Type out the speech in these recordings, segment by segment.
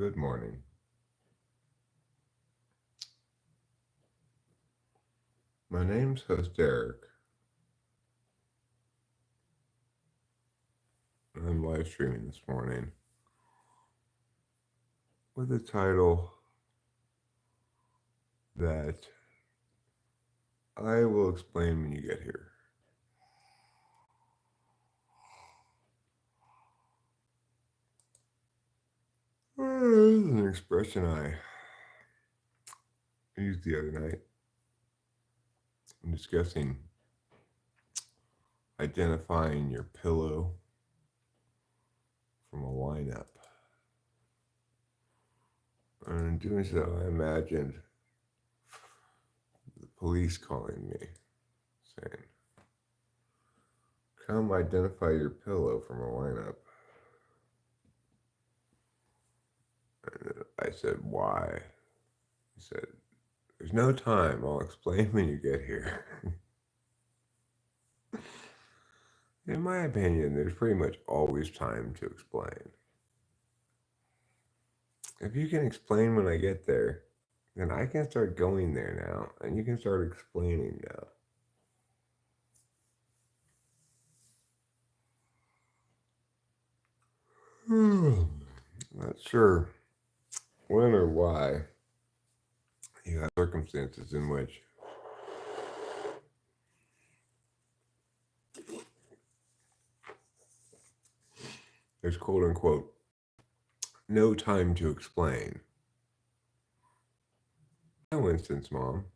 Good morning. My name's host Eric. I'm live streaming this morning with a title that I will explain when you get here. This is an expression I used the other night in discussing identifying your pillow from a lineup. And in doing so, I imagined the police calling me saying, "Come identify your pillow from a lineup." And I said, "Why?" He said, "There's no time. I'll explain when you get here." In my opinion, there's pretty much always time to explain. If you can explain when I get there, then I can start going there now, and you can start explaining now. Not sure when or why you have circumstances in which there's quote unquote no time to explain. No instance, Mom.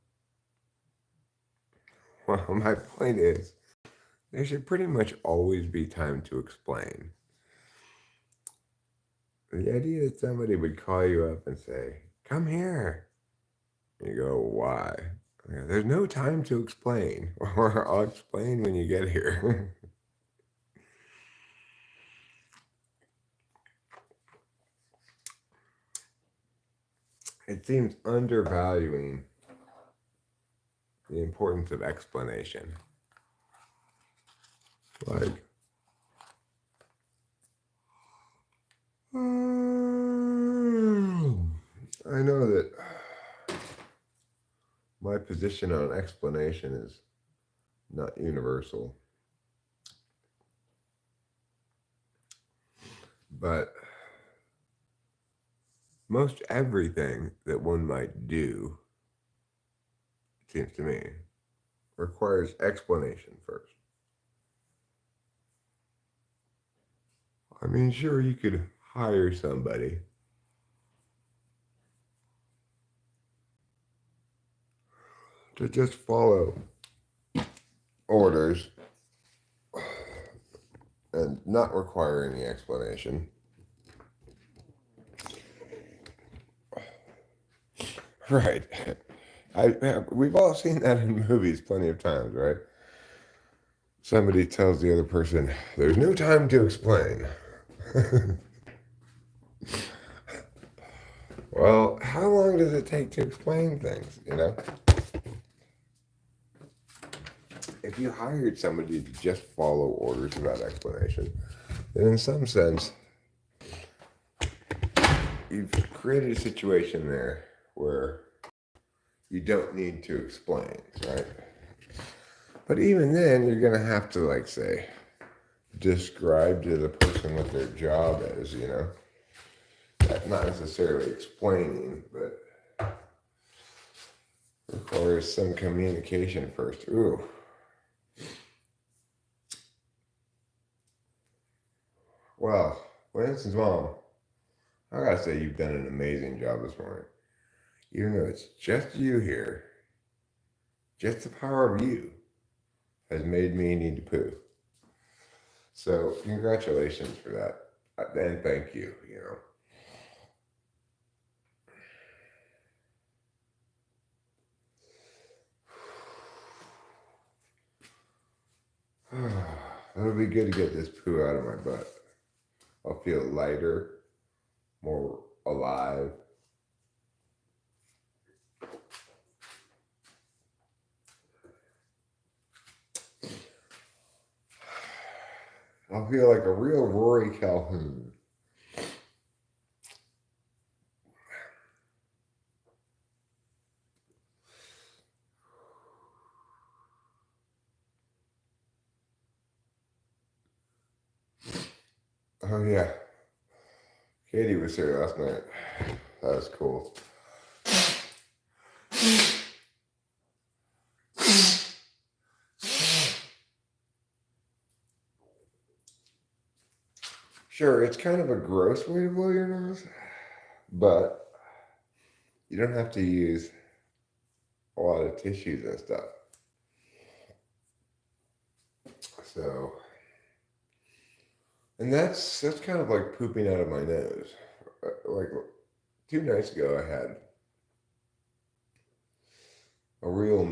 Well, my point is, there should pretty much always be time to explain. The idea that somebody would call you up and say, "Come here," and you go, "Why?" There's no time to explain, or I'll explain when you get here. It seems undervaluing the importance of explanation. Like, I know that my position on explanation is not universal, but most everything that one might do, it seems to me, requires explanation first. I mean, sure, you could hire somebody to just follow orders and not require any explanation. Right. We've all seen that in movies plenty of times, right? Somebody tells the other person, "There's no time to explain." Well, how long does it take to explain things, If you hired somebody to just follow orders without explanation, then in some sense, you've created a situation there where you don't need to explain, right? But even then, you're going to have to, like, say, describe to the person what their job is, Not necessarily explaining, but requires some communication first. Ooh. Well, for instance, Mom, I gotta say you've done an amazing job this morning. Even though it's just you here, just the power of you has made me need to poo. So congratulations for that, and thank you. It'll be good to get this poo out of my butt. I'll feel lighter, more alive. I'll feel like a real Rory Calhoun. Oh yeah, Katie was here last night. That was cool. Sure, it's kind of a gross way to blow your nose, but you don't have to use a lot of tissues and stuff. So, and that's kind of like pooping out of my nose. Like 2 nights ago, I had a real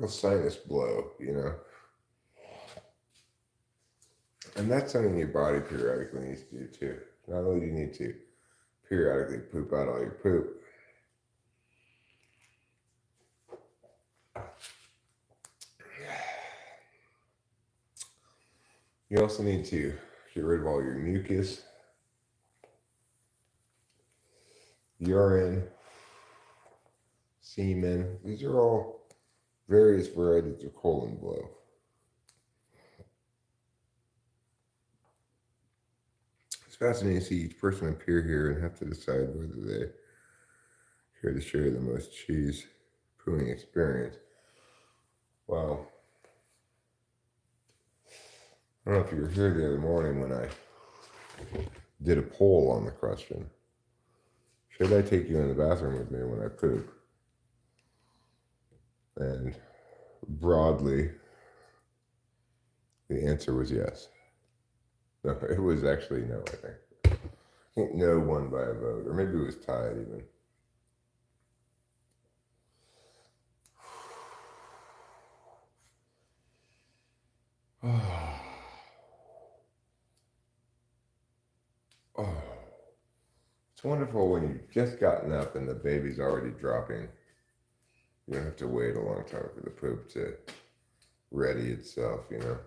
sinus blow, And that's something your body periodically needs to do too. Not only do you need to periodically poop out all your poop, you also need to get rid of all your mucus, urine, semen. These are all various varieties of colon blow. It's fascinating to see each person appear here and have to decide whether they care to share the most cheese pooing experience. Wow. I don't know if you were here the other morning when I did a poll on the question. Should I take you in the bathroom with me when I poop? And broadly, the answer was yes. No, it was actually no, I think. I think no won by a vote, or maybe it was tied even. Oh, it's wonderful when you've just gotten up and the baby's already dropping. You don't have to wait a long time for the poop to ready itself. And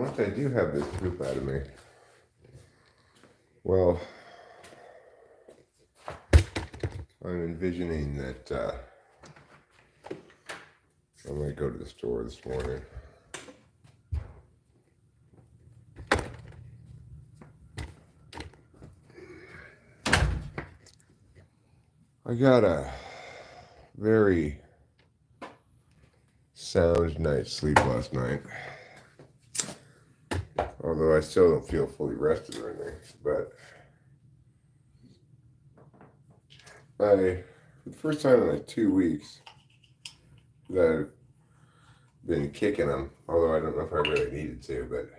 once I do have this poop out of me, well, I'm envisioning that I might go to the store this morning. I got a very sound night's sleep last night. Although I still don't feel fully rested or anything. But for the first time in like 2 weeks, that I've been kicking them, although I don't know if I really needed to, but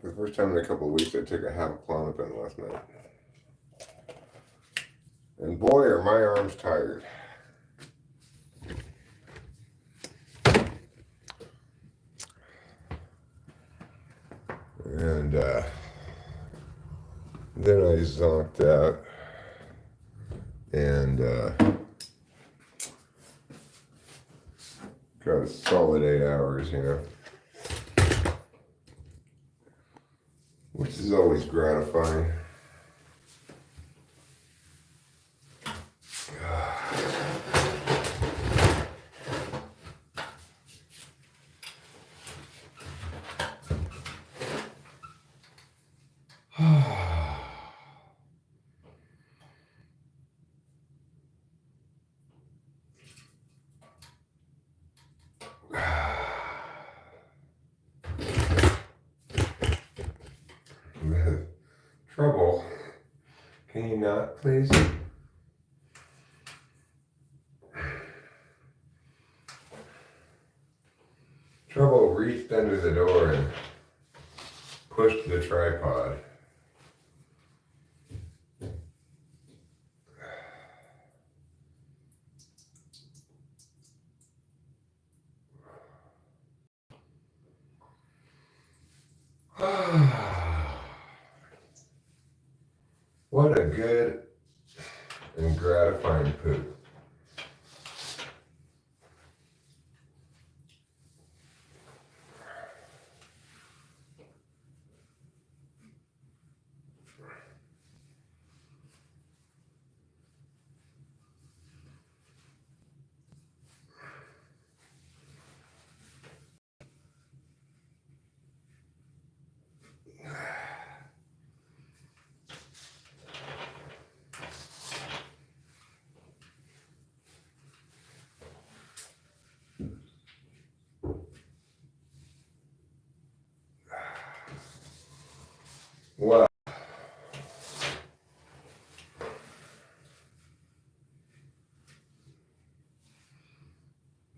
for the first time in a couple of weeks, I took a half a Klonopin last night. And boy, are my arms tired. And then I zonked out and got a solid 8 hours, which is always gratifying. Trouble. Can you not, please? Trouble reached under the door and pushed the tripod. What a good and gratifying poop.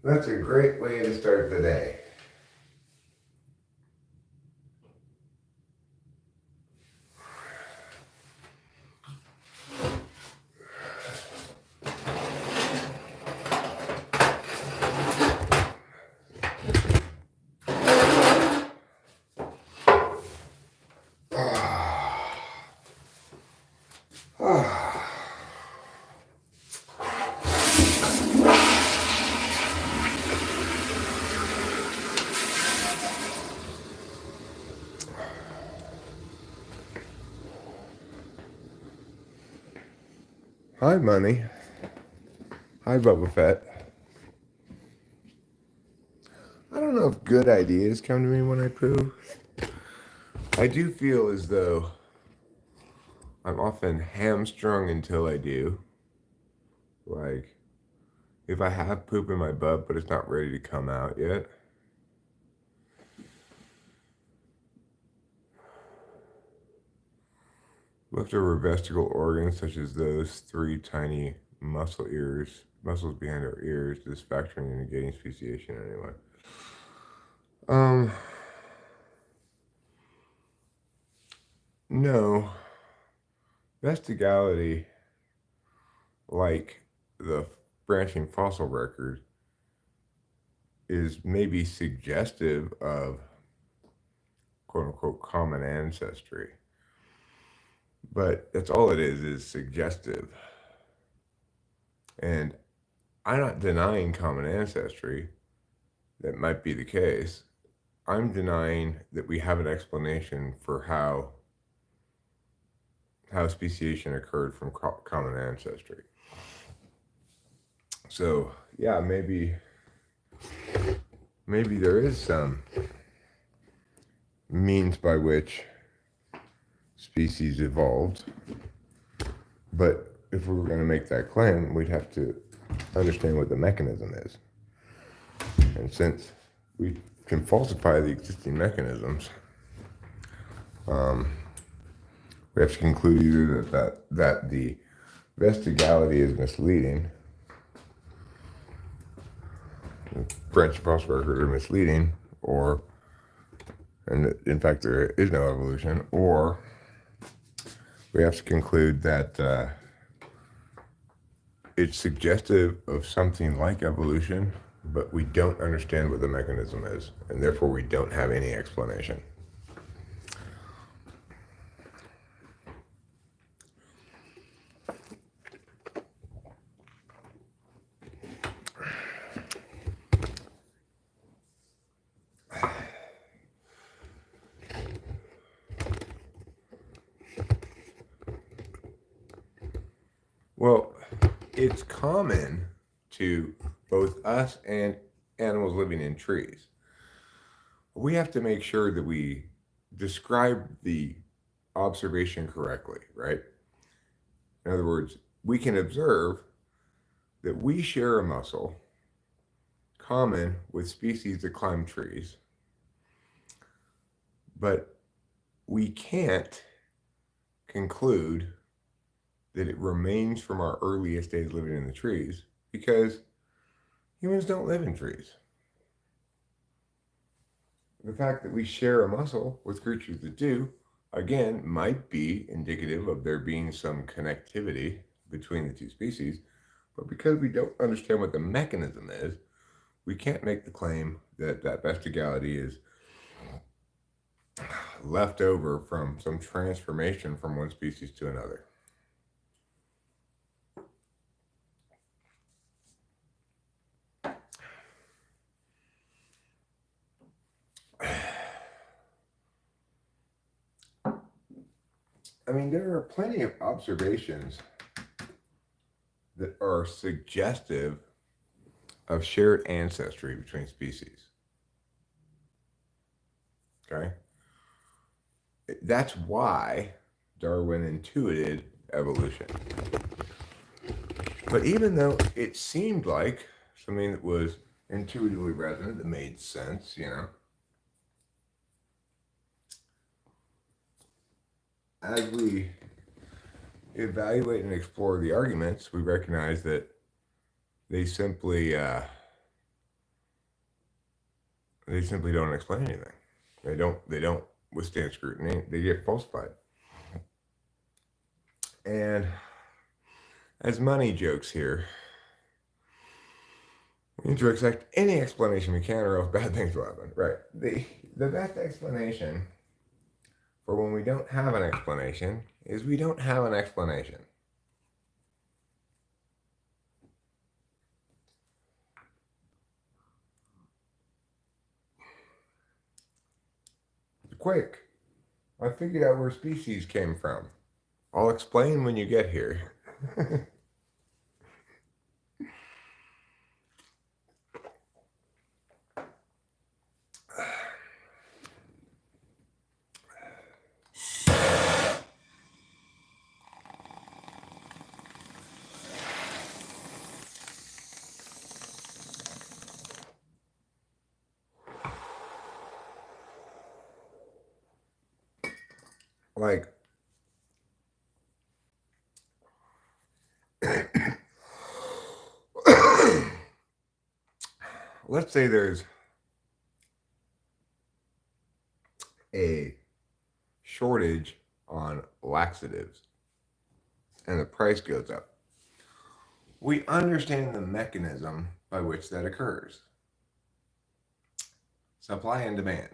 That's a great way to start the day. Hi, Money. Hi, Boba Fett. I don't know if good ideas come to me when I poo. I do feel as though I'm often hamstrung until I do. Like, if I have poop in my butt, but it's not ready to come out yet. Leftover vestigial organs, such as those three tiny muscles behind our ears, this factoring in negating speciation anyway. No. Vestigality, like the branching fossil record, is maybe suggestive of quote unquote common ancestry. But that's all it is suggestive. And I'm not denying common ancestry. That might be the case. I'm denying that we have an explanation for how speciation occurred from common ancestry. So, yeah, maybe there is some means by which species evolved. But if we were going to make that claim, we'd have to understand what the mechanism is. And since we can falsify the existing mechanisms, we have to conclude either that the vestigality is misleading, the branch of fossil records are misleading, or, and in fact there is no evolution, or we have to conclude that it's suggestive of something like evolution, but we don't understand what the mechanism is, and therefore we don't have any explanation. Well, it's common to both us and animals living in trees. We have to make sure that we describe the observation correctly, right? In other words, we can observe that we share a muscle common with species that climb trees, but we can't conclude that it remains from our earliest days living in the trees because humans don't live in trees. The fact that we share a muscle with creatures that do, again, might be indicative of there being some connectivity between the two species, but because we don't understand what the mechanism is, we can't make the claim that vestigality is left over from some transformation from one species to another. I mean, there are plenty of observations that are suggestive of shared ancestry between species. Okay? That's why Darwin intuited evolution. But even though it seemed like something that was intuitively resonant, that made sense, as we evaluate and explore the arguments, we recognize that they simply They simply don't explain anything. They don't withstand scrutiny. They get falsified. And as money jokes here, we need to accept any explanation we can, or else bad things will happen. Right. The best explanation for when we don't have an explanation is we don't have an explanation. Quick, I figured out where species came from. I'll explain when you get here. Like, let's say there's a shortage on laxatives and the price goes up. We understand the mechanism by which that occurs. Supply and demand.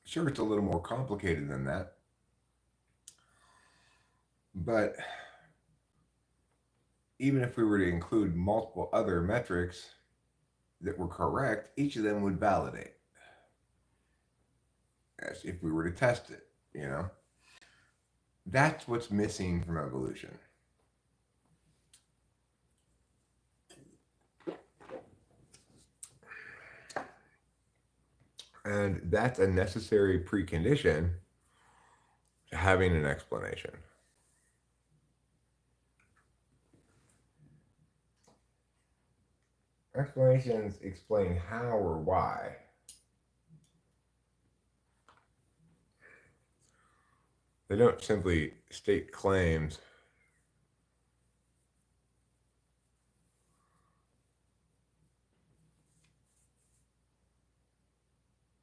Sure, it's a little more complicated than that, but even if we were to include multiple other metrics that were correct, each of them would validate as if we were to test it, you know? That's what's missing from evolution. And that's a necessary precondition to having an explanation. Explanations explain how or why. They don't simply state claims.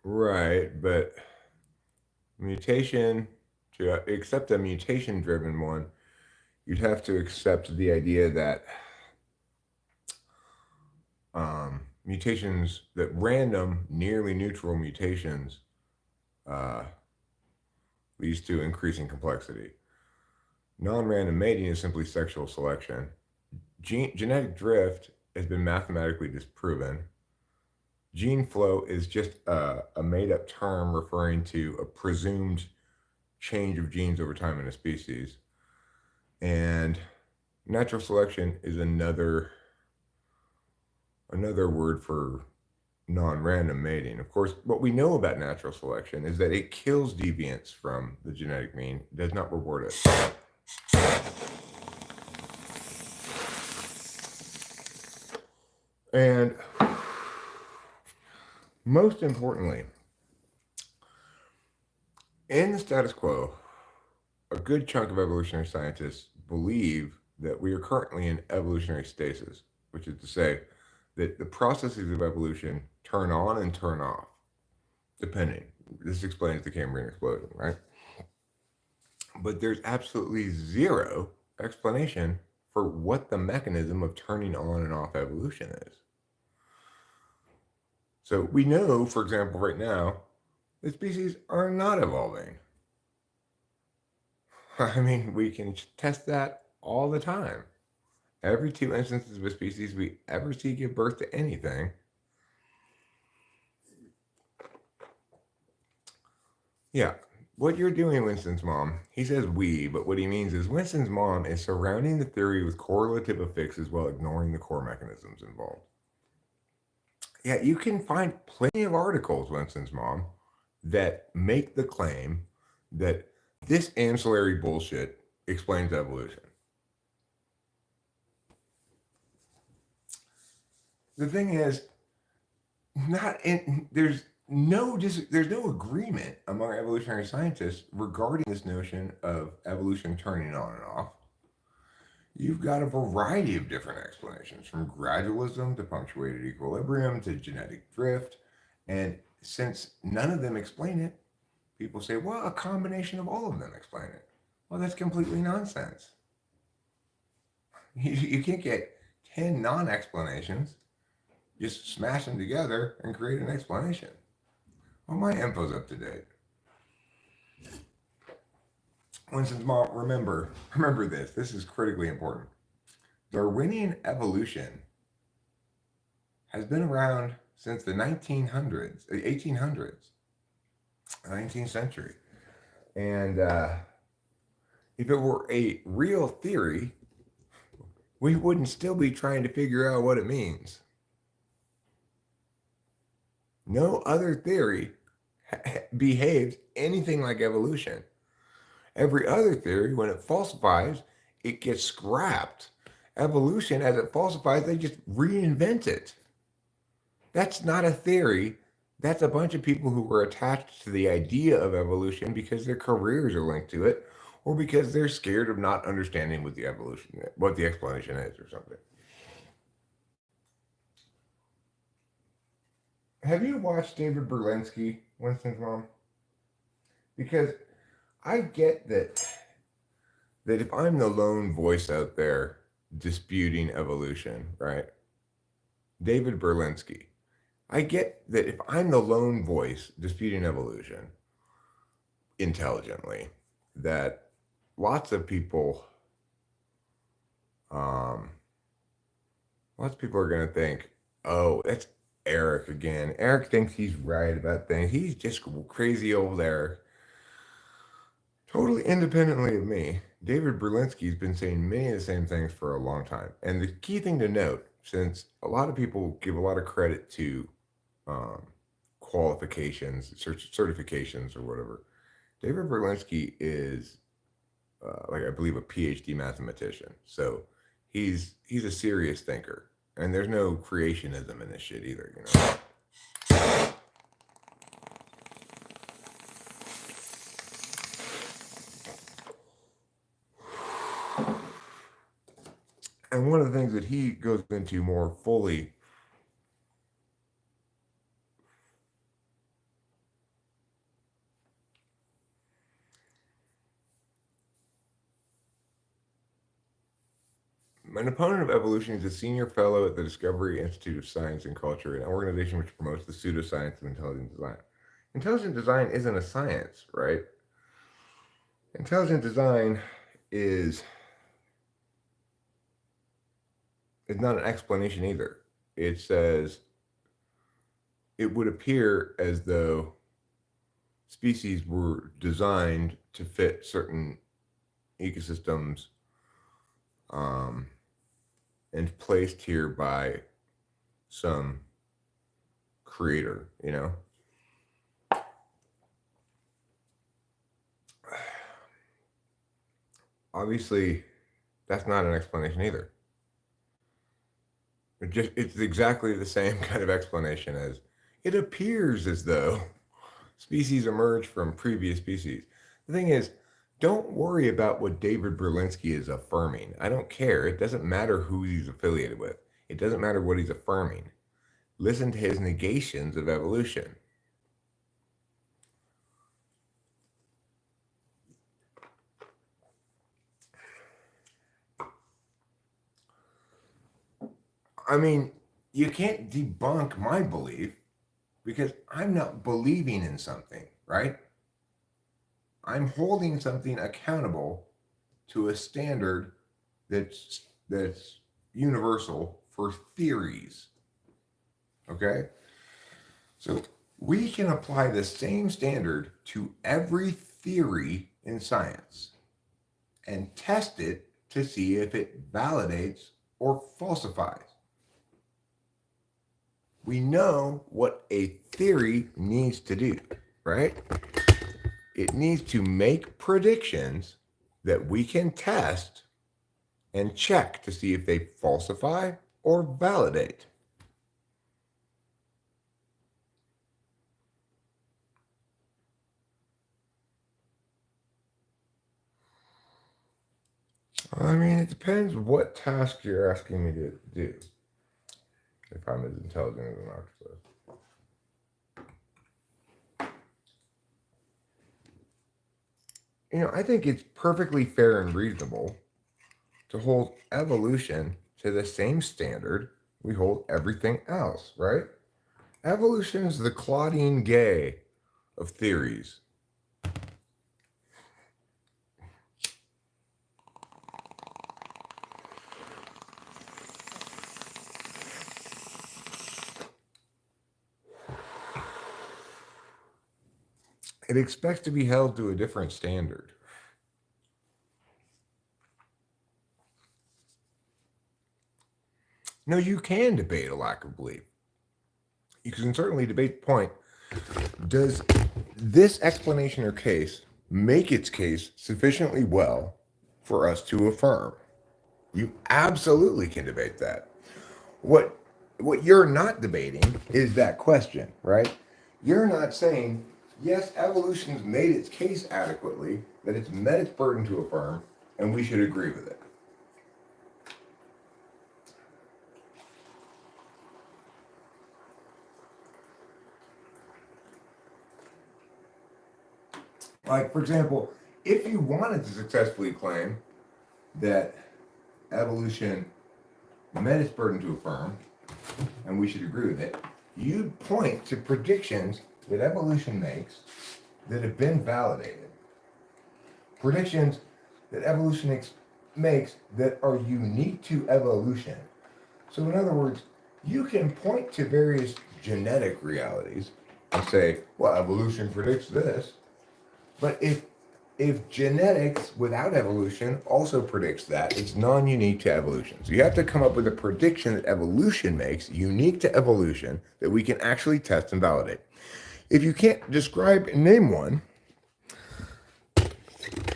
Right, but mutation, to accept a mutation driven one, you'd have to accept the idea that mutations, that random, nearly neutral mutations leads to increasing complexity. Non-random mating is simply sexual selection. Genetic drift has been mathematically disproven. Gene flow is just a made-up term referring to a presumed change of genes over time in a species. And natural selection is another word for non-random mating. Of course, what we know about natural selection is that it kills deviance from the genetic mean, does not reward it. And most importantly, in the status quo, a good chunk of evolutionary scientists believe that we are currently in evolutionary stasis, which is to say that the processes of evolution turn on and turn off, depending. This explains the Cambrian explosion, right? But there's absolutely zero explanation for what the mechanism of turning on and off evolution is. So we know, for example, right now, that species are not evolving. I mean, we can test that all the time. Every 2 instances of a species we ever see give birth to anything, yeah, what you're doing, Winston's mom, he says we, but what he means is Winston's mom is surrounding the theory with correlative affixes while ignoring the core mechanisms involved. Yeah, you can find plenty of articles, Winston's mom, that make the claim that this ancillary bullshit explains evolution. The thing is, there's no agreement among evolutionary scientists regarding this notion of evolution turning on and off. you've got a variety of different explanations, from gradualism to punctuated equilibrium to genetic drift. And since none of them explain it, people say, well, a combination of all of them explain it. Well, that's completely nonsense. You can't get 10 non explanations, just smash them together and create an explanation. Well, my info's up to date. Winston's mom, remember this. This is critically important. Darwinian evolution has been around since the 1900s, 1800s, 19th century. And if it were a real theory, we wouldn't still be trying to figure out what it means. No other theory behaves anything like evolution. Every other theory, when it falsifies, it gets scrapped. Evolution, as it falsifies, they just reinvent it. That's not a theory. That's a bunch of people who were attached to the idea of evolution because their careers are linked to it, or because they're scared of not understanding what the explanation is, or something. Have you watched David Berlinski, Winston's mom? Because I get that if I'm the lone voice out there disputing evolution, right? David Berlinski. I get that if I'm the lone voice disputing evolution intelligently, that lots of people, um, lots of people are going to think, oh, that's Eric again. Eric thinks he's right about things. He's just crazy over there. Totally independently of me, David Berlinski's been saying many of the same things for a long time. And the key thing to note, since a lot of people give a lot of credit to um, qualifications, certifications, or whatever, David Berlinski is, like, I believe, a PhD mathematician. So he's a serious thinker, and there's no creationism in this shit either, you know. And one of the things that he goes into more fully an opponent of evolution is a senior fellow at the Discovery Institute of Science and Culture, an organization which promotes the pseudoscience of intelligent design. Intelligent design isn't a science, right? Intelligent design is not an explanation either. It says it would appear as though species were designed to fit certain ecosystems, and placed here by some creator, you know? Obviously, that's not an explanation either. It's exactly the same kind of explanation as it appears as though species emerged from previous species. The thing is, don't worry about what David Berlinski is affirming. I don't care. It doesn't matter who he's affiliated with. It doesn't matter what he's affirming. Listen to his negations of evolution. I mean, you can't debunk my belief because I'm not believing in something, right? I'm holding something accountable to a standard that's universal for theories. Okay? So we can apply the same standard to every theory in science and test it to see if it validates or falsifies. We know what a theory needs to do, right? It needs to make predictions that we can test and check to see if they falsify or validate. I mean, it depends what task you're asking me to do. If I'm as intelligent as an octopus. I think it's perfectly fair and reasonable to hold evolution to the same standard we hold everything else, right? Evolution is the Claudine Gay of theories. It expects to be held to a different standard. No, you can debate a lack of belief. You can certainly debate the point. Does this explanation or case make its case sufficiently well for us to affirm? You absolutely can debate that. What you're not debating is that question, right? You're not saying, yes, evolution's made its case adequately, that it's met its burden to affirm, and we should agree with it. Like, for example, if you wanted to successfully claim that evolution met its burden to affirm, and we should agree with it, you'd point to predictions that evolution makes that have been validated. Predictions that evolution makes that are unique to evolution. So, in other words, you can point to various genetic realities and say, well, evolution predicts this. But if genetics without evolution also predicts that, it's non-unique to evolution. So you have to come up with a prediction that evolution makes unique to evolution that we can actually test and validate. If you can't describe and name one,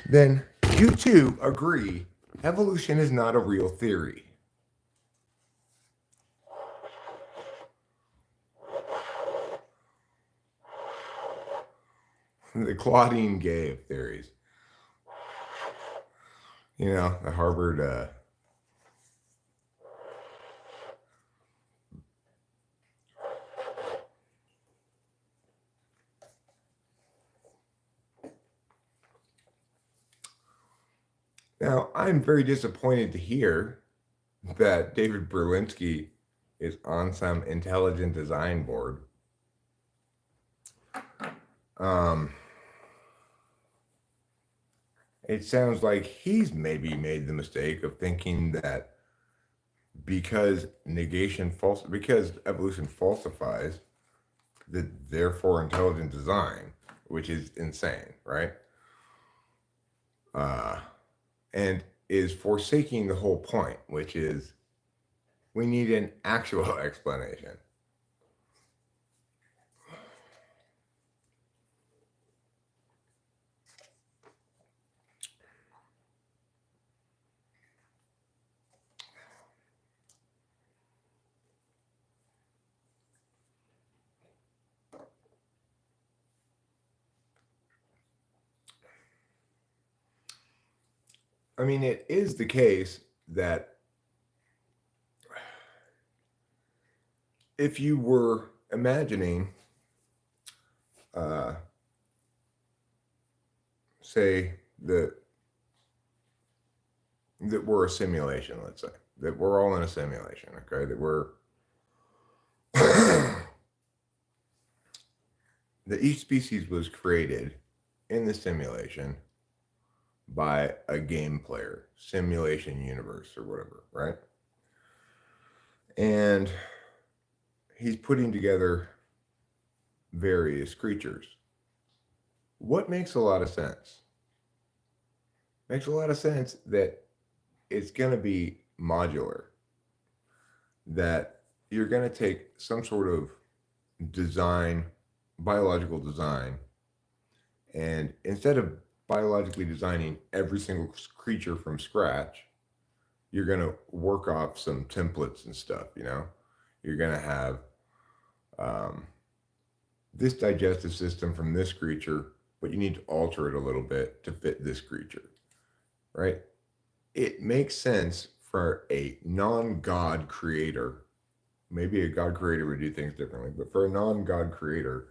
then you too agree evolution is not a real theory. The Claudine Gay of theories. The Harvard Now, I'm very disappointed to hear that David Berlinski is on some intelligent design board. It sounds like he's maybe made the mistake of thinking that because evolution falsifies, that therefore intelligent design, which is insane, right? And is forsaking the whole point, which is we need an actual explanation. I mean, it is the case that if you were imagining, say, that we're a simulation, let's say, that we're all in a simulation, okay, that we're, that each species was created in the simulation by a game player, simulation universe or whatever, right? And he's putting together various creatures. What makes a lot of sense? Makes a lot of sense that it's going to be modular, that you're going to take some sort of design, biological design, and instead of biologically designing every single creature from scratch, you're going to work off some templates and stuff, You're going to have this digestive system from this creature, but you need to alter it a little bit to fit this creature, right? it makes sense for a non-God creator. Maybe a God creator would do things differently, but for a non-God creator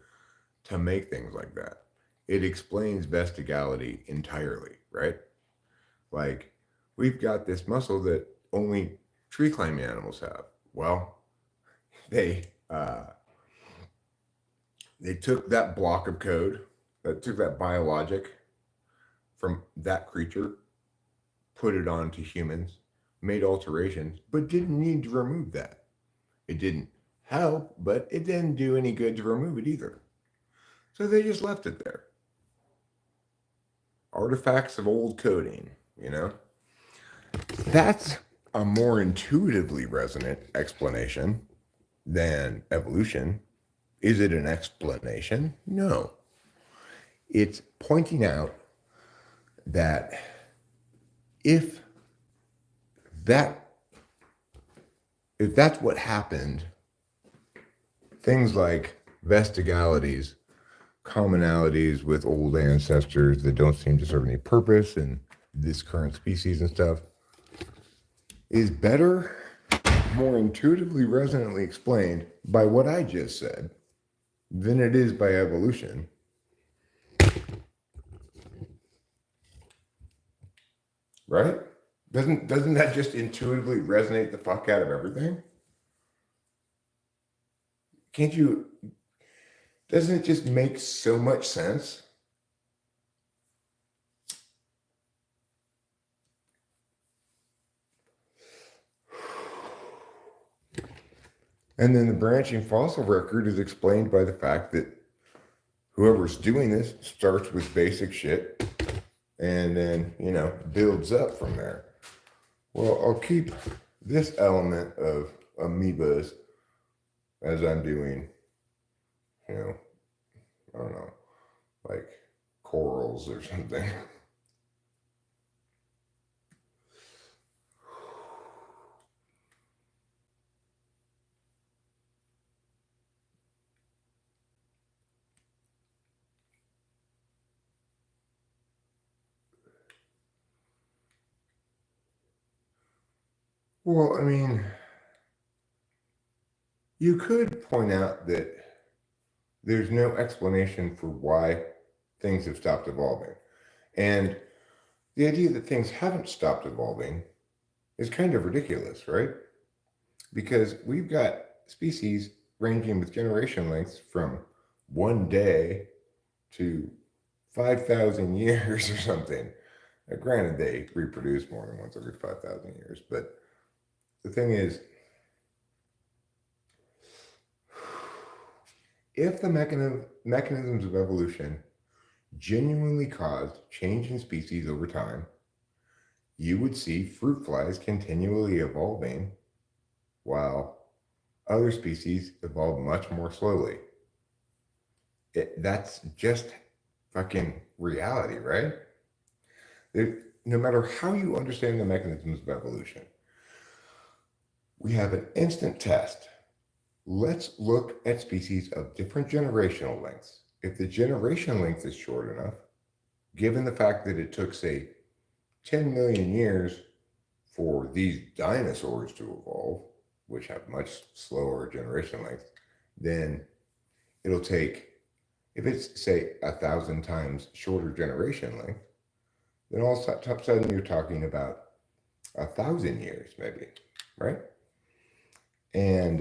to make things like that, it explains vestigality entirely, right? Like, we've got this muscle that only tree climbing animals have. Well, they uh, they took that block of code, that took that biologic from that creature, put it onto humans, made alterations, but didn't need to remove that. It didn't help, but it didn't do any good to remove it either. So they just left it there. Artifacts of old coding, you know? That's a more intuitively resonant explanation than evolution. Is it an explanation? No. It's pointing out that if that if that's what happened, things like vestigalities, commonalities with old ancestors that don't seem to serve any purpose in this current species and stuff, is better, more intuitively resonantly explained by what I just said than it is by evolution. Right? Doesn't that just intuitively resonate the fuck out of everything? Can't you? Doesn't it just make so much sense? And then the branching fossil record is explained by the fact that whoever's doing this starts with basic shit and then, builds up from there. Well, I'll keep this element of amoebas as I'm doing, I don't know, like corals or something. Well, I mean, you could point out that there's no explanation for why things have stopped evolving. And the idea that things haven't stopped evolving is kind of ridiculous, right? Because we've got species ranging with generation lengths from 1 day to 5,000 years or something. Now, granted, they reproduce more than once every 5,000 years, but the thing is, if the mechanisms of evolution genuinely caused change in species over time, you would see fruit flies continually evolving while other species evolve much more slowly. That's just fucking reality, right? No matter how you understand the mechanisms of evolution, we have an instant test. Let's look at species of different generational lengths. If the generation length is short enough, given the fact that it took, say, 10 million years for these dinosaurs to evolve, which have much slower generation length, then it'll take, if it's, say, 1,000 times shorter generation length, then all of a sudden you're talking about 1,000 years, maybe, right? And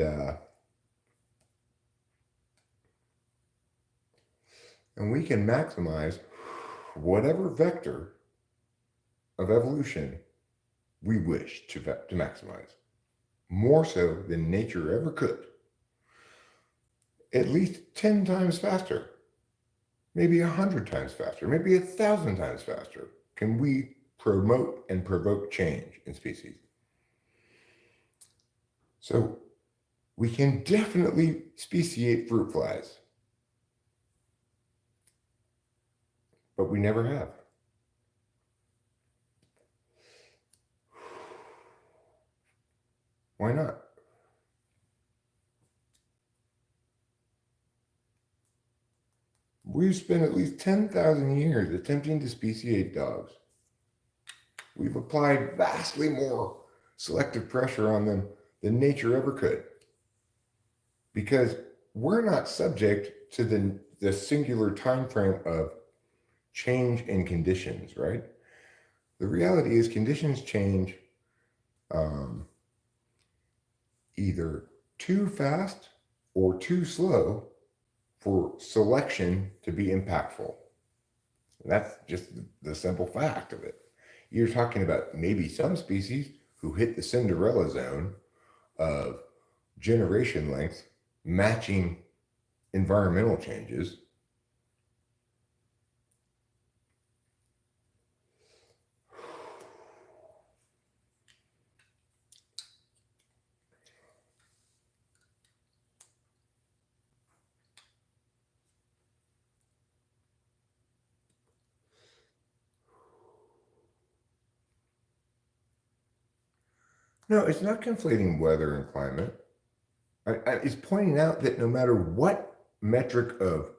we can maximize whatever vector of evolution we wish to maximize, more so than nature ever could. At least 10 times faster, maybe 100 times faster, maybe 1,000 times faster can we promote and provoke change in species. So we can definitely speciate fruit flies, but we never have. Why not? We've spent at least 10,000 years attempting to speciate dogs. We've applied vastly more selective pressure on them than nature ever could. Because we're not subject to the singular time frame of change in conditions, right? The reality is conditions change um, either too fast or too slow for selection to be impactful. That's just the simple fact of it. You're talking about maybe some species who hit the Cinderella zone of generation length matching environmental changes. No, it's not conflating weather and climate. It's pointing out that no matter what metric of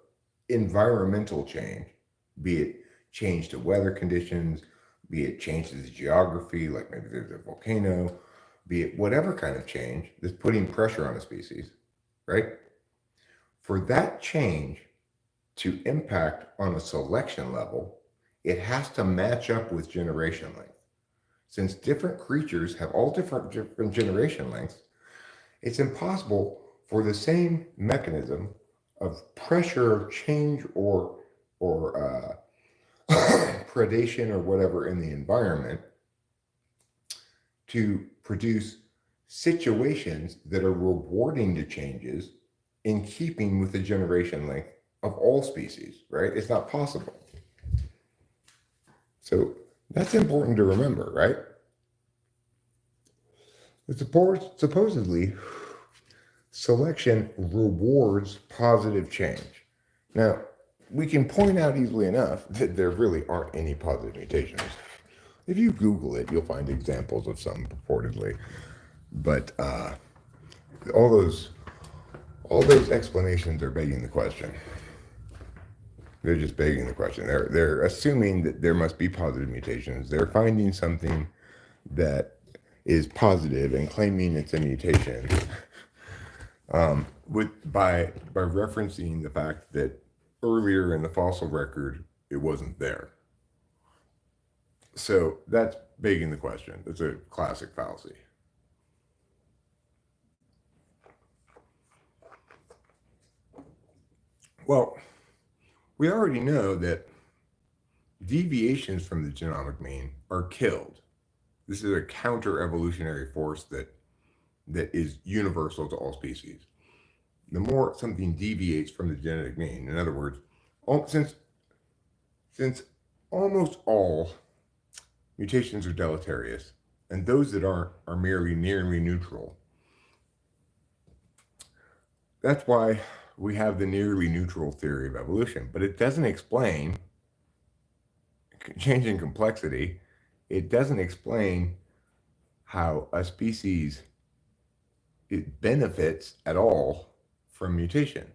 environmental change, be it change to weather conditions, be it change to the geography, like maybe there's a volcano, be it whatever kind of change that's putting pressure on a species, right? For that change to impact on a selection level, it has to match up with generation length. Since different creatures have all different generation lengths, it's impossible for the same mechanism of pressure change or predation or whatever in the environment to produce situations that are rewarding to changes in keeping with the generation length of all species, right? It's not possible. So that's important to remember, right? Supposedly, selection rewards positive change. Now, we can point out easily enough that there really aren't any positive mutations. If you Google it, you'll find examples of some purportedly, but all those explanations are begging the question. They're just begging the question. They're assuming that there must be positive mutations. They're finding something that is positive and claiming it's a mutation, by referencing the fact that earlier in the fossil record it wasn't there. So that's begging the question. It's a classic fallacy. Well, we already know that deviations from the genomic mean are killed. This is a counter-evolutionary force that is universal to all species. The more something deviates from the genetic mean, in other words, since almost all mutations are deleterious, and those that aren't are merely nearly neutral. That's why we have the nearly neutral theory of evolution, but it doesn't explain change in complexity. It doesn't explain how a species it benefits at all from mutation.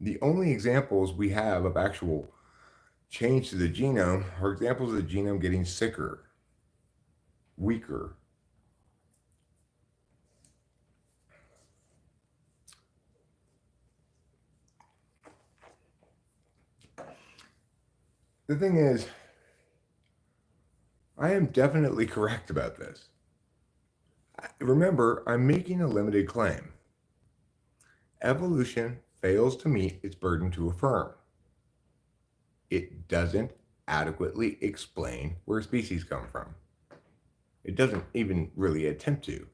The only examples we have of actual change to the genome are examples of the genome getting sicker, weaker. The thing is, I am definitely correct about this. Remember, I'm making a limited claim. Evolution fails to meet its burden to affirm. It doesn't adequately explain where species come from. It doesn't even really attempt to.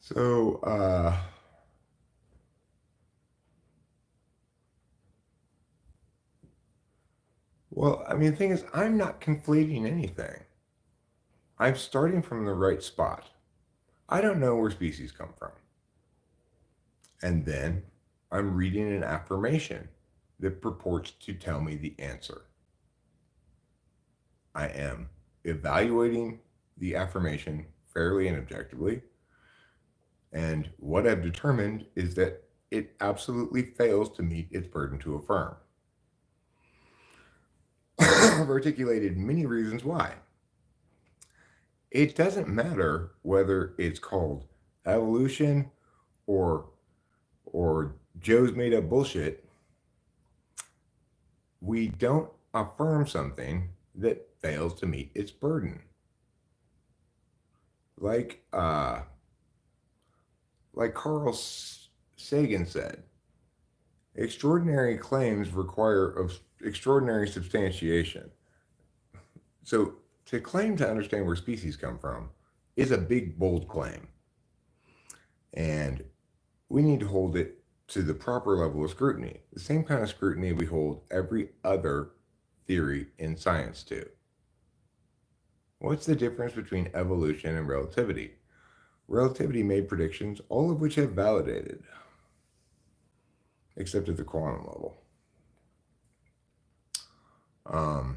So, well, I mean, the thing is, I'm not conflating anything. I'm starting from the right spot. I don't know where species come from. And then I'm reading an affirmation that purports to tell me the answer. I am evaluating the affirmation fairly and objectively, And what I've determined is that it absolutely fails to meet its burden to affirm. I've articulated many reasons why. It doesn't matter whether it's called evolution or or Joe's made up bullshit. We don't affirm something that fails to meet its burden. Like uh like Carl Sagan said, extraordinary claims require extraordinary substantiation. So to claim to understand where species come from is a big bold claim. And we need to hold it to the proper level of scrutiny, the same kind of scrutiny we hold every other theory in science to. What's the difference between evolution and relativity? Relativity made predictions, all of which have validated, except at the quantum level. Um,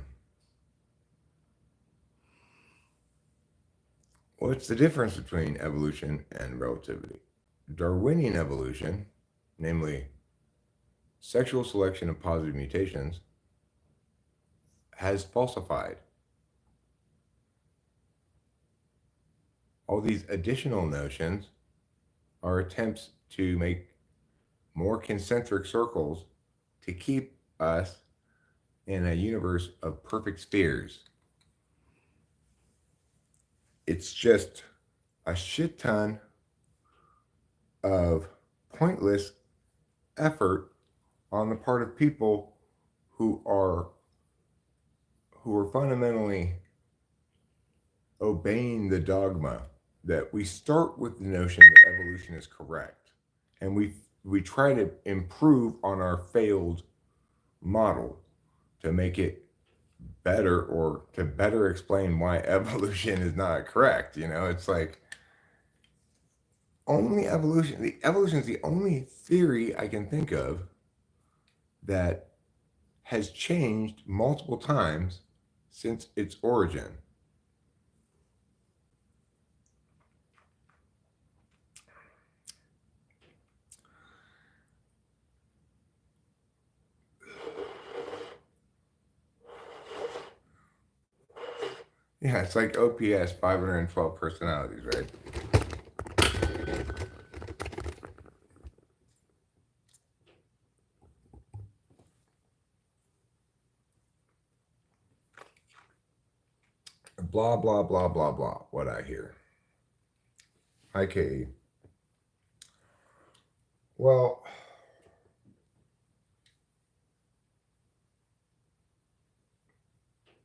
what's the difference between evolution and relativity? Darwinian evolution, namely sexual selection of positive mutations, has falsified. All these additional notions are attempts to make more concentric circles to keep us in a universe of perfect spheres. It's just a shit ton of pointless effort on the part of people who are fundamentally obeying the dogma that we start with the notion that evolution is correct, and we try to improve on our failed model to make it better, or to better explain why evolution is not correct. It's like, only evolution is the only theory I can think of that has changed multiple times since its origin. Yeah, it's like OPS 512 personalities, right? Blah, blah, blah, blah, blah, what I hear. Hi, Katie. Well,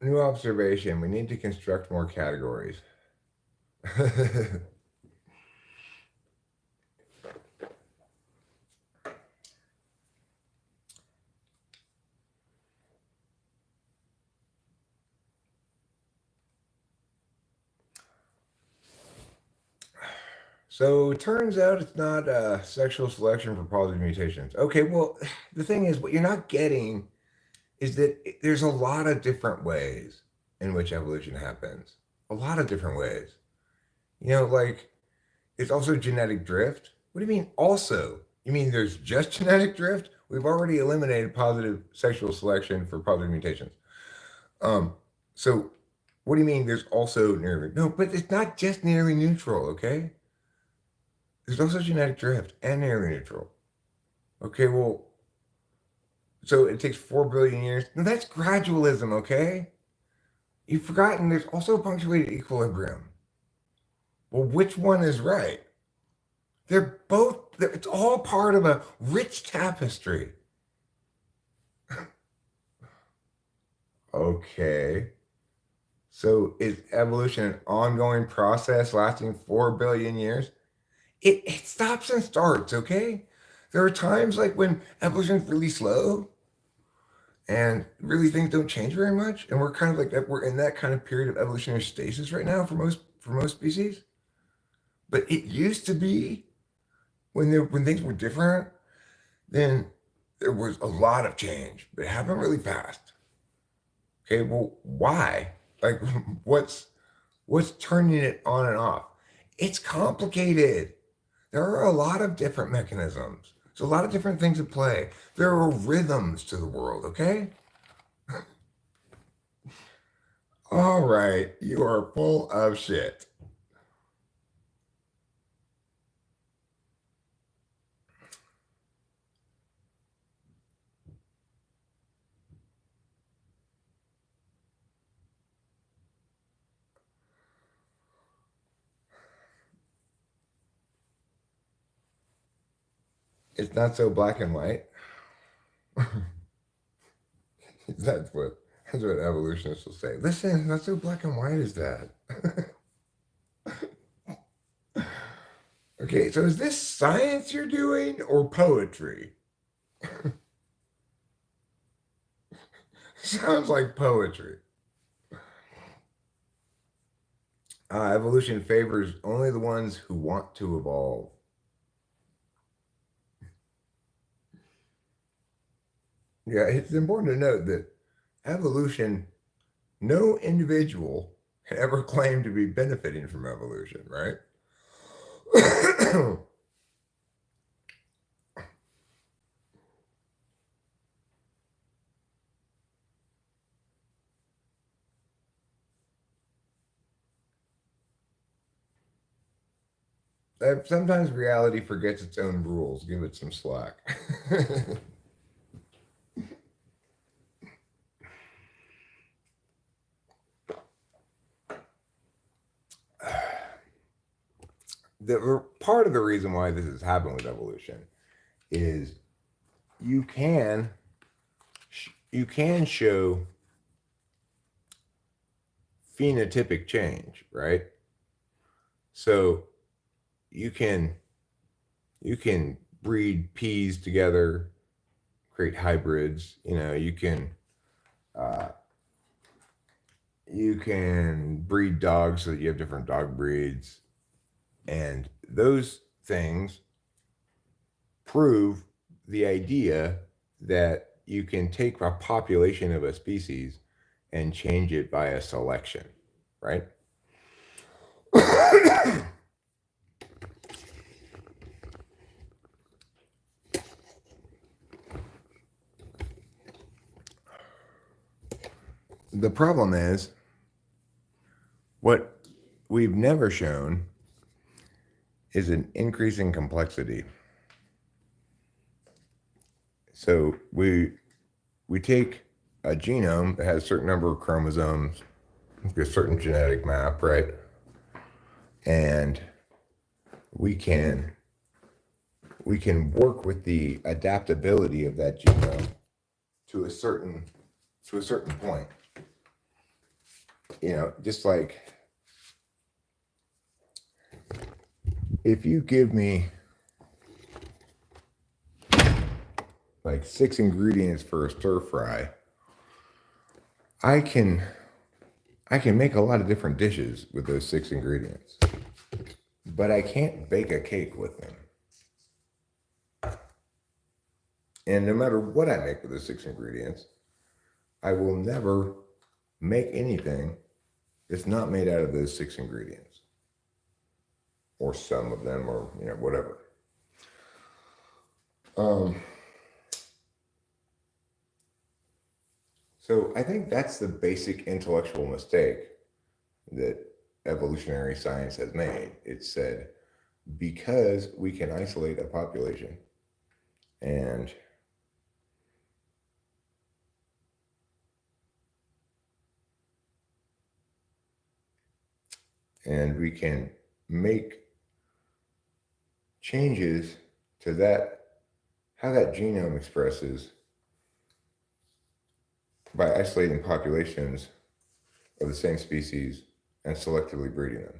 new observation. We need to construct more categories. So it turns out it's not sexual selection for positive mutations. Okay, well, the thing is, what you're not getting is that there's a lot of different ways in which evolution happens. A lot of different ways. Like, it's also genetic drift. What do you mean also? You mean there's just genetic drift? We've already eliminated positive sexual selection for positive mutations. So what do you mean there's also nearly? No, but it's not just nearly neutral, okay? There's also genetic drift and nearly neutral. Okay, well, so it takes 4 billion years. No, that's gradualism, okay? You've forgotten there's also punctuated equilibrium. Well, which one is right? They're both, it's all part of a rich tapestry. Okay. So is evolution an ongoing process lasting 4 billion years? It stops and starts, okay? There are times like when evolution's really slow and really things don't change very much, and we're kind of like that. We're in that kind of period of evolutionary stasis right now for most species. But it used to be when things were different, then there was a lot of change, but it happened really fast. Okay, well, why? Like, what's turning it on and off? It's complicated. There are a lot of different mechanisms. There's a lot of different things at play. There are rhythms to the world, okay? All right, you are full of shit. It's not so black and white. That's what evolutionists will say. Listen, it's not so black and white as that. Okay, so is this science you're doing or poetry? Sounds like poetry. Evolution favors only the ones who want to evolve. Yeah, it's important to note that evolution, no individual can ever claim to be benefiting from evolution, right? Sometimes reality forgets its own rules. Give it some slack. Part of the reason why this has happened with evolution is you can show phenotypic change, right? So you can breed peas together, create hybrids. You can breed dogs so that you have different dog breeds, and those things prove the idea that you can take a population of a species and change it via selection, right? The problem is what we've never shown is an increase in complexity. So we take a genome that has a certain number of chromosomes, a certain genetic map, right? And we can work with the adaptability of that genome to a certain point. Just like if you give me like 6 ingredients for a stir fry, I can make a lot of different dishes with those 6 ingredients, but I can't bake a cake with them. And no matter what I make with those 6 ingredients, I will never make anything that's not made out of those 6 ingredients, or some of them, or whatever. So I think that's the basic intellectual mistake that evolutionary science has made. It said, because we can isolate a population and we can make changes to how that genome expresses by isolating populations of the same species and selectively breeding them.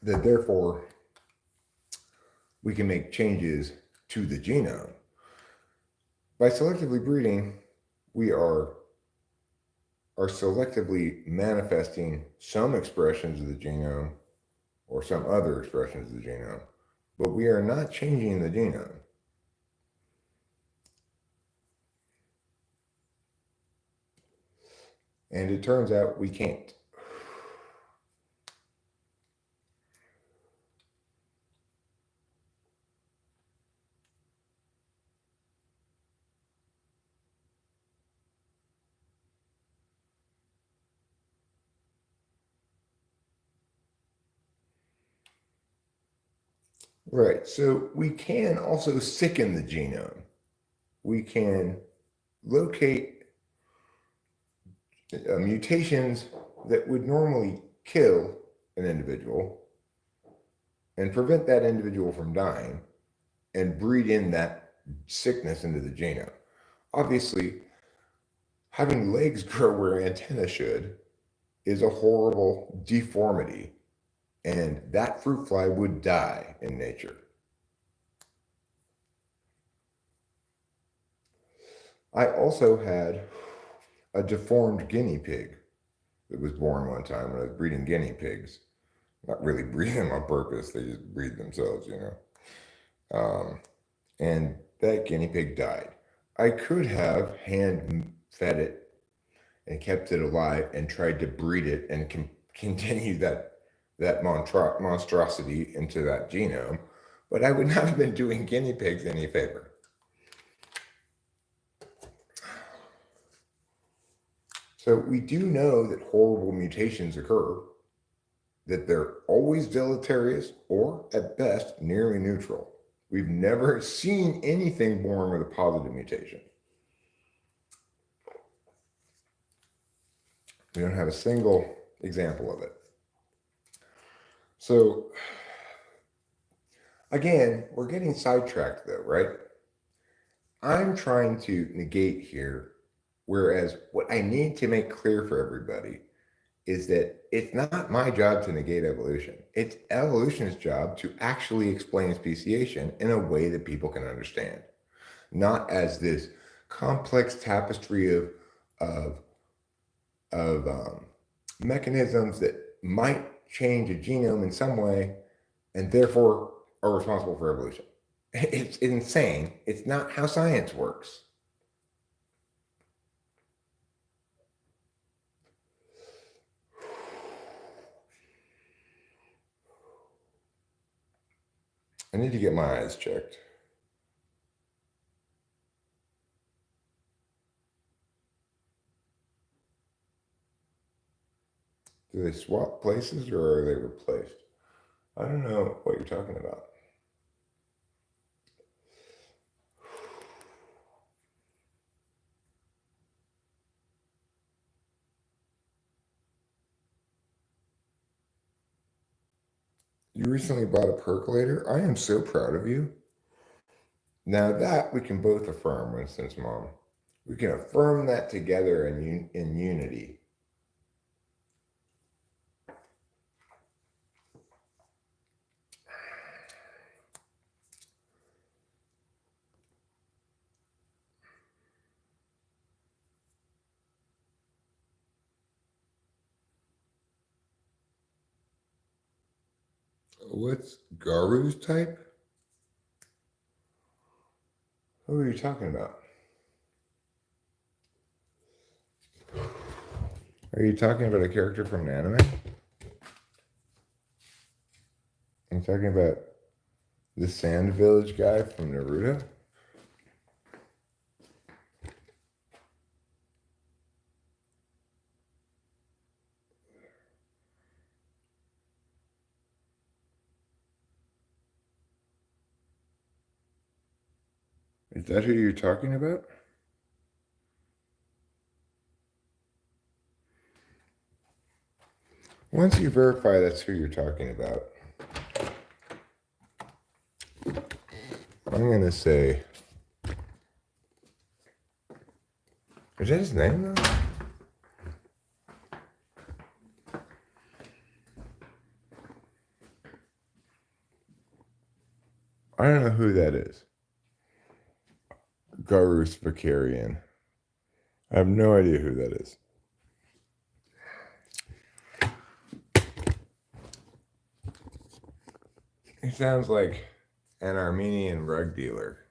That therefore we can make changes to the genome. By selectively breeding, we are selectively manifesting some expressions of the genome or some other expressions of the genome, but we are not changing the genome. And it turns out we can't. Right. So we can also sicken the genome. We can locate mutations that would normally kill an individual and prevent that individual from dying and breed in that sickness into the genome. Obviously, having legs grow where antennae should is a horrible deformity, and that fruit fly would die in nature. I also had a deformed guinea pig that was born one time when I was breeding guinea pigs. Not really breeding them on purpose, they just breed themselves, you know. And that guinea pig died. I could have hand fed it and kept it alive and tried to breed it and continue that monstrosity into that genome, but I would not have been doing guinea pigs any favor. So we do know that horrible mutations occur, that they're always deleterious or at best nearly neutral. We've never seen anything born with a positive mutation. We don't have a single example of it. So again, we're getting sidetracked though, right? I'm trying to negate here, whereas what I need to make clear for everybody is that it's not my job to negate evolution. It's evolution's job to actually explain speciation in a way that people can understand, not as this complex tapestry of, of mechanisms that might change a genome in some way and therefore are responsible for evolution. It's insane. It's not how science works. I need to get my eyes checked. Do they swap places or are they replaced? I don't know what you're talking about. You recently bought a percolator. I am so proud of you. Now that we can both affirm, Winston's mom. We can affirm that together in unity. What's Garu's type? Who are you talking about? Are you talking about a character from an anime? I'm talking about the Sand Village guy from Naruto? Is that who you're talking about? Once you verify that's who you're talking about, I'm going to say, is that his name though? I don't know who that is. Garus Vicarian. I have no idea who that is. He sounds like an Armenian rug dealer.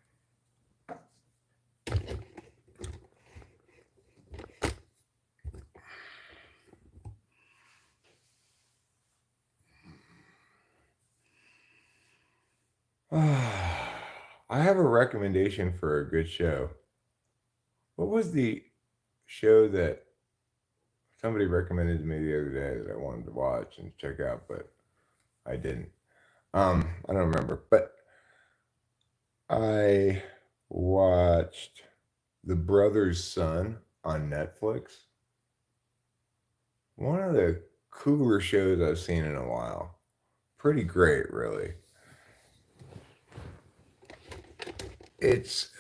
I have a recommendation for a good show. What was the show that somebody recommended to me the other day that I wanted to watch and check out, but I didn't? I don't remember, but I watched The Brother's Son on Netflix. One of the cooler shows I've seen in a while. Pretty great, really. It's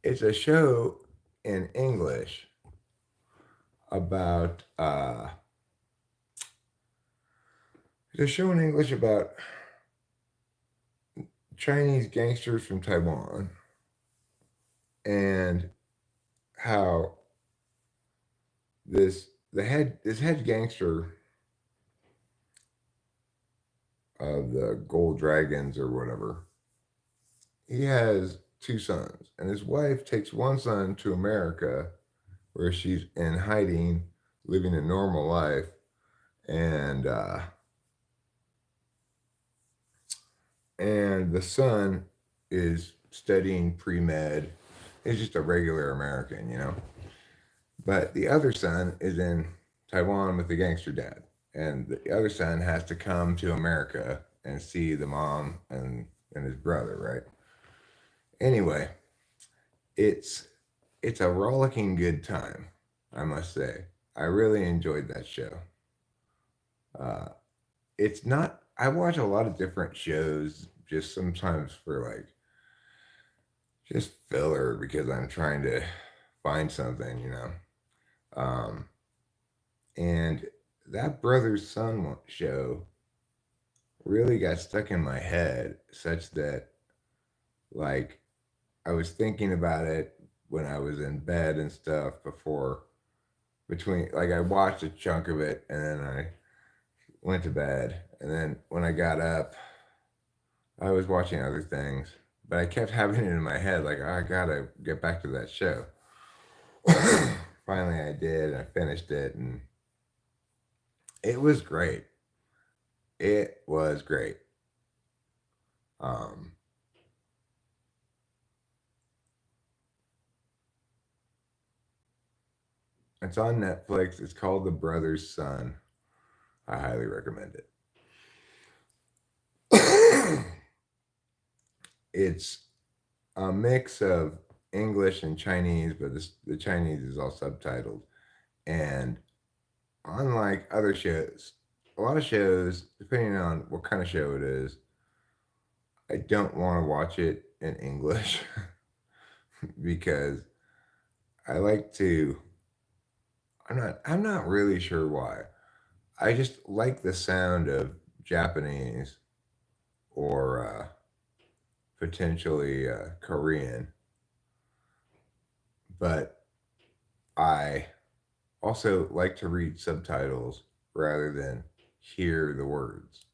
it's a show in English about it's a show in English about Chinese gangsters from Taiwan and how this head gangster of the Gold Dragons or whatever, he has two sons, and his wife takes one son to America where she's in hiding, living a normal life, and the son is studying pre-med. He's just a regular American, you know. But the other son is in Taiwan with the gangster dad, and the other son has to come to America and see the mom and his brother, right? Anyway, it's it's a rollicking good time, I must say. I really enjoyed that show. Uh, it's not. I watch a lot of different shows just sometimes for like just filler because I'm trying to find something, you know. Um, and that brother's son show really got stuck in my head, such that like I was thinking about it when I was in bed and stuff before between like I watched a chunk of it and then I went to bed and then when I got up I was watching other things, but I kept having it in my head like, oh, I gotta get back to that show. Finally, I did. I finished it, and it was great. It was great. Um, it's on Netflix. It's called The Brother's Son. I highly recommend it. It's a mix of English and Chinese, but the Chinese is all subtitled. And unlike other shows, a lot of shows, depending on what kind of show it is, I don't want to watch it in English because I like to. I'm not really sure why. I just like the sound of Japanese or potentially Korean, but I also like to read subtitles rather than hear the words.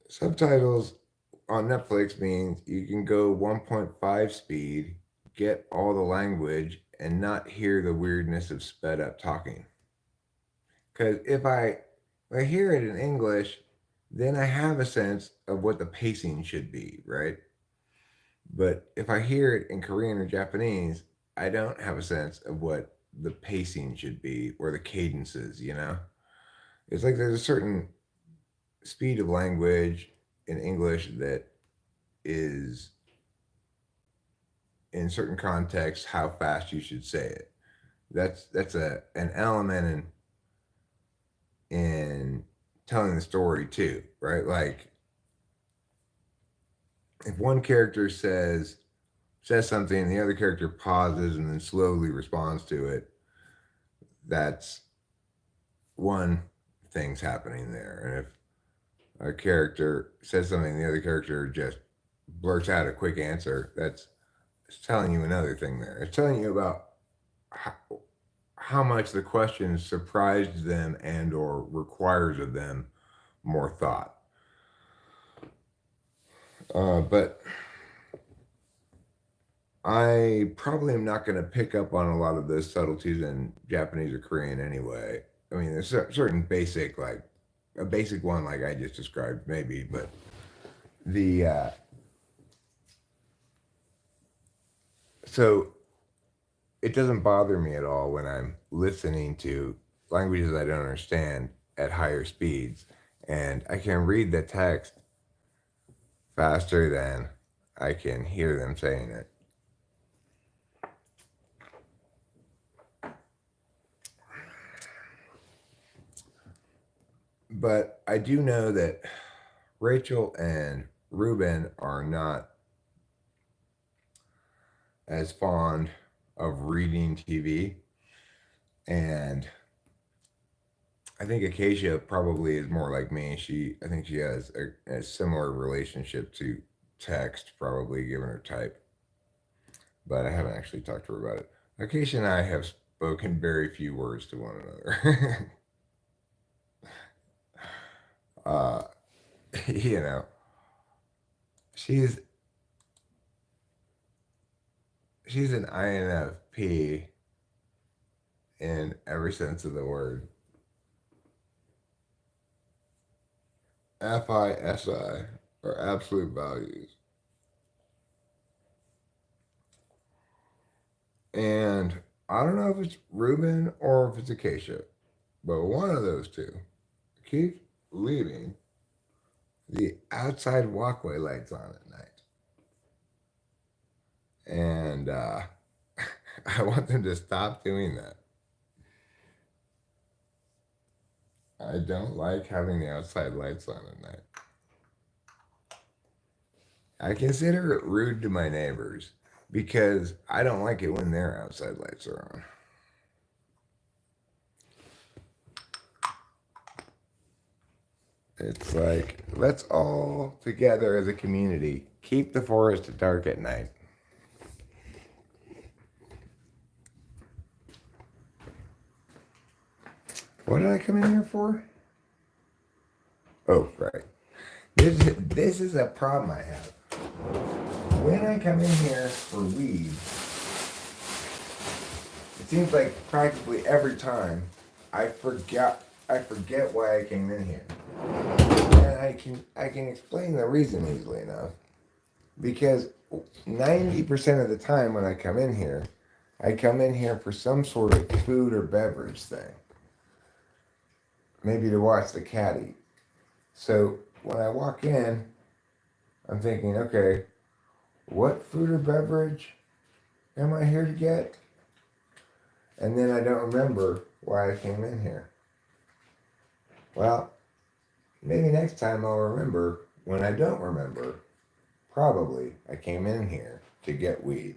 Subtitles on Netflix means you can go 1.5 speed, get all the language, and not hear the weirdness of sped up talking. Because if I hear it in English, then I have a sense of what the pacing should be, right? But if I hear it in Korean or Japanese, I don't have a sense of what the pacing should be or the cadences, you know? It's like there's a certain speed of language in English that is in certain contexts how fast you should say it. That's an element in telling the story too, right? Like if one character says something and the other character pauses and then slowly responds to it, that's one thing's happening there. And if a character says something, the other character just blurts out a quick answer, that's it's telling you another thing there. It's telling you about how, how much the question surprised them and or requires of them more thought. But I probably am not going to pick up on a lot of the subtleties in Japanese or Korean anyway. I mean, there's certain basic, like a basic one, like I just described, maybe, but the so it doesn't bother me at all when I'm listening to languages I don't understand at higher speeds, and I can read the text faster than I can hear them saying it. But I do know that Rachel and Ruben are not as fond of reading TV. And I think Acacia probably is more like me. I think she has a similar relationship to text, probably given her type. But I haven't actually talked to her about it. Acacia and I have spoken very few words to one another. uh, you know, she's she's an INFP in every sense of the word. FISI are absolute values. And I don't know if it's Ruben or if it's Acacia, but one of those two keeps leaving the outside walkway lights on at night. And I want them to stop doing that. I don't like having the outside lights on at night. I consider it rude to my neighbors because I don't like it when their outside lights are on. It's like, let's all together as a community keep the forest dark at night. What did I come in here for? Oh, right. This is a problem I have. When I come in here for weed, it seems like practically every time I forget why I came in here. And I can explain the reason easily enough. Because 90% of the time when I come in here for some sort of food or beverage thing. Maybe to watch the cat eat. So when I walk in, I'm thinking, okay, what food or beverage am I here to get? And then I don't remember why I came in here. Well, maybe next time I'll remember. When I don't remember, probably I came in here to get weed.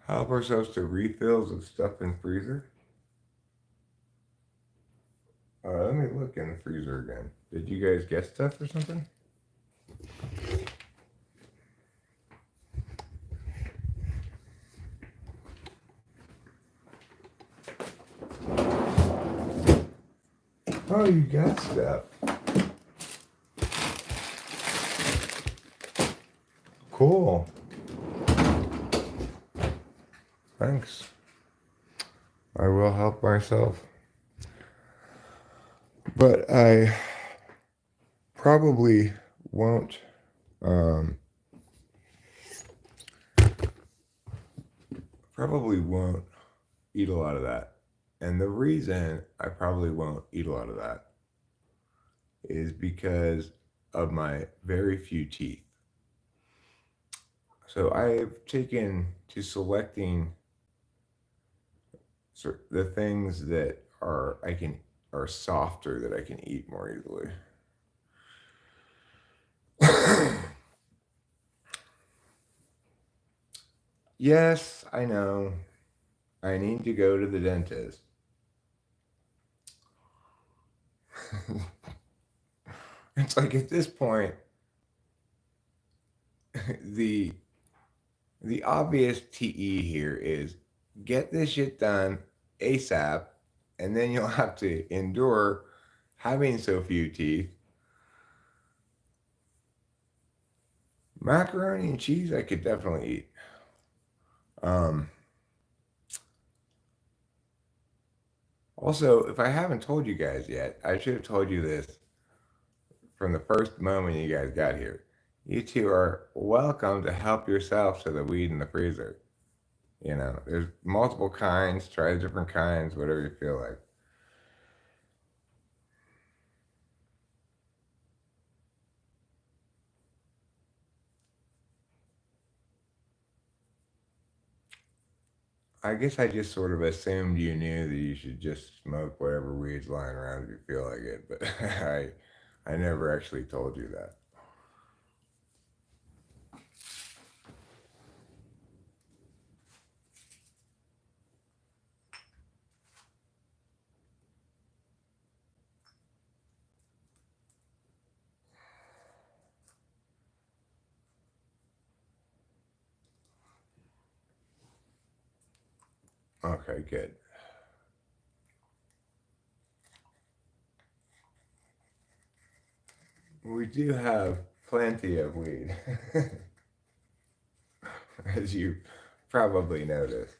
Help ourselves to refills of stuff in freezer. Let me look in the freezer again. Did you guys get stuff or something? Oh, you got stuff. Cool. Thanks. I will help myself. But I probably won't eat a lot of that. And the reason I probably won't eat a lot of that is because of my very few teeth. So I've taken to selecting the things that are softer that I can eat more easily. Yes, I know. I need to go to the dentist. It's like at this point, the the obvious TE here is get this shit done ASAP, and then you'll have to endure having so few teeth. Macaroni and cheese, I could definitely eat. Also, if I haven't told you guys yet, I should have told you this from the first moment you guys got here. You two are welcome to help yourself to the weed in the freezer. You know, there's multiple kinds, try different kinds, whatever you feel like. I guess I just sort of assumed you knew that you should just smoke whatever weed's lying around if you feel like it, but I never actually told you that. Okay, good. We do have plenty of weed, as you probably noticed.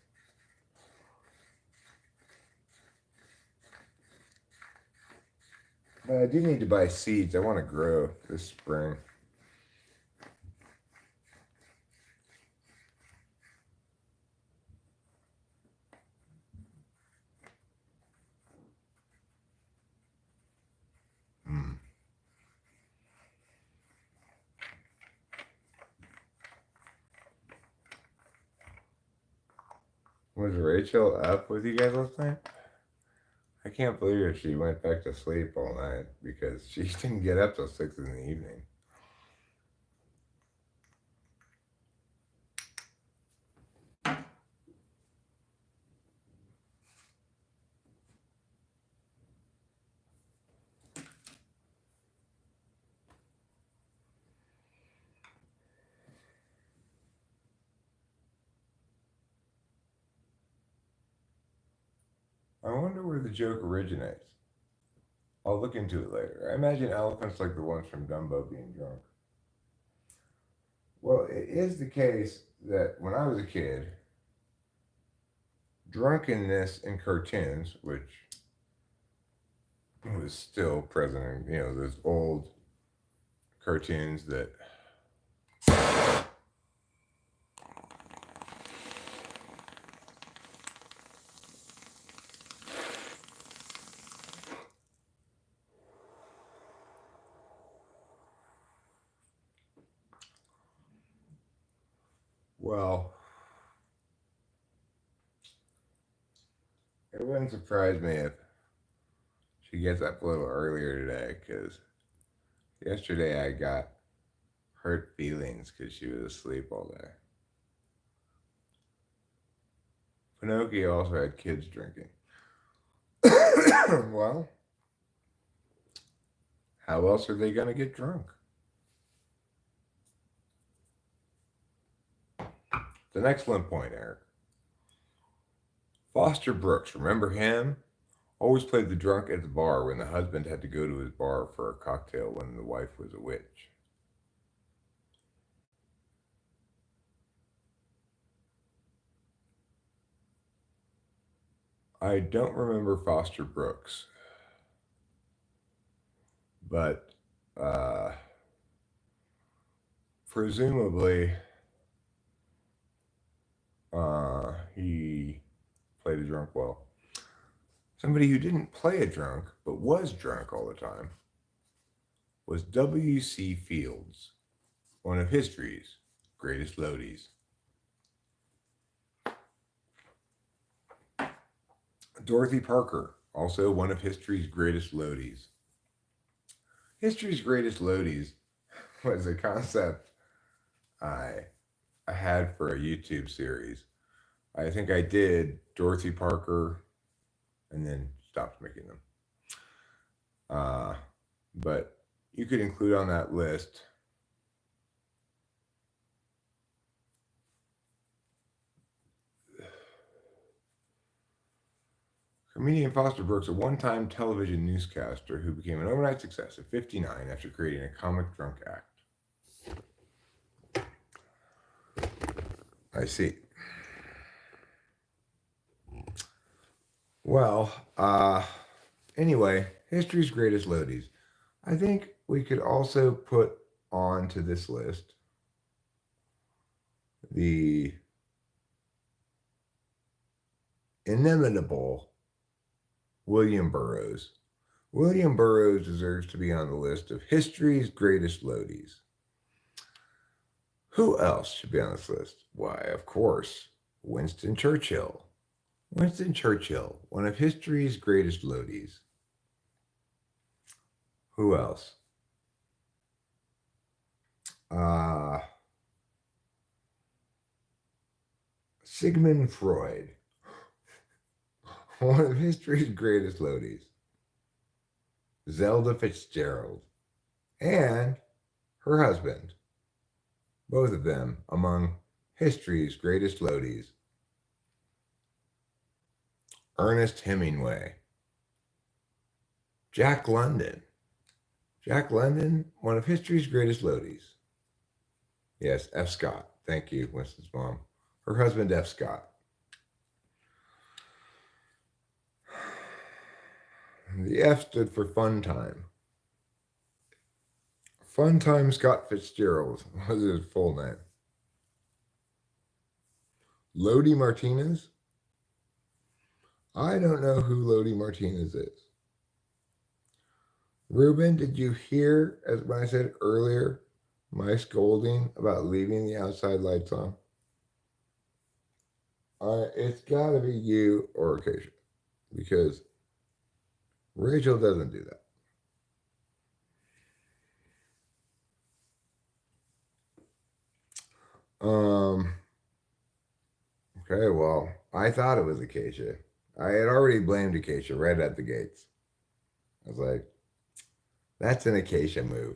But I do need to buy seeds. I want to grow this spring. Mm. Was Rachel up with you guys last night? I can't believe she went back to sleep all night because she didn't get up till 6 in the evening. I wonder where the joke originates. I'll look into it later. I imagine elephants like the ones from Dumbo being drunk. Well, it is the case that when I was a kid, drunkenness in cartoons, which was still present in, those old cartoons that well, it wouldn't surprise me if she gets up a little earlier today because yesterday I got hurt feelings because she was asleep all day. Pinocchio also had kids drinking. Well, how else are they going to get drunk? It's an excellent point, Eric. Foster Brooks, remember him? Always played the drunk at the bar when the husband had to go to his bar for a cocktail when the wife was a witch. I don't remember Foster Brooks, but presumably he played a drunk well. Somebody who didn't play a drunk but was drunk all the time was W.C. Fields, one of history's greatest loadies. Dorothy Parker, also one of history's greatest loadies. History's greatest loadies was a concept I had for a YouTube series. I think I did Dorothy Parker and then stopped making them. But you could include on that list Comedian Foster Brooks, a one-time television newscaster who became an overnight success at 59 after creating a comic drunk act. I see. Well, anyway, history's greatest loadies. I think we could also put onto this list the inimitable William Burroughs. William Burroughs deserves to be on the list of history's greatest loadies. Who else should be on this list? Why, of course, Winston Churchill. Winston Churchill, one of history's greatest loadies. Who else? Sigmund Freud, one of history's greatest loadies. Zelda Fitzgerald, and her husband, both of them among history's greatest loadies. Ernest Hemingway, Jack London. Jack London, one of history's greatest loadies. Yes, F. Scott. Thank you, Winston's mom. Her husband, F. Scott. The F stood for Fun Time. Fun Time Scott Fitzgerald was his full name. Lodi Martinez? I don't know who Lodi Martinez is. Ruben, did you hear, as when I said earlier, my scolding about leaving the outside lights on? It's got to be you or Acacia, because Rachel doesn't do that. Okay, well, I thought it was Acacia. I had already blamed Acacia right at the gates. I was like, that's an Acacia move.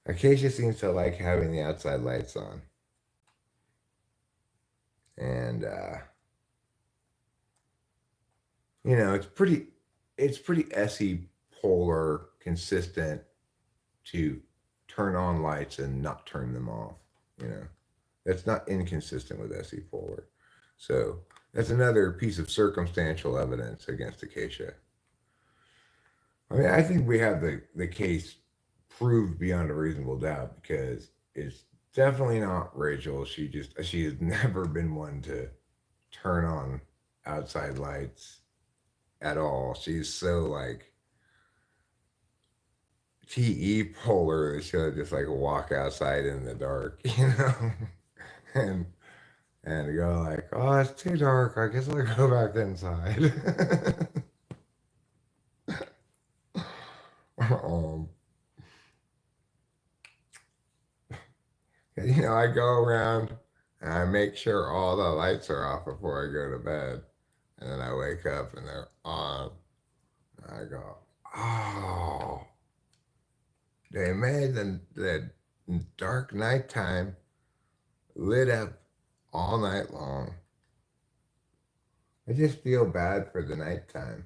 Acacia seems to like having the outside lights on. And it's pretty SE polar consistent to turn on lights and not turn them off. That's not inconsistent with SE polar. So that's another piece of circumstantial evidence against Acacia. I mean, I think we have the case proved beyond a reasonable doubt, because it's definitely not Rachel. She has never been one to turn on outside lights at all. She's so like TE polar that she'll just like walk outside in the dark, and go like, oh, it's too dark. I guess I'll go back inside. I go around and I make sure all the lights are off before I go to bed. And then I wake up and they're on. And I go, oh, they made the dark nighttime lit up all night long. I just feel bad for the nighttime.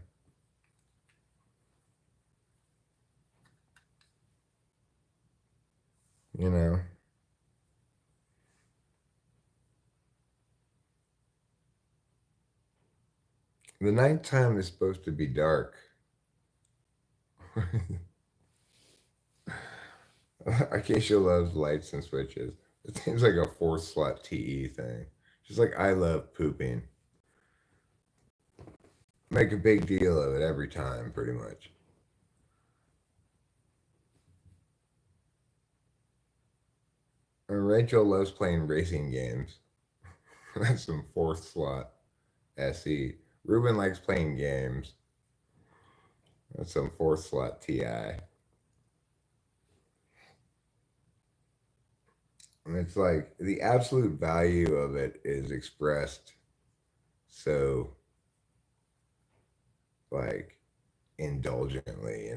The nighttime is supposed to be dark. Acacia loves lights and switches. It seems like a fourth slot TE thing. She's like, I love pooping. Make a big deal of it every time, pretty much. And Rachel loves playing racing games. That's some fourth slot SE. Ruben likes playing games. That's some fourth slot TI. And it's like the absolute value of it is expressed so like indulgently,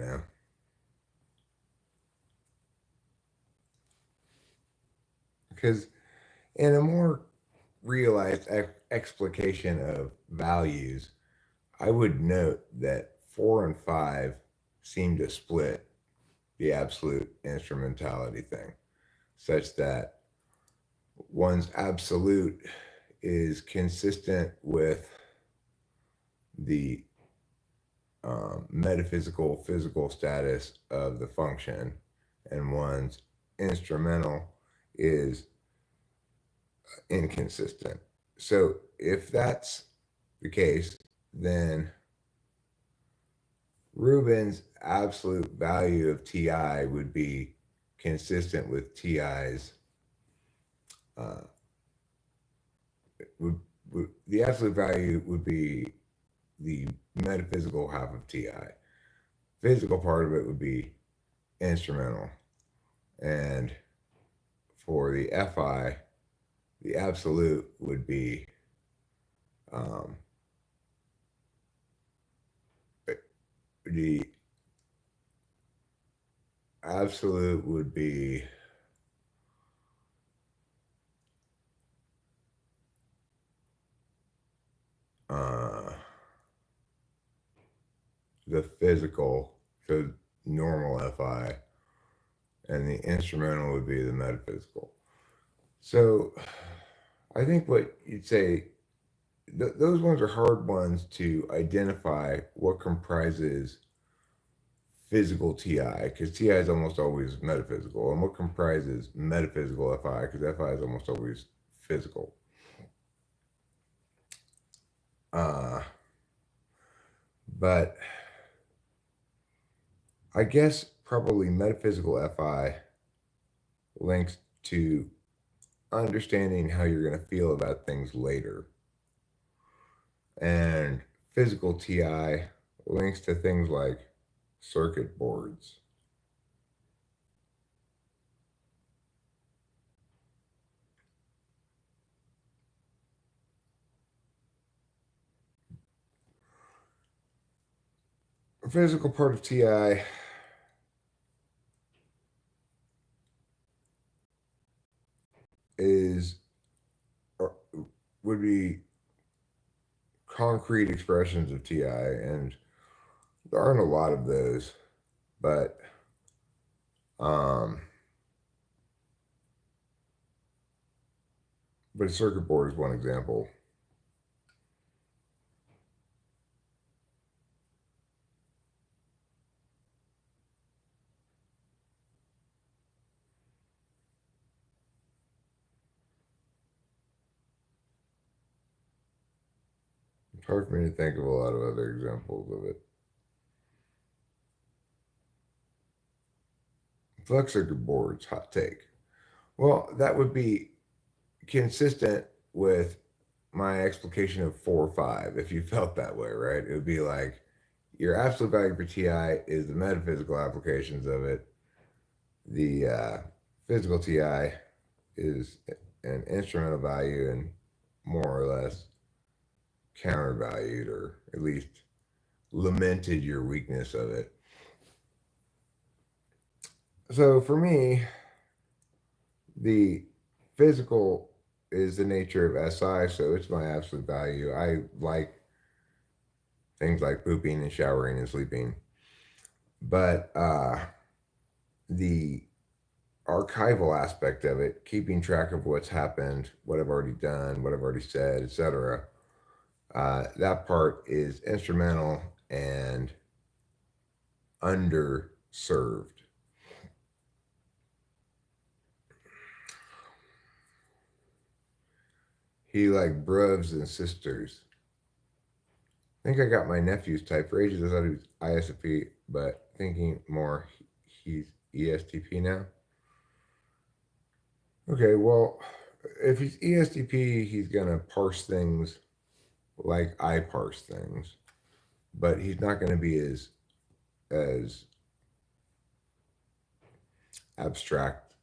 Because in a more realized explication of values, I would note that 4 and 5 seem to split the absolute instrumentality thing, such that one's absolute is consistent with the metaphysical physical status of the function, and one's instrumental is inconsistent. So if that's the case, then Rubin's absolute value of Ti would be consistent with Ti's uh, the absolute value would be the metaphysical half of Ti. Physical part of it would be instrumental, and for the Fi, the absolute would be um, the absolute would be uh, the physical, so normal Fi, and the instrumental would be the metaphysical. So I think what you'd say, those ones are hard ones to identify what comprises physical Ti, because Ti is almost always metaphysical, and what comprises metaphysical Fi, because Fi is almost always physical. But I guess probably metaphysical Fi links to understanding how you're going to feel about things later. And physical Ti links to things like circuit boards. A physical part of Ti is would be concrete expressions of Ti, and there aren't a lot of those, but um, a circuit board is one example. It's hard for me to think of a lot of other examples of it. Flex circuit boards, hot take. Well, that would be consistent with my explication of 4 or 5, if you felt that way, right? It would be like your absolute value for Ti is the metaphysical applications of it. The physical Ti is an instrumental value and more or less countervalued, or at least lamented your weakness of it. So for me, the physical is the nature of SI, so it's my absolute value. I like things like pooping and showering and sleeping. But the archival aspect of it, keeping track of what's happened, what I've already done, what I've already said, etc., that part is instrumental and underserved. He like brothers and sisters. I think I got my nephew's type. For ages I thought he was ISFP, but thinking more, he's ESTP now. Okay, well, if he's ESTP, he's gonna parse things like I parse things, but he's not gonna be as abstract.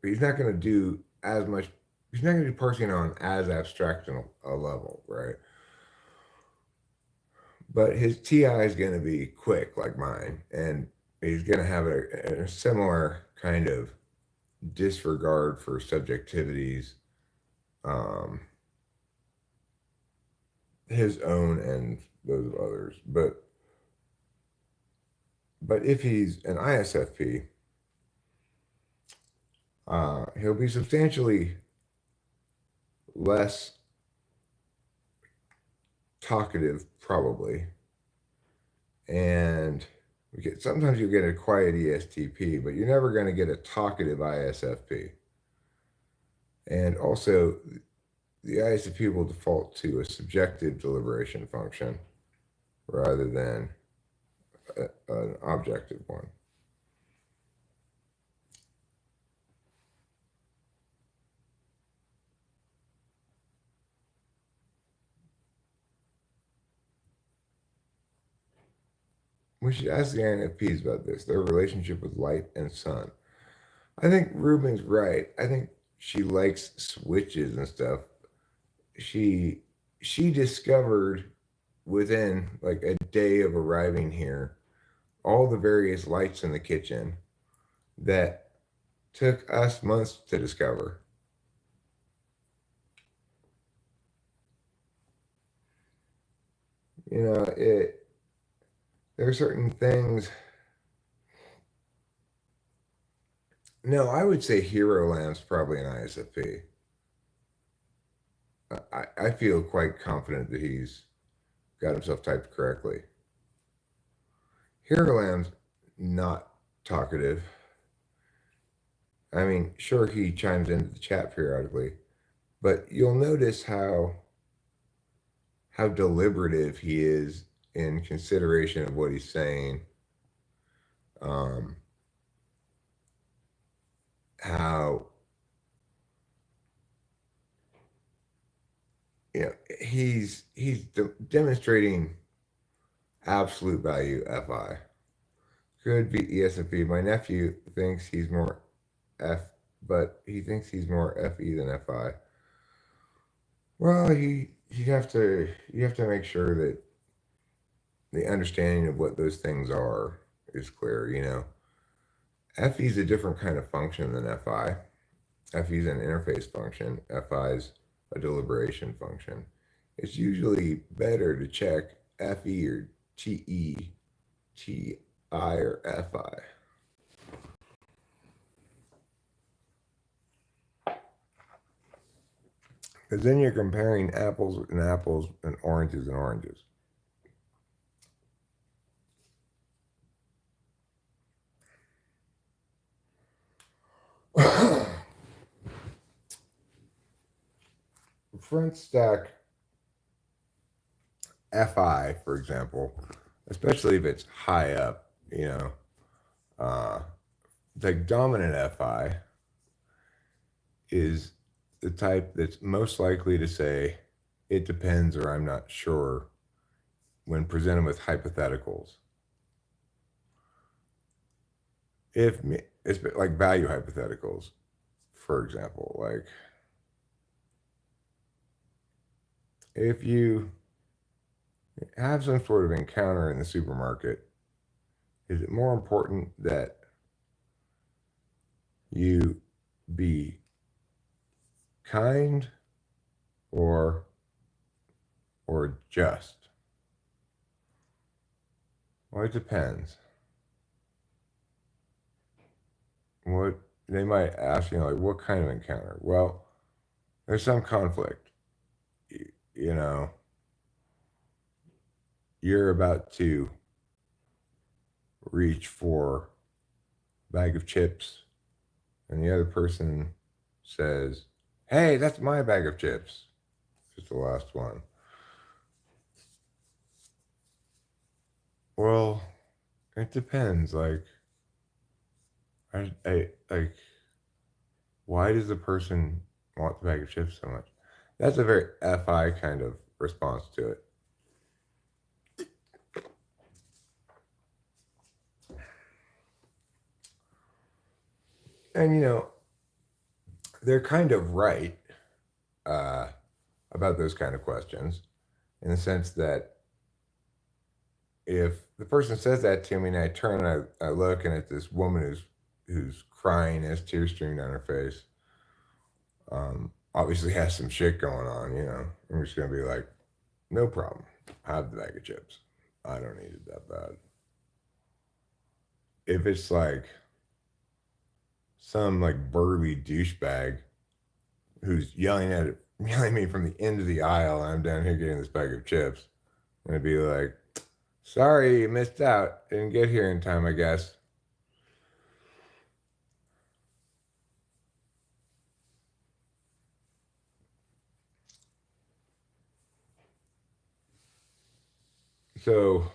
He's not gonna do as much. He's not gonna be parsing on as abstract a level, right? But his TI is gonna be quick like mine, and he's gonna have a similar kind of disregard for subjectivities. Um, his own and those of others. But if he's an ISFP, he'll be substantially less talkative, probably, and sometimes you get a quiet ESTP, but you're never going to get a talkative ISFP. And also, the ISFP will default to a subjective deliberation function rather than an objective one. We should ask the INFPs about this, their relationship with light and sun. I think Ruben's right. I think she likes switches and stuff. She discovered within like a day of arriving here all the various lights in the kitchen that took us months to discover. You know, there are certain things. No, I would say Hero Lamb's probably an ISFP. I feel quite confident that he's got himself typed correctly. Hero Lamb's not talkative. I mean, sure, he chimes into the chat periodically, but you'll notice how deliberative he is in consideration of what he's saying. How he's demonstrating absolute value FI. Could be ESFP. My nephew thinks he's more F, but he thinks he's more FE than FI. Well, you have to make sure that the understanding of what those things are is clear. You know, FE is a different kind of function than FI. FE is an interface function. FI is a deliberation function. It's usually better to check FE or TE, TI or FI. Because then you're comparing apples and apples and oranges and oranges. Front stack FI, for example, especially if it's high up, you know, the dominant FI is the type that's most likely to say, it depends or I'm not sure when presented with hypotheticals. It's like value hypotheticals, for example, like if you have some sort of encounter in the supermarket, is it more important that you be kind or just? Well, it depends. What they might ask, you know, like what kind of encounter? Well, there's some conflict. You know, you're about to reach for a bag of chips, and the other person says, "Hey, that's my bag of chips." Just the last one. Well, it depends. Like, I like, why does the person want the bag of chips so much? That's a very FI kind of response to it. And, you know, they're kind of right about those kind of questions in the sense that if the person says that to me and I turn and I look and at this woman who's crying, has tears streaming down her face, obviously has some shit going on, you know, I'm just going to be like, no problem. Have the bag of chips. I don't need it that bad. If it's like some like burly douchebag who's yelling at me from the end of the aisle, and I'm down here getting this bag of chips, I'm gonna be like, "Sorry, you missed out. Didn't get here in time, I guess." So,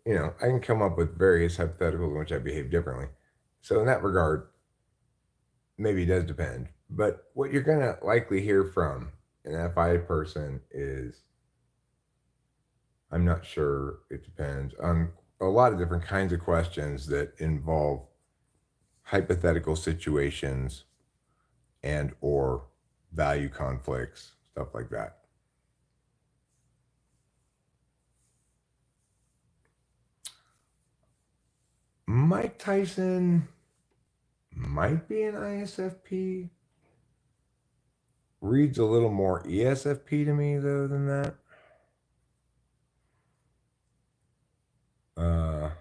I can come up with various hypotheticals in which I behave differently. So, in that regard, maybe it does depend. But what you're going to likely hear from an FI person is, I'm not sure, it depends on a lot of different kinds of questions that involve hypothetical situations and or value conflicts, stuff like that. Mike Tyson might be an ISFP. Reads a little more ESFP to me though than that. Uh,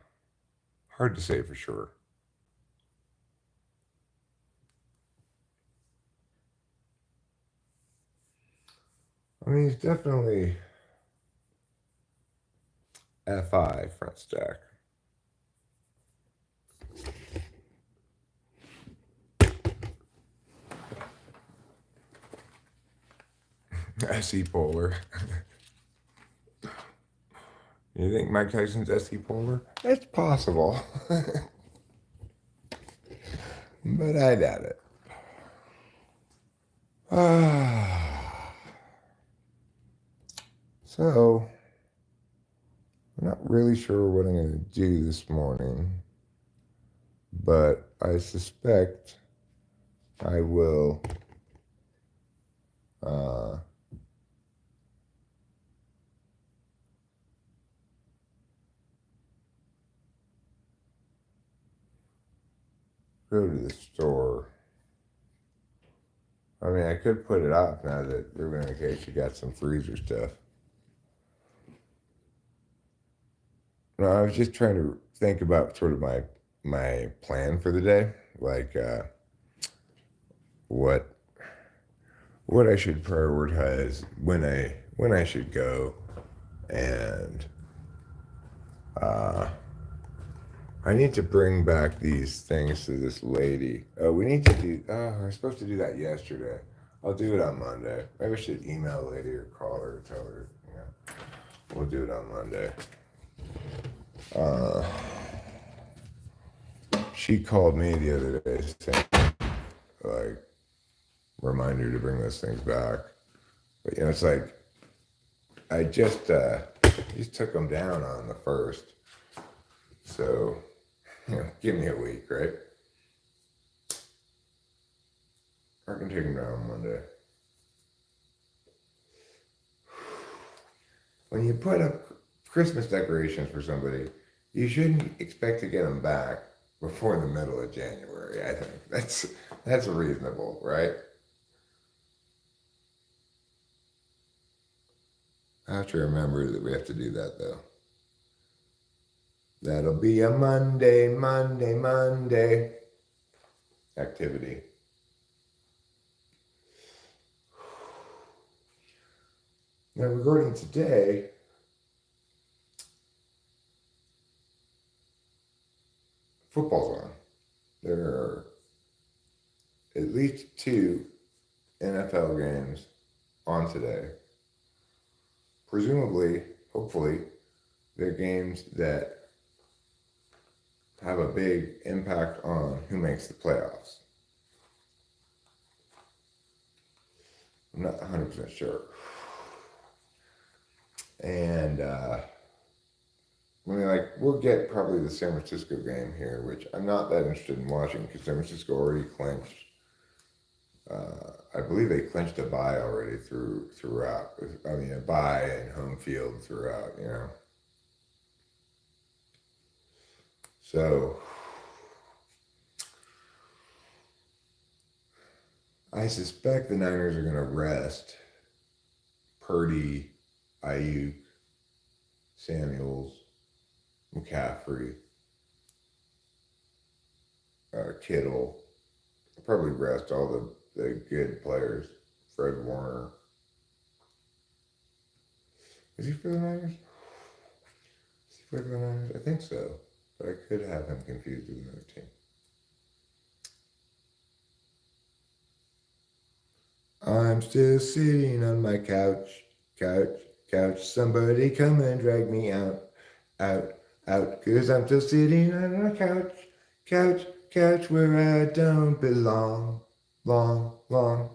Hard to say for sure. I mean, he's definitely FI front stack. SE polar. You think Mike Tyson's SE polar? It's possible. But I doubt it. So, I'm not really sure what I'm going to do this morning, but I suspect I will go to the store. I mean, I could put it off now that Ruben and Casey got some freezer stuff. No, I was just trying to think about sort of my plan for the day, like what I should prioritize when I should go, and I need to bring back these things to this lady. We need to do. I was supposed to do that yesterday. I'll do it on Monday. Maybe I should email the lady or call her and tell her. We'll do it on Monday. She called me the other day saying, like, remind her to bring those things back. But it's like I just took them down on the 1st. So, give me a week, right? I can take them down on Monday. When you put up Christmas decorations for somebody, you shouldn't expect to get them back before the middle of January. I think that's reasonable, right? I have to remember that we have to do that though. That'll be a Monday activity. Now, regarding today, football's on. There are at least 2 NFL games on today. Presumably, hopefully, they're games that have a big impact on who makes the playoffs. I'm not 100% sure. And we'll get probably the San Francisco game here, which I'm not that interested in watching because San Francisco already clinched. I believe they clinched a bye already throughout. I mean, a bye and home field throughout, So, I suspect the Niners are going to rest Purdy, Ayuk, Samuels, McCaffrey, Kittle. I'll probably rest all the good players. Fred Warner. Is he for the Niners? Is he for the Niners? I think so. But I could have him confused with another team. I'm still sitting on my couch, couch, couch. Somebody come and drag me out, out, out. Cause I'm still sitting on my couch, couch, couch where I don't belong, long, long.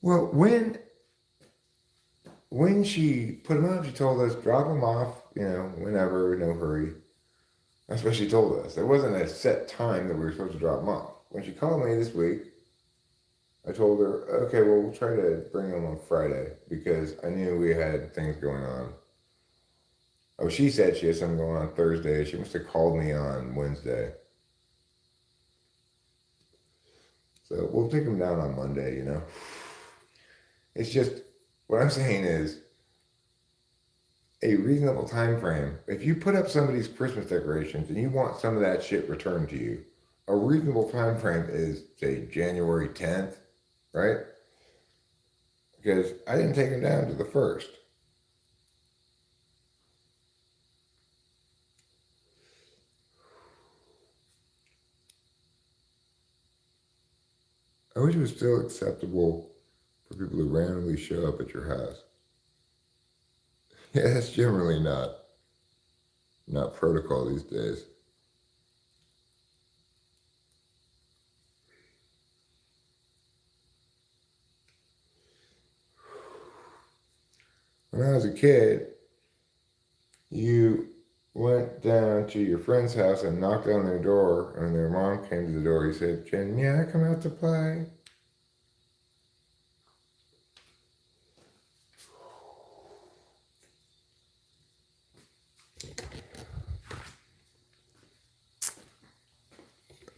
Well, when she put him up, she told us drop him off, whenever, no hurry. That's what she told us. There wasn't a set time that we were supposed to drop him off. When she called me this week, I told her, okay, well, we'll try to bring him on Friday because I knew we had things going on. Oh, she said she had something going on Thursday. She must have called me on Wednesday. So we'll take him down on Monday, It's just, what I'm saying is, a reasonable time frame. If you put up somebody's Christmas decorations and you want some of that shit returned to you, a reasonable time frame is, say, January 10th, right? Because I didn't take him down to the 1st. I wish it was still acceptable for people to randomly show up at your house. Yeah, that's generally not protocol these days. When I was a kid, you went down to your friend's house and knocked on their door, and their mom came to the door. You said, "Can I come out to play?"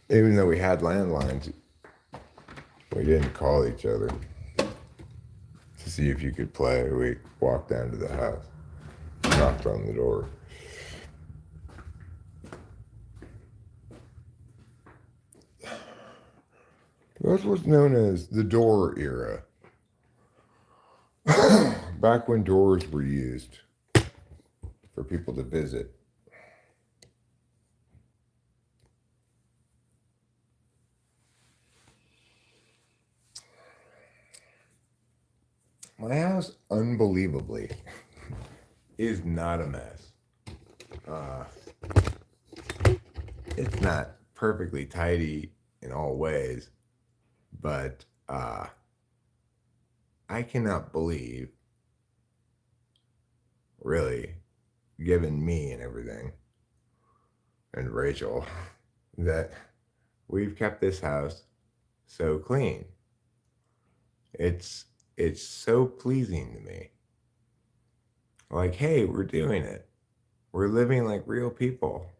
Even though we had landlines, we didn't call each other to see if you could play. We walked down to the house, knocked on the door. That's what's known as the door era. Back when doors were used for people to visit. My house, unbelievably, is not a mess. It's not perfectly tidy in all ways, but I cannot believe, really, given me and everything, and Rachel, that we've kept this house so clean. It's so pleasing to me. Like, hey, we're doing it. We're living like real people.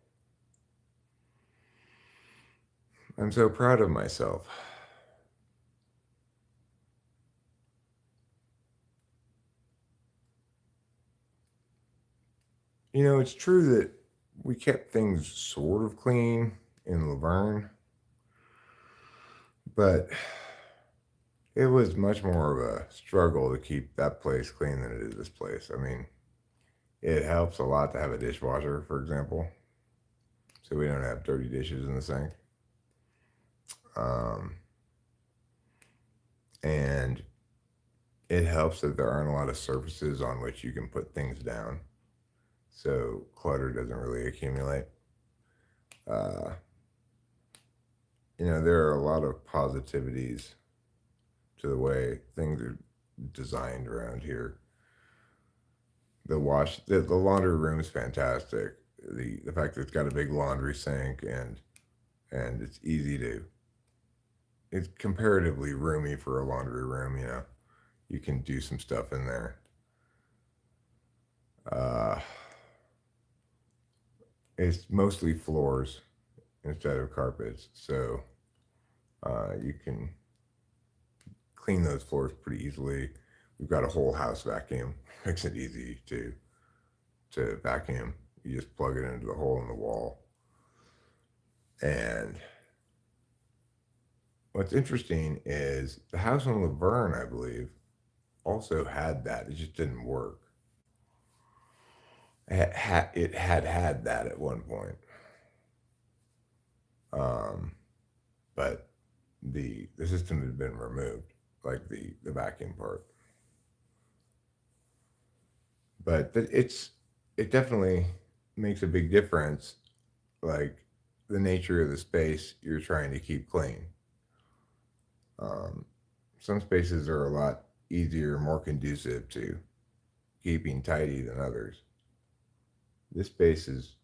I'm so proud of myself. It's true that we kept things sort of clean in Laverne, but it was much more of a struggle to keep that place clean than it is this place. I mean, it helps a lot to have a dishwasher, for example, so we don't have dirty dishes in the sink. And it helps that there aren't a lot of surfaces on which you can put things down, so clutter doesn't really accumulate. There are a lot of positivities to the way things are designed around here. The laundry room is fantastic. The fact that it's got a big laundry sink and it's it's comparatively roomy for a laundry room. You can do some stuff in there. It's mostly floors instead of carpets. So you can clean those floors pretty easily. We've got a whole house vacuum. Makes it easy to vacuum. You just plug it into the hole in the wall. And what's interesting is the house on Laverne, I believe, also had that. It just didn't work. It had that at one point, um, but the system had been removed, like the vacuum part. But it definitely makes a big difference, like the nature of the space you're trying to keep clean. Um, some spaces are a lot easier, more conducive to keeping tidy than others. This space is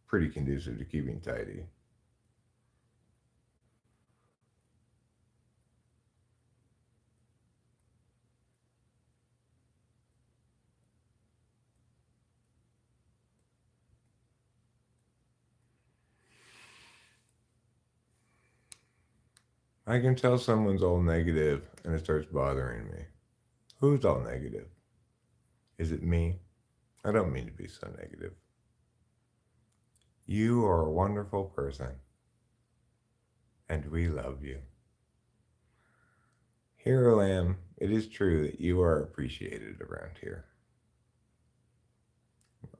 pretty conducive to keeping tidy. I can tell someone's all negative and it starts bothering me. Who's all negative? Is it me? I don't mean to be so negative. You are a wonderful person and we love you. Hero Lamb, it is true that you are appreciated around here.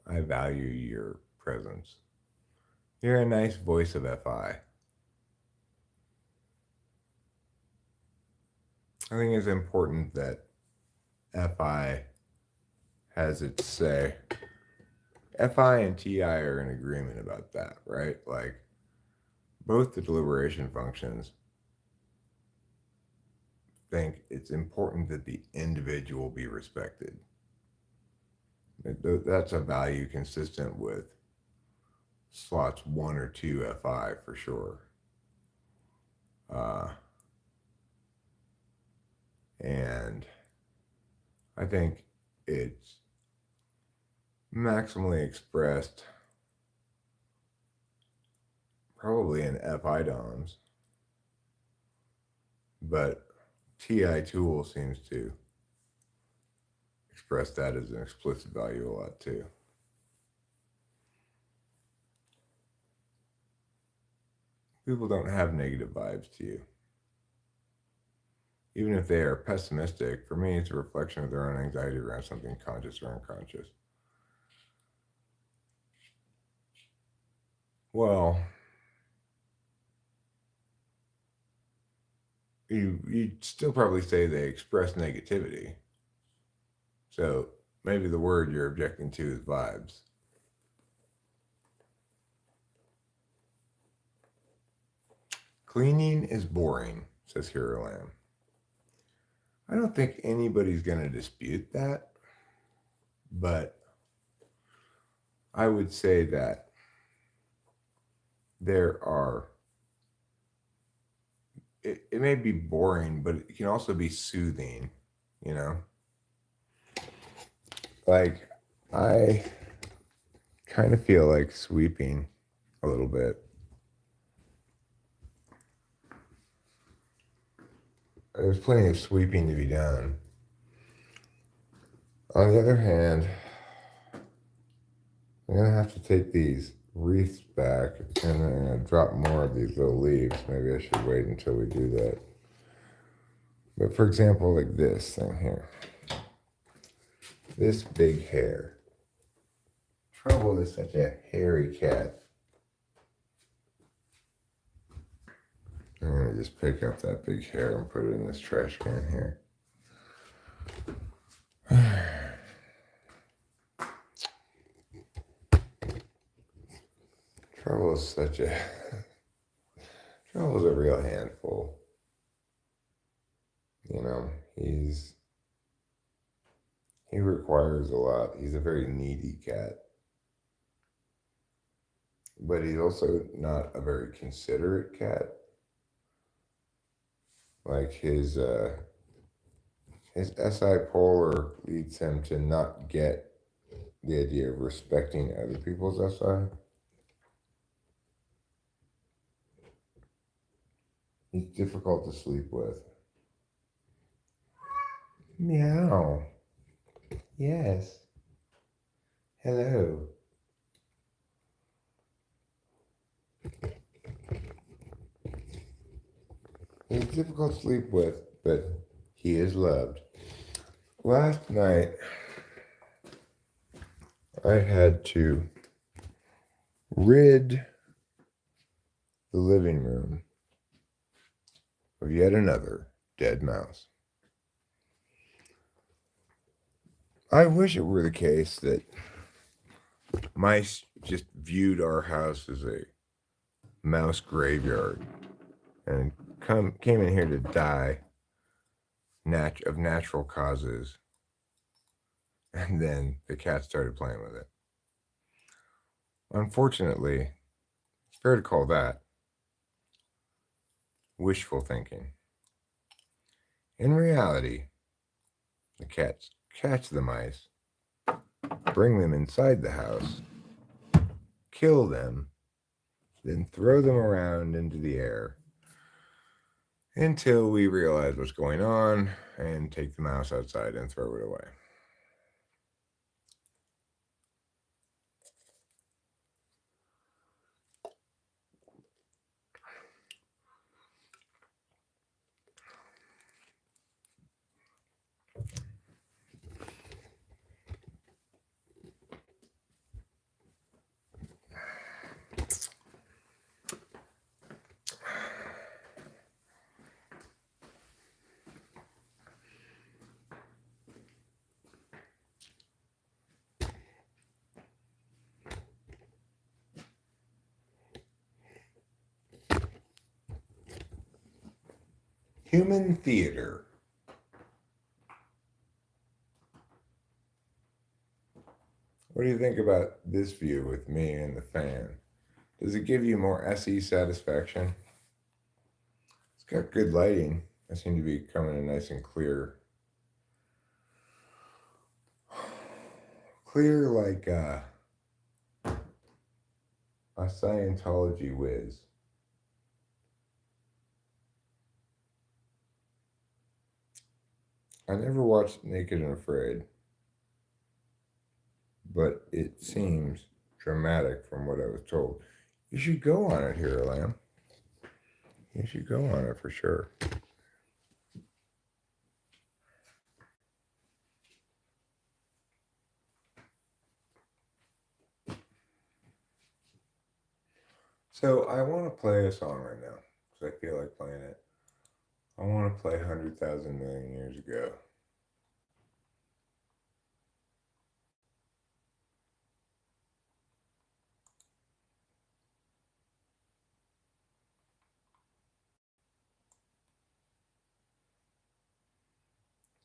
I value your presence. You're a nice voice of FI. I think it's important that FI has its say. FI and TI are in agreement about that, right? Like both the deliberation functions think it's important that the individual be respected. That's a value consistent with slots 1 or 2 FI for sure. Uh, and I think it's maximally expressed probably in FI DOMs, but TI tool seems to express that as an explicit value a lot too. People don't have negative vibes to you. Even if they are pessimistic, for me, it's a reflection of their own anxiety around something conscious or unconscious. Well, you'd still probably say they express negativity. So maybe the word you're objecting to is vibes. Cleaning is boring, says Hero Lamb. I don't think anybody's going to dispute that, but I would say that there are, it may be boring, but it can also be soothing, you know? Like, I kind of feel like sweeping a little bit. There's plenty of sweeping to be done. On the other hand, I'm going to have to take these wreaths back and I'm going to drop more of these little leaves. Maybe I should wait until we do that. But for example, like this thing here. This big hair. Trouble is such a hairy cat. I'm going to just pick up that big hair and put it in this trash can here. Trouble is such a... Trouble's a real handful. You know, he requires a lot. He's a very needy cat. But he's also not a very considerate cat. Like his SI polar leads him to not get the idea of respecting other people's SI. He's difficult to sleep with. Meow. Yes. Hello. He's difficult to sleep with, but he is loved. Last night, I had to rid the living room of yet another dead mouse. I wish it were the case that mice just viewed our house as a mouse graveyard and came in here to die of natural causes, and then the cat started playing with it. Unfortunately, it's fair to call that wishful thinking. In reality, the cats catch the mice, bring them inside the house, kill them, then throw them around into the air until we realize what's going on and take the mouse outside and throw it away. Human theater. What do you think about this view with me and the fan? Does it give you more SE satisfaction? It's got good lighting. I seem to be coming in nice and clear. Clear like a Scientology whiz. I never watched Naked and Afraid, but it seems dramatic from what I was told. You should go on it here, Lamb. You should go on it for sure. So I want to play a song right now because I feel like playing it. I want to play 100,000 million years ago.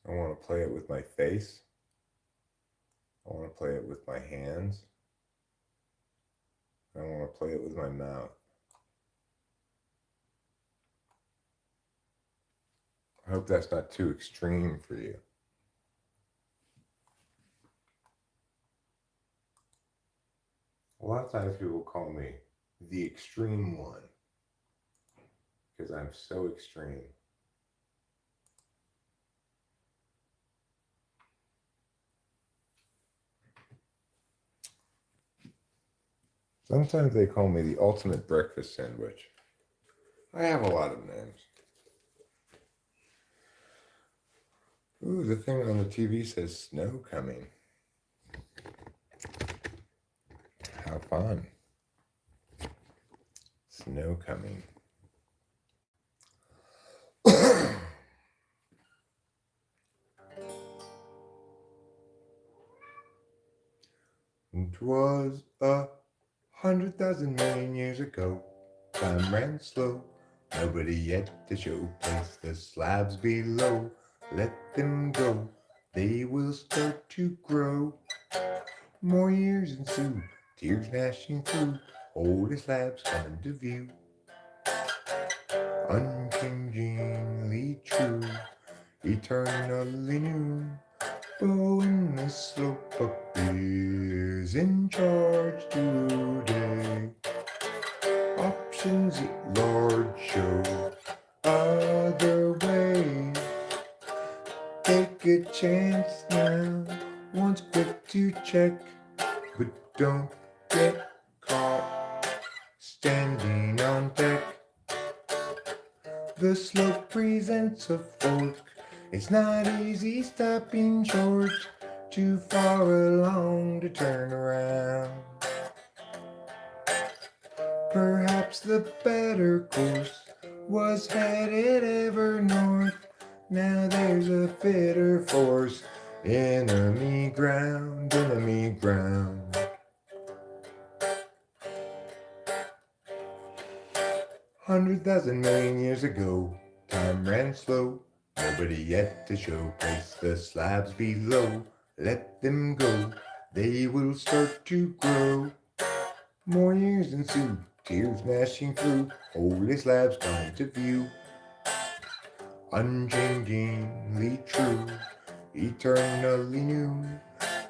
I want to play it with my face. I want to play it with my hands. I want to play it with my mouth. I hope that's not too extreme for you. A lot of times people call me the extreme one because I'm so extreme. Sometimes they call me the ultimate breakfast sandwich. I have a lot of names. Ooh, the thing on the TV says snow coming. How fun. Snow coming. It was 100,000 million years ago. Time ran slow. Nobody yet to show. Place the slabs below. Let them go. They will start to grow. More years ensue. Tears gnashing through. Older slabs come to view. Unchangingly true. Eternally new. Bowing the slope up is in charge today. Options at large show chance now, once quick to check, but don't get caught standing on deck. The slope presents a fork. It's not easy stopping short, too far along to turn around. Perhaps the better course was headed ever north. Now there's a fitter force. Enemy ground, enemy ground. 100,000 million years ago, time ran slow. Nobody yet to show. Place the slabs below. Let them go. They will start to grow. More years ensue. Tears gnashing through. Holy slabs come into view. Unchangingly true. Eternally new.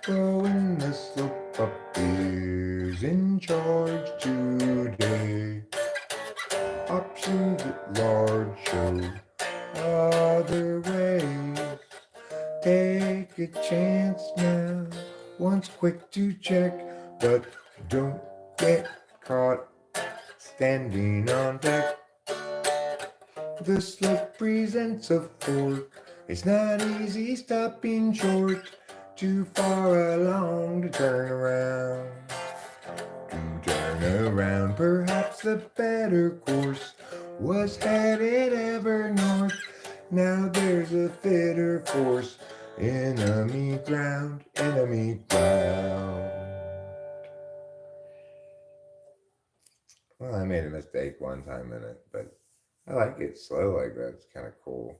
Going the slope up is in charge today. Options at large show other ways. Take a chance now, once quick to check, but don't get caught standing on deck. The slope presents a fork. It's not easy stopping short, too far along to turn around. To turn around, perhaps the better course was headed ever north. Now there's a fitter force. Enemy ground, enemy ground. Well, I made a mistake one time in it, but I like it slow like that. It's kind of cool.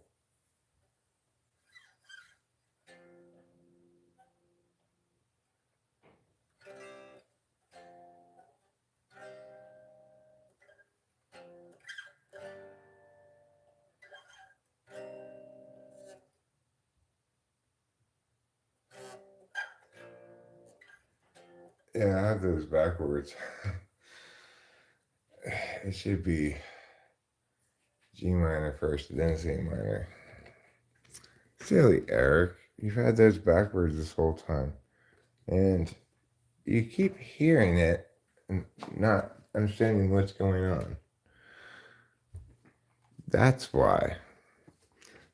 Yeah, I have those backwards. It should be G minor first, then C minor. Silly Eric, you've had those backwards this whole time. And you keep hearing it and not understanding what's going on. That's why.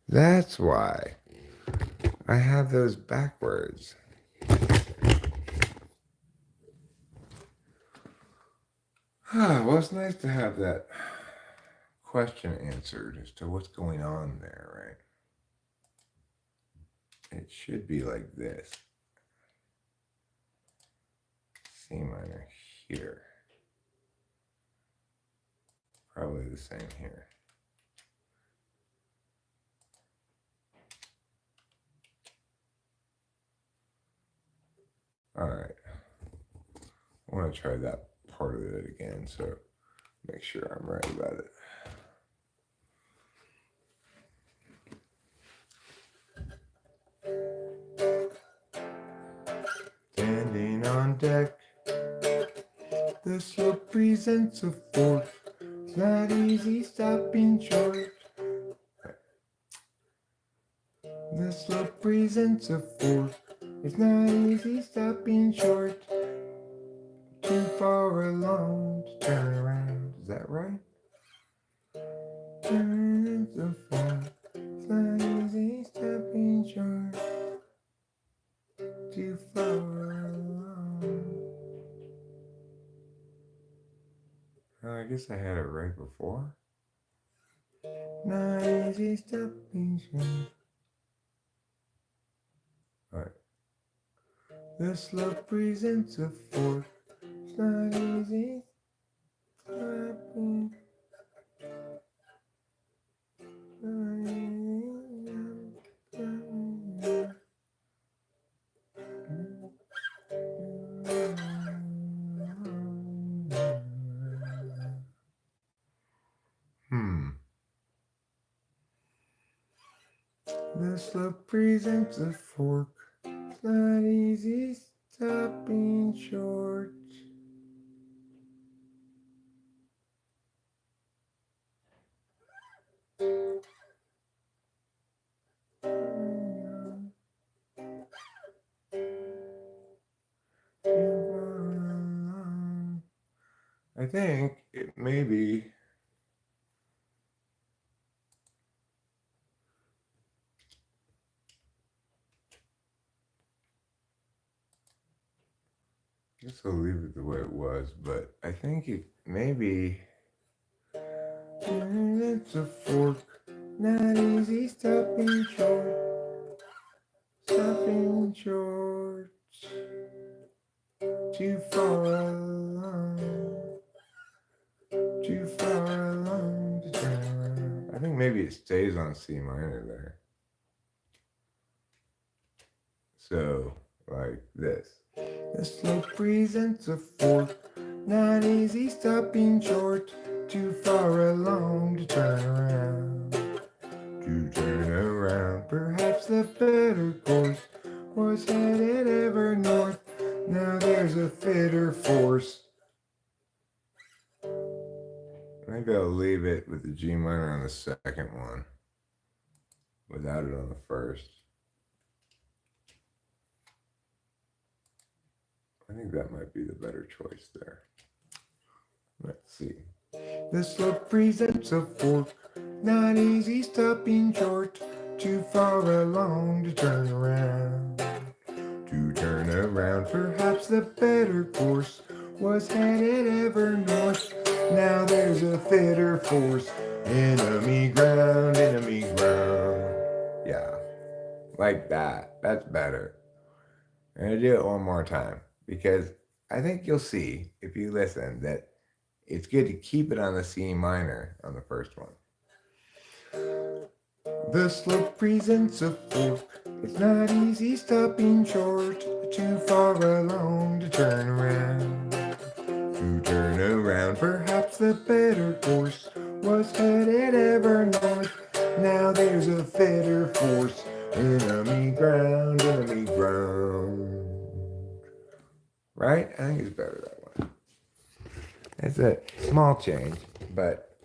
That's why I have those backwards. Well, it's nice to have that question answered as to what's going on there, right? It should be like this. C minor here. Probably the same here. All right. I want to try that part of it again, so make sure I'm right about it. Standing on deck, the slope presents a fork. It's not easy stopping short. The slope presents a fork. It's not easy stopping short. Too far along to turn around. Is that right? Presents a fork. It's not easy stopping short. Too far along. I guess I had it right before. Not easy stopping short. Alright. The slope presents a fork. It's not easy stopping. The slope presents a fork. It's not easy stopping short. I think it may be I guess I'll leave it the way it was, but I think it may be it's a fork, not easy stopping short, stopping short, too far along, too far along to turn around. I think maybe it stays on C minor there. So, like this. The slope presents a fork, not easy stopping short, too far along to turn around. To turn around, perhaps the better course was headed ever north. Now there's a fitter force. Maybe I'll leave it with the G minor on the second one, without it on the first. I think that might be the better choice there. Let's see. The slope presents a fork, not easy stopping short, too far along to turn around. To turn around, perhaps the better course was headed ever north. Now there's a fitter force, enemy ground, enemy ground. Yeah, like that. That's better. I'm gonna do it one more time because I think you'll see if you listen that it's good to keep it on the C minor on the first one. The slope presents a fork. It's not easy stopping short, too far along to turn around. To turn around, perhaps the better course was headed ever north. Now there's a fitter force, enemy ground, enemy ground. Right? I think it's better that way. It's a small change, but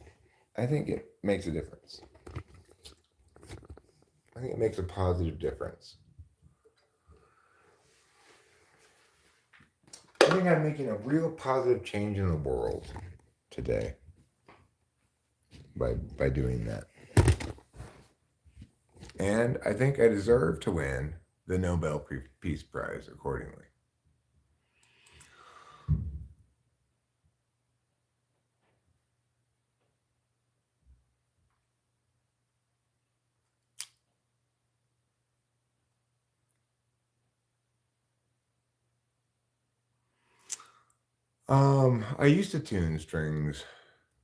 I think it makes a difference. I think it makes a positive difference. I think I'm making a real positive change in the world today by doing that. And I think I deserve to win the Nobel Peace Prize accordingly. I used to tune strings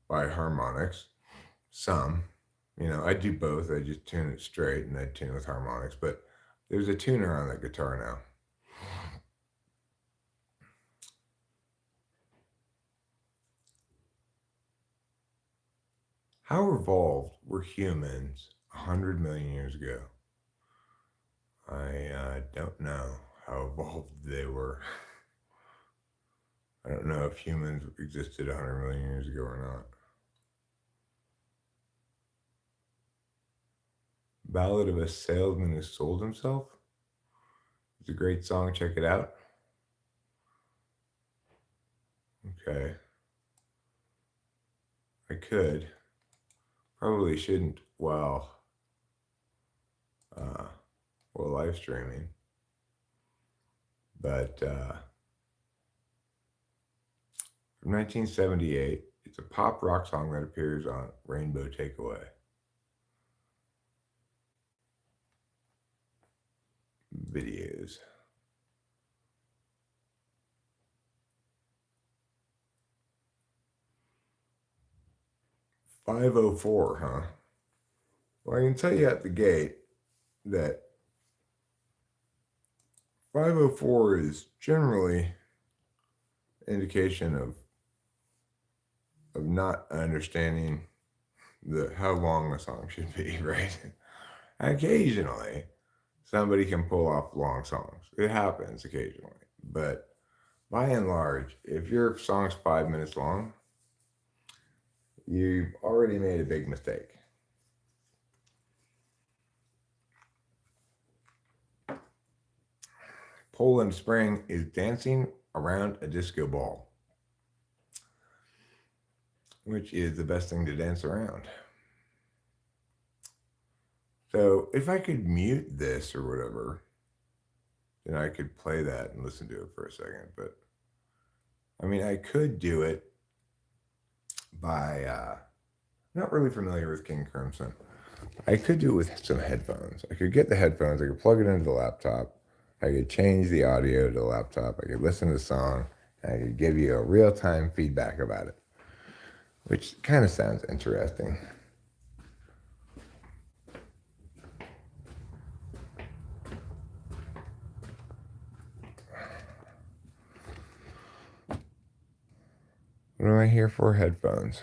by harmonics. Some, I do both. I just tune it straight and I tune with harmonics. But there's a tuner on the guitar now. How evolved were humans 100 million years ago? I don't know how evolved they were. I don't know if humans existed 100 million years ago or not. Ballad of a Salesman Who Sold Himself. It's a great song. Check it out. Okay. I could. Probably shouldn't while live streaming. But from 1978, it's a pop rock song that appears on Rainbow Takeaway. Videos. $504, huh? Well, I can tell you at the gate that 504 is generally indication of not understanding how long a song should be, right? Occasionally, somebody can pull off long songs. It happens occasionally, but by and large, if your song's 5 minutes long, you've already made a big mistake. Poland Spring is dancing around a disco ball. which is the best thing to dance around. So if I could mute this or whatever, then I could play that and listen to it for a second. But I mean, I could do it by, not really familiar with King Crimson. I could do it with some headphones. I could get the headphones, I could plug it into the laptop, I could change the audio to the laptop, I could listen to the song, and I could give you a real-time feedback about it, which kind of sounds interesting. What am I here for? Headphones.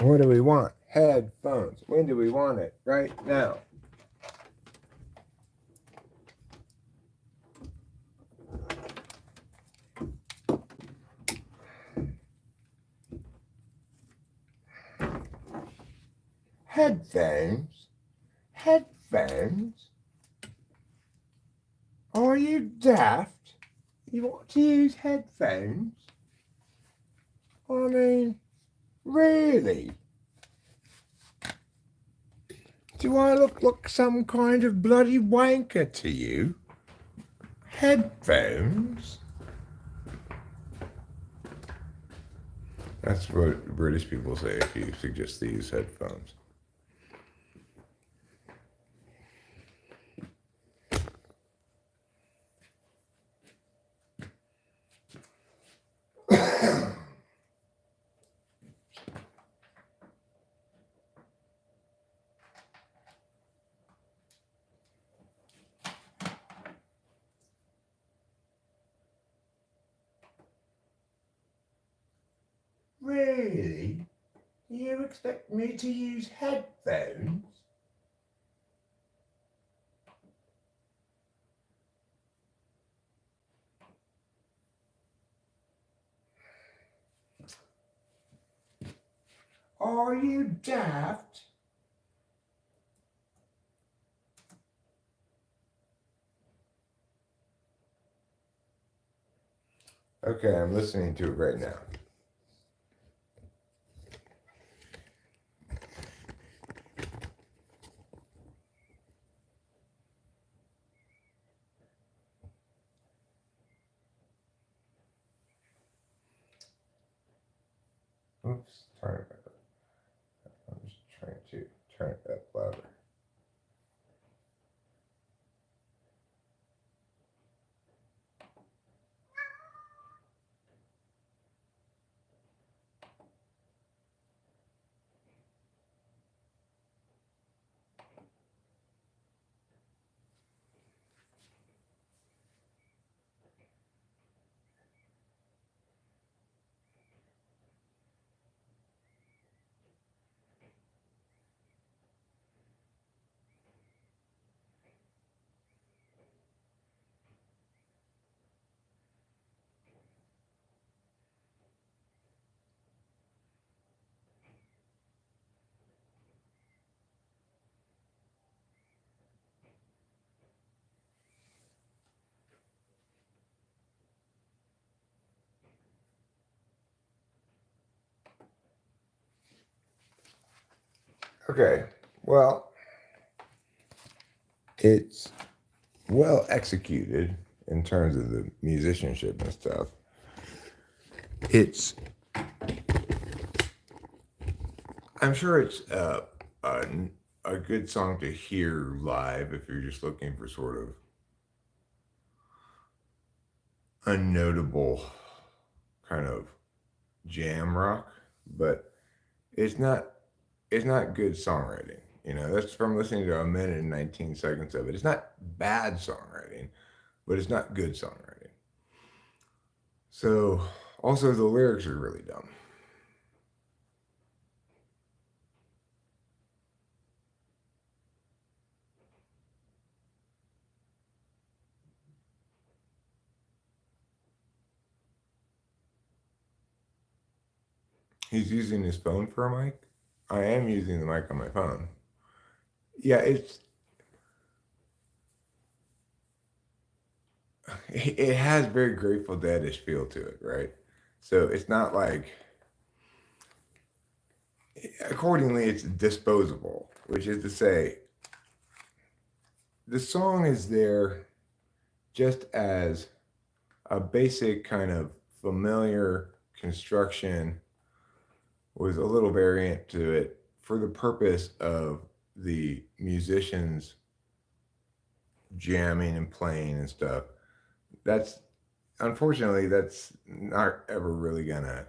What do we want? Headphones. When do we want it? Right now. Headphones? Headphones? Are you daft? You want to use headphones? I mean, really? Do I look like some kind of bloody wanker to you? Headphones? That's what British people say if you suggest to use headphones. Really? Do you expect me to use headphones? Are you daft? Okay, I'm listening to it right now. Oops, turn it back up. I'm just trying to turn it up louder. Okay, well, it's well executed in terms of the musicianship and stuff. It's, I'm sure it's a good song to hear live if you're just looking for sort of unnotable kind of jam rock, but it's not good songwriting. You know, that's from listening to a minute and 19 seconds of it. It's not bad songwriting, but it's not good songwriting. So, also the lyrics are really dumb. He's using his phone for a mic. I am using the mic on my phone. Yeah, it has very Grateful Dead-ish feel to it, right? So it's not like, accordingly, it's disposable, which is to say, the song is there just as a basic kind of familiar construction with a little variant to it for the purpose of the musicians jamming and playing and stuff. That's unfortunately that's not ever really gonna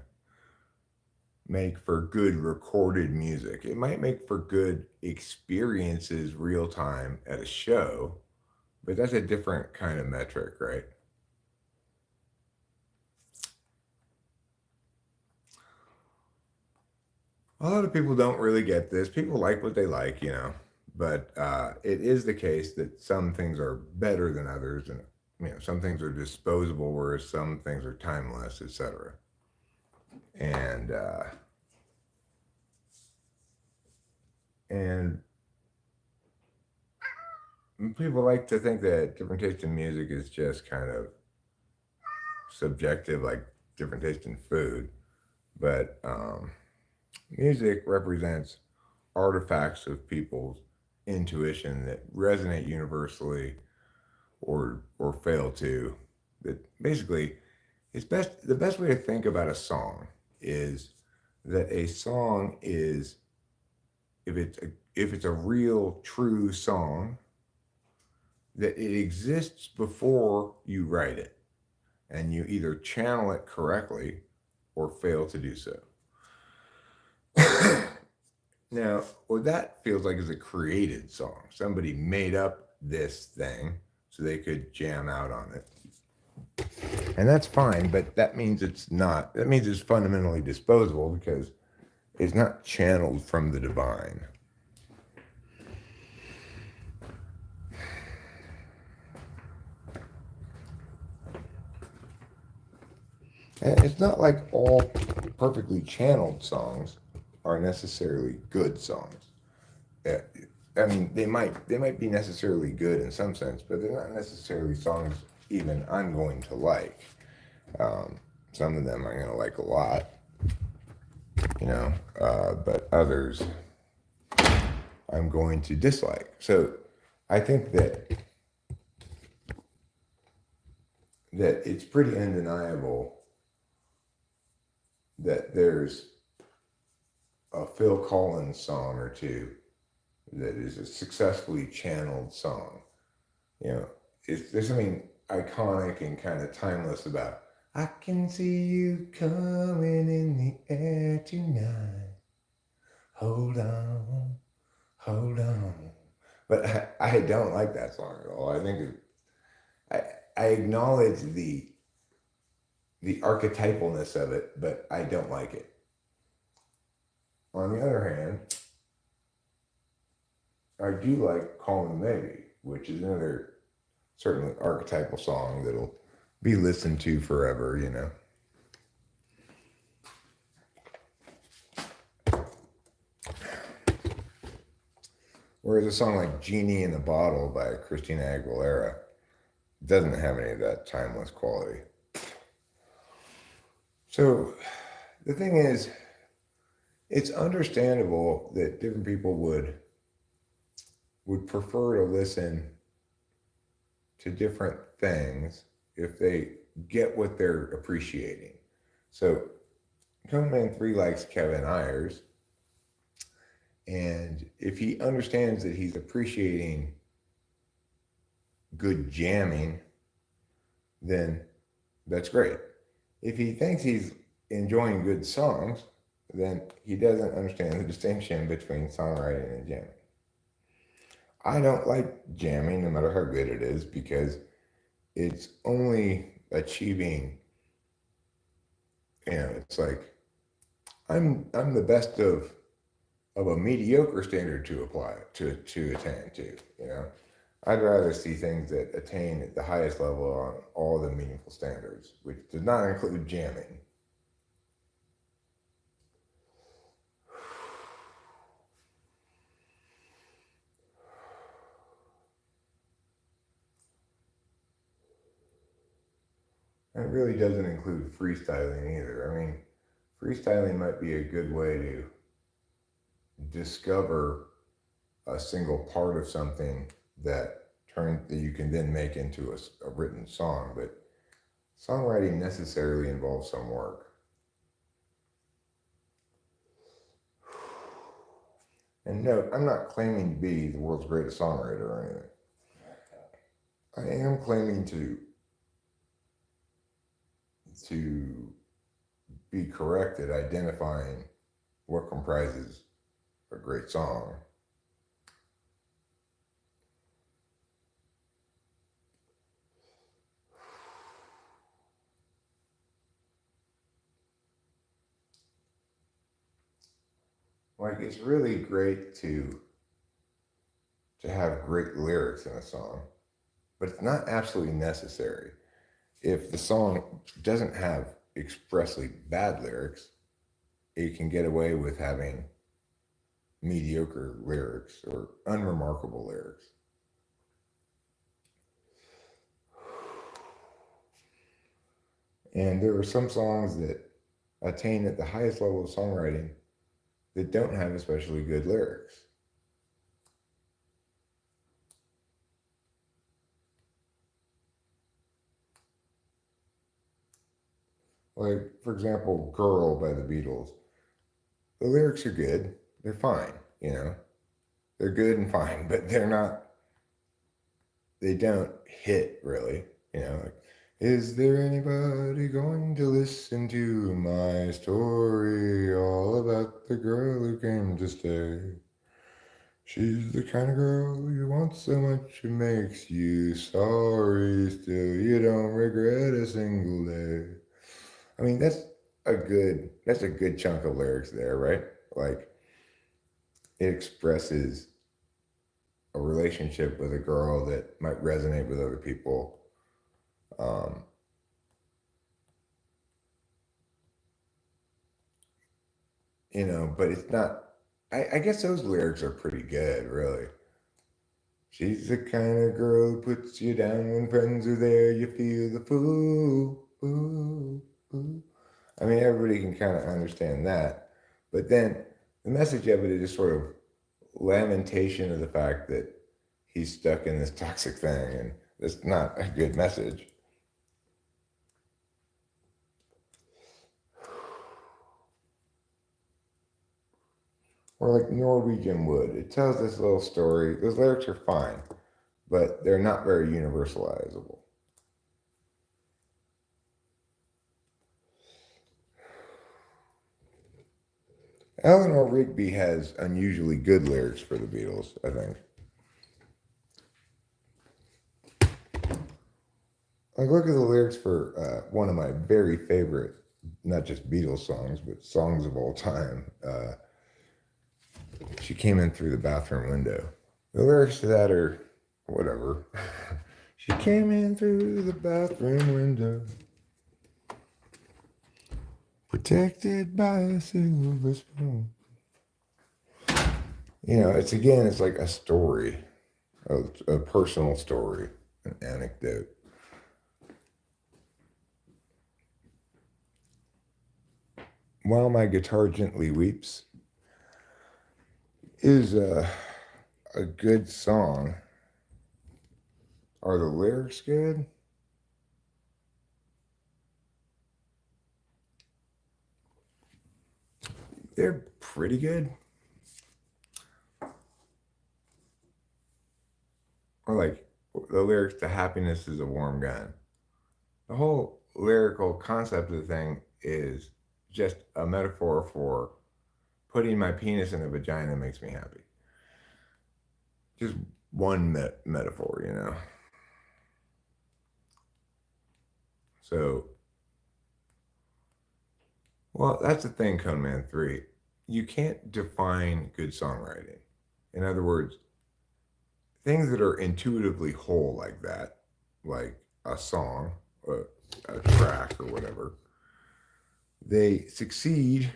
make for good recorded music. It might make for good experiences real time at a show, but that's a different kind of metric, right? A lot of people don't really get this. People like what they like, but it is the case that some things are better than others, and some things are disposable, whereas some things are timeless, etc. And and people like to think that different taste in music is just kind of subjective, like different taste in food. But music represents artifacts of people's intuition that resonate universally or fail to. That basically, it's best the best way to think about a song is that a song is, if it's a real true song, that it exists before you write it, and you either channel it correctly or fail to do so. Now, what that feels like is a created song. Somebody made up this thing so they could jam out on it. And that's fine, but that means it's fundamentally disposable because it's not channeled from the divine. And it's not like all perfectly channeled songs are necessarily good songs. Uh, I mean, they might be necessarily good in some sense, but they're not necessarily songs even I'm going to like. Some of them I'm going to like a lot, but others I'm going to dislike. So I think that it's pretty undeniable that there's a Phil Collins song or two that is a successfully channeled song. There's something iconic and kind of timeless about I can see you coming in the air tonight. Hold on, hold on. But I don't like that song at all. I I acknowledge the archetypalness of it, but I don't like it. On the other hand, I do like Call Me Maybe, which is another certainly archetypal song that'll be listened to forever. Whereas a song like Genie in the Bottle by Christina Aguilera doesn't have any of that timeless quality. So the thing is, it's understandable that different people would prefer to listen to different things if they get what they're appreciating. So Conan Man 3 likes Kevin Ayers, and if he understands that he's appreciating good jamming, then that's great. If he thinks he's enjoying good songs, then he doesn't understand the distinction between songwriting and jamming. I don't like jamming, no matter how good it is, because it's only achieving, it's like I'm the best of a mediocre standard to apply to attain to. I'd rather see things that attain the highest level on all the meaningful standards, which does not include jamming. And it really doesn't include freestyling either. I mean, freestyling might be a good way to discover a single part of something that you can then make into a written song, but songwriting necessarily involves some work. And note, I'm not claiming to be the world's greatest songwriter or anything. I am claiming to be correct at identifying what comprises a great song. Like, it's really great to have great lyrics in a song, but it's not absolutely necessary. If the song doesn't have expressly bad lyrics, it can get away with having mediocre lyrics or unremarkable lyrics. And there are some songs that attain at the highest level of songwriting that don't have especially good lyrics. Like, for example, Girl by the Beatles. The lyrics are good. They're fine, you know. They're good and fine, but they don't hit really, you know. Like, is there anybody going to listen to my story all about the girl who came to stay? She's the kind of girl you want so much it makes you sorry. Still, you don't regret a single day. I mean, that's a good chunk of lyrics there, right? Like, it expresses a relationship with a girl that might resonate with other people. Um, you know, but it's not. I guess those lyrics are pretty good, really. She's the kind of girl who puts you down when friends are there. You feel the fool. Ooh, ooh. I mean, everybody can kind of understand that. But then the message of it is just sort of lamentation of the fact that he's stuck in this toxic thing, and it's not a good message. Or like Norwegian Wood. It tells this little story. Those lyrics are fine, but they're not very universalizable. Eleanor Rigby has unusually good lyrics for the Beatles, I think. Like, look at the lyrics for one of my very favorite, not just Beatles songs, but songs of all time. She came in through the bathroom window. The lyrics to that are whatever. She came in through the bathroom window, protected by a silver spoon. You know, it's like a story, a personal story, an anecdote. While My Guitar Gently Weeps is a good song. Are the lyrics good? They're pretty good. Or like the lyrics to Happiness is a Warm Gun. The whole lyrical concept of the thing is just a metaphor for putting my penis in a vagina makes me happy. Just one metaphor, you know. So, well, that's the thing, Cone Man 3. You can't define good songwriting. In other words, things that are intuitively whole like that, like a song, a track, or whatever, they succeed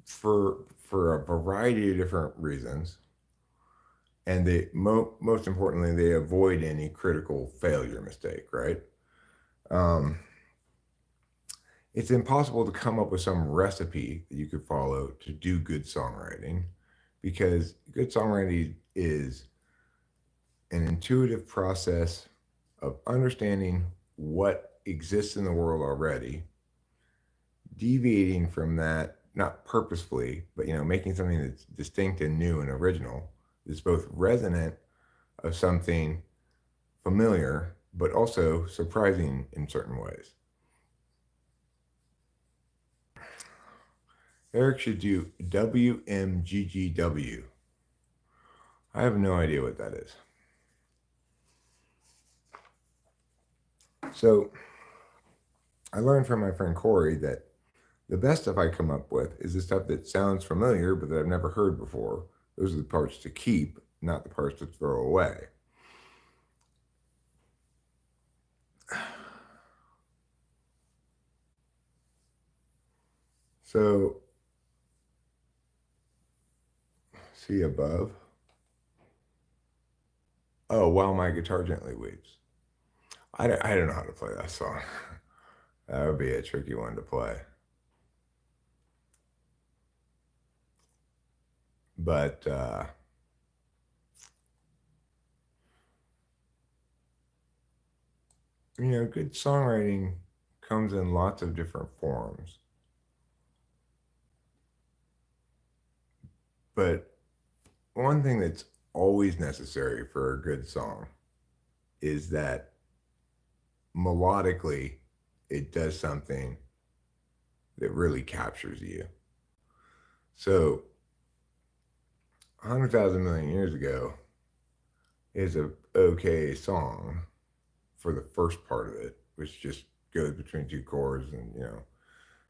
for a variety of different reasons, and they most importantly they avoid any critical failure mistake, right? it's impossible to come up with some recipe that you could follow to do good songwriting because good songwriting is an intuitive process of understanding what exists in the world already, deviating from that, not purposefully, but making something that's distinct and new and original, that's both resonant of something familiar, but also surprising in certain ways. Eric should do WMGGW. I have no idea what that is. So I learned from my friend Corey that the best stuff I come up with is the stuff that sounds familiar but that I've never heard before. Those are the parts to keep, not the parts to throw away. So, see above. Oh, while my guitar gently weeps. I don't know how to play that song. That would be a tricky one to play. But good songwriting comes in lots of different forms. But one thing that's always necessary for a good song is that melodically it does something that really captures you. So 100,000 million years ago is a okay song for the first part of it, which just goes between two chords and.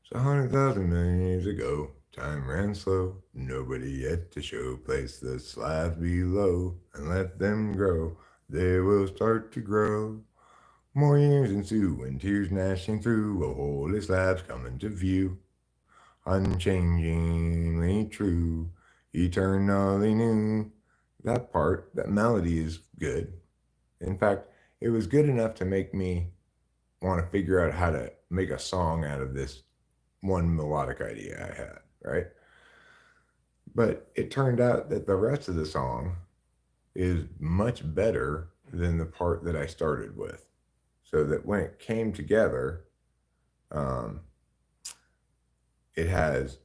So 100,000 million years ago, time ran slow, nobody yet to show. Place the slabs below and let them grow. They will start to grow. More years ensue and tears gnashing through. A holy slabs coming to view. Unchangingly true, eternally new. That part, that melody is good. In fact, it was good enough to make me want to figure out how to make a song out of this one melodic idea I had, right? But it turned out that the rest of the song is much better than the part that I started with. So that when it came together, um, it has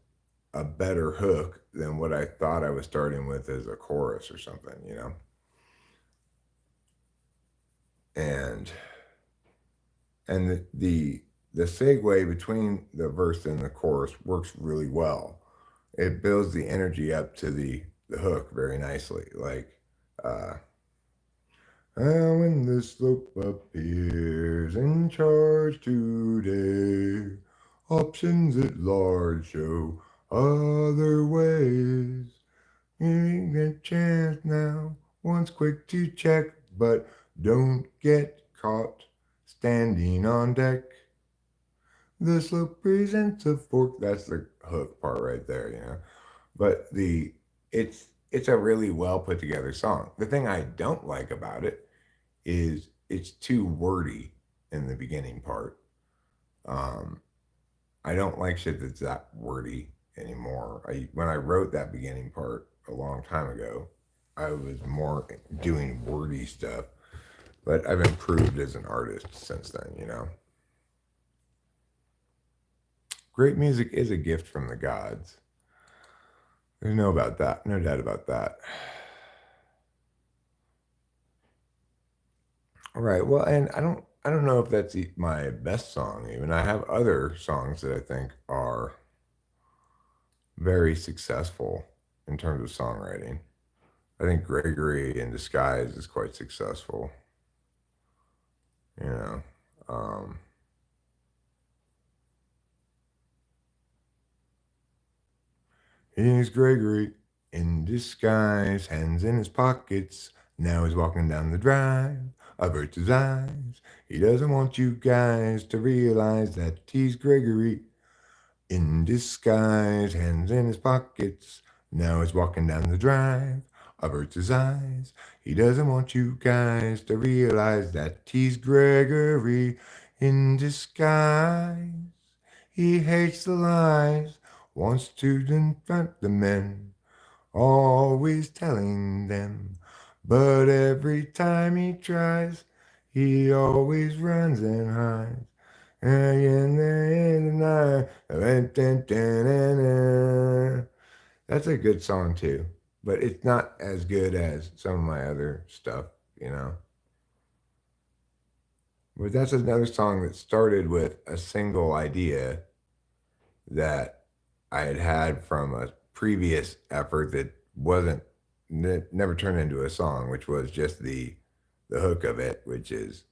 a better hook than what I thought I was starting with as a chorus or something. And the segue between the verse and the chorus works really well. It builds the energy up to the hook very nicely. Like, when the slope appears in charge today, options at large show other ways. You get a chance now, once quick to check, but don't get caught standing on deck. The slope presents a fork. That's the hook part right there. But it's a really well put together song. The thing I don't like about it is it's too wordy in the beginning part. Um, I don't like shit that's that wordy anymore. When I wrote that beginning part a long time ago, I was more doing wordy stuff, but I've improved as an artist since then. Great music is a gift from the gods. There's no doubt about that. All right. Well, and I don't know if that's my best song even. I have other songs that I think are very successful in terms of songwriting. I think Gregory in Disguise is quite successful. You know, um, here's Gregory in disguise, hands in his pockets. Now he's walking down the drive, averts his eyes. He doesn't want you guys to realize that he's Gregory in disguise, hands in his pockets. Now he's walking down the drive, averts his eyes. He doesn't want you guys to realize that he's Gregory in disguise. He hates the lies, wants to confront the men, always telling them. But every time he tries, he always runs and hides. And in the night, that's a good song too, but it's not as good as some of my other stuff, you know. But that's another song that started with a single idea that I had had from a previous effort that wasn't never turned into a song, which was just the hook of it, which is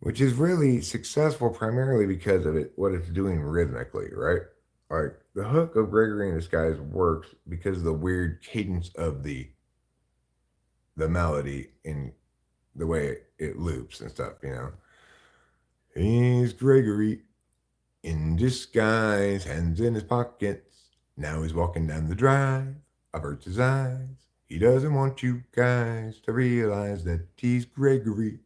really successful primarily because of it what it's doing rhythmically, right? Like the hook of Gregory in the Skies works because of the weird cadence of the melody in the way it loops and stuff, you know. He's Gregory in disguise, hands in his pockets. Now he's walking down the drive. Averts his eyes. He doesn't want you guys to realize that he's Gregory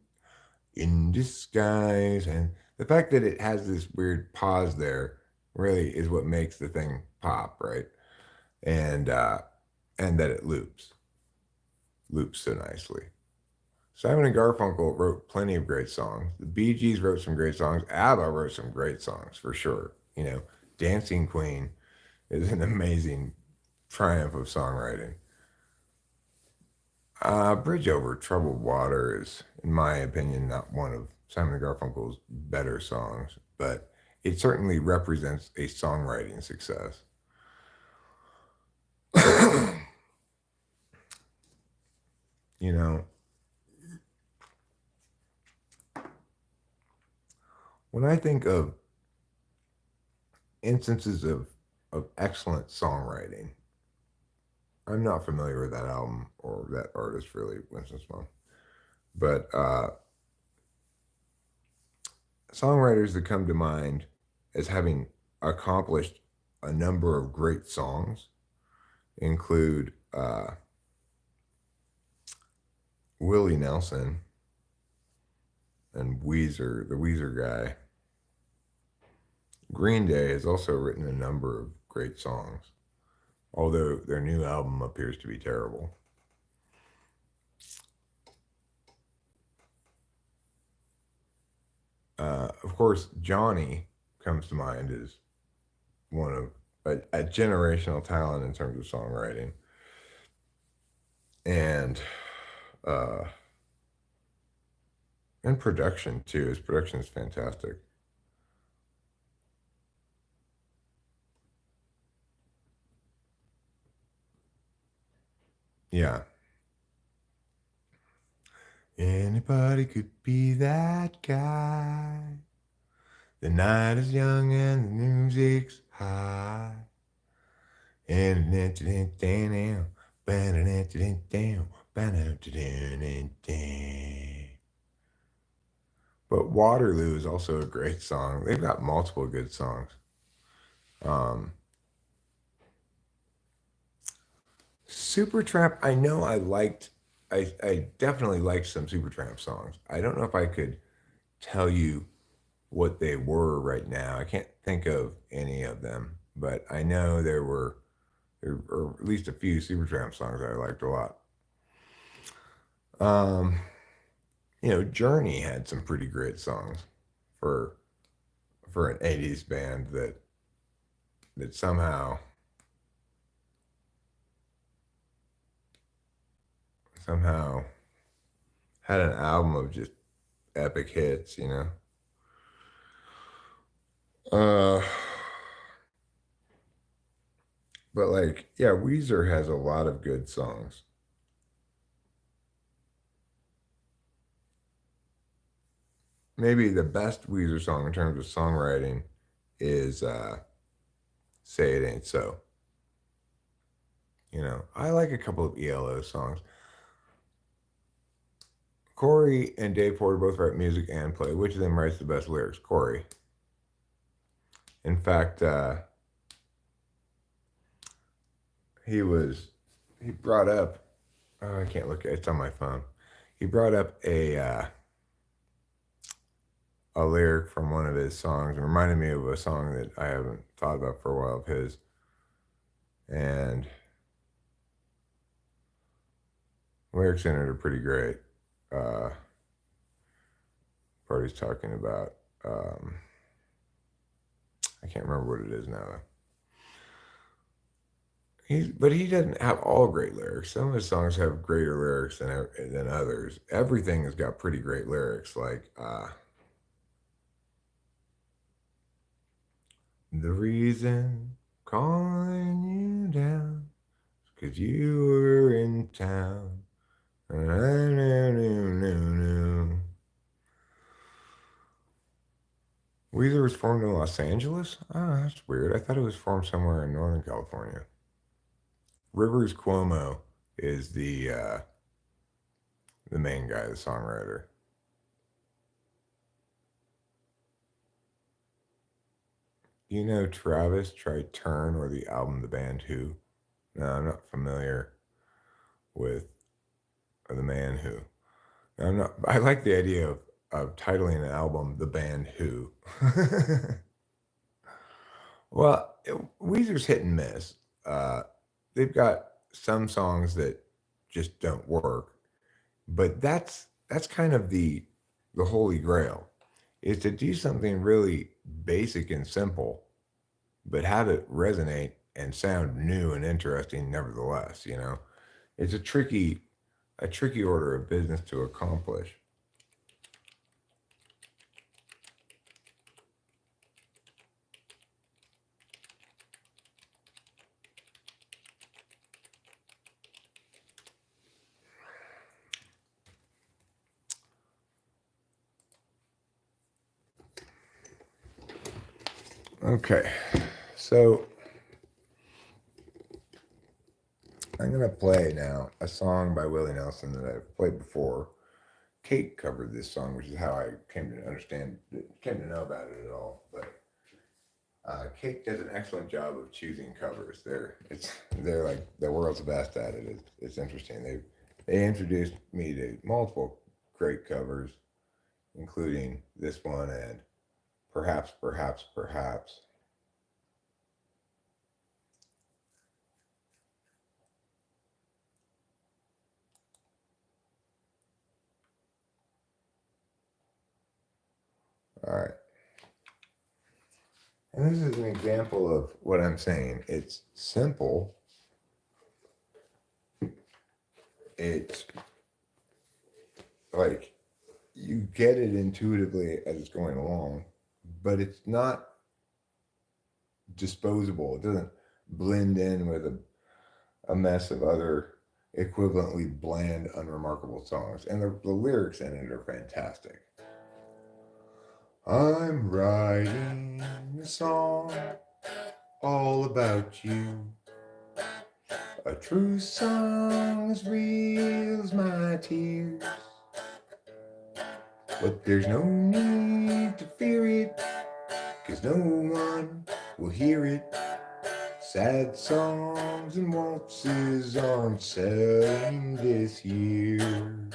in disguise. And the fact that it has this weird pause there really is what makes the thing pop, right? And and that it loops so nicely. Simon and Garfunkel wrote plenty of great songs. The Bee Gees wrote some great songs. ABBA wrote some great songs for sure. You know, Dancing Queen is an amazing triumph of songwriting. Bridge Over Troubled Water is, in my opinion, not one of Simon and Garfunkel's better songs, but it certainly represents a songwriting success. You know, when I think of instances of excellent songwriting, I'm not familiar with that album or that artist really, Winston Smith. But songwriters that come to mind as having accomplished a number of great songs include Willie Nelson and Weezer, the Weezer guy. Green Day has also written a number of great songs, although their new album appears to be terrible. Of course, Johnny comes to mind as one of a generational talent in terms of songwriting, and uh, and production too. His production is fantastic. Yeah, anybody could be that guy. The night is young and the music's high. And but Waterloo is also a great song. They've got multiple good songs. Um, Supertramp, I know I definitely liked some Supertramp songs. I don't know if I could tell you what they were right now. I can't think of any of them, but I know there were at least a few Supertramp songs I liked a lot. Um, you know, Journey had some pretty great songs for for an '80s band that somehow had an album of just epic hits. You know, uh, but like yeah, Weezer has a lot of good songs. Maybe the best Weezer song in terms of songwriting is "Say It Ain't So." You know, I like a couple of ELO songs. Corey and Dave Porter both write music and play. Which of them writes the best lyrics? Corey. In fact, he was he brought up. Oh, I can't look. It's on my phone. He brought up a lyric from one of his songs. It reminded me of a song that I haven't thought about for a while of his. And lyrics in it are pretty great. Part he's talking about. I can't remember what it is now, though. But he doesn't have all great lyrics. Some of his songs have greater lyrics than others. Everything has got pretty great lyrics. Like the reason calling you down is 'cause you were in town. Weezer was formed in Los Angeles? Oh, that's weird. I thought it was formed somewhere in Northern California. Rivers Cuomo is the main guy, the songwriter. You know Travis tried Turn or the album The Band Who? No, I'm not familiar with The Man Who. I'm not. I like the idea of titling an album The Band Who. Well, Weezer's hit and miss. Uh, they've got some songs that just don't work, but that's kind of the holy grail, is to do something really basic and simple, but have it resonate and sound new and interesting nevertheless. It's a tricky order of business to accomplish. Okay, so I'm gonna play now a song by Willie Nelson that I've played before. Kate covered this song, which is how I came to know about it at all. But Kate does an excellent job of choosing covers. They're like the world's best at it. It's interesting. They introduced me to multiple great covers, including this one and perhaps, perhaps, perhaps. All right. And this is an example of what I'm saying. It's simple. It's like you get it intuitively as it's going along, but it's not disposable. It doesn't blend in with a mess of other equivalently bland, unremarkable songs. And the lyrics in it are fantastic. I'm writing a song all about you. A true song as real as my tears. But there's no need to fear it, 'cause no one will hear it. Sad songs and waltzes aren't selling this year.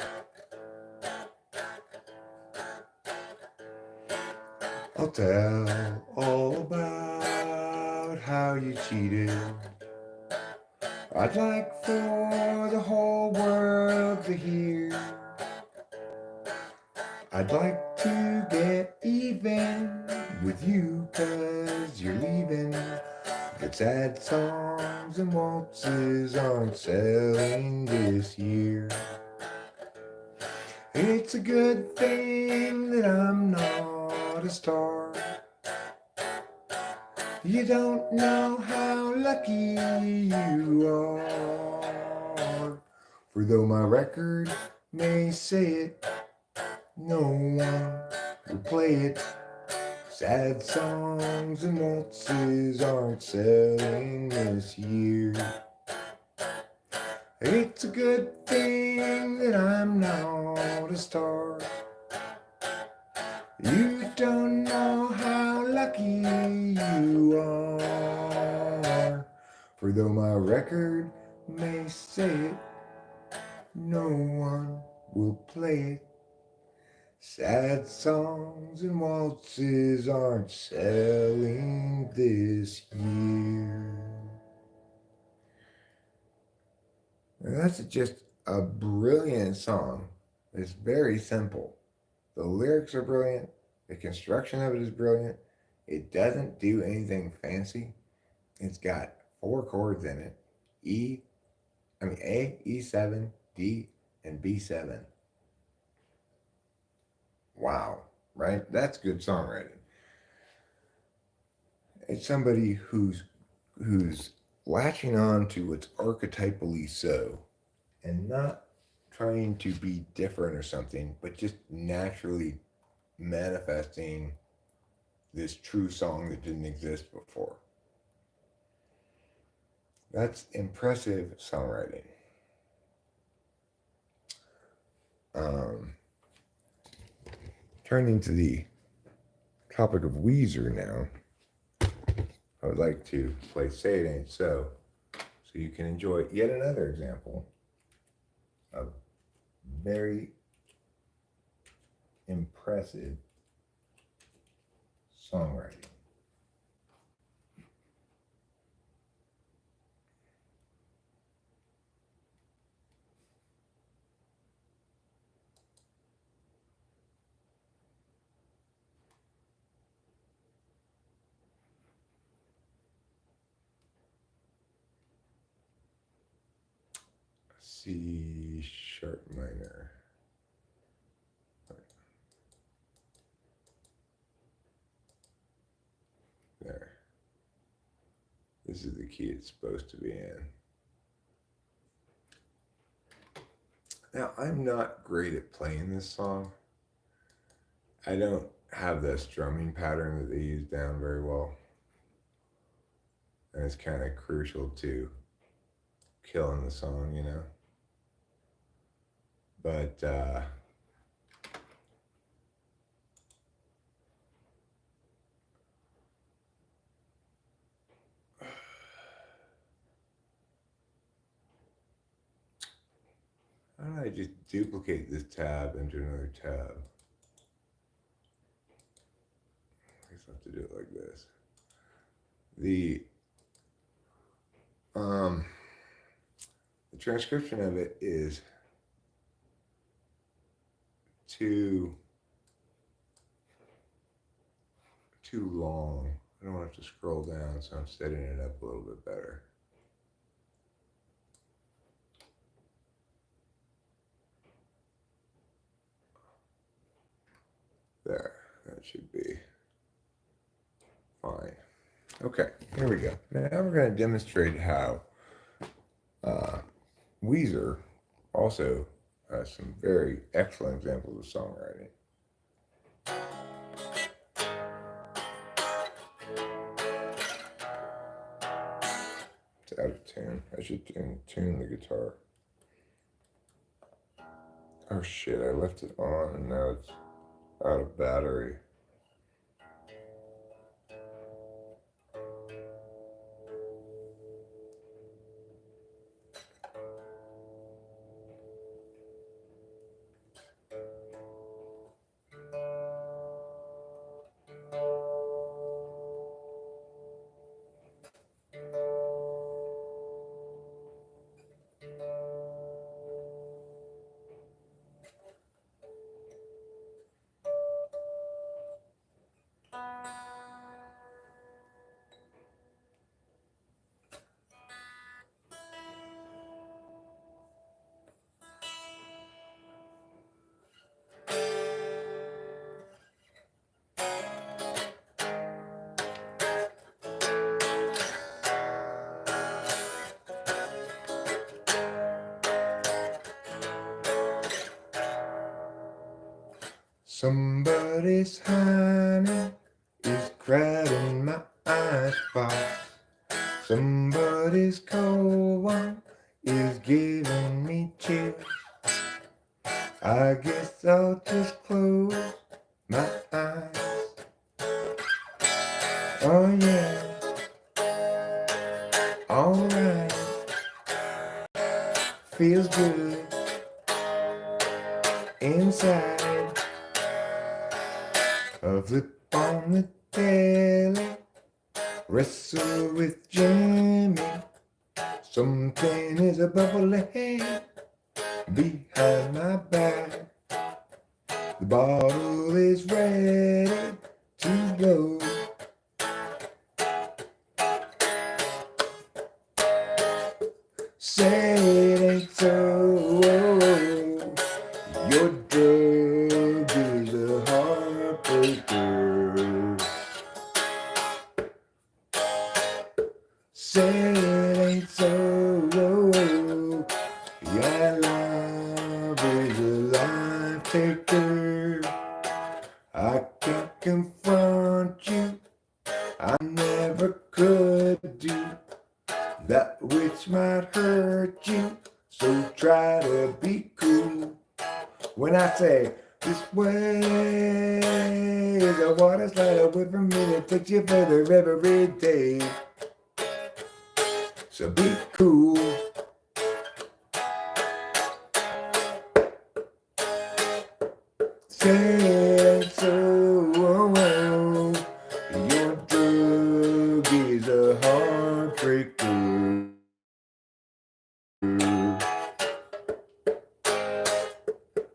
I'll tell all about how you cheated. I'd like for the whole world to hear. I'd like to get even with you 'cause you're leaving. But sad songs and waltzes aren't selling this year. It's a good thing that I'm not a star. You don't know how lucky you are. For though my record may say it, no one will play it. Sad songs and waltzes aren't selling this year. It's a good thing that I'm not a star. You don't know how lucky you are. For though my record may say it, no one will play it. Sad songs and waltzes aren't selling this year. And that's just a brilliant song. It's very simple. The lyrics are brilliant. The construction of it is brilliant. It doesn't do anything fancy. It's got four chords in it. A, E7, D, and B7. Wow, right? That's good songwriting. It's somebody who's latching on to what's archetypally so and not trying to be different or something, but just naturally manifesting this true song that didn't exist before. That's impressive songwriting. Turning to the topic of Weezer now, I would like to play Say It Ain't So you can enjoy yet another example of very impressive songwriting. C sharp minor. There. This is the key it's supposed to be in. Now, I'm not great at playing this song. I don't have the strumming pattern that they use down very well. And it's kind of crucial to killing the song, you know? But, how do I just duplicate this tab into another tab? I guess I have to do it like this. The transcription of it is too long. I don't have to scroll down, so I'm setting it up a little bit better. There, that should be fine. Okay, here we go. Now we're going to demonstrate how Weezer also has some very excellent examples of songwriting. It's out of tune. I should tune the guitar. Oh shit, I left it on and now it's out of battery. Somebody's honey is crowding my icebox. Somebody's cold one is giving me chills. I guess I'll just close my eyes. Oh yeah, alright. Feels good inside. A flip on the telly, wrestle with Jimmy. Something is a bubbling behind my back. The bottle is ready to blow. Say it ain't so. Your drug is a heartbreaker. Say it ain't so. Your love is a life taker. I can't confront you. I never could do that which might hurt you. So try to be cool. When I say this way is a water slide away from me that takes you further every day. So be cool. Say it so. Your drug is a heartbreaker.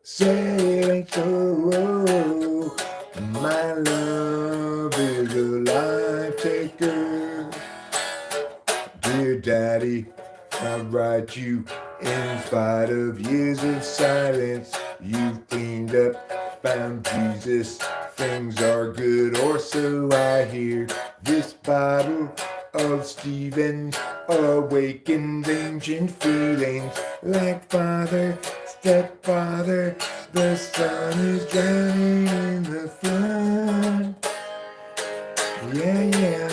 Say it ain't so. My love is a life taker. Dear Daddy, I write you in spite of years of silence. You've cleaned up, found Jesus. Things are good, or so I hear. This bottle of Stephen awakens ancient feelings like father, stepfather. The sun is drowning in the flood. Yeah, yeah.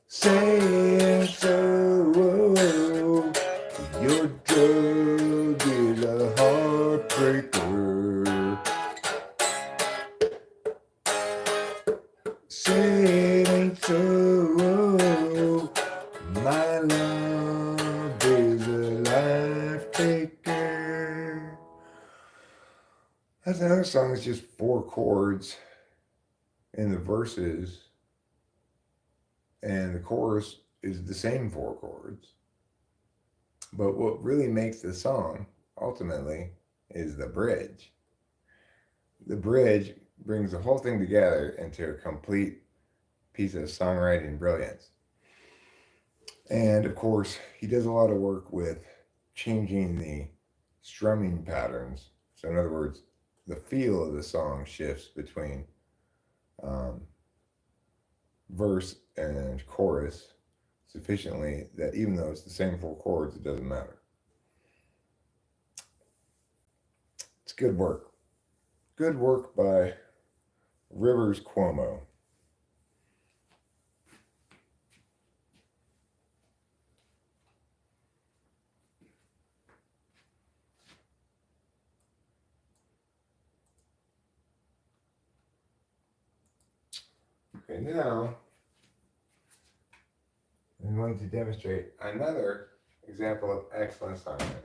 Say it so. Your drug is a heartbreaker. Say it ain't so. My love is a life taker. That's another song that's just 4 chords in the verses. And the chorus is the same 4 chords. But what really makes the song, ultimately, is the bridge. The bridge brings the whole thing together into a complete piece of songwriting brilliance. And of course, he does a lot of work with changing the strumming patterns. So in other words, the feel of the song shifts between verse and chorus sufficiently that even though it's the same 4 chords, it doesn't matter. It's good work. Good work by Rivers Cuomo. Okay, now I'm going to demonstrate another example of excellent songwriting.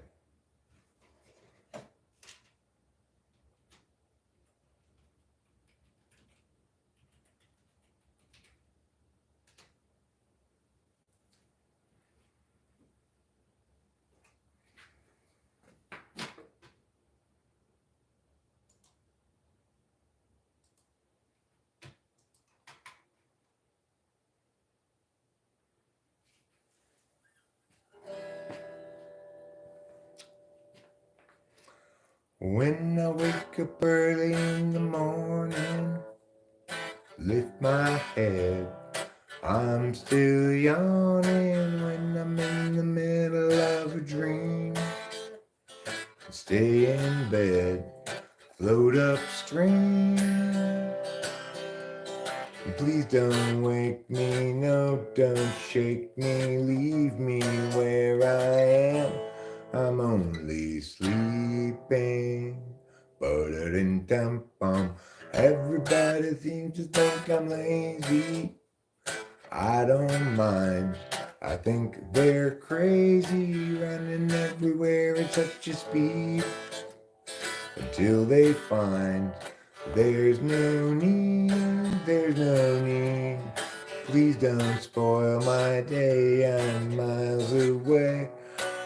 When I wake up early in the morning, lift my head, I'm still yawning when I'm in the middle of a dream. Stay in bed, float upstream. Please don't wake me, no, don't shake me, leave me where I am. I'm only sleeping. Everybody seems to think I'm lazy. I don't mind. I think they're crazy, running everywhere at such a speed, until they find there's no need, there's no need. Please don't spoil my day, I'm miles away,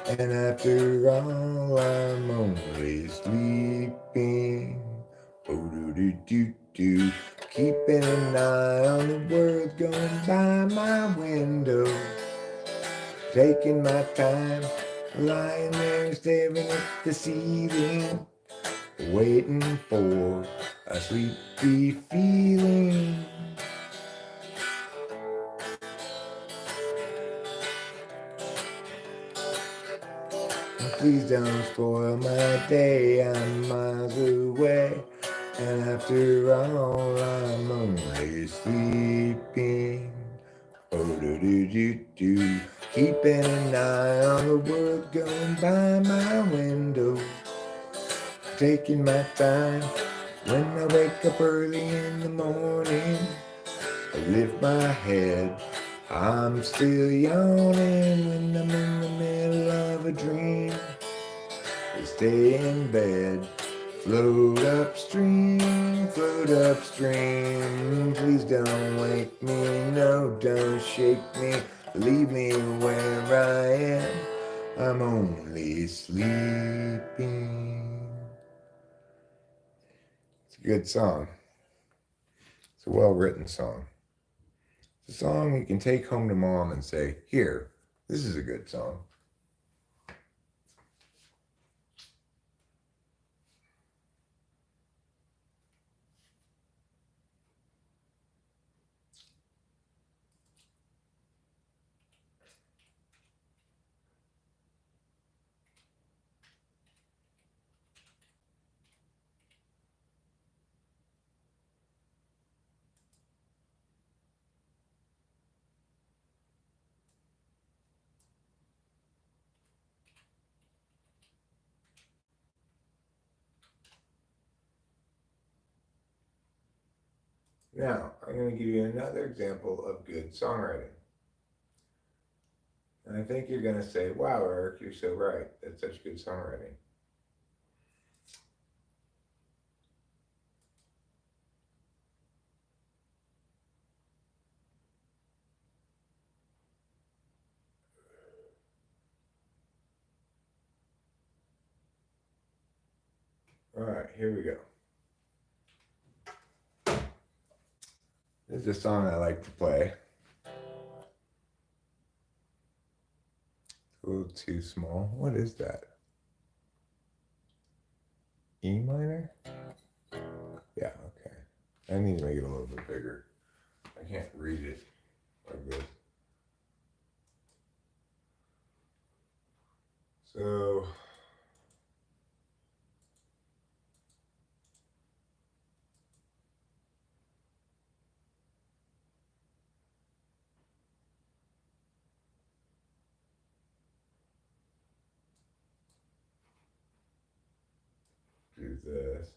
and after all I'm only sleeping. Oh do do do do, keeping an eye on the world going by my window, taking my time, lying there staring at the ceiling, waiting for a sleepy feeling. Please don't spoil my day, I'm miles away, and after all I'm only sleeping. Oh do do do do, keeping an eye on the world going by my window, taking my time. When I wake up early in the morning, I lift my head, I'm still yawning. When I'm in the middle of a dream, I stay in bed, float upstream, float upstream. Please don't wake me, no, don't shake me, leave me where I am, I'm only sleeping. It's a good song. It's a well-written song. It's a song you can take home to mom and say, here, this is a good song. Now, I'm going to give you another example of good songwriting. And I think you're going to say, wow, Eric, you're so right. That's such good songwriting. All right, here we go. This is a song I like to play. It's a little too small. What is that? E minor? Yeah, okay. I need to make it a little bit bigger. I can't read it like this. So, do this.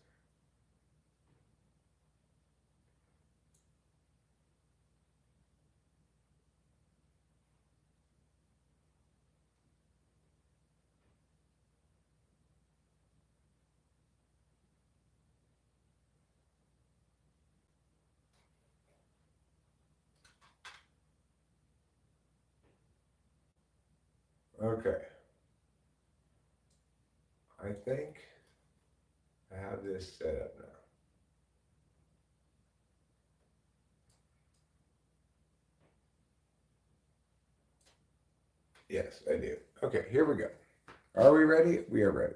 Okay. I think I have this set up now. Yes, I do. Okay, here we go. Are we ready? We are ready.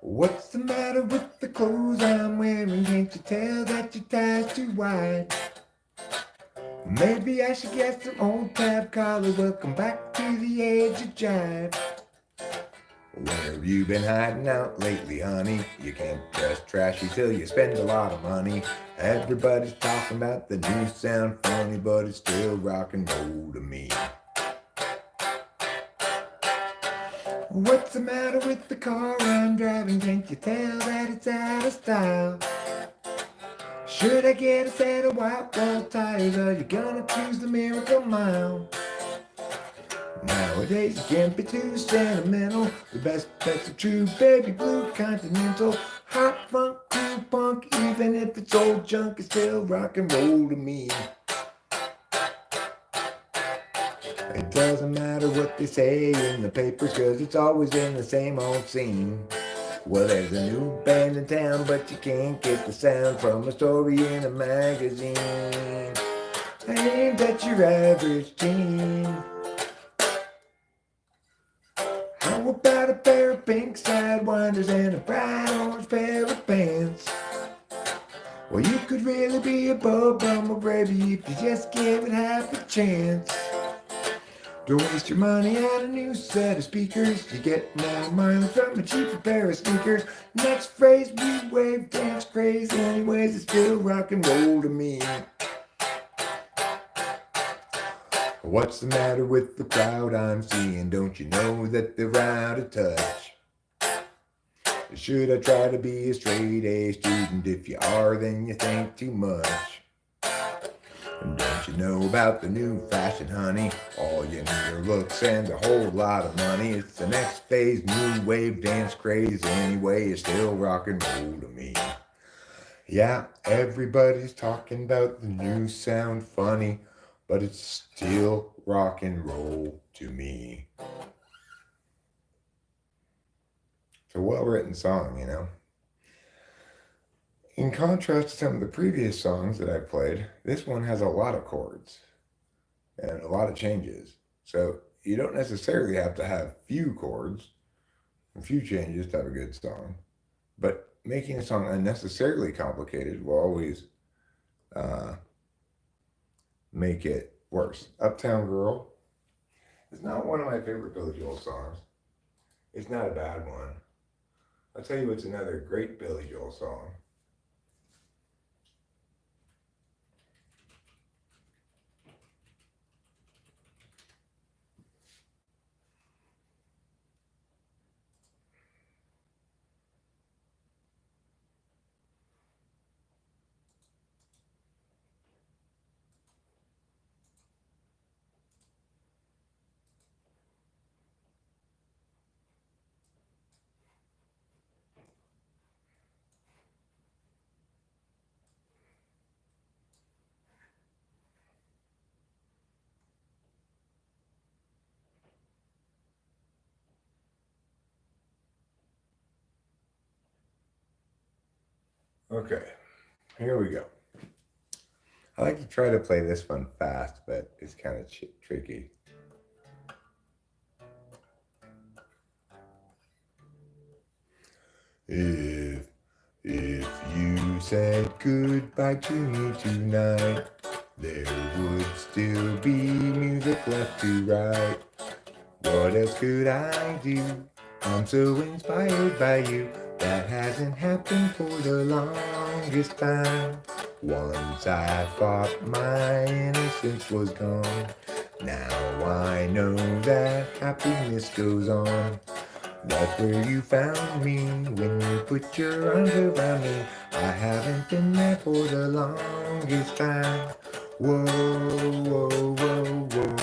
What's the matter with the clothes I'm wearing? Can't you tell that your tie's too wide? Maybe I should get some old tab collar. Welcome back to the edge of jive. Where have you been hiding out lately, honey? You can't dress trashy till you spend a lot of money. Everybody's talking about the new sound funny, but it's still rock and roll to me. What's the matter with the car I'm driving? Can't you tell that it's out of style? Should I get a set of white wall tires? Are you gonna choose the Miracle Mile? Nowadays you can't be too sentimental. The best bet's a true baby blue Continental. Hot funk, cool punk, even if it's old junk, it's still rock and roll to me. It doesn't matter what they say in the papers, 'cause it's always in the same old scene. Well, there's a new band in town, but you can't get the sound from a story in a magazine. Aimed at your average teen. How about a pair of pink sidewinders and a bright orange pair of pants? Well, you could really be a bum, baby, if you just give it half a chance. Don't waste your money on a new set of speakers. You get more mileage from a cheaper pair of sneakers. Next phrase, blue wave, dance craze. Anyways, it's still rock and roll to me. What's the matter with the crowd I'm seeing? Don't you know that they're out of touch? Should I try to be a straight A student? If you are, then you think too much. Don't you know about the new fashion, honey? All you need are looks and a whole lot of money. It's the next phase, new wave, dance craze. Anyway, it's still rock and roll to me. Yeah, everybody's talking about the new sound funny, but it's still rock and roll to me. It's a well-written song, you know. In contrast to some of the previous songs that I played, this one has a lot of chords and a lot of changes. So you don't necessarily have to have few chords and few changes to have a good song. But making a song unnecessarily complicated will always make it worse. Uptown Girl is not one of my favorite Billy Joel songs. It's not a bad one. I'll tell you what's another great Billy Joel song. Okay, here we go. I like to try to play this one fast, but it's kind of tricky. If you said goodbye to me tonight, there would still be music left to write. What else could I do? I'm so inspired by you. That hasn't happened for the longest time. Once I thought my innocence was gone. Now I know that happiness goes on. That's where you found me when you put your arms around me. I haven't been there for the longest time. Whoa, whoa, whoa, whoa.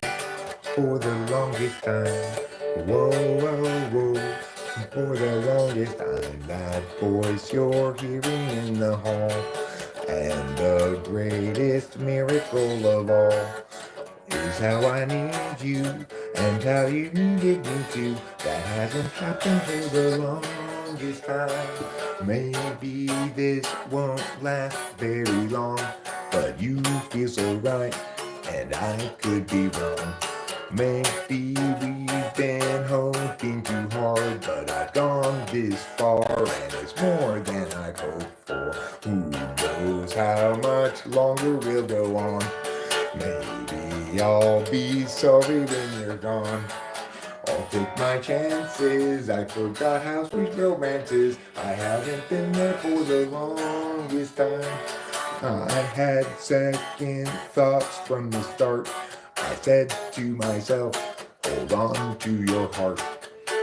For the longest time. Whoa, whoa, whoa. For the longest time. That voice you're hearing in the hall. And the greatest miracle of all is how I need you and how you needed me too. That hasn't happened for the longest time. Maybe this won't last very long, but you feel so right and I could be wrong. Maybe we've been hoping too hard, but I've gone this far and it's more than I've hoped for. Who knows how much longer we'll go on? Maybe I'll be sorry when you're gone. I'll take my chances. I forgot how sweet romance is. I haven't been there for the longest time. I had second thoughts from the start. I said to myself, hold on to your heart.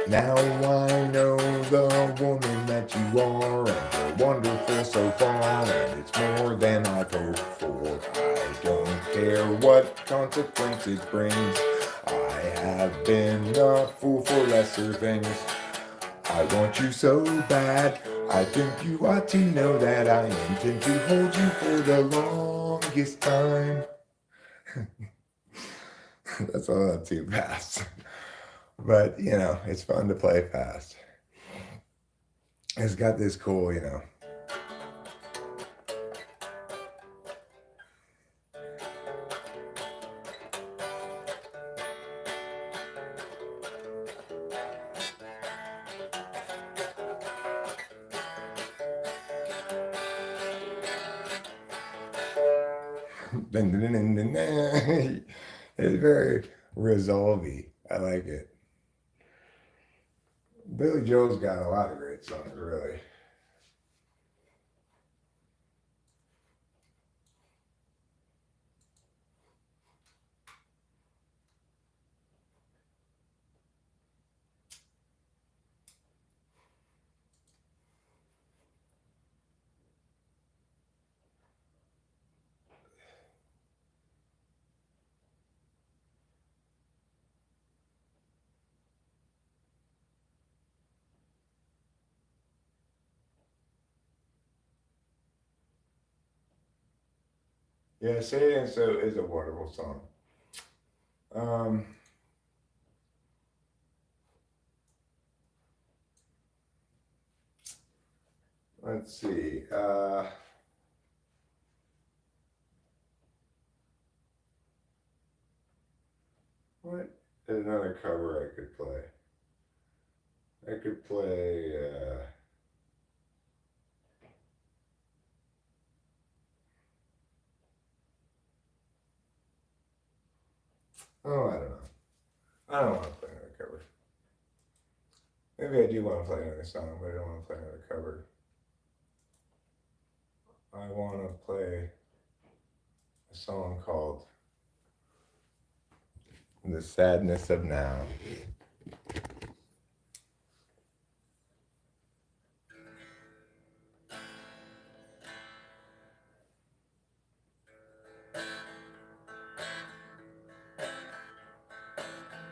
Now I know the woman that you are, and you're wonderful so far, and it's more than I've hoped for. I don't care what consequence it brings. I have been a fool for lesser things. I want you so bad. I think you ought to know that I intend to hold you for the longest time. That's a little too fast. But, it's fun to play fast. It's got this cool. It's very resolvey. I like it. Billy Joel's got a lot of great songs, really. Yeah, Say It Ain't So is a wonderful song. Um, let's see. What is another cover I could play? I could play. Oh, I don't know. I don't want to play another cover. Maybe I do want to play another song, but I don't want to play another cover. I want to play a song called The Sadness of Now.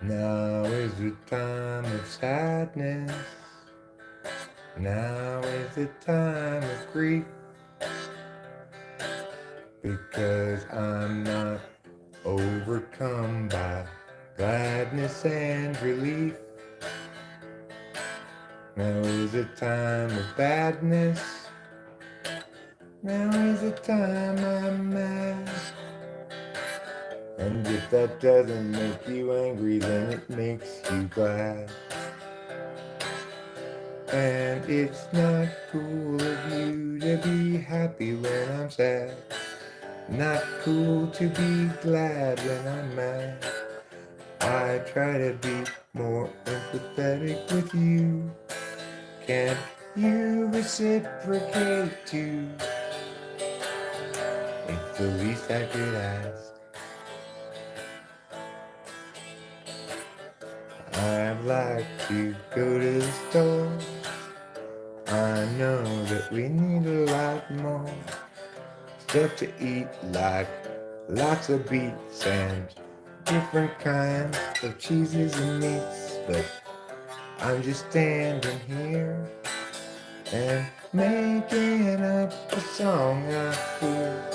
Now is the time of sadness. Now is the time of grief. Because I'm not overcome by gladness and relief. Now is the time of badness. Now is the time I'm mad. And if that doesn't make you angry, then it makes you glad. And it's not cool of you to be happy when I'm sad. Not cool to be glad when I'm mad. I try to be more empathetic with you. Can't you reciprocate too? It's the least I could ask. I'd like to go to the store. I know that we need a lot more stuff to eat, like lots of beets and different kinds of cheeses and meats. But I'm just standing here and making up a song I hear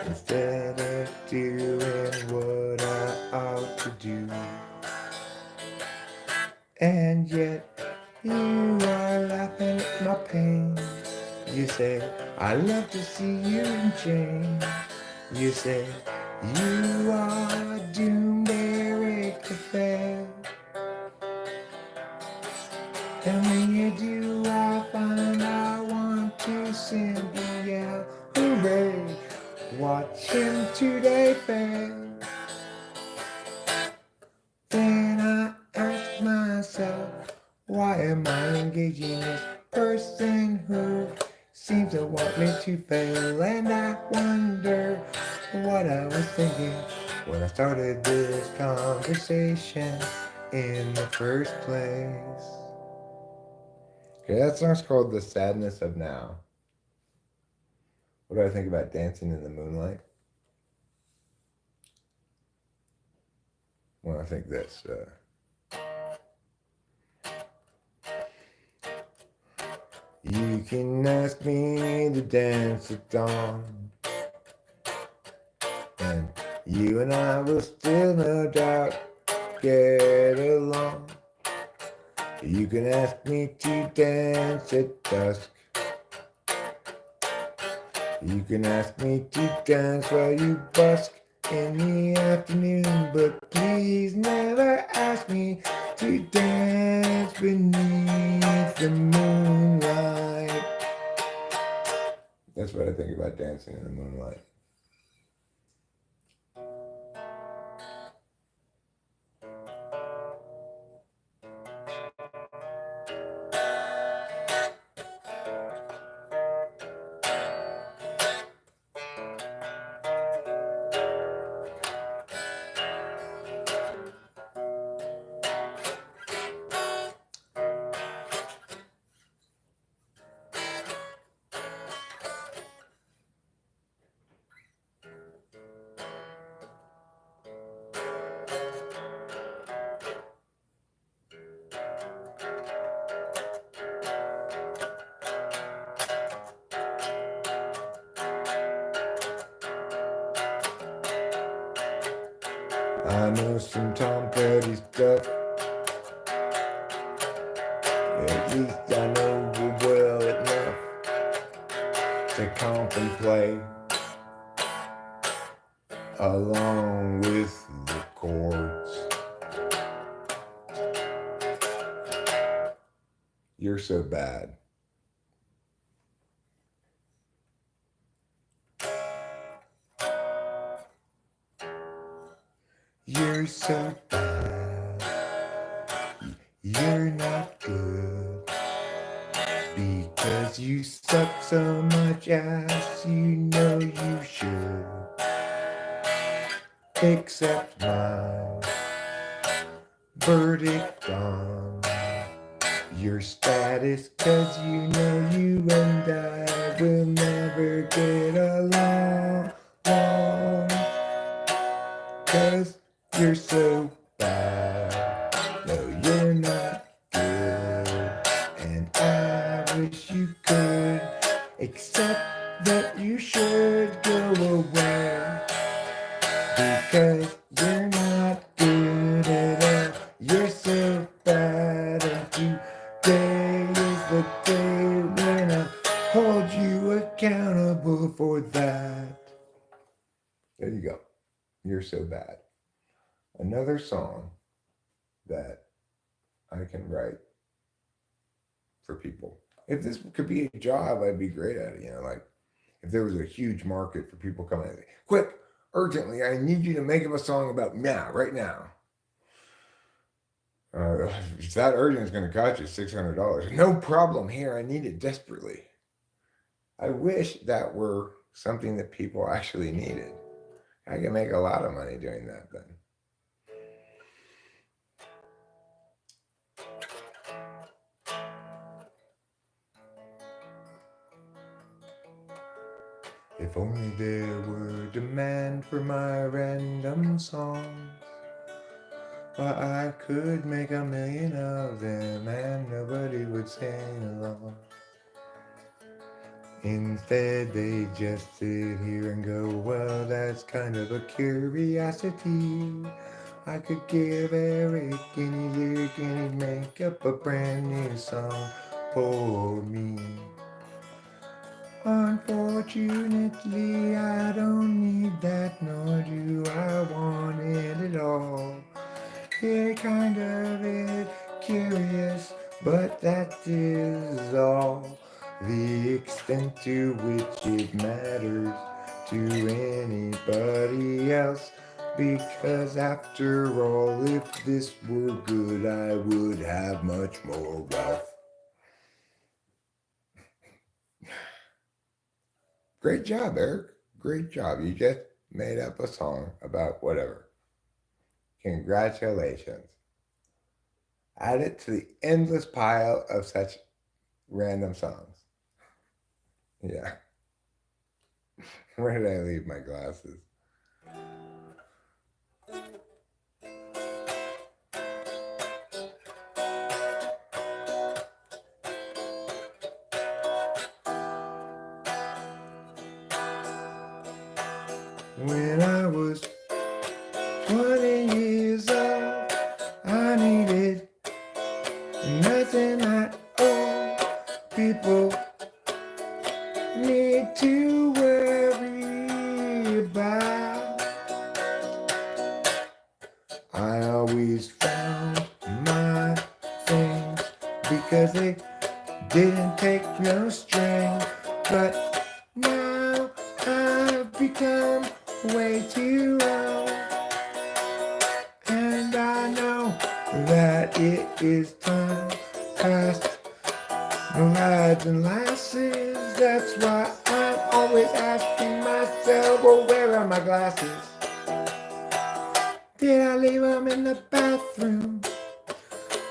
instead of doing what I ought to do. And yet you are laughing at my pain. You say, I love to see you change. You say, you are doomed, Eric, to fail. And when you do, I find I want to simply yell, hooray, watch him today fail. Then I ask myself, why am I engaging this person who seems to want me to fail? And I wonder what I was thinking when I started this conversation in the first place. Okay, that song's called The Sadness of Now. What do I think about Dancing in the Moonlight? Well, I think this. You can ask me to dance at dawn, and you and I will still no doubt get along. You can ask me to dance at dusk. You can ask me to dance while you busk in the afternoon, but please never ask me to dance beneath the moonlight. That's what I think about Dancing in the Moonlight. I know some Tom Petty stuff. At least I know well enough to contemplate along with the chords. You're so bad. You're so bad. You're not good. Because you suck so much ass, you know you should accept my verdict on your status. Cause you know you and I will never get along. Cause you're so bad. No, you're not good. And I wish you could accept that you should go away. Because you're not good at all. You're so bad. And today is the day when I hold you accountable for that. There you go. You're so bad. Another song that I can write for people. If this could be a job, I'd be great at it. You know, like if there was a huge market for people coming in, quick, urgently, I need you to make up a song about now, right now. If that urgent is going to cost you $600, no problem. Here, I need it desperately. I wish that were something that people actually needed. I can make a lot of money doing that then. If only there were demand for my random songs, I could make 1,000,000 of them and nobody would sing along. Instead, they just sit here and go, well, that's kind of a curiosity. I could give Eric any lyric and he'd make up a brand new song for me. Unfortunately, I don't need that, nor do I want it at all. It kind of is curious, but that is all. The extent to which it matters to anybody else. Because after all, if this were good, I would have much more wealth. Great job, Eric. Great job. You just made up a song about whatever. Congratulations. Add it to the endless pile of such random songs. Yeah. Where did I leave my glasses? When I was 20 years old, I needed nothing at all. People need to worry about. I always found my things because they didn't take no string. But now I've become way too old, and I know that it is time past the lads and lasses. That's why I'm always asking myself, well, where are my glasses? Did I leave them in the bathroom?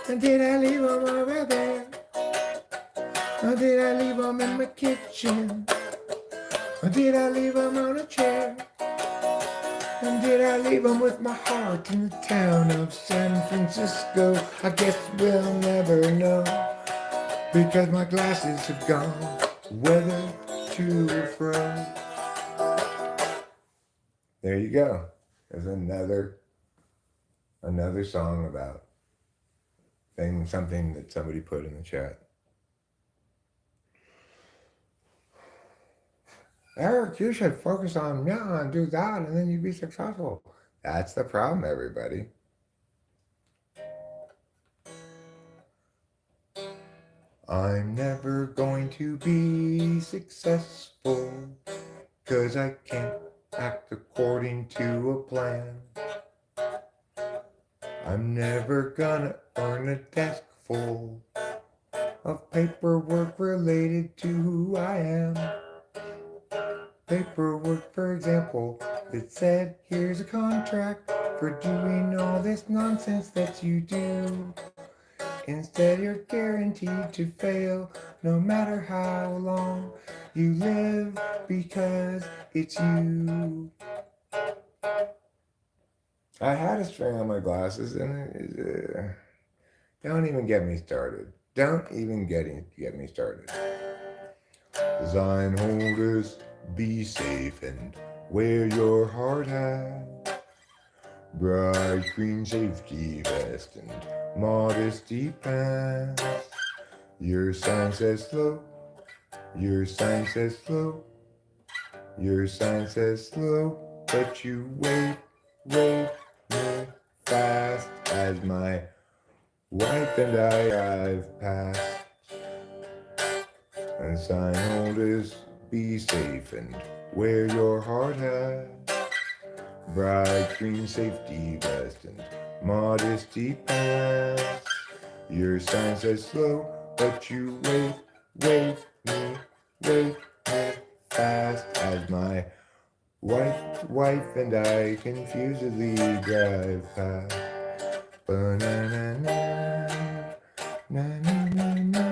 And did I leave them over there? Or did I leave them in my kitchen? Or did I leave them on a chair? And did I leave them with my heart in the town of San Francisco? I guess we'll never know, because my glasses have gone, whether to or fro. There you go. There's another song about something that somebody put in the chat. Eric, you should focus on and do that, and then you'd be successful. That's the problem, everybody. I'm never going to be successful, 'cause I can't act according to a plan. I'm never gonna earn a desk full of paperwork related to who I am. Paperwork, for example, that said, here's a contract for doing all this nonsense that you do. Instead, you're guaranteed to fail, no matter how long you live, because it's you. I had a string on my glasses, and don't even get me started. Don't even get me started. Design holders, be safe and wear your hard hat. Bright green safety vest and modesty pants. Your sign says slow. Your sign says slow. Your sign says slow, but you wait me fast as my wife and I drive past. And sign holders, be safe and wear your hard hat. Bright green safety vest and modesty pants. Your sign says slow, but you wait me fast as my wife and I confusedly drive past. Ba-na-na-na, na-na-na-na.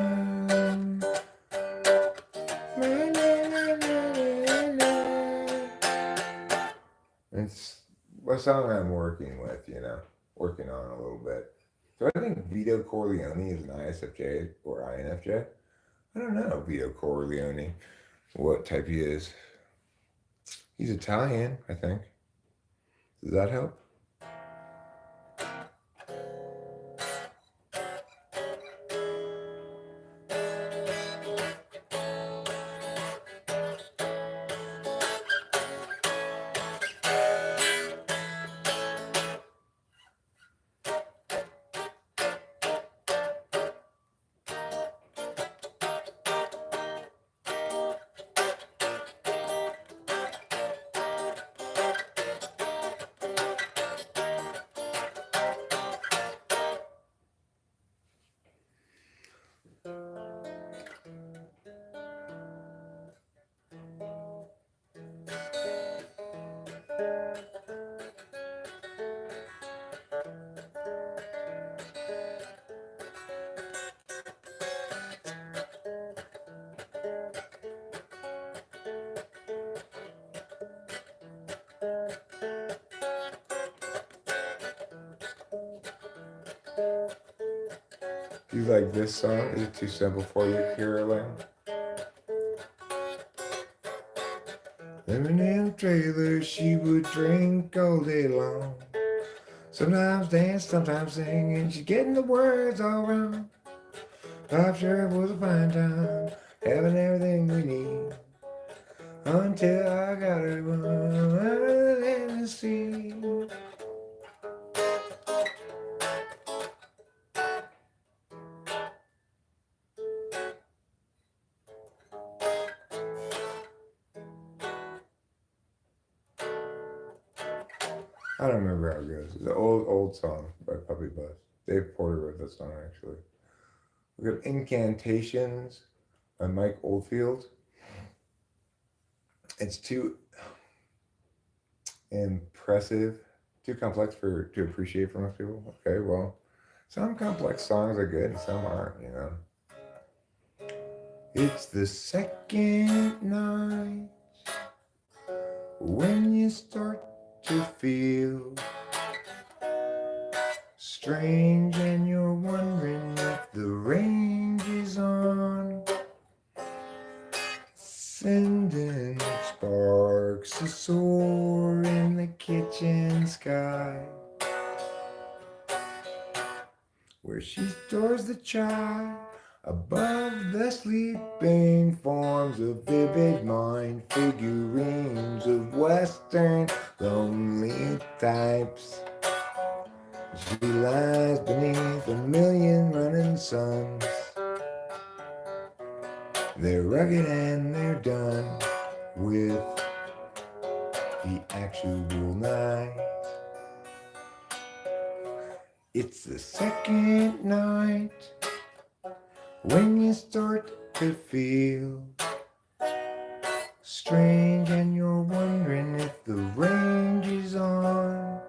It's a song I'm working on a little bit. So I think Vito Corleone is an ISFJ or INFJ. I don't know Vito Corleone, what type he is. He's Italian, I think. Does that help? Do you like this song? Is it too simple for you, Kira Lamb? Living in a trailer, she would drink all day long. Sometimes dance, sometimes sing, and she's getting the words all wrong. Life sure was a fine time, having everything we need. Until I got her one in the sea. I don't remember how it goes. It's an old song by Puppy Buzz. Dave Porter wrote that song, actually. We got Incantations by Mike Oldfield. It's too impressive, too complex to appreciate for most people. Okay, well, some complex songs are good and some aren't, you know. It's the second night when you start to feel strange and you're wondering if the range is on. Sending sparks to soar in the kitchen sky, where she stores the chai above the sleeping forms of vivid mind, figurines of Western lonely types. She lies beneath a million running suns. They're rugged and they're done with the actual night. It's the second night when you start to feel strange and you're wondering if the range is on.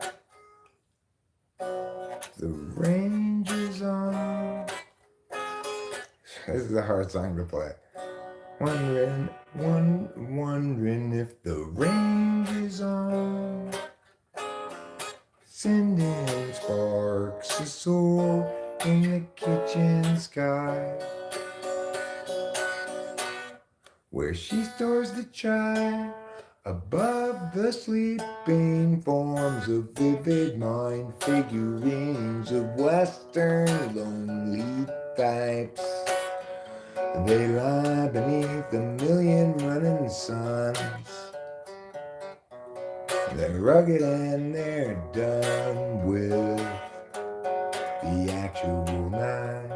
The range is on. This is a hard song to play. Wondering if the range is on. Sending sparks to soar in the kitchen sky, where she stores the chai above the sleeping forms of vivid mind, figurines of Western lonely types. They lie beneath a million running suns. They're rugged and they're done with the actual night.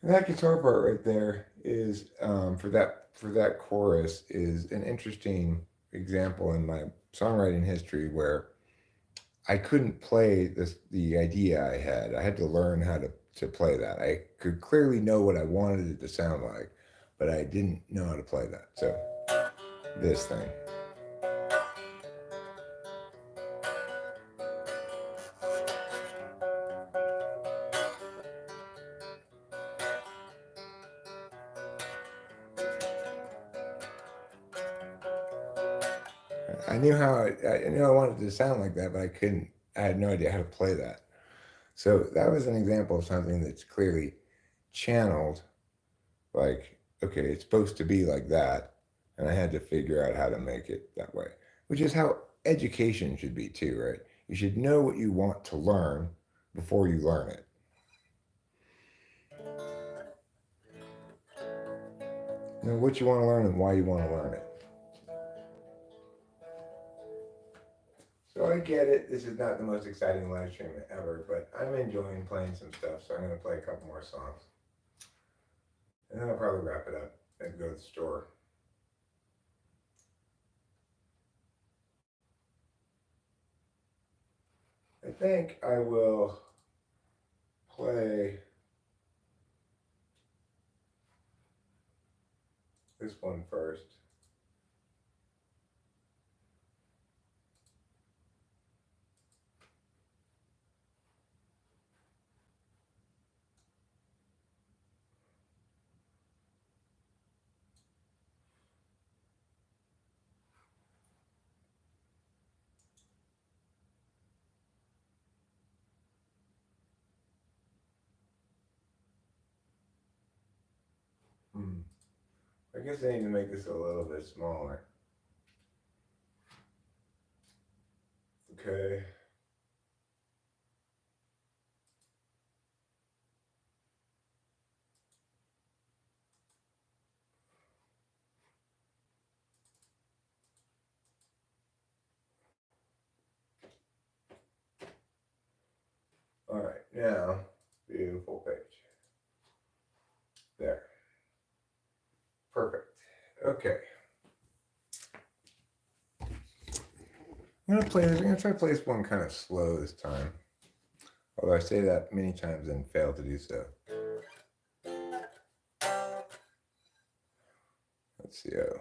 That guitar part right there is for that chorus is an interesting example in my songwriting history where I couldn't play the idea I had. I had to learn how to play that. I could clearly know what I wanted it to sound like, but I didn't know how to play that. So this thing. I knew I knew I wanted it to sound like that, but I couldn't. I had no idea how to play that. So that was an example of something that's clearly channeled. Like, okay, it's supposed to be like that, and I had to figure out how to make it that way. Which is how education should be too, right? You should know what you want to learn before you learn it. Know what you want to learn and why you want to learn it. I get it. This is not the most exciting live stream ever, but I'm enjoying playing some stuff, so I'm going to play a couple more songs. And then I'll probably wrap it up and go to the store. I think I will play this one first. I guess I need to make this a little bit smaller. Okay. All right, now, beautiful page. There. Perfect. Okay. I'm gonna try to play this one kind of slow this time. Although I say that many times and fail to do so. Let's see how.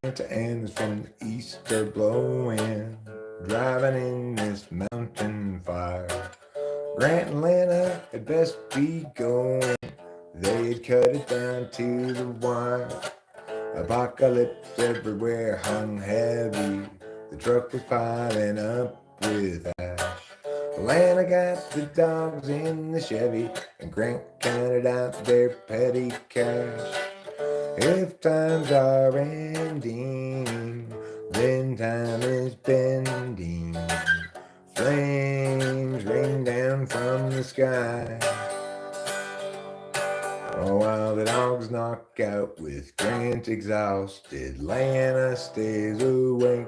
Santa Anne's from the east are blowing, driving in this mountain fire. Grant and Lana had best be going, they'd cut it down to the wire. Apocalypse everywhere hung heavy, the truck was piling up with ash. Lana got the dogs in the Chevy, and Grant counted out their petty cash. If times are ending, then time is bending. Flames rain down from the sky. Oh, while the dogs knock out with Grant exhausted, Lana stays awake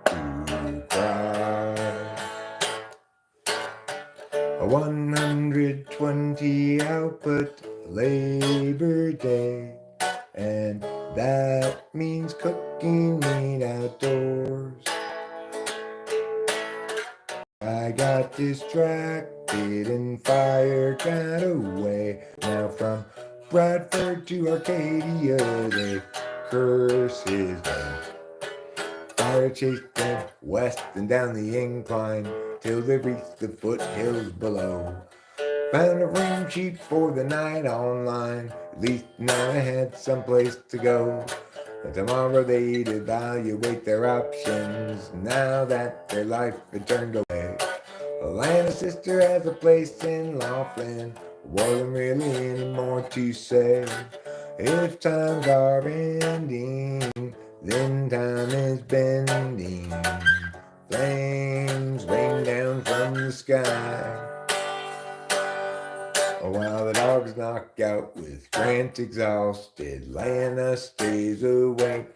to cry. 120 output Labor Day, and that means cooking meat outdoors. I got distracted and fire got away. Now from Bradford to Arcadia, they curse his name. Fire chased them west and down the incline till they reached the foothills below. Found a room cheap for the night online. At least now I had someplace to go. And tomorrow they'd evaluate their options now that their life had turned away. Lana's sister has a place in Laughlin. Wasn't really any more to say. If times are ending, then time is bending. Flames rain down from the sky. While the dogs knock out with Grant exhausted, Lana stays awake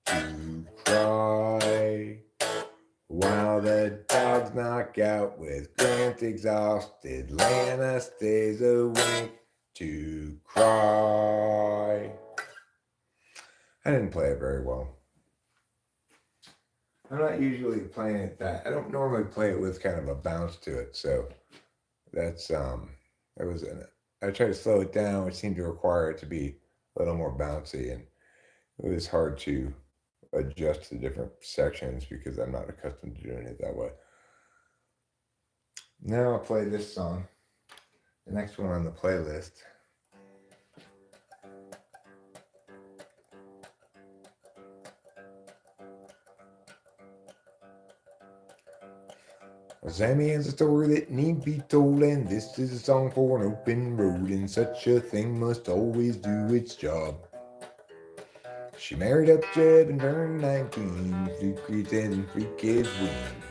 to cry. While the dogs knock out with Grant exhausted, Lana stays awake to cry. I didn't play it very well. I'm not usually playing it that. I don't normally play it with kind of a bounce to it, so that's I tried to slow it down, which seemed to require it to be a little more bouncy, and it was hard to adjust to the different sections because I'm not accustomed to doing it that way. Now I'll play this song, the next one on the playlist. Sammy has a story that need be told, and this is a song for an open road, and such a thing must always do its job. She married up Jeb and turned 19. 2 kids and 3 kids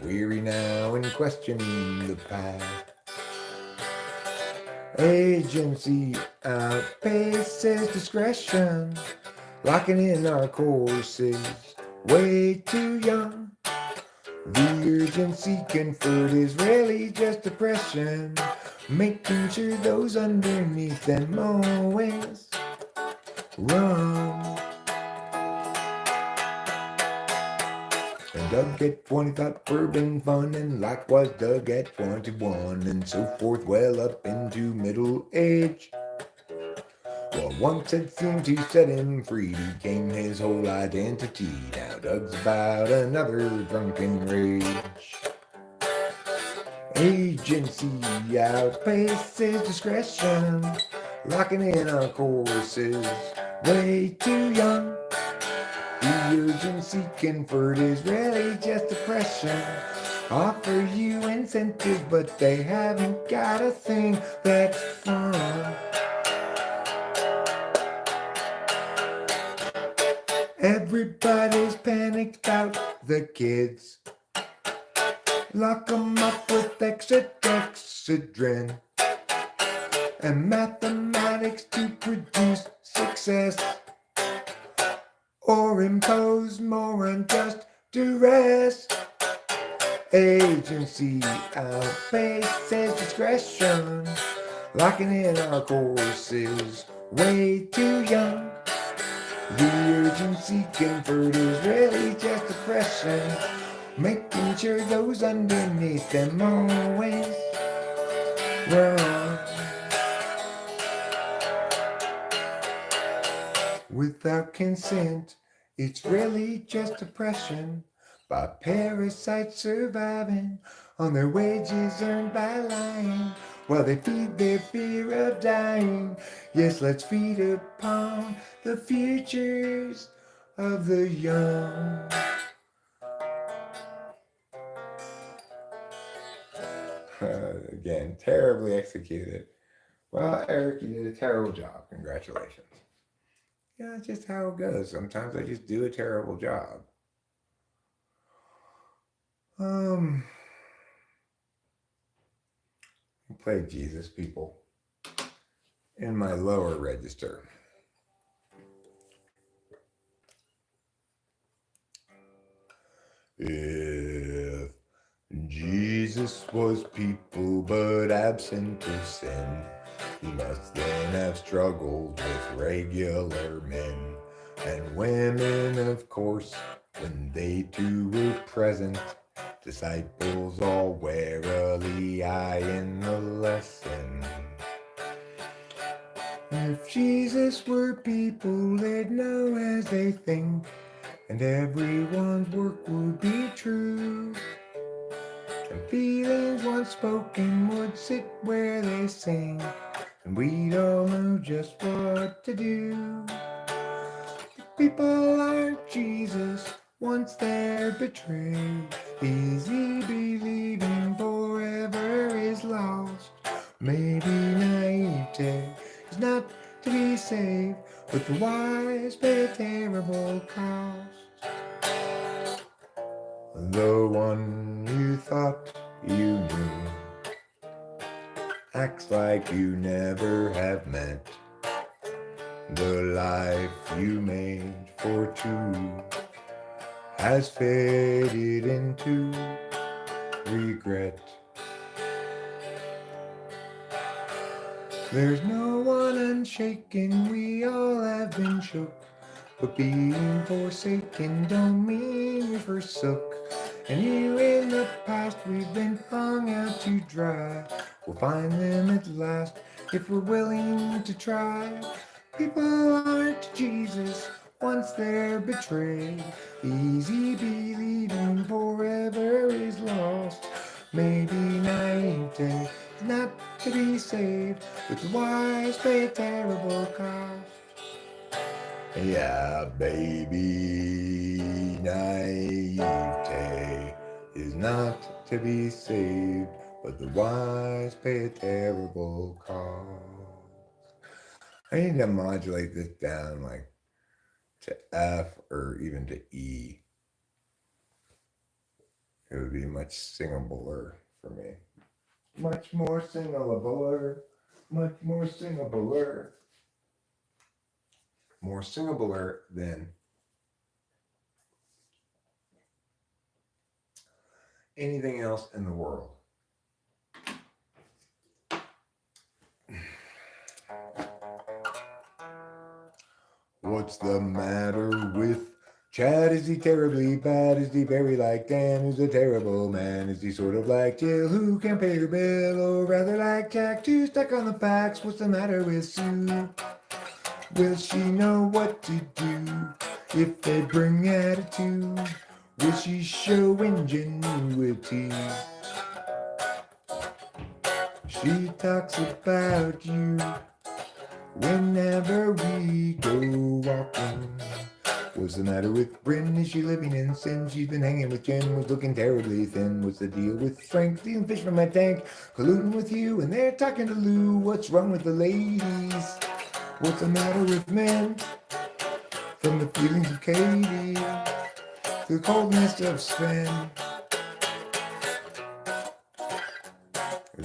weary now and questioning the past. Agency outpaces discretion, locking in our courses way too young. The urgency conferred is really just depression, making sure those underneath them always run. And Doug at 20 thought bourbon fun, and likewise Doug at 21, and so forth, well up into middle age. Well, once it seemed to set him free became his whole identity. Now Doug's about another drunken rage. Agency outpaces discretion, locking in our courses way too young. The urgency conferred is really just depression. Offer you incentives, but they haven't got a thing that's fun. Everybody's panicked about the kids. Lock 'em up with exodexedrine and mathematics to produce success, or impose more unjust duress. Agency outpaces discretion, locking in our courses way too young. The urgency conferred is really just depression, making sure those underneath them always run. Without consent, it's really just oppression by parasites surviving on their wages earned by lying, while they feed their fear of dying. Yes, let's feed upon the futures of the young. Again, terribly executed. Well, Eric, you did a terrible job. Congratulations. Yeah, that's just how it goes. Sometimes I just do a terrible job. Play Jesus, people, in my lower register. If Jesus was people but absent of sin, he must then have struggled with regular men and women, of course, when they too were present. Disciples all warily eyeing the lesson. If Jesus were people, they'd know as they think, and everyone's work would be true. And feelings once spoken would sit where they sing, and we'd all know just what to do. If people aren't Jesus once they're betrayed, easy believing forever is lost. Maybe naivete is not to be saved, but the wise pay a terrible cost. The one you thought you knew acts like you never have met. The life you made for two has faded into regret. There's no one unshaken, we all have been shook, but being forsaken don't mean we forsook. And here in the past we've been hung out to dry. We'll find them at last if we're willing to try. People aren't Jesus once they're betrayed. Easy believing forever is lost. Maybe naivete is not to be saved, but the wise pay a terrible cost. Yeah, baby, naivete is not to be saved, but the wise pay a terrible cost. I need to modulate this down like to F or even to E. It would be much singabler for me. Much more singabler. Much more singabler. More singabler than anything else in the world. What's the matter with Chad? Is he terribly bad? Is he very like Dan, who's a terrible man? Is he sort of like Jill, who can't pay her bill? Or rather like Jack, too stuck on the facts? What's the matter with Sue? Will she know what to do if they bring attitude? Will she show ingenuity? She talks about you whenever we go walking. What's the matter with Bryn? Is she living in sin? She's been hanging with Jen, was looking terribly thin. What's the deal with Frank? Stealing fish from my tank, colluding with you, and they're talking to Lou. What's wrong with the ladies? What's the matter with men? From the feelings of Katie to the coldness of Sven.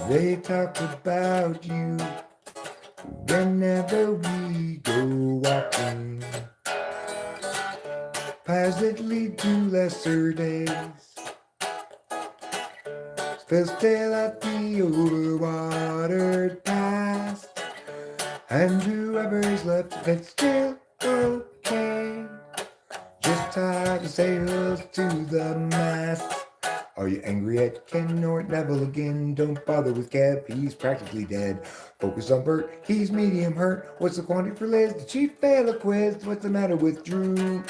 They talk about you whenever we go walking. Paths that lead to lesser days. Spills tale at the overwatered past. And whoever's left, it's still okay. Just tie the sails to the mast. Are you angry at Ken or at Neville again? Don't bother with Kev, he's practically dead. Focus on Bert, he's medium hurt. What's the quantity for Liz? Did she fail a quiz? What's the matter with Drew?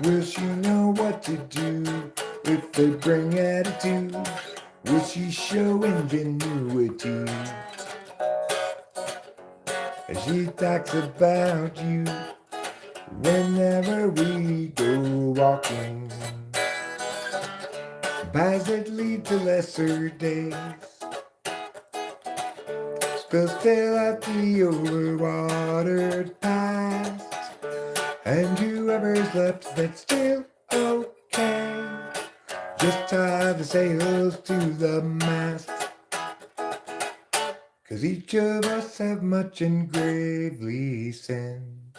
Will she know what to do if they bring attitude? Will she show ingenuity? As she talks about you whenever we go walking. Paths that lead to lesser days. Spills tale at the overwatered past. And whoever's left, that's still okay. Just tie the sails to the mast. 'Cause each of us have much and gravely sinned.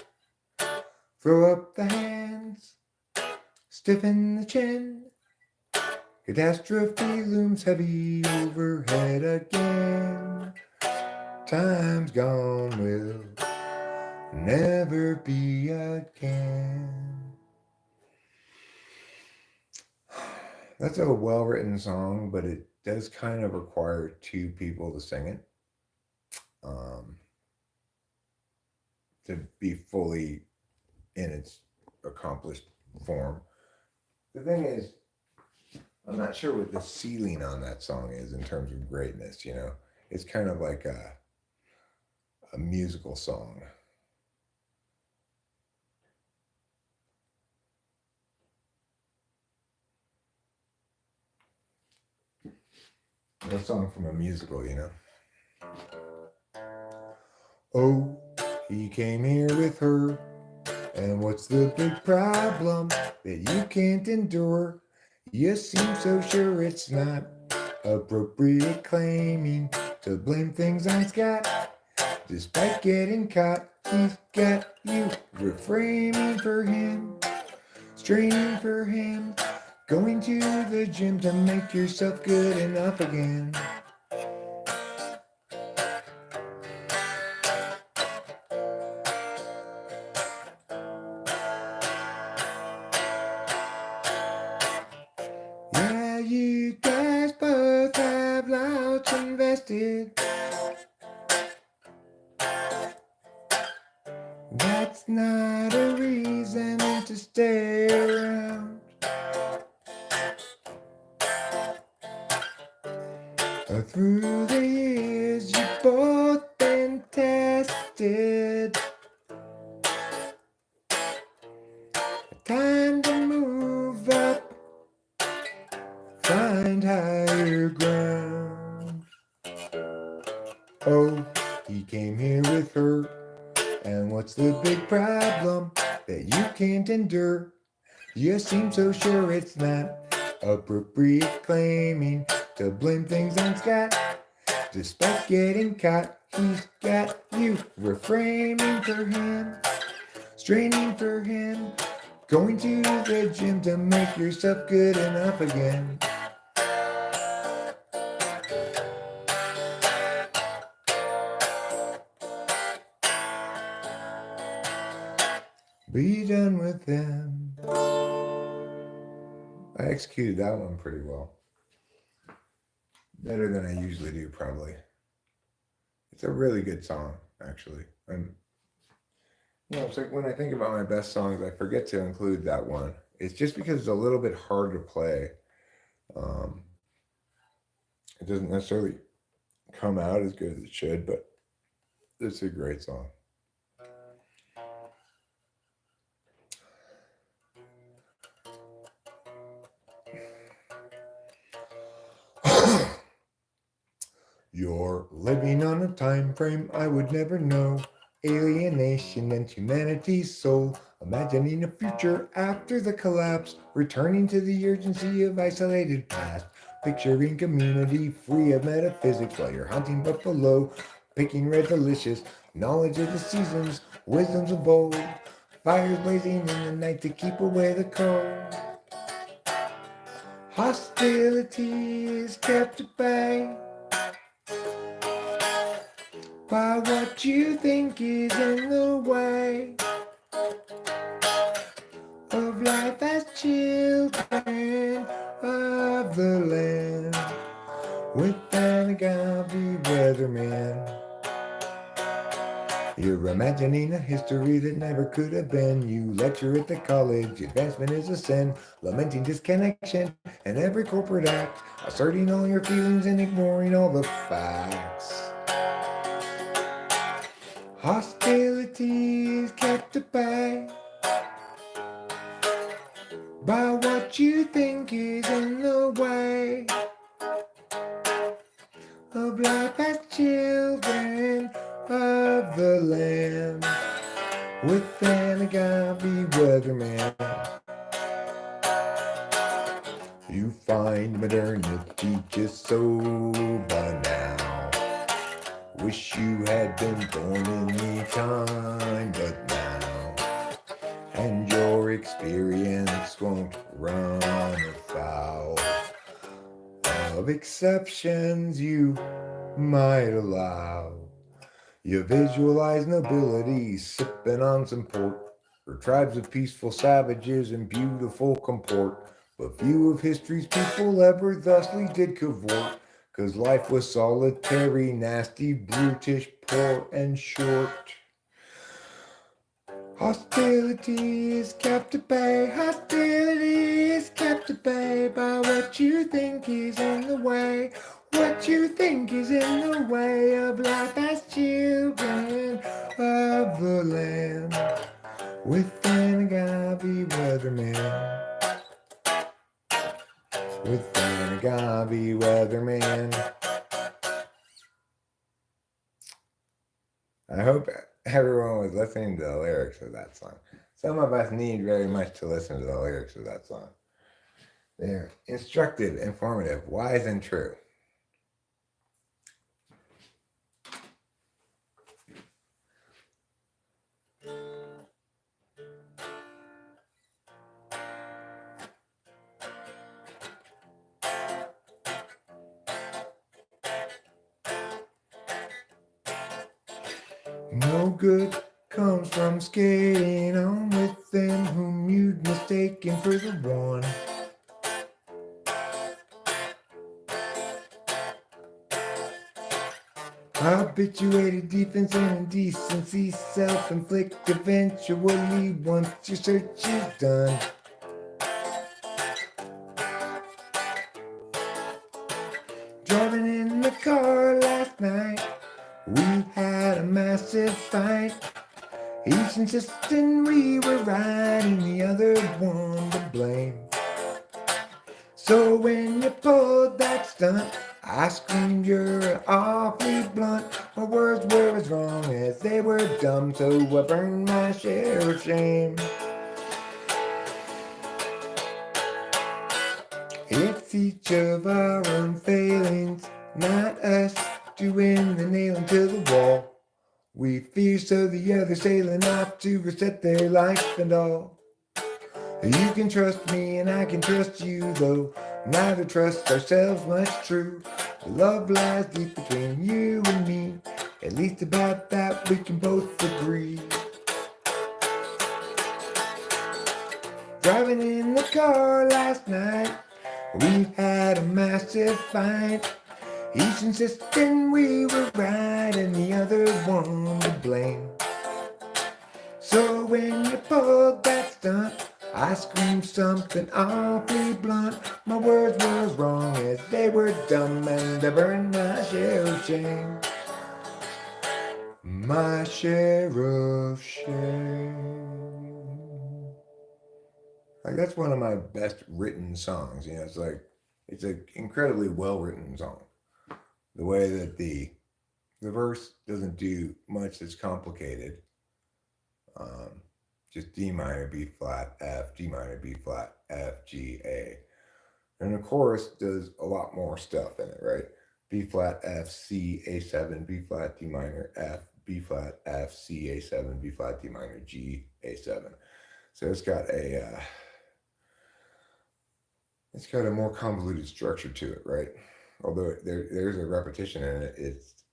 Throw up the hands, stiffen the chin. Catastrophe looms heavy overhead again. Time's gone will never be again. That's a well-written song, but it does kind of require two people to sing it to be fully in its accomplished form. The thing is, I'm not sure what the ceiling on that song is in terms of greatness, you know? It's kind of like a musical song. A song from a musical, you know? Oh, he came here with her, and what's the big problem that you can't endure? You seem so sure it's not appropriate claiming to blame things on Scott. Despite getting caught, he's got you reframing for him, straining for him, going to the gym to make yourself good enough again. Yeah, you guys both have lots invested. That's not a reason to stay around. Through the years, you've both been tested. Time to move up, find higher ground. Oh, he came here with her, and what's the big problem that you can't endure. You seem so sure it's not appropriate claiming to blame things on Scott. Despite getting caught, he's got you reframing for him, straining for him, going to the gym to make yourself good enough again. Be done with them. I executed that one pretty well. Better than I usually do, probably. It's a really good song, actually. And it's like when I think about my best songs, I forget to include that one. It's just because it's a little bit hard to play. It doesn't necessarily come out as good as it should, but it's a great song. You're living on a time frame I would never know. Alienation and humanity's soul. Imagining a future after the collapse. Returning to the urgency of isolated past. Picturing community free of metaphysics while you're hunting buffalo. Picking red delicious. Knowledge of the seasons. Wisdoms of old. Fires blazing in the night to keep away the cold. Hostility is kept at bay by what you think is in the way of life as children of the land with an agave weatherman. You're imagining a history that never could have been. You lecture at the college, advancement is a sin, lamenting disconnection and every corporate act, asserting all your feelings and ignoring all the facts. Hostility is kept at bay by what you think is in the way of life as children of the land with an agave weatherman. You find modernity just so banal. Wish you had been born in the time but now, and your experience won't run afoul of exceptions you might allow. You visualize nobility sipping on some port, or tribes of peaceful savages in beautiful comport, but few of history's people ever thusly did cavort, 'cause life was solitary, nasty, brutish, poor, and short. Hostility is kept at bay, hostility is kept at bay by what you think is in the way, what you think is in the way of life as children of the land with an agave weatherman. With an agave weatherman. I hope everyone was listening to the lyrics of that song. Some of us need very much to listen to the lyrics of that song. They're instructive, informative, wise, and true. No good comes from skating on with them whom you'd mistaken for the one. Habituated defense and indecency, self-inflict eventually once your search is done. Driving in the car last night, we had a massive fight. Each insisting we were right and the other one to blame. So when you pulled that stunt, I screamed you're awfully blunt. My words were as wrong as they were dumb, so I burned my share of shame. It's each of our own failings, not us doing the nailing to the wall. We fear so the others sailing off to reset their life and all. You can trust me and I can trust you, though neither trust ourselves much true. The love lies deep between you and me, at least about that we can both agree. Driving in the car last night, we had a massive fight. Each insisting we were right and the other one to blame. So when you pulled that stunt, I screamed something awfully blunt. My words were as wrong as they were dumb, and I burned my share of shame. My share of shame. Like, that's one of my best written songs. You know, it's an incredibly well written song. The way that the verse doesn't do much that's complicated. Um, just D minor, B flat, F, G minor, B flat, F, G, A. And the chorus does a lot more stuff in it, right? B flat, F, C, A7, B flat, D minor, F, B flat, F, C, A7, B flat, D minor, G, A7. So it's got a more convoluted structure to it, right? Although there's a repetition in it,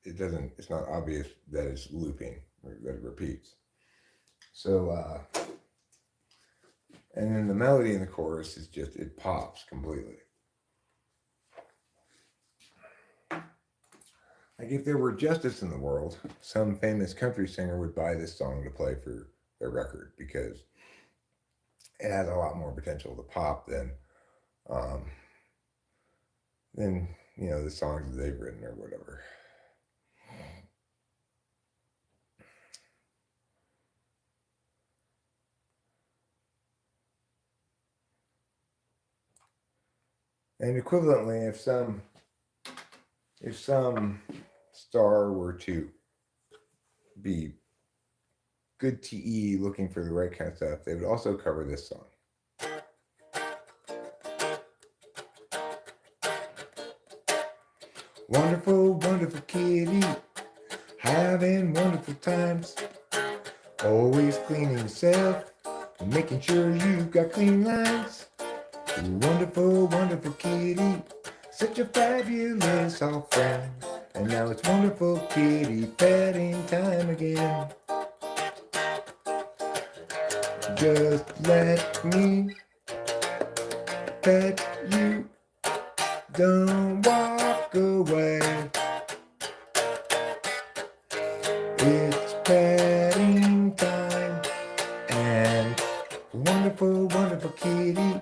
it's not obvious that it's looping or that it repeats. So and then the melody in the chorus is just, it pops completely. Like, if there were justice in the world, some famous country singer would buy this song to play for their record because it has a lot more potential to pop um, than the songs that they've written or whatever. And equivalently, if some star were to be good TE looking for the right kind of stuff, they would also cover this song. Wonderful, wonderful kitty, having wonderful times. Always cleaning yourself, making sure you've got clean lines. Wonderful, wonderful kitty, such a fabulous old friend. And now it's wonderful kitty petting time again. Just let me pet you, don't walk away. It's petting time, and wonderful, wonderful kitty,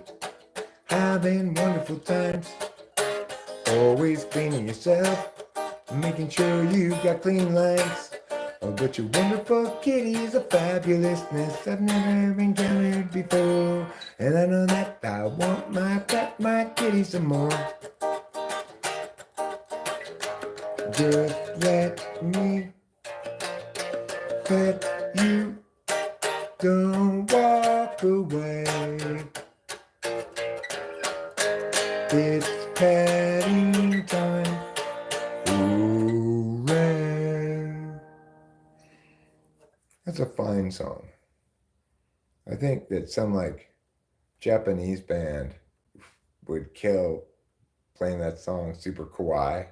having wonderful times. Always cleaning yourself, making sure you've got clean lines. Oh, but your wonderful kitty is a fabulousness I've never encountered before. And I know that I want my kitty some more. Just let me pet you, don't walk away. It's petting time, hooray. That's a fine song. I think that some Japanese band would kill playing that song super kawaii,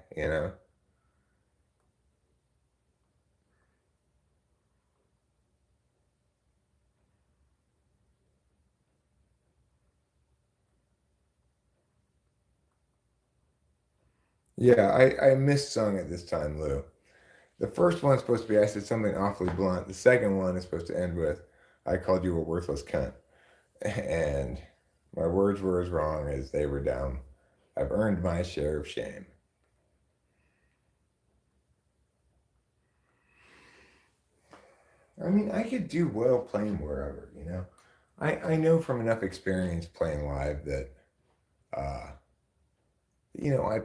Yeah, I missung at this time, Lou. The first one's supposed to be I said something awfully blunt. The second one is supposed to end with I called you a worthless cunt. And my words were as wrong as they were dumb. I've earned my share of shame. I mean, I could do well playing wherever. I know from enough experience playing live that, I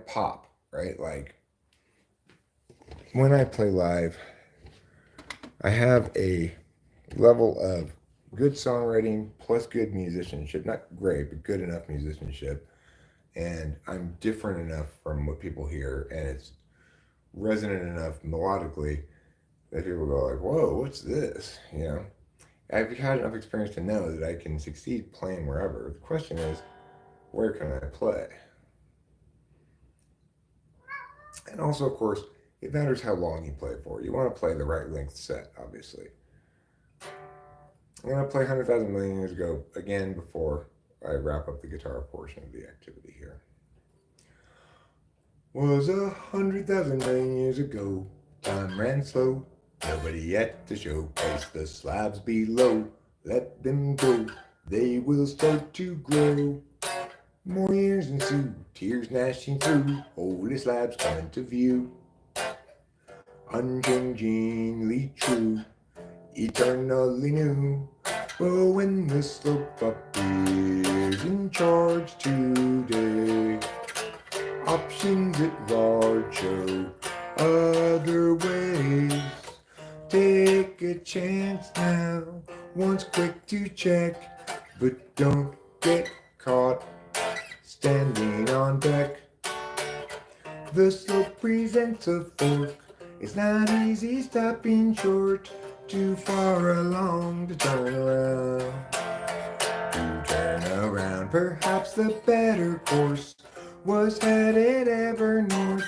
pop. right? Like when I play live, I have a level of good songwriting plus good musicianship. Not great, but good enough musicianship. And I'm different enough from what people hear, and it's resonant enough melodically that people go like, "Whoa, what's this?" You know, I've had enough experience to know that I can succeed playing wherever. The question is, where can I play? And also, of course, it matters how long you play for. You want to play the right length set, obviously. I'm going to play 100,000 million years ago again before I wrap up the guitar portion of the activity here. Was 100,000 million years ago. Time ran slow. Nobody at the show. Place the slabs below. Let them go. They will start to grow. More years ensue. Tears gnashing through. Holy slabs coming to view. Unchangingly true. Eternally new. Oh, when the slope appears in charge today. Options at large show other ways. Take a chance now, once quick to check, but don't get caught standing on deck. The slope presents a fork, it's not easy stopping short, too far along to turn around. To turn around, perhaps the better course was headed ever north.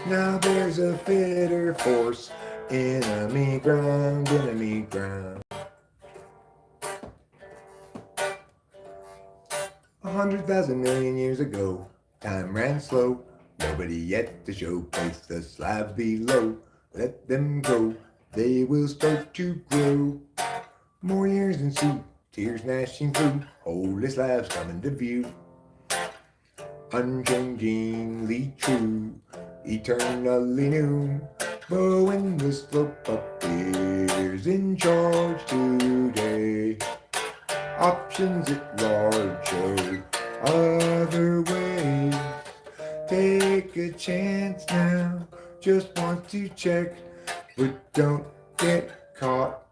Now there's a fitter force. Enemy ground, enemy ground. 100,000 million years ago, time ran slow. Nobody yet to show. Place the slabs below. Let them go. They will start to grow. More years ensue. Tears gnashing through. Holy slabs coming to view. Unchangingly true, eternally new. But when the slope appears in charge today, options at large show other ways. Take a chance now, just want to check, but don't get caught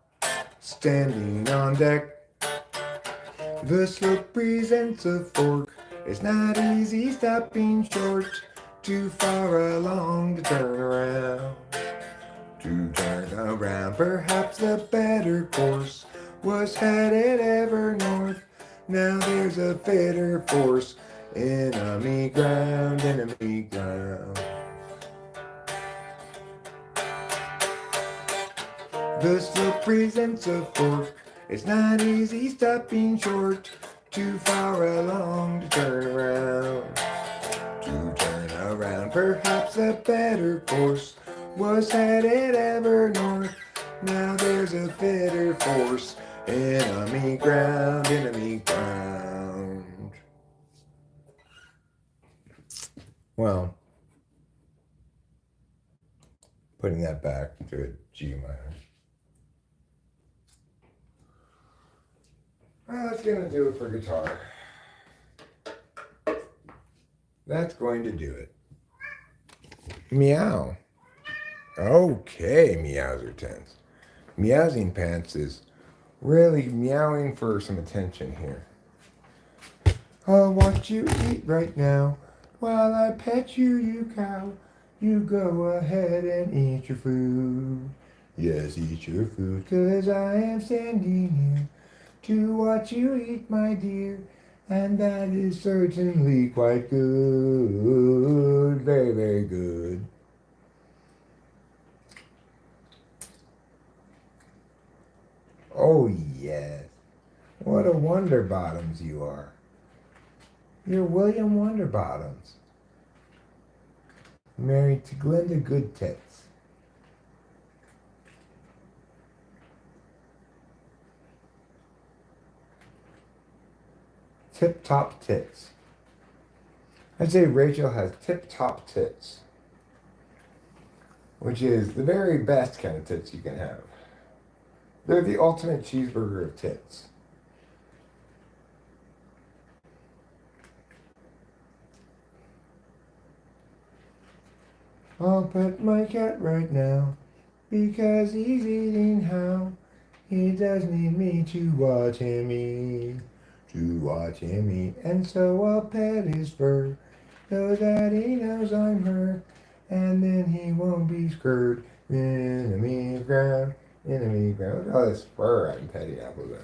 standing on deck. The slope presents a fork. It's not easy stopping short, too far along to turn around. To turn around, perhaps the better course was headed ever north. Now there's a fitter force. Enemy ground, enemy ground. The slope presents a fork. It's not easy stopping short, too far along to turn around. To turn around, perhaps a better course was headed ever north. Now there's a fitter force. Enemy ground, enemy ground. Well, putting that back to a G minor. Well, that's going to do it for guitar. That's going to do it. Meow. Okay, Meowser tens. Meowsing Pants is really meowing for some attention here. I'll watch you eat right now while I pet you, you cow. You go ahead and eat your food. Yes, eat your food, 'cause I am standing here to watch you eat, my dear. And that is certainly quite good. Very, very good. Oh, yes. What a Wonderbottoms you are. You're William Wonderbottoms. Married to Glinda Goodtits. Tip-top tits. I'd say Rachel has tip-top tits, which is the very best kind of tits you can have. They're the ultimate cheeseburger of tits. I'll pet my cat right now because he's eating how. He does need me to watch him eat, to watch him eat. And so I'll pet his fur so that he knows I'm her. And then he won't be screwed in the meat ground, in the meat ground. Look at all this fur I'm petting apples in.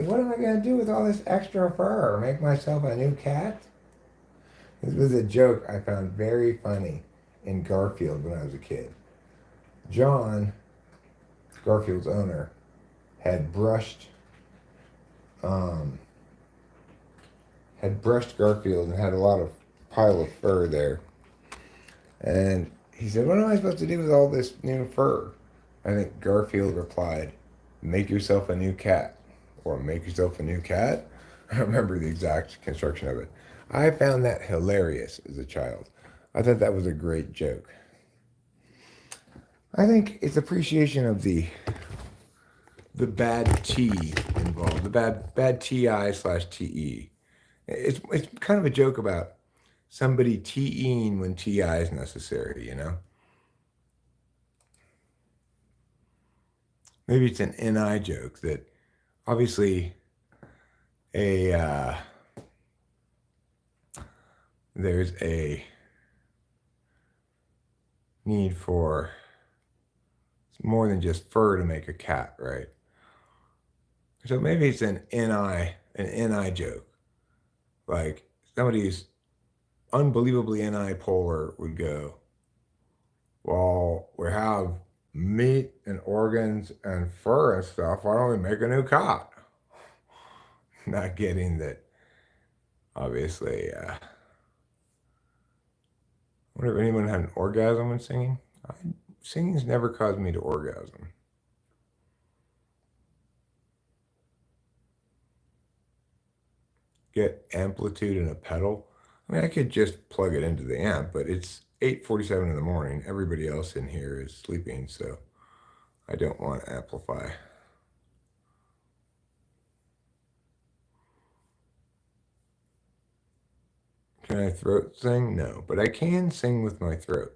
What am I going to do with all this extra fur? Make myself a new cat? This was a joke I found very funny in Garfield when I was a kid. John, Garfield's owner, had brushed um, Garfield and had a lot of pile of fur there. And he said, "What am I supposed to do with all this new fur?" I think Garfield replied, "Make yourself a new cat." Or make yourself a new cat? I don't remember the exact construction of it. I found that hilarious as a child. I thought that was a great joke. I think it's appreciation of the bad T involved, the bad TI/TE. It's kind of a joke about somebody TEing when TI is necessary, you know? Maybe it's an NI joke that obviously a there's a need for more than just fur to make a cat, right? So maybe it's an NI joke. Like somebody who's unbelievably NI polar would go, "Well, we have meat and organs and fur and stuff. Why don't we make a new cat?" Not getting that, obviously. I wonder if anyone had an orgasm when singing. Singing's never caused me to orgasm. Get amplitude in a pedal. I mean, I could just plug it into the amp, but it's 8:47 in the morning. Everybody else in here is sleeping, so I don't want to amplify. Can I throat sing? No, but I can sing with my throat.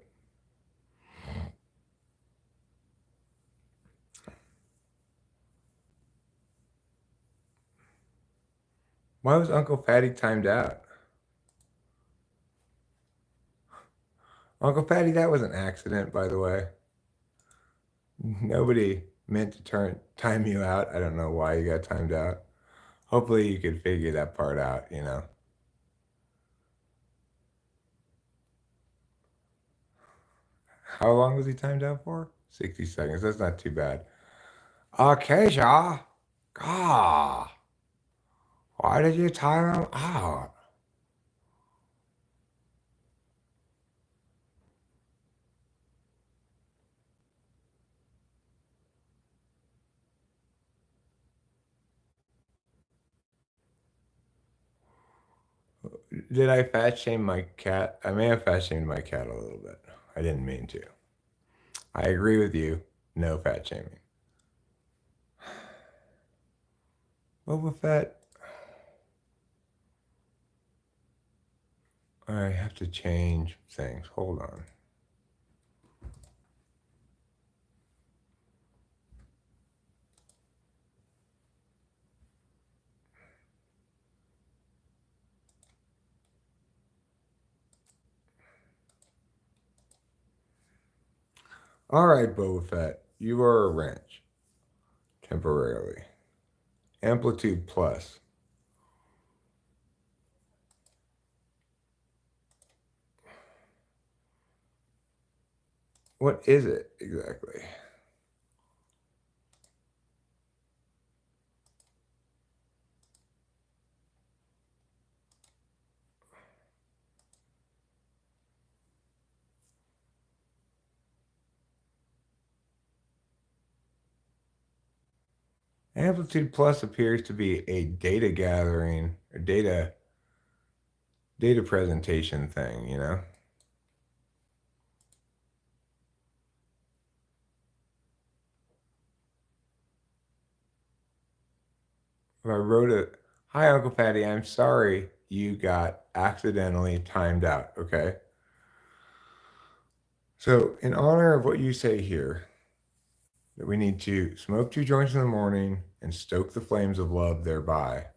Why was Uncle Fatty timed out? Uncle Fatty, that was an accident, by the way. Nobody meant to time you out. I don't know why you got timed out. Hopefully you could figure that part out, you know. How long was he timed out for? 60 seconds. That's not too bad. Keisha. Ah, why did you time him out? Did I fat shame my cat? I may have fat shamed my cat a little bit. I didn't mean to. I agree with you. No fat shaming. Boba Fett. I have to change things. Hold on. All right, Boba Fett. You are a wrench. Temporarily. Amplitude plus. What is it exactly? Amplitude plus appears to be a data gathering or data presentation thing, you know? If I wrote it, Hi, Uncle Patty. I'm sorry you got accidentally timed out, okay? So, in honor of what you say here, that we need to smoke 2 joints in the morning and stoke the flames of love thereby.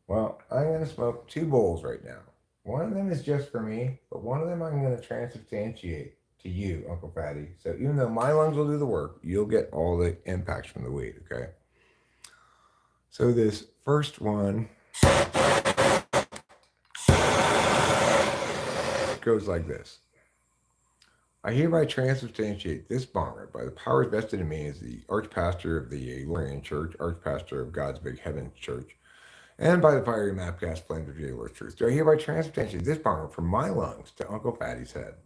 Well, I'm going to smoke 2 bowls right now. One of them is just for me, but one of them I'm going to transubstantiate to you, Uncle Fatty. So even though my lungs will do the work, you'll get all the impacts from the weed, okay? So this first one goes like this. I hereby transubstantiate this bond by the powers vested in me as the archpastor of the Lorian Church, archpastor of God's Big Heaven Church, and by the fiery mapcast flames of J. Lord's truth. Do I hereby transubstantiate this bond from my lungs to Uncle Fatty's head?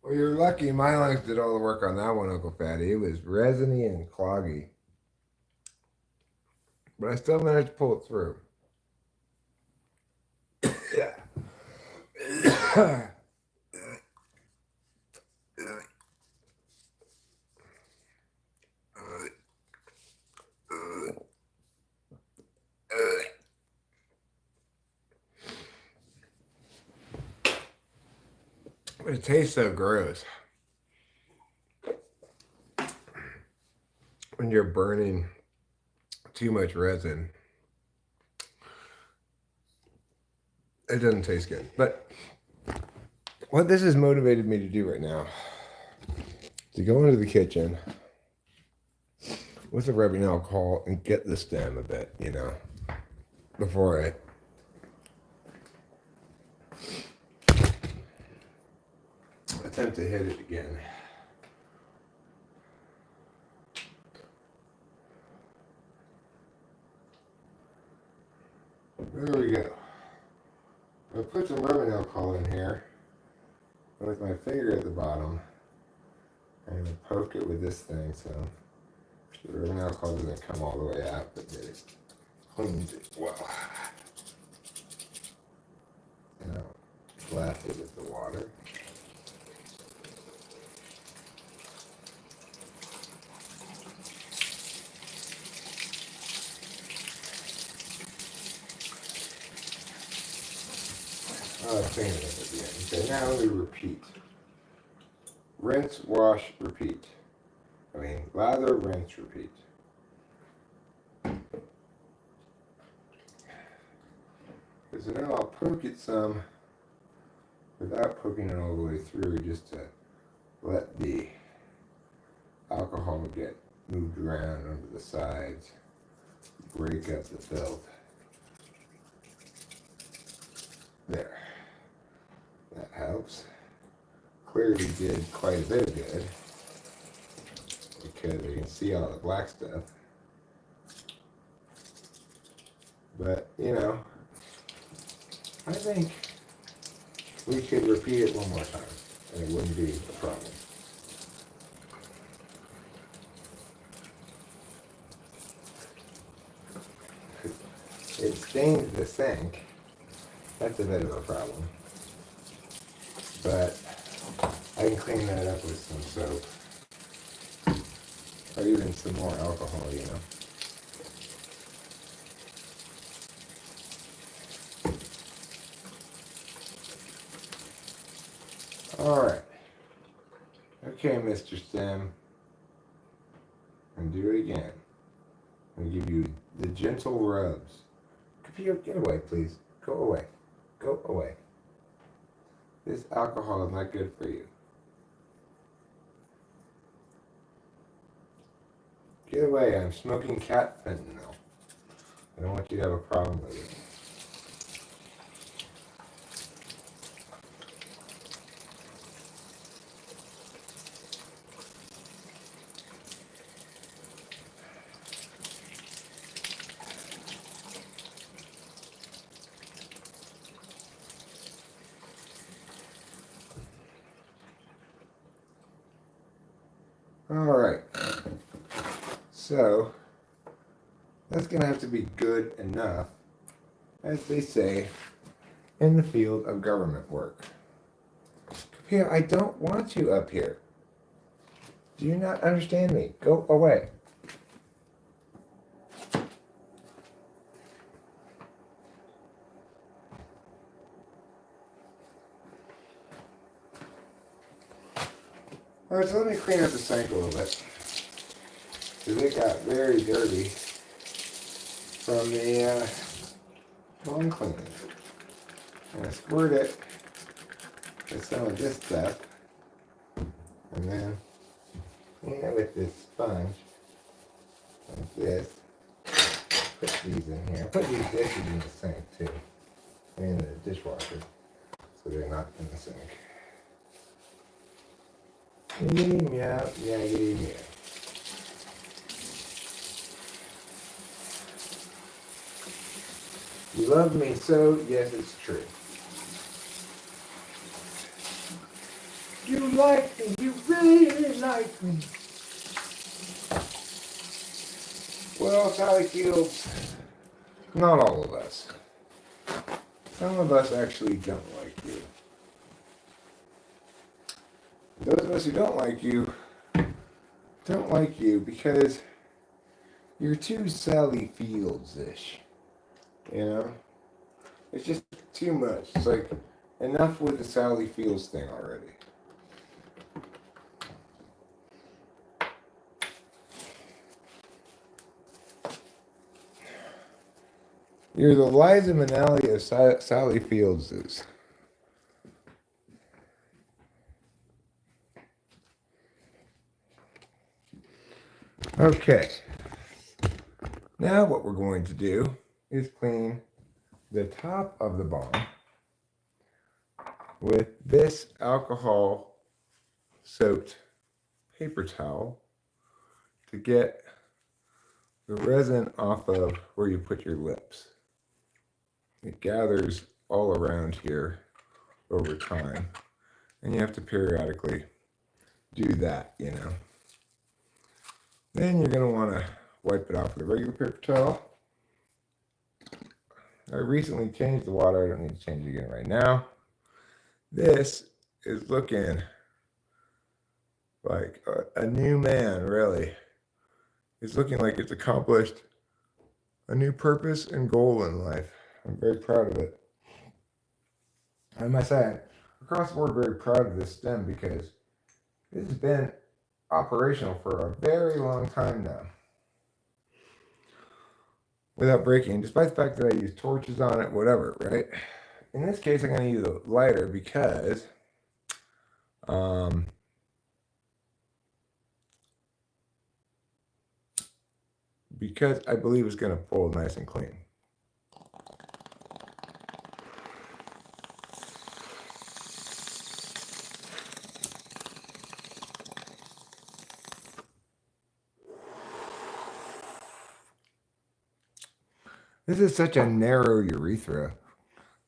Well, you're lucky my lungs did all the work on that one, Uncle Fatty. It was resiny and cloggy. But I still managed to pull it through. But it tastes so gross when you're burning too much resin. It doesn't taste good. But what this has motivated me to do right now is to go into the kitchen with a rubbing alcohol and get the stem a bit, before I attempt to hit it again. There we go. I'll put some rubbing alcohol in here with my finger at the bottom. I'm going to poke it with this thing so the rubbing alcohol doesn't come all the way out, but it cleans it well. Now, blast it with the water. Clean it up at the end. Okay, now we repeat. Rinse, wash, repeat. Lather, rinse, repeat. So now I'll poke it some without poking it all the way through, just to let the alcohol get moved around over the sides, break up the filth. There. That helps. Clearly did quite a bit of good because you can see all the black stuff. But, I think we could repeat it one more time and it wouldn't be a problem. It stains the sink. That's a bit of a problem. But I can clean that up with some soap. Or even some more alcohol, Alright. Okay, Mr. Stem. And do it again. I'm going to give you the gentle rubs. Computer, get away, please. Go away. Go away. This alcohol is not good for you. Get away, I'm smoking cat fentanyl. I don't want you to have a problem with it. All right. So that's going to have to be good enough, as they say, in the field of government work. Here, I don't want you up here. Do you not understand me? Go away. All right, so let me clean up the sink a little bit. Because it got very dirty from the lawn cleaning. I'm going to squirt it with some of this stuff. And then clean it with this sponge. Like this. Put these in here. Put these dishes in the sink too. And the dishwasher. So they're not in the sink. Yiggity meow, yaggity meow. You love me so, yes, it's true. You like me, you really like me. Well, Sally Fields, not all of us. Some of us actually don't like you. Those of us who don't like you because you're too Sally Fields-ish. You know? It's just too much. It's like, enough with the Sally Fields thing already. You're the Liza Minnelli of Sally Fieldses. Okay. Now what we're going to do is clean the top of the bomb with this alcohol-soaked paper towel to get the resin off of where you put your lips. It gathers all around here over time, and you have to periodically do that, you know. Then you're going to want to wipe it off with a regular paper towel. I recently changed the water. I don't need to change it again right now. This is looking like a new man, really. It's looking like it's accomplished a new purpose and goal in life. I'm very proud of it. I must say, across the board, very proud of this stem because it has been operational for a very long time now. Without breaking, despite the fact that I use torches on it, whatever, right? In this case, I'm going to use a lighter because I believe it's going to pull nice and clean. This is such a narrow urethra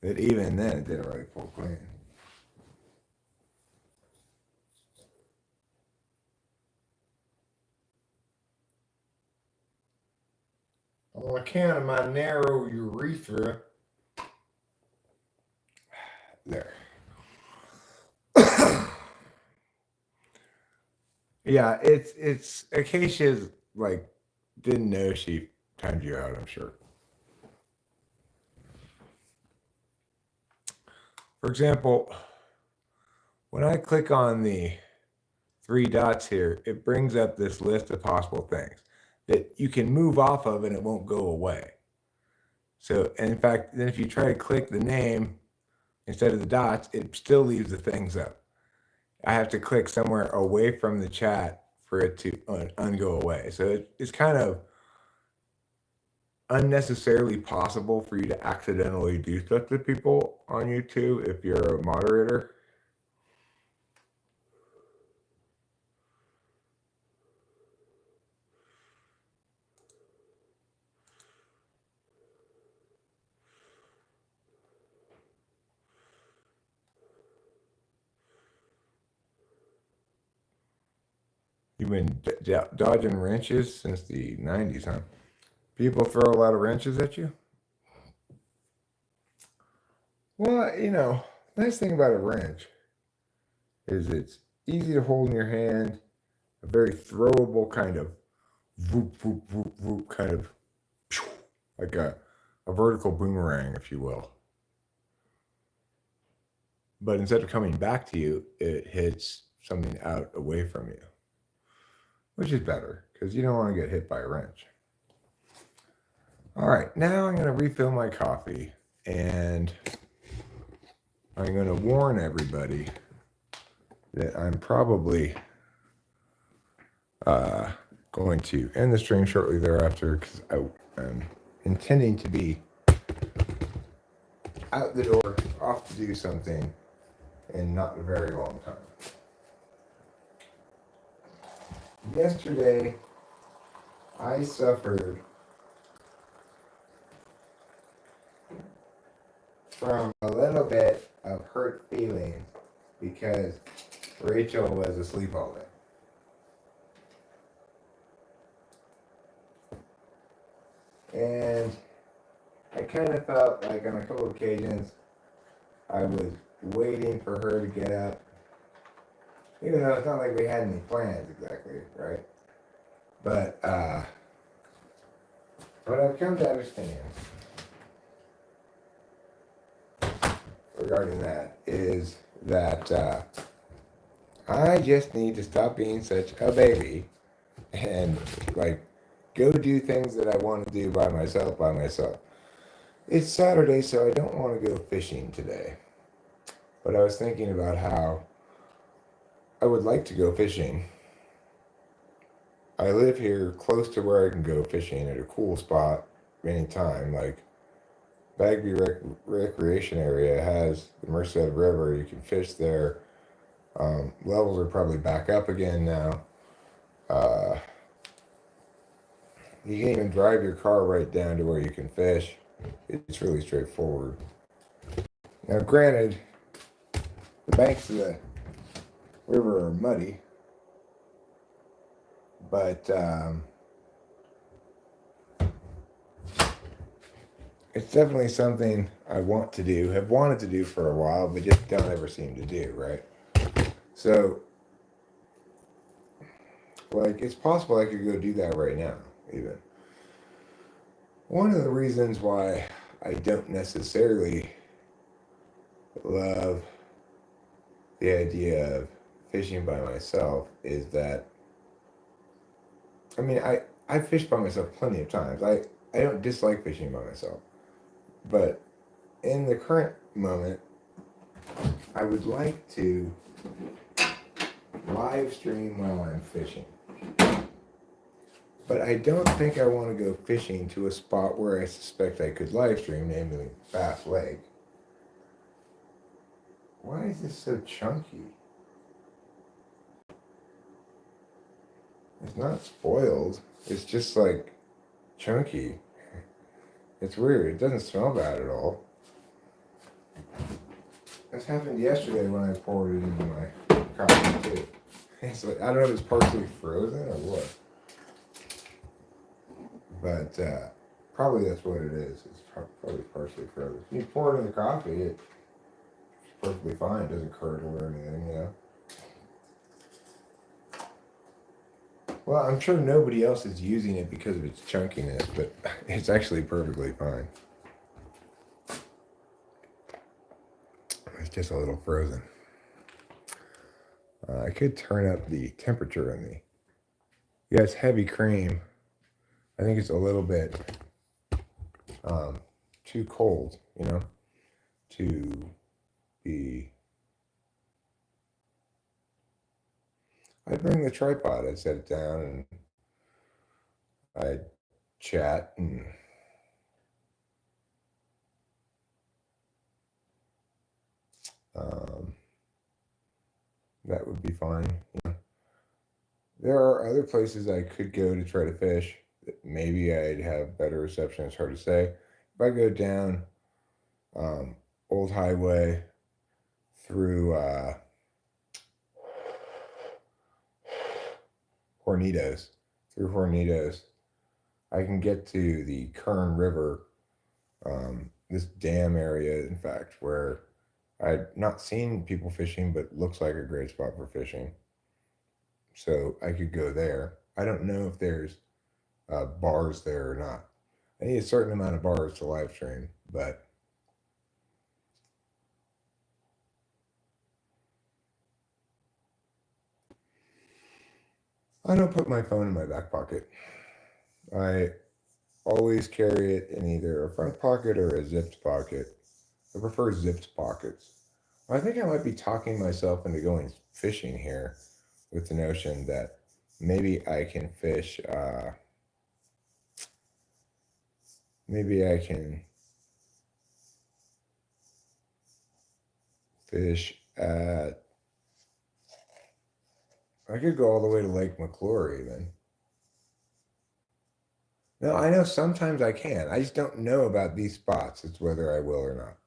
that even then it didn't really pull clean. On account of my narrow urethra, there. Yeah, it's Acacia's like didn't know she timed you out, I'm sure. For example, when I click on the 3 dots here, it brings up this list of possible things that you can move off of and it won't go away. So, and in fact, then if you try to click the name instead of the dots, it still leaves the things up. I have to click somewhere away from the chat for it to ungo away. So it's kind of unnecessarily possible for you to accidentally do stuff to people on YouTube if you're a moderator. You've been dodging wrenches since the 90s, huh? People throw a lot of wrenches at you? Well, nice thing about a wrench is it's easy to hold in your hand, a very throwable kind of whoop, whoop, whoop, whoop, kind of like a vertical boomerang, if you will. But instead of coming back to you, it hits something out away from you, which is better because you don't want to get hit by a wrench. All right, now I'm going to refill my coffee, and I'm going to warn everybody that I'm probably going to end the stream shortly thereafter because I'm intending to be out the door, off to do something in not a very long time. Yesterday, I suffered from a little bit of hurt feelings because Rachel was asleep all day. And I kind of felt like on a couple of occasions I was waiting for her to get up. Even though it's not like we had any plans exactly, right? But what I've come to understand regarding that is that I just need to stop being such a baby and go do things that I want to do by myself. It's Saturday, so I don't want to go fishing today. But I was thinking about how I would like to go fishing. I live here close to where I can go fishing at a cool spot anytime. Like Bagby Recreation Area has the Merced River. You can fish there. Levels are probably back up again now. You can even drive your car right down to where you can fish. It's really straightforward. Now, granted, the banks of the river are muddy, but it's definitely something I want to do, have wanted to do for a while, but just don't ever seem to do, right? So, it's possible I could go do that right now, even. One of the reasons why I don't necessarily love the idea of fishing by myself is that, I've fished by myself plenty of times. I don't dislike fishing by myself. But in the current moment, I would like to live stream while I'm fishing. But I don't think I want to go fishing to a spot where I suspect I could live stream, namely Bass Lake. Why is this so chunky? It's not spoiled. It's just chunky. It's weird. It doesn't smell bad at all. This happened yesterday when I poured it into my coffee too. It's I don't know if it's partially frozen or what. But probably that's what it is. It's probably partially frozen. When you pour it in the coffee, it's perfectly fine. It doesn't curdle or anything, Well, I'm sure nobody else is using it because of its chunkiness, but it's actually perfectly fine. It's just a little frozen. I could turn up the temperature in the... Yeah, it's heavy cream. I think it's a little bit too cold, to be... I'd bring the tripod, I'd set it down, and I'd chat, and that would be fine. There are other places I could go to try to fish that maybe I'd have better reception. It's hard to say. If I go down Old Highway through Hornitos, through Hornitos, I can get to the Kern River, this dam area, in fact, where I've not seen people fishing, but looks like a great spot for fishing. So I could go there. I don't know if there's bars there or not. I need a certain amount of bars to live stream, but I don't put my phone in my back pocket. I always carry it in either a front pocket or a zipped pocket. I prefer zipped pockets. I think I might be talking myself into going fishing here with the notion that maybe I can fish. Maybe I can fish at. I could go all the way to Lake McClure even. No, I know sometimes I can. I just don't know about these spots. It's whether I will or not.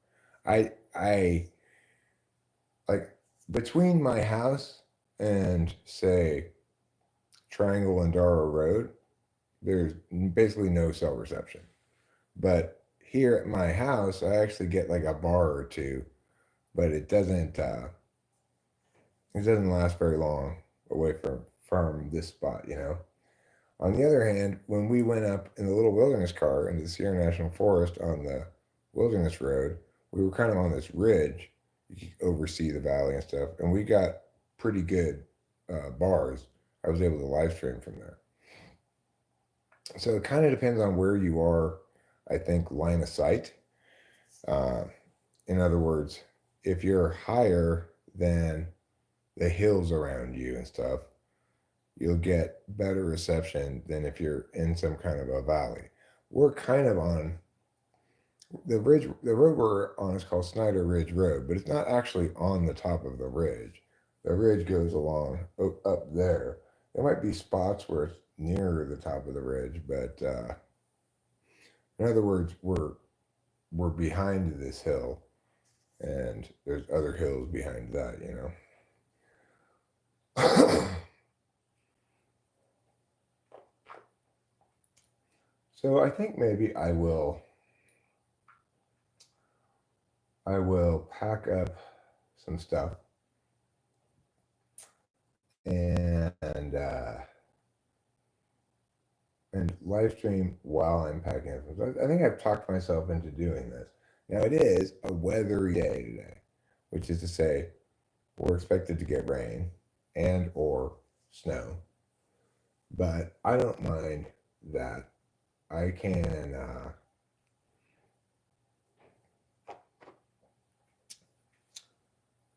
I like between my house and say Triangle and Darrow Road, there's basically no cell reception. But here at my house, I actually get like a bar or two, but it doesn't last very long away from this spot, you know. On the other hand, when we went up in the little wilderness car into the Sierra National Forest on the wilderness road, we were kind of on this ridge. You could oversee the valley and stuff, and we got pretty good bars. I was able to live stream from there. So it kind of depends on where you are, I think, line of sight. Uh, in other words, if you're higher than the hills around you and stuff, you'll get better reception than if you're in some kind of a valley. We're kind of on the ridge. The road we're on is called Snyder Ridge Road, but it's not actually on the top of the ridge. The ridge goes along up there. There might be spots where it's nearer the top of the ridge, but in other words, we're behind this hill, and there's other hills behind that, you know. So I think maybe I will pack up some stuff and and live stream while I'm packing up. I think I've talked myself into doing this. Now it is a weathery day today, which is to say we're expected to get rain and or snow, but I don't mind that. I can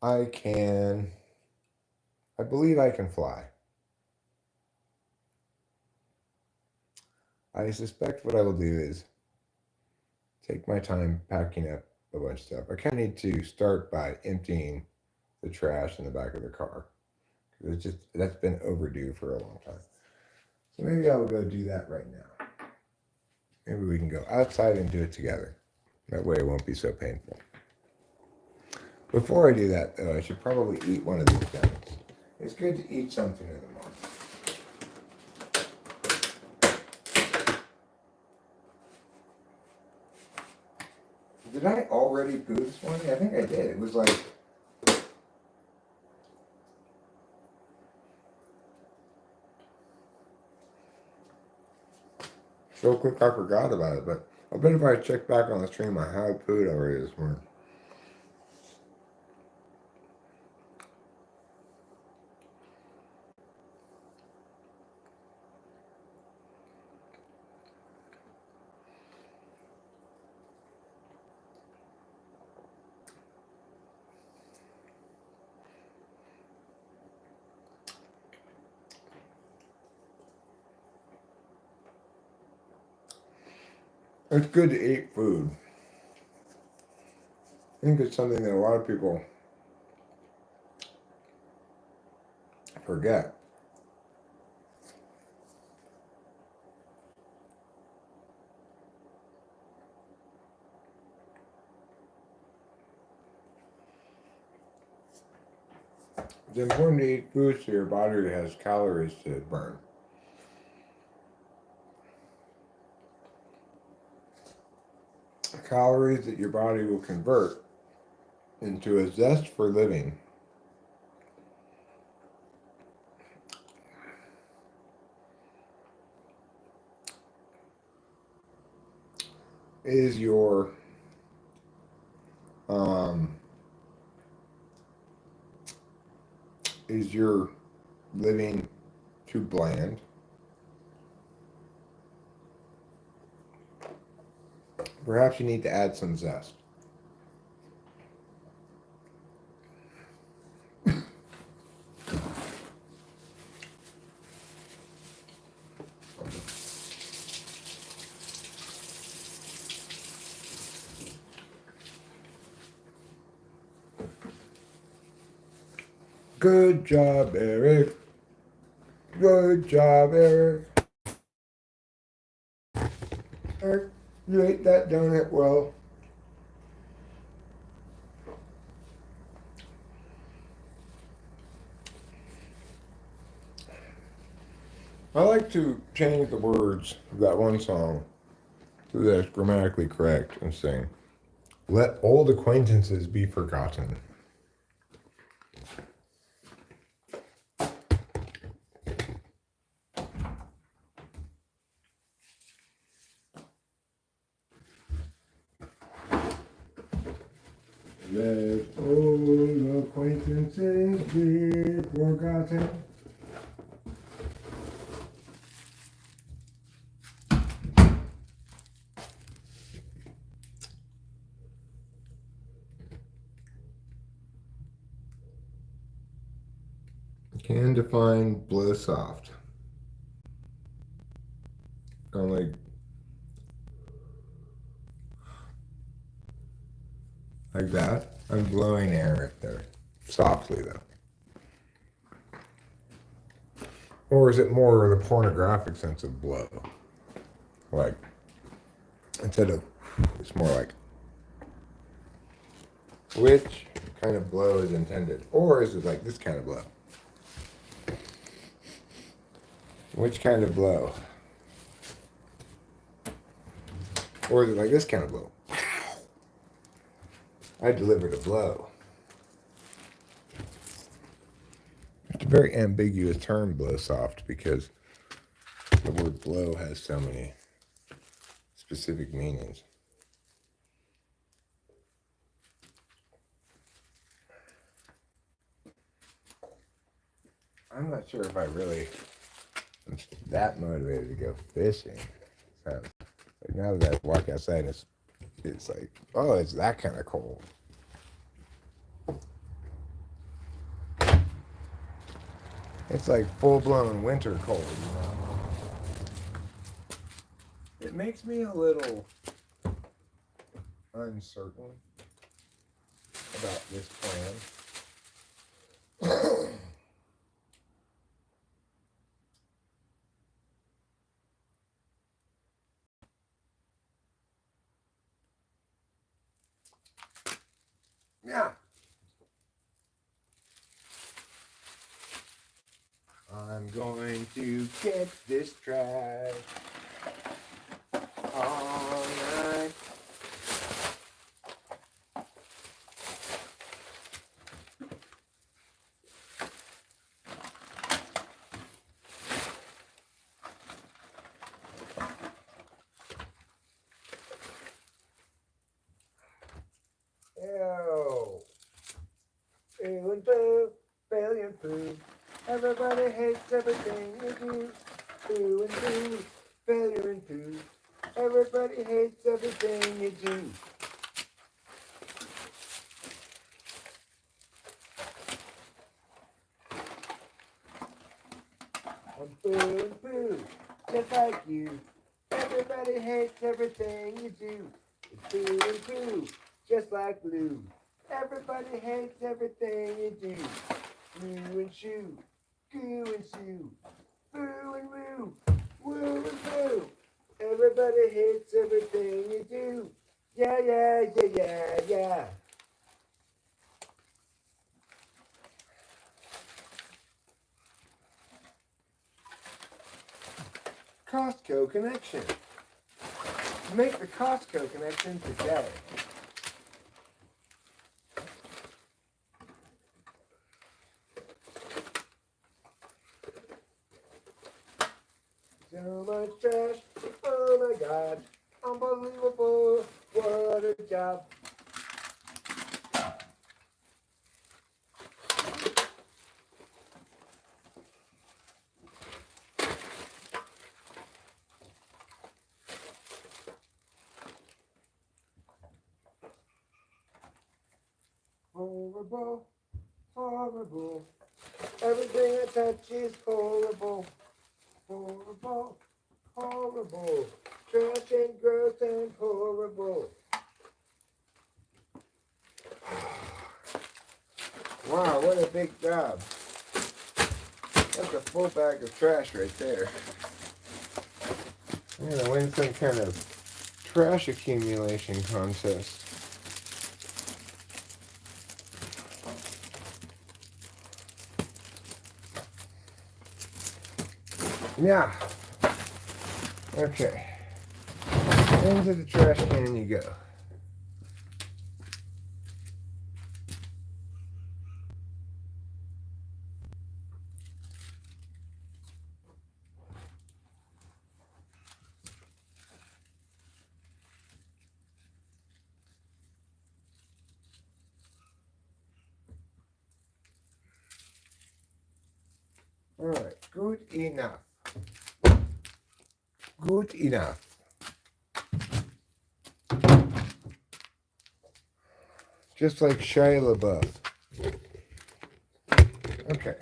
I can I believe I can fly. I suspect what I will do is take my time packing up a bunch of stuff. I kind of need to start by emptying the trash in the back of the car because it's just that's been overdue for a long time. So maybe I will go do that right now. Maybe we can go outside and do it together. That way it won't be so painful. Before I do that, though, I should probably eat one of these donuts. It's good to eat something in the morning. Did I already poo this morning? I think I did. It was like so quick I forgot about it, but I bet if I check back on the stream, I had pooed already this morning. It's good to eat food. I think it's something that a lot of people forget. It's important to eat food so your body has calories to burn. calories that your body will convert into a zest for living is your um, living too bland? Perhaps you need to add some zest. Good job, Eric. Good job, Eric. Eric, you ate that donut well. I like to change the words of that one song so that it's grammatically correct and sing, "Let old acquaintances be forgotten." Let old acquaintances be forgotten. Can define blow soft. Only like that. I'm blowing air right there. Softly though. Or is it more the pornographic sense of blow? Like instead of it's more like which kind of blow is intended? Or is it like this kind of blow? Which kind of blow? Or is it like this kind of blow? I delivered a blow. It's a very ambiguous term, blow soft, because the word blow has so many specific meanings. I'm not sure if I really am that motivated to go fishing. So, like now that I walk outside, it's like, oh, it's that kind of cold. It's like full-blown winter cold, you know? It makes me a little uncertain about this plan. Yeah. I'm going to get this trash all night. Ew. Ew and boo, failure and poo. Everybody hates everything you do. Ew and boo, failure and poo. Everybody hates everything you do. I'm boo and boo, just like you. Everybody hates everything you do. It's boo and boo, just like blue. Everybody hates everything you do. Blue and shoe, goo and sue. Boo and woo, woo and boo. Everybody hates everything you do. Yeah, yeah, yeah, yeah, yeah. Costco connection. make the Costco connection today. So much trash, oh my God, unbelievable, what a job. Horrible, horrible, everything I touch is horrible, horrible, horrible, trash and gross and horrible. Wow, what a big job. That's a full bag of trash right there. I'm gonna win some kind of trash accumulation contest. Yeah. Okay. Into the trash can you go. Alright, good enough. Good enough. Just like Shia LaBeouf. Okay.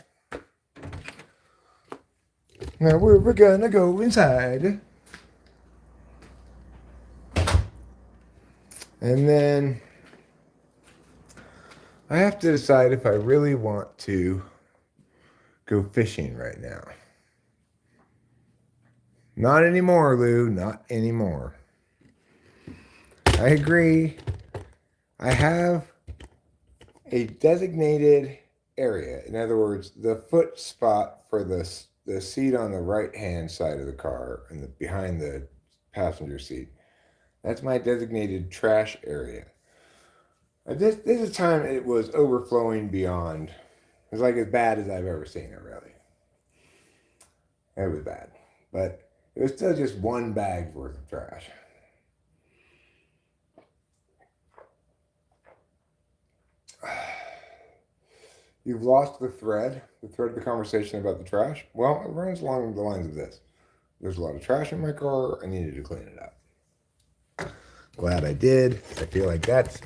Now we're gonna go inside. And then I have to decide if I really want to go fishing right now. Not anymore, Lou. Not anymore. I agree. I have a designated area. In other words, the foot spot for the seat on the right-hand side of the car and behind the passenger seat. That's my designated trash area. This is a time it was overflowing beyond. It was like as bad as I've ever seen it, really. It was bad. But it was still just one bag's worth of trash. You've lost the thread of the conversation about the trash. Well, it runs along the lines of this. There's a lot of trash in my car. I needed to clean it up. Glad I did. I feel like that's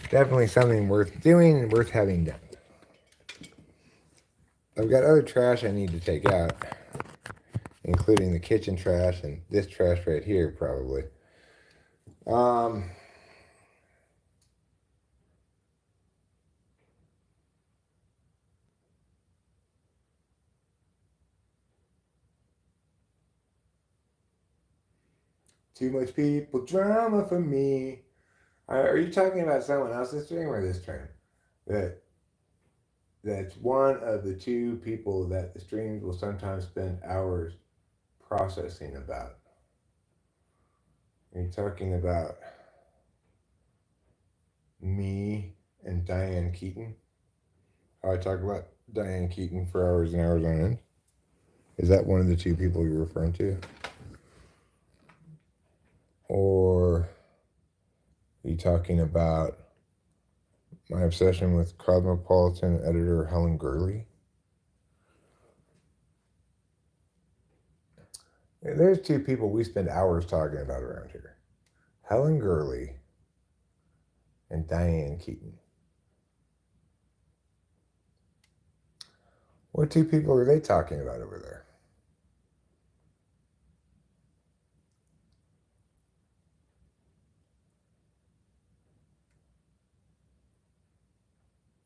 definitely something worth doing and worth having done. I've got other trash I need to take out, including the kitchen trash and this trash right here, probably. Too much people drama for me. Are you talking about someone else's stream or this stream? That's one of the two people that the streams will sometimes spend hours processing about. Are you talking about me and Diane Keaton? How I talk about Diane Keaton for hours and hours on end? Is that one of the two people you're referring to? Or are you talking about my obsession with Cosmopolitan editor Helen Gurley? There's two people we spend hours talking about around here. Helen Gurley and Diane Keaton. What two people are they talking about over there?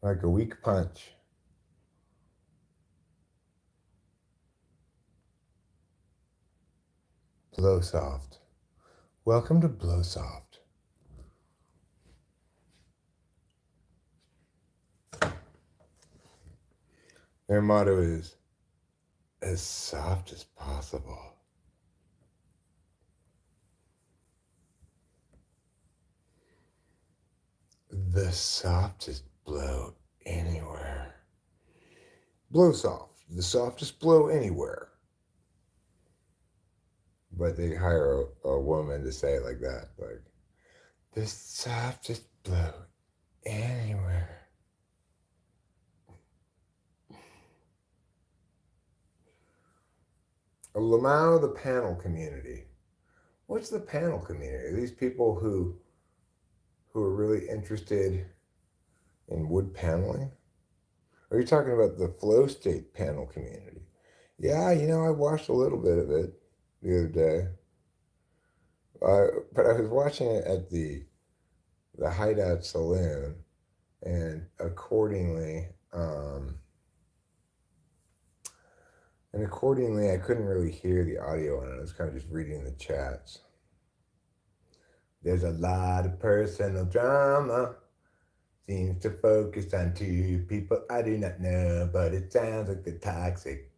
Like a weak punch. Blow Soft. Welcome to Blow Soft. Their motto is as soft as possible. the softest blow anywhere. Blow soft. The softest blow anywhere. But they hire a woman to say it like that. Like, the softest blow anywhere. Lamau, the panel community. What's the panel community? Are these people who are really interested in wood paneling? Are you talking about the flow state panel community? Yeah, I watched a little bit of it the other day. But I was watching it at the Hideout Saloon, and accordingly, I couldn't really hear the audio on it. I was kind of just reading the chats. There's a lot of personal drama. Seems to focus on two people I do not know, but it sounds like they're toxic.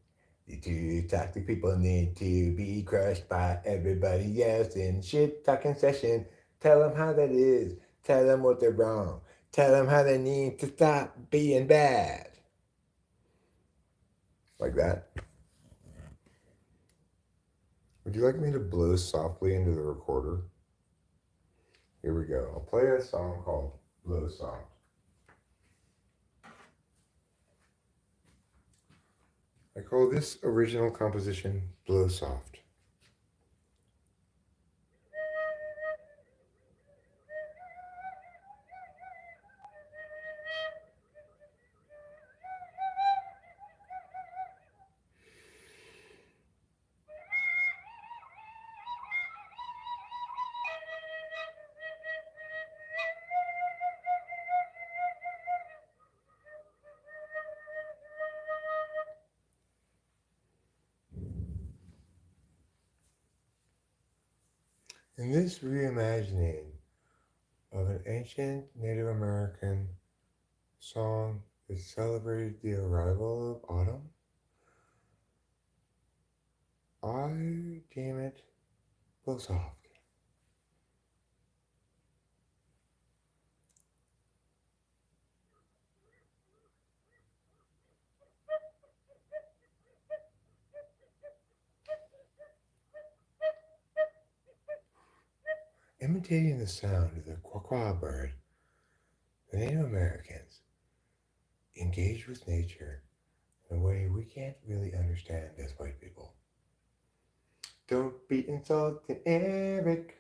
The two toxic people need to be crushed by everybody else in shit talking session. Tell them how that is. Tell them what they're wrong. Tell them how they need to stop being bad. Like that. Would you like me to blow softly into the recorder? Here we go. I'll play a song called Blow Soft. I call this original composition Blow Soft. In this reimagining of an ancient Native American song that celebrated the arrival of autumn, I deem it Blow Soft. Imitating the sound of the quaquaw bird, the Native Americans engaged with nature in a way we can't really understand as white people. Don't be insulting Eric.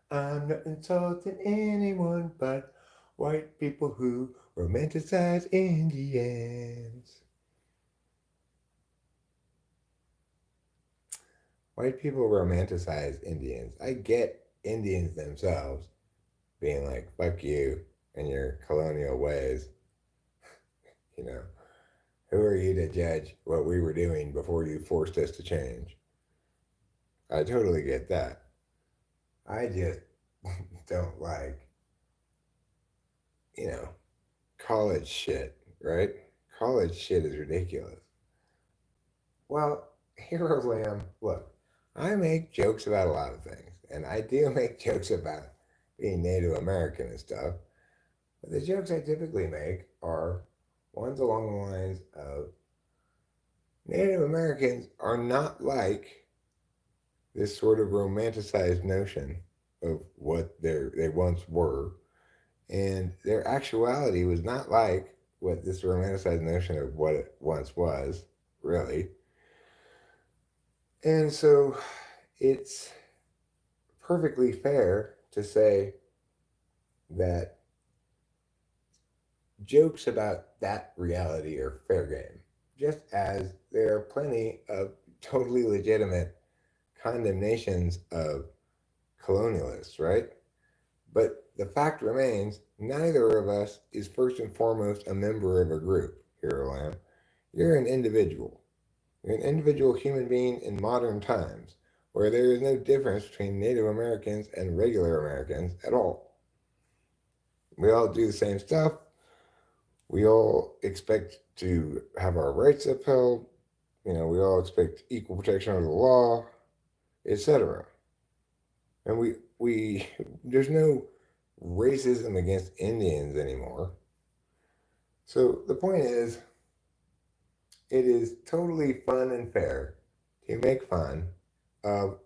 I'm not insulting anyone but white people who romanticize Indians. White people romanticize Indians. I get Indians themselves being like, fuck you and your colonial ways. You know, who are you to judge what we were doing before you forced us to change? I totally get that. I just don't like, you know, college shit, right? College shit is ridiculous. Well, Hero Lamb, look, I make jokes about a lot of things, and I do make jokes about being Native American and stuff. But the jokes I typically make are ones along the lines of Native Americans are not like this sort of romanticized notion of what they once were, and their actuality was not like what this romanticized notion of what it once was, really. And so it's perfectly fair to say that jokes about that reality are fair game, just as there are plenty of totally legitimate condemnations of colonialists, right? But the fact remains, neither of us is first and foremost a member of a group, Hero Lamb. You're an individual. You're an individual human being in modern times, where there is no difference between Native Americans and regular Americans at all. We all do the same stuff. We all expect to have our rights upheld. We all expect equal protection under the law, etc. And we there's no racism against Indians anymore. So the point is, it is totally fun and fair to make fun of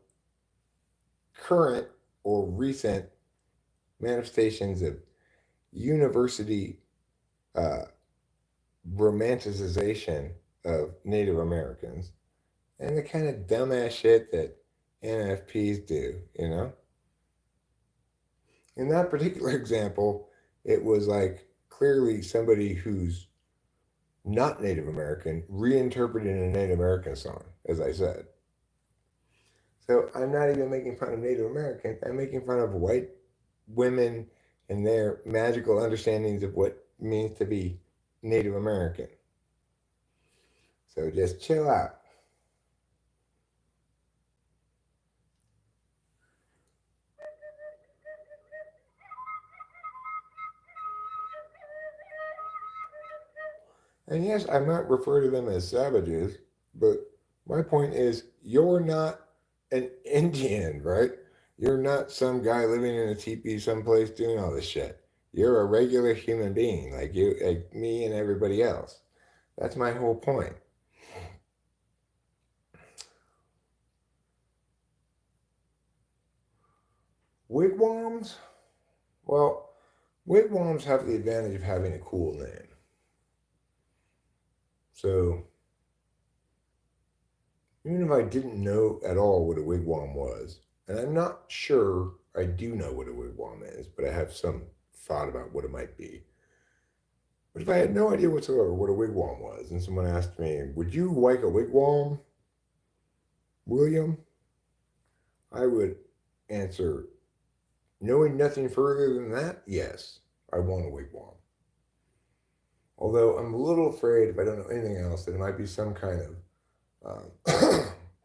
current or recent manifestations of university uh, romanticization of Native Americans and the kind of dumbass shit that NFPs do, you know? In that particular example, it was like clearly somebody who's not Native American reinterpreting a Native American song, as I said. So I'm not even making fun of Native Americans, I'm making fun of white women and their magical understandings of what it means to be Native American. So just chill out. And yes, I might refer to them as savages, but my point is you're not an Indian, right? You're not some guy living in a teepee someplace doing all this shit. You're a regular human being, like you, like me and everybody else. That's my whole point. Wigwams? Well, wigwams have the advantage of having a cool name. So even if I didn't know at all what a wigwam was, and I'm not sure I do know what a wigwam is, but I have some thought about what it might be. But if I had no idea whatsoever what a wigwam was, and someone asked me, "Would you like a wigwam, William?" I would answer, knowing nothing further than that, yes, I want a wigwam. Although I'm a little afraid, if I don't know anything else, that it might be some kind of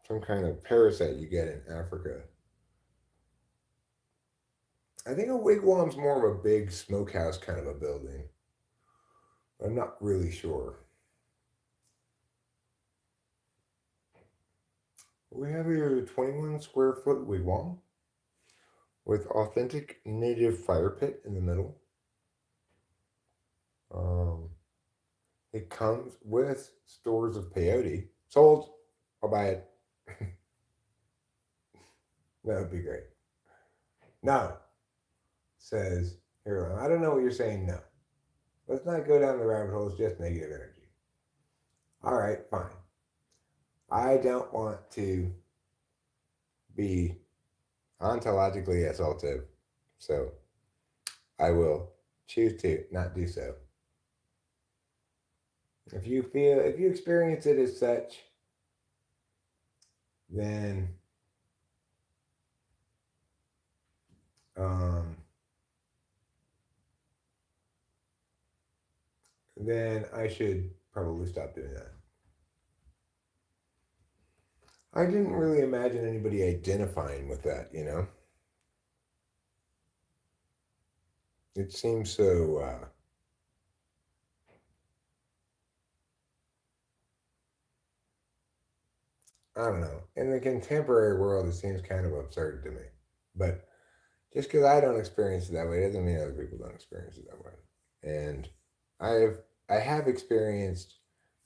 some kind of parasite you get in Africa. I think a wigwam's more of a big smokehouse kind of a building. I'm not really sure. We have here a 21 square foot wigwam with authentic native fire pit in the middle. Um, it comes with stores of peyote. Sold. I'll buy it. That would be great. No, says Hero. I don't know what you're saying. No. Let's not go down the rabbit hole. It's just negative energy. All right, fine. I don't want to be ontologically assaultive, so I will choose to not do so. If you experience it as such, then um, then I should probably stop doing that. I didn't really imagine anybody identifying with that, you know? It seems so, I don't know. In the contemporary world, it seems kind of absurd to me. But just because I don't experience it that way doesn't mean other people don't experience it that way. And I've I have experienced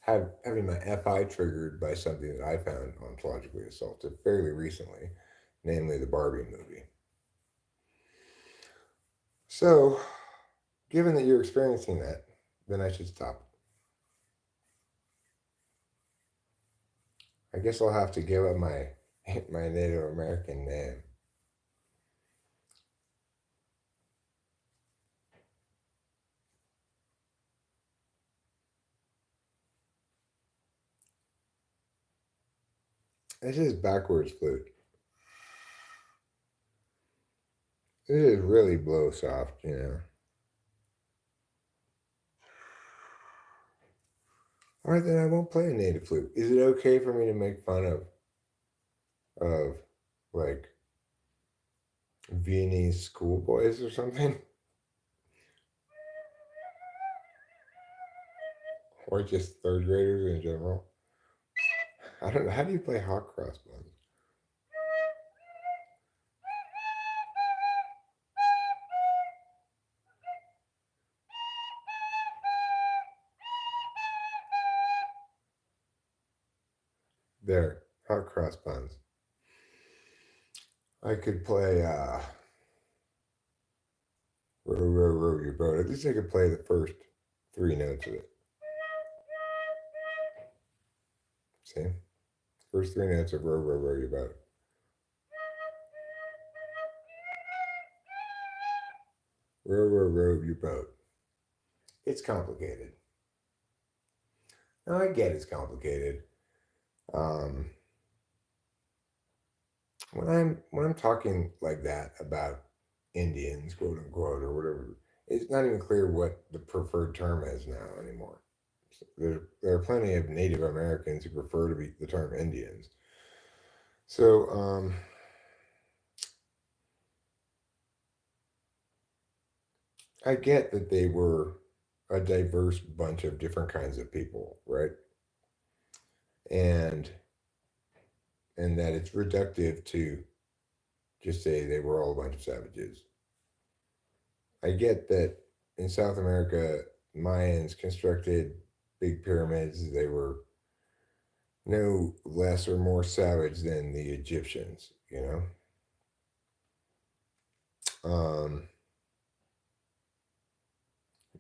having my FI triggered by something that I found ontologically assaultive fairly recently, namely the Barbie movie. So, given that you're experiencing that, then I should stop. I guess I'll have to give up my my Native American name. This is backwards flute. This is really blow soft, you know. All right, then I won't play a native flute. Is it okay for me to make fun of like Viennese schoolboys or something, or just third graders in general? I don't know. How do you play hot cross buns? There, hot cross buns. I could play row, row, row your boat. At least I could play the first three notes of it. See? First three notes of row, row, row your boat. Row, row, row your boat. It's complicated. Now I get it's complicated. When I'm talking like that about Indians, quote unquote, or whatever, it's not even clear what the preferred term is now anymore. There are plenty of Native Americans who prefer to be the term Indians. So I get that they were a diverse bunch of different kinds of people, right? And that it's reductive to just say they were all a bunch of savages. I get that in South America, Mayans constructed big pyramids. They were no less or more savage than the Egyptians, you know?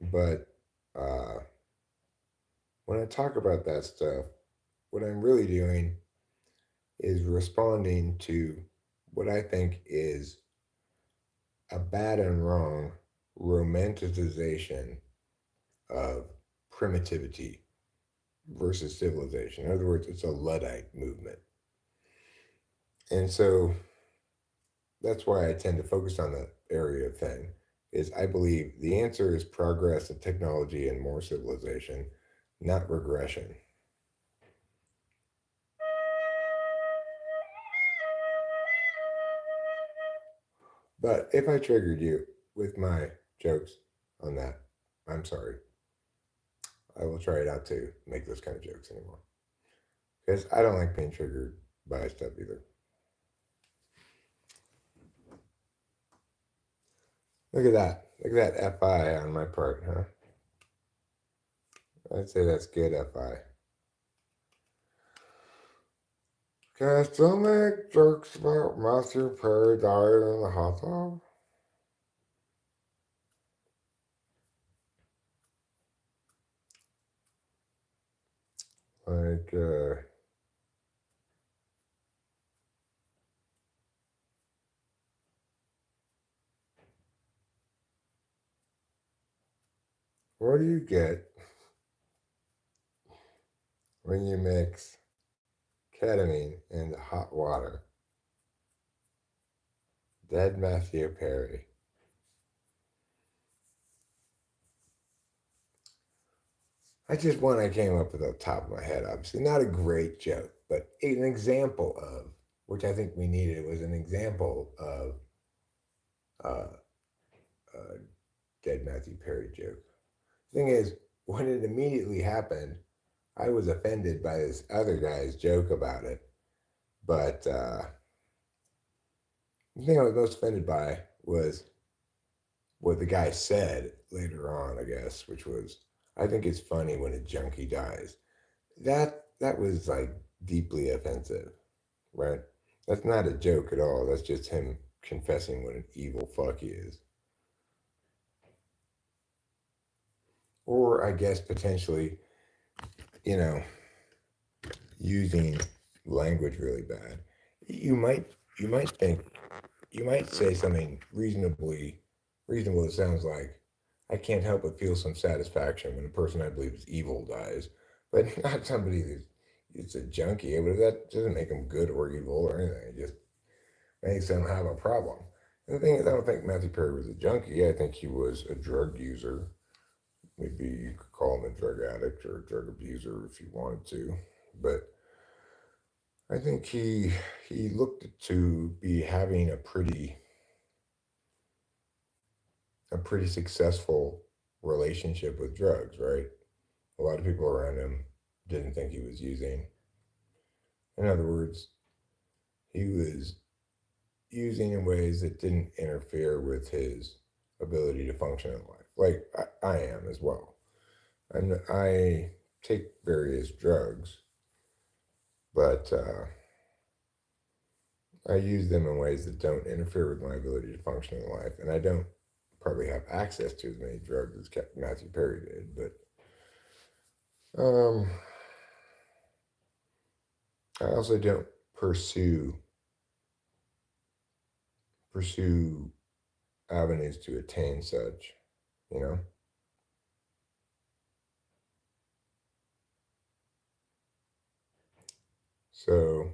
But uh, when I talk about that stuff, what I'm really doing is responding to what I think is a bad and wrong romanticization of primitivity versus civilization. In other words, it's a Luddite movement. And so that's why I tend to focus on that area of thing is I believe the answer is progress and technology and more civilization, not regression. But if I triggered you with my jokes on that, I'm sorry. I will try not to make those kind of jokes anymore. Because I don't like being triggered by stuff either. Look at that. Look at that FI on my part, huh? I'd say that's good FI. Can I still make jokes about Matthew Perry dying in the hot tub? Like, what do you get when you mix ketamine and hot water? Dead Matthew Perry. That's just one I came up with off the top of my head. Obviously, not a great joke, but an example of, which I think we needed, was an example of uh, a dead Matthew Perry joke. The thing is, when it immediately happened, I was offended by this other guy's joke about it. But the thing I was most offended by was what the guy said later on, I guess, which was, "I think it's funny when a junkie dies." That was like deeply offensive, right? That's not a joke at all. That's just him confessing what an evil fuck he is. Or I guess potentially, you know, using language really bad. You might you might think you might say something reasonable that sounds like, "I can't help but feel some satisfaction when a person I believe is evil dies," but not somebody that's it's a junkie. But that doesn't make them good or evil or anything. It just makes them have a problem. And the thing is, I don't think Matthew Perry was a junkie. I think he was a drug user. Maybe you could call him a drug addict or a drug abuser if you wanted to. But I think he looked to be having a pretty successful relationship with drugs, right? A lot of people around him didn't think he was using. In other words, he was using in ways that didn't interfere with his ability to function in life, like I am as well. I take various drugs, but I use them in ways that don't interfere with my ability to function in life. And I don't probably have access to as many drugs as Matthew Perry did, but I also don't pursue pursue avenues to attain such, you know? So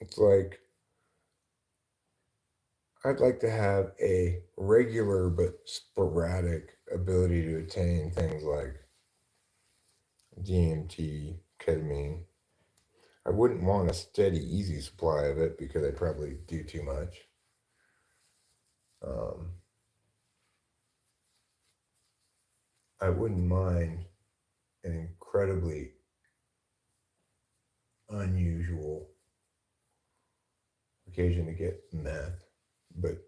it's like I'd like to have a regular but sporadic ability to attain things like DMT, ketamine. I wouldn't want a steady, easy supply of it because I'd probably do too much. Um, I wouldn't mind an incredibly unusual occasion to get meth, but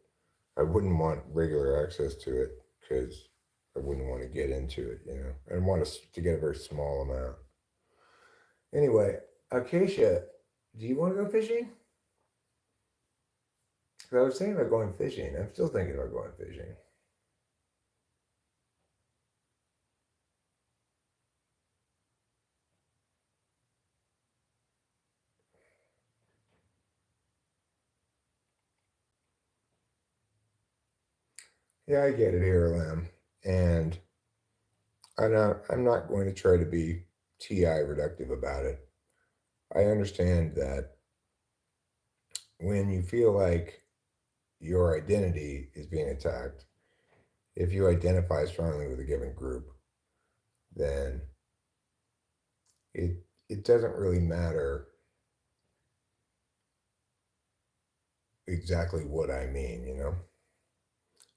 I wouldn't want regular access to it because I wouldn't want to get into it, you know. I want to get a very small amount. Anyway, Acacia, do you want to go fishing? Because I was thinking about going fishing. I'm still thinking about going fishing. Yeah, I get it here, Lamb. And I'm not going to try to be TI reductive about it. I understand that when you feel like your identity is being attacked, if you identify strongly with a given group, then it it doesn't really matter exactly what I mean, you know?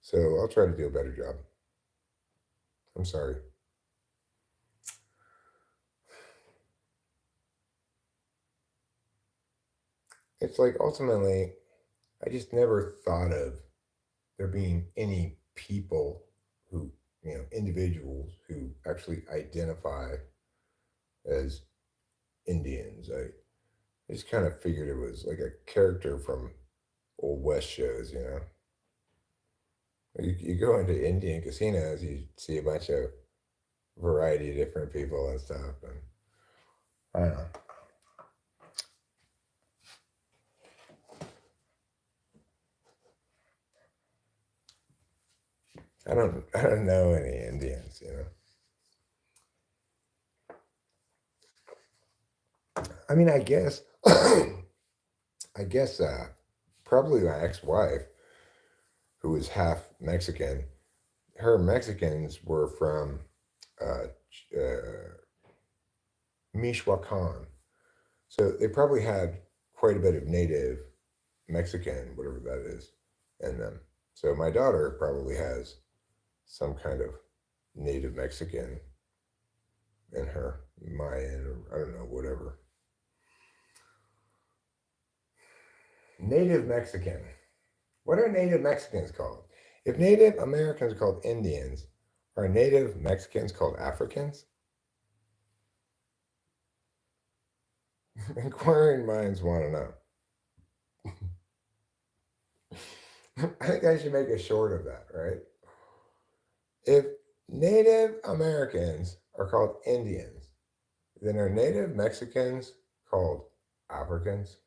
So I'll try to do a better job. I'm sorry. It's like ultimately, I just never thought of there being any people who, individuals who actually identify as Indians. I just kind of figured it was like a character from old West shows, you know. You go into Indian casinos, you see a bunch of variety of different people and stuff, and I don't know. I don't know any Indians, you know. I mean, I guess probably my ex-wife, who was half Mexican, her Mexicans were from uh, uh, Michoacan. So they probably had quite a bit of native Mexican, whatever that is, in them. So my daughter probably has some kind of native Mexican in her, Mayan, or I don't know, whatever. Native Mexican. What are Native Mexicans called? If Native Americans are called Indians, are Native Mexicans called Africans? Inquiring minds want to know. I think I should make a short of that, right? If Native Americans are called Indians, then are Native Mexicans called Africans?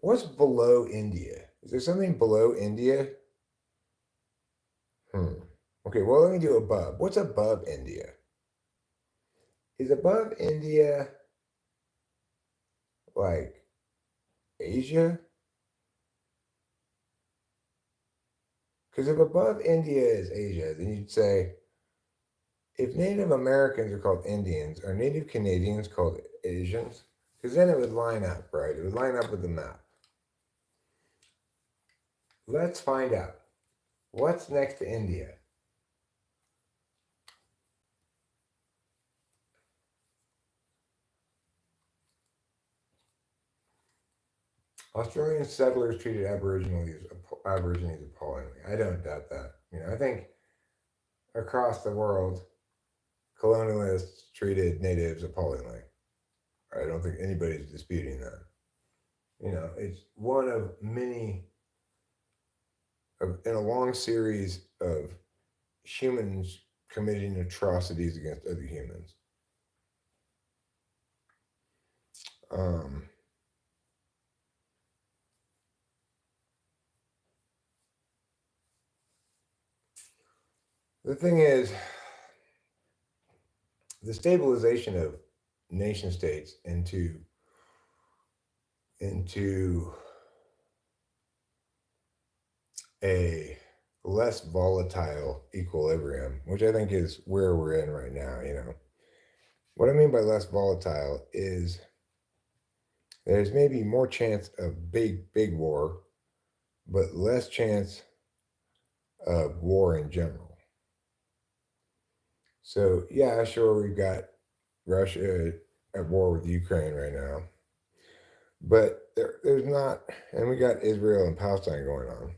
What's below India? Is there something below India? Hmm. Okay, well, let me do above. What's above India? Is above India like Asia? Because if above India is Asia, then you'd say if Native Americans are called Indians, are Native Canadians called Asians? Because then it would line up, right? It would line up with the map. Let's find out. What's next to India? Australian settlers treated Aborigines appallingly. I don't doubt that. I think across the world, colonialists treated natives appallingly. I don't think anybody's disputing that. It's one of many, in a long series of humans committing atrocities against other humans. Um, the thing is, the stabilization of nation states into a less volatile equilibrium, which I think is where we're in right now. What I mean by less volatile is there's maybe more chance of big war, but less chance of war in general. So yeah, sure, we've got Russia at war with Ukraine right now, but there's not, and we got Israel and Palestine going on.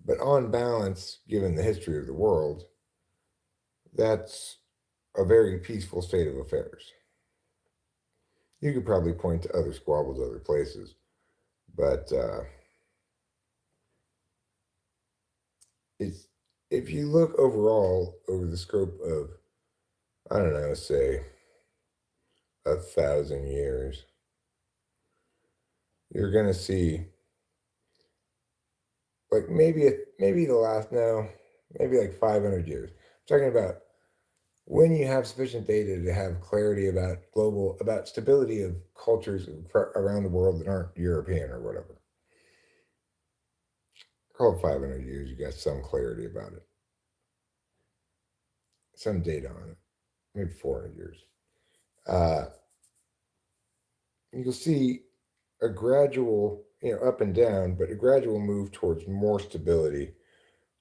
But on balance, given the history of the world, that's a very peaceful state of affairs. You could probably point to other squabbles other places, but it's if you look overall over the scope of, I don't know, say 1,000 years, you're gonna see like maybe the last no, maybe like 500 years. I'm talking about when you have sufficient data to have clarity about stability of cultures around the world that aren't European or whatever. Call it 500 years, you got some clarity about it, some data on it, maybe 400 years. Uh, you'll see a gradual, up and down, but a gradual move towards more stability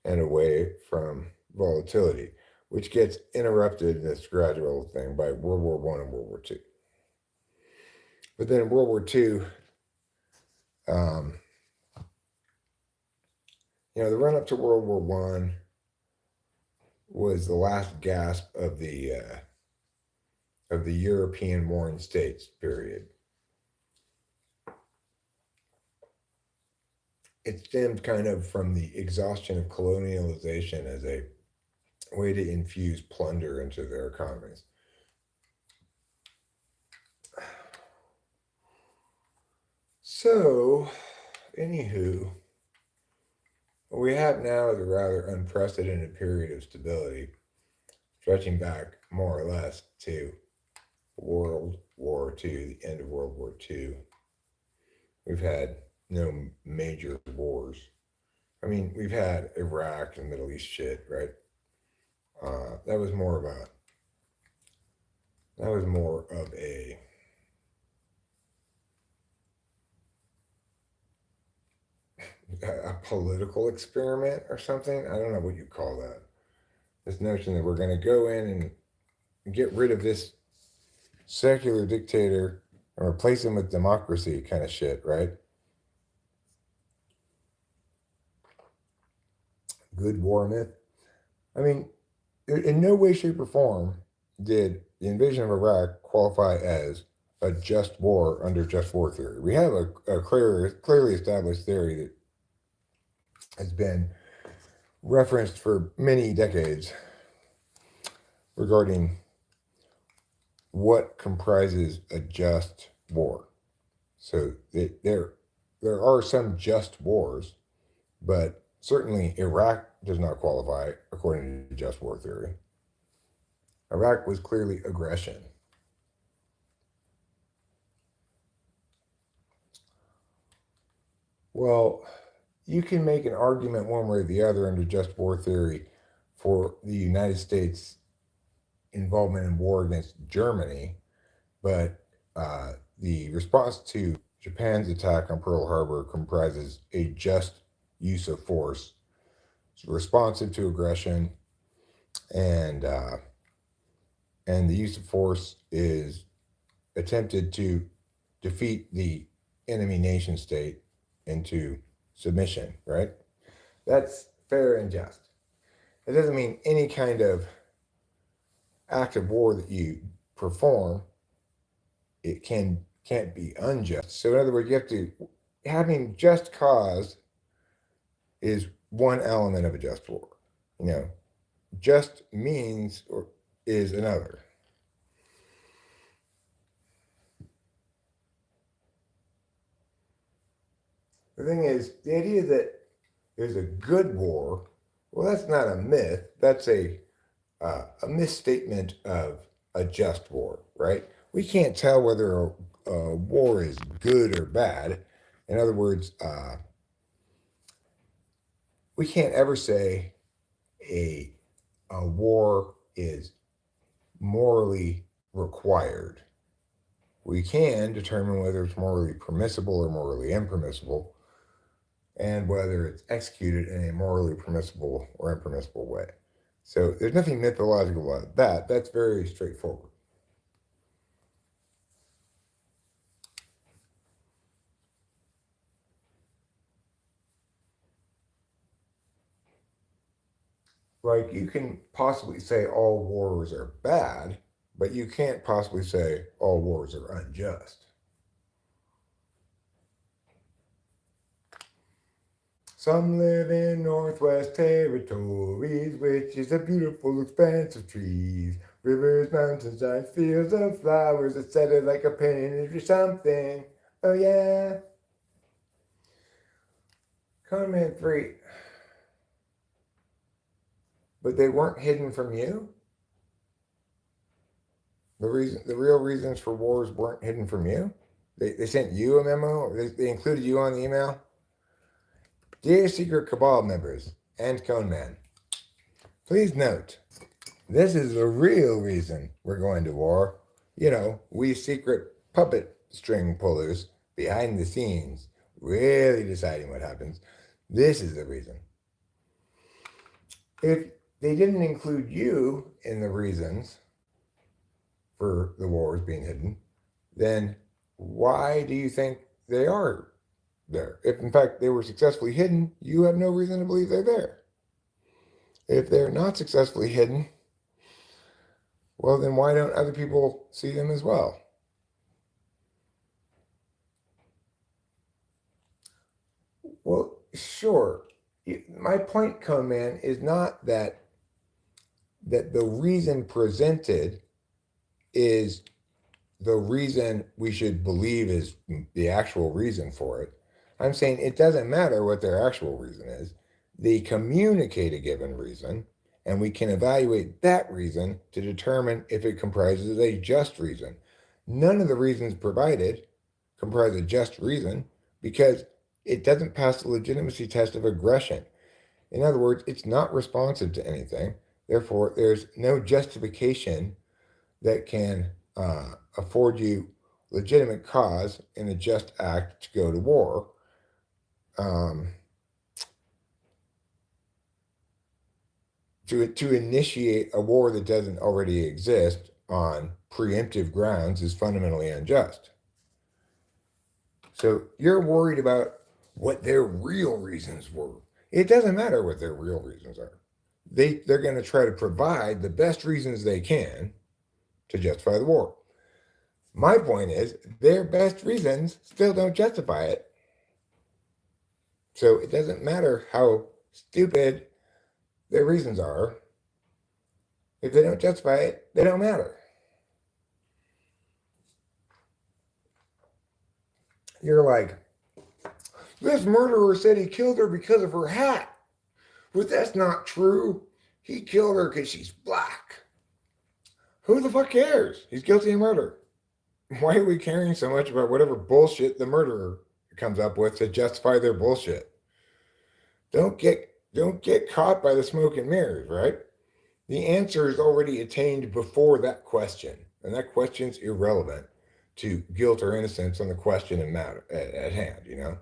and away from volatility, which gets interrupted in this gradual thing by World War I and World War II. But then in World War II, the run up to World War I was the last gasp of the European warring states period. It stemmed kind of from the exhaustion of colonialization as a way to infuse plunder into their economies. So, anywho, what we have now is a rather unprecedented period of stability, stretching back more or less to World War II, the end of World War II. We've had no major wars. I mean, we've had Iraq and Middle East shit, right? That was more of a political experiment or something. I don't know what you call that. This notion that we're going to go in and get rid of this secular dictator and replace him with democracy kind of shit, right? Good war myth. I mean, in no way, shape, or form did the invasion of Iraq qualify as a just war under just war theory. We have a clearly established theory that has been referenced for many decades regarding what comprises a just war. So there are some just wars, but certainly Iraq does not qualify according to just war theory. Iraq was clearly aggression. Well, you can make an argument one way or the other under just war theory for the United States involvement in war against Germany, but the response to Japan's attack on Pearl Harbor comprises a just use of force. It's responsive to aggression, and the use of force is attempted to defeat the enemy nation state into submission, right? That's fair and just. It doesn't mean any kind of act of war that you perform, it can't be unjust. So in other words, you have to having just cause is one element of a just war. You know, just means or is another. The thing is, the idea that there's a good war, well, that's not a myth. That's a misstatement of a just war, right? We can't tell whether a war is good or bad. In other words, we can't ever say a, a war is morally required. We can determine whether it's morally permissible or morally impermissible, and whether it's executed in a morally permissible or impermissible way. So there's nothing mythological about that. That's very straightforward. Like, you can possibly say all wars are bad, but you can't possibly say all wars are unjust. Some live in Northwest Territories, which is a beautiful expanse of trees, rivers, mountains, giant fields of flowers, etc., like a penny or something. Oh yeah. Comment 3. But they weren't hidden from you? The real reasons for wars weren't hidden from you? They sent you a memo? They included you on the email? Dear Secret Cabal members and Cone Man, please note, this is the real reason we're going to war. You know, we secret puppet string pullers behind the scenes, really deciding what happens. This is the reason. If they didn't include you in the reasons for the wars being hidden, then why do you think they are there? If in fact they were successfully hidden, you have no reason to believe they're there. If they're not successfully hidden, well, then why don't other people see them as well? Well, sure. My point, Cone Man, is not that the reason presented is the reason we should believe is the actual reason for it. I'm saying it doesn't matter what their actual reason is. They communicate a given reason, and we can evaluate that reason to determine if it comprises a just reason. None of the reasons provided comprise a just reason because it doesn't pass the legitimacy test of aggression. In other words, it's not responsive to anything. Therefore, there's no justification that can afford you legitimate cause in a just act to go to war. Um, to initiate a war that doesn't already exist on preemptive grounds is fundamentally unjust. So you're worried about what their real reasons were. It doesn't matter what their real reasons are. They're going to try to provide the best reasons they can to justify the war. My point is, their best reasons still don't justify it. So it doesn't matter how stupid their reasons are. If they don't justify it, they don't matter. You're like, this murderer said he killed her because of her hat. But that's not true. He killed her because she's black. Who the fuck cares? He's guilty of murder. Why are we caring so much about whatever bullshit the murderer comes up with to justify their bullshit? Don't get caught by the smoke and mirrors, right? The answer is already attained before that question, and that question's irrelevant to guilt or innocence on the question and matter at hand. You know,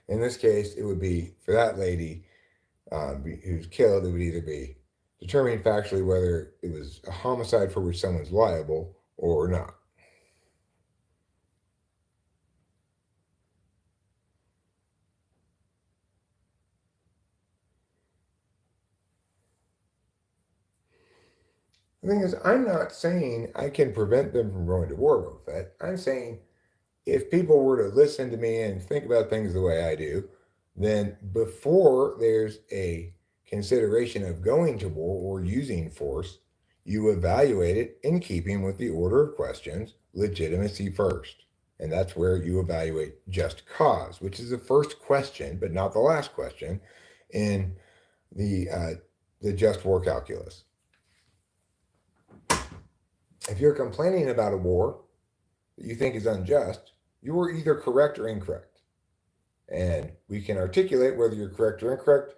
in this case, it would be for that lady who's killed. It would either be determining factually whether it was a homicide for which someone's liable or not. The thing is, I'm not saying I can prevent them from going to war, Buffett. I'm saying if people were to listen to me and think about things the way I do, then before there's a consideration of going to war or using force, you evaluate it in keeping with the order of questions, legitimacy first. And that's where you evaluate just cause, which is the first question, but not the last question in the uh, the just war calculus. If you're complaining about a war that you think is unjust, you are either correct or incorrect. And we can articulate whether you're correct or incorrect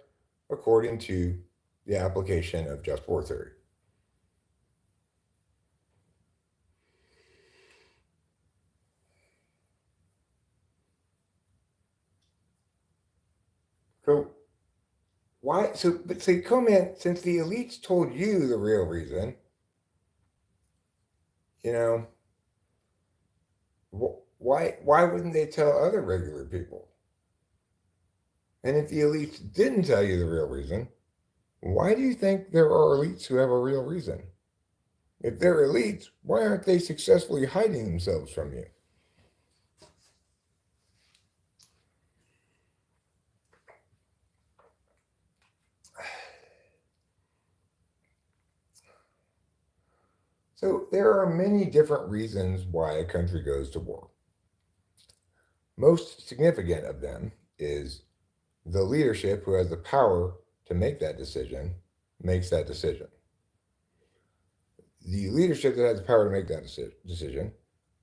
according to the application of just war theory. So why? So, but say, comment, since the elites told you the real reason, you know, why wouldn't they tell other regular people? And if the elites didn't tell you the real reason, why do you think there are elites who have a real reason? If they're elites, why aren't they successfully hiding themselves from you? So there are many different reasons why a country goes to war. Most significant of them is the leadership who has the power to make that decision makes that decision. The leadership that has the power to make that decision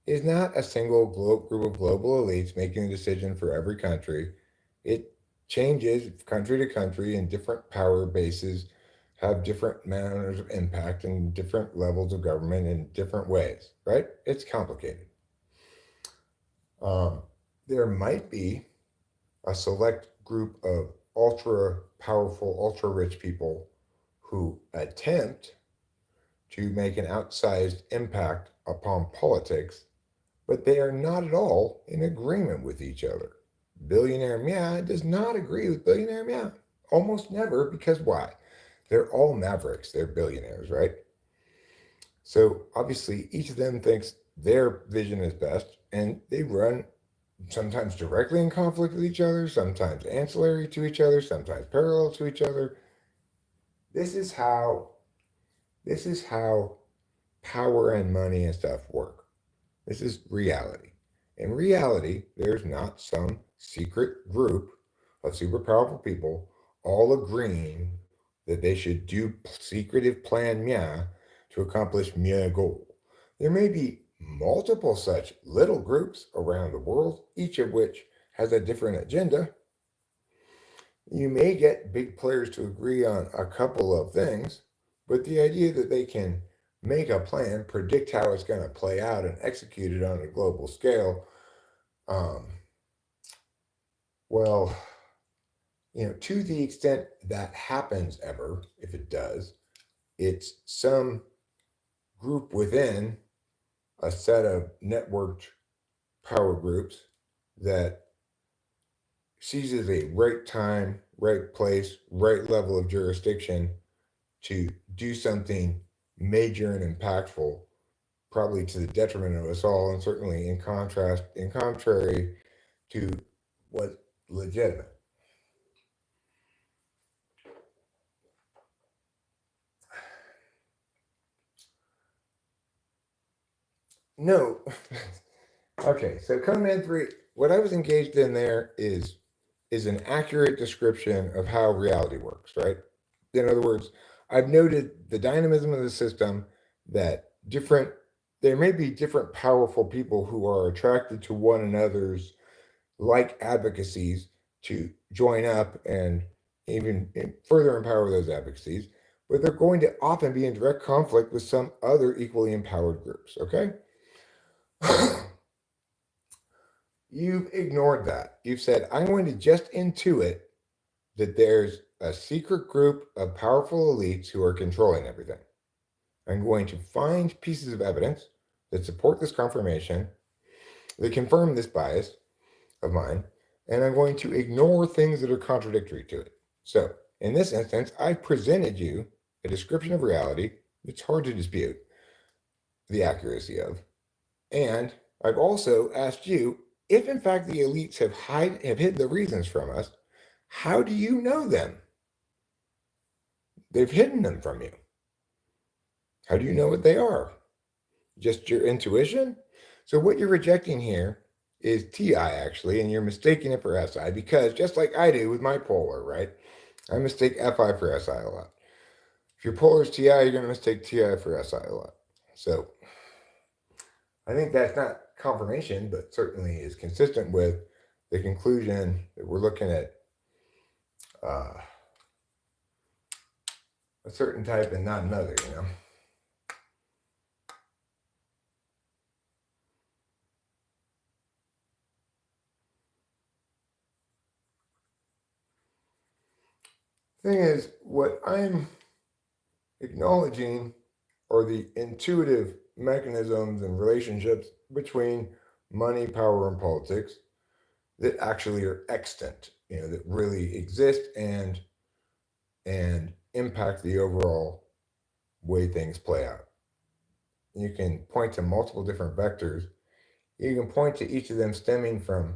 is not a single group of global elites making a decision for every country. It changes country to country, and different power bases have different manners of impact and different levels of government in different ways, right? It's complicated. There might be a select group of ultra powerful, ultra rich people who attempt to make an outsized impact upon politics, but they are not at all in agreement with each other. Billionaire Mia does not agree with Billionaire Mia. Almost never, because why? They're all mavericks. They're billionaires, right? So obviously, each of them thinks their vision is best, and they run sometimes directly in conflict with each other, sometimes ancillary to each other, sometimes parallel to each other. This is how power and money and stuff work. This is reality. In reality, there's not some secret group of super powerful people all agreeing that they should do secretive plan Mia to accomplish Mia goal. There may be multiple such little groups around the world, each of which has a different agenda. You may get big players to agree on a couple of things, but the idea that they can make a plan, predict how it's going to play out, and execute it on a global scale, um, well, to the extent that happens ever, if it does, it's some group within a set of networked power groups that seizes a right time, right place, right level of jurisdiction to do something major and impactful, probably to the detriment of us all, and certainly in contrary to what's legitimate. No. Okay, so command three, what I was engaged in there is an accurate description of how reality works, right? In other words, I've noted the dynamism of the system, that there may be different powerful people who are attracted to one another's like advocacies to join up and even further empower those advocacies, but they're going to often be in direct conflict with some other equally empowered groups, okay? You've ignored that. You've said, I'm going to just intuit that there's a secret group of powerful elites who are controlling everything. I'm going to find pieces of evidence that support this confirmation, that confirm this bias of mine, and I'm going to ignore things that are contradictory to it. So, in this instance, I presented you a description of reality it's hard to dispute the accuracy of. And I've also asked you, if in fact the elites have hid the reasons from us, how do you know them? They've hidden them from you. How do you know what they are? Just your intuition? So what you're rejecting here is TI actually, and you're mistaking it for SI because just like I do with my polar, right? I mistake FI for SI a lot. If your polar is TI, you're going to mistake TI for SI a lot. So I think that's not confirmation, but certainly is consistent with the conclusion that we're looking at a certain type and not another, you know? Thing is, what I'm acknowledging are the intuitive mechanisms and relationships between money, power, and politics that actually are extant, you know, that really exist and impact the overall way things play out. You can point to multiple different vectors. You can point to each of them stemming from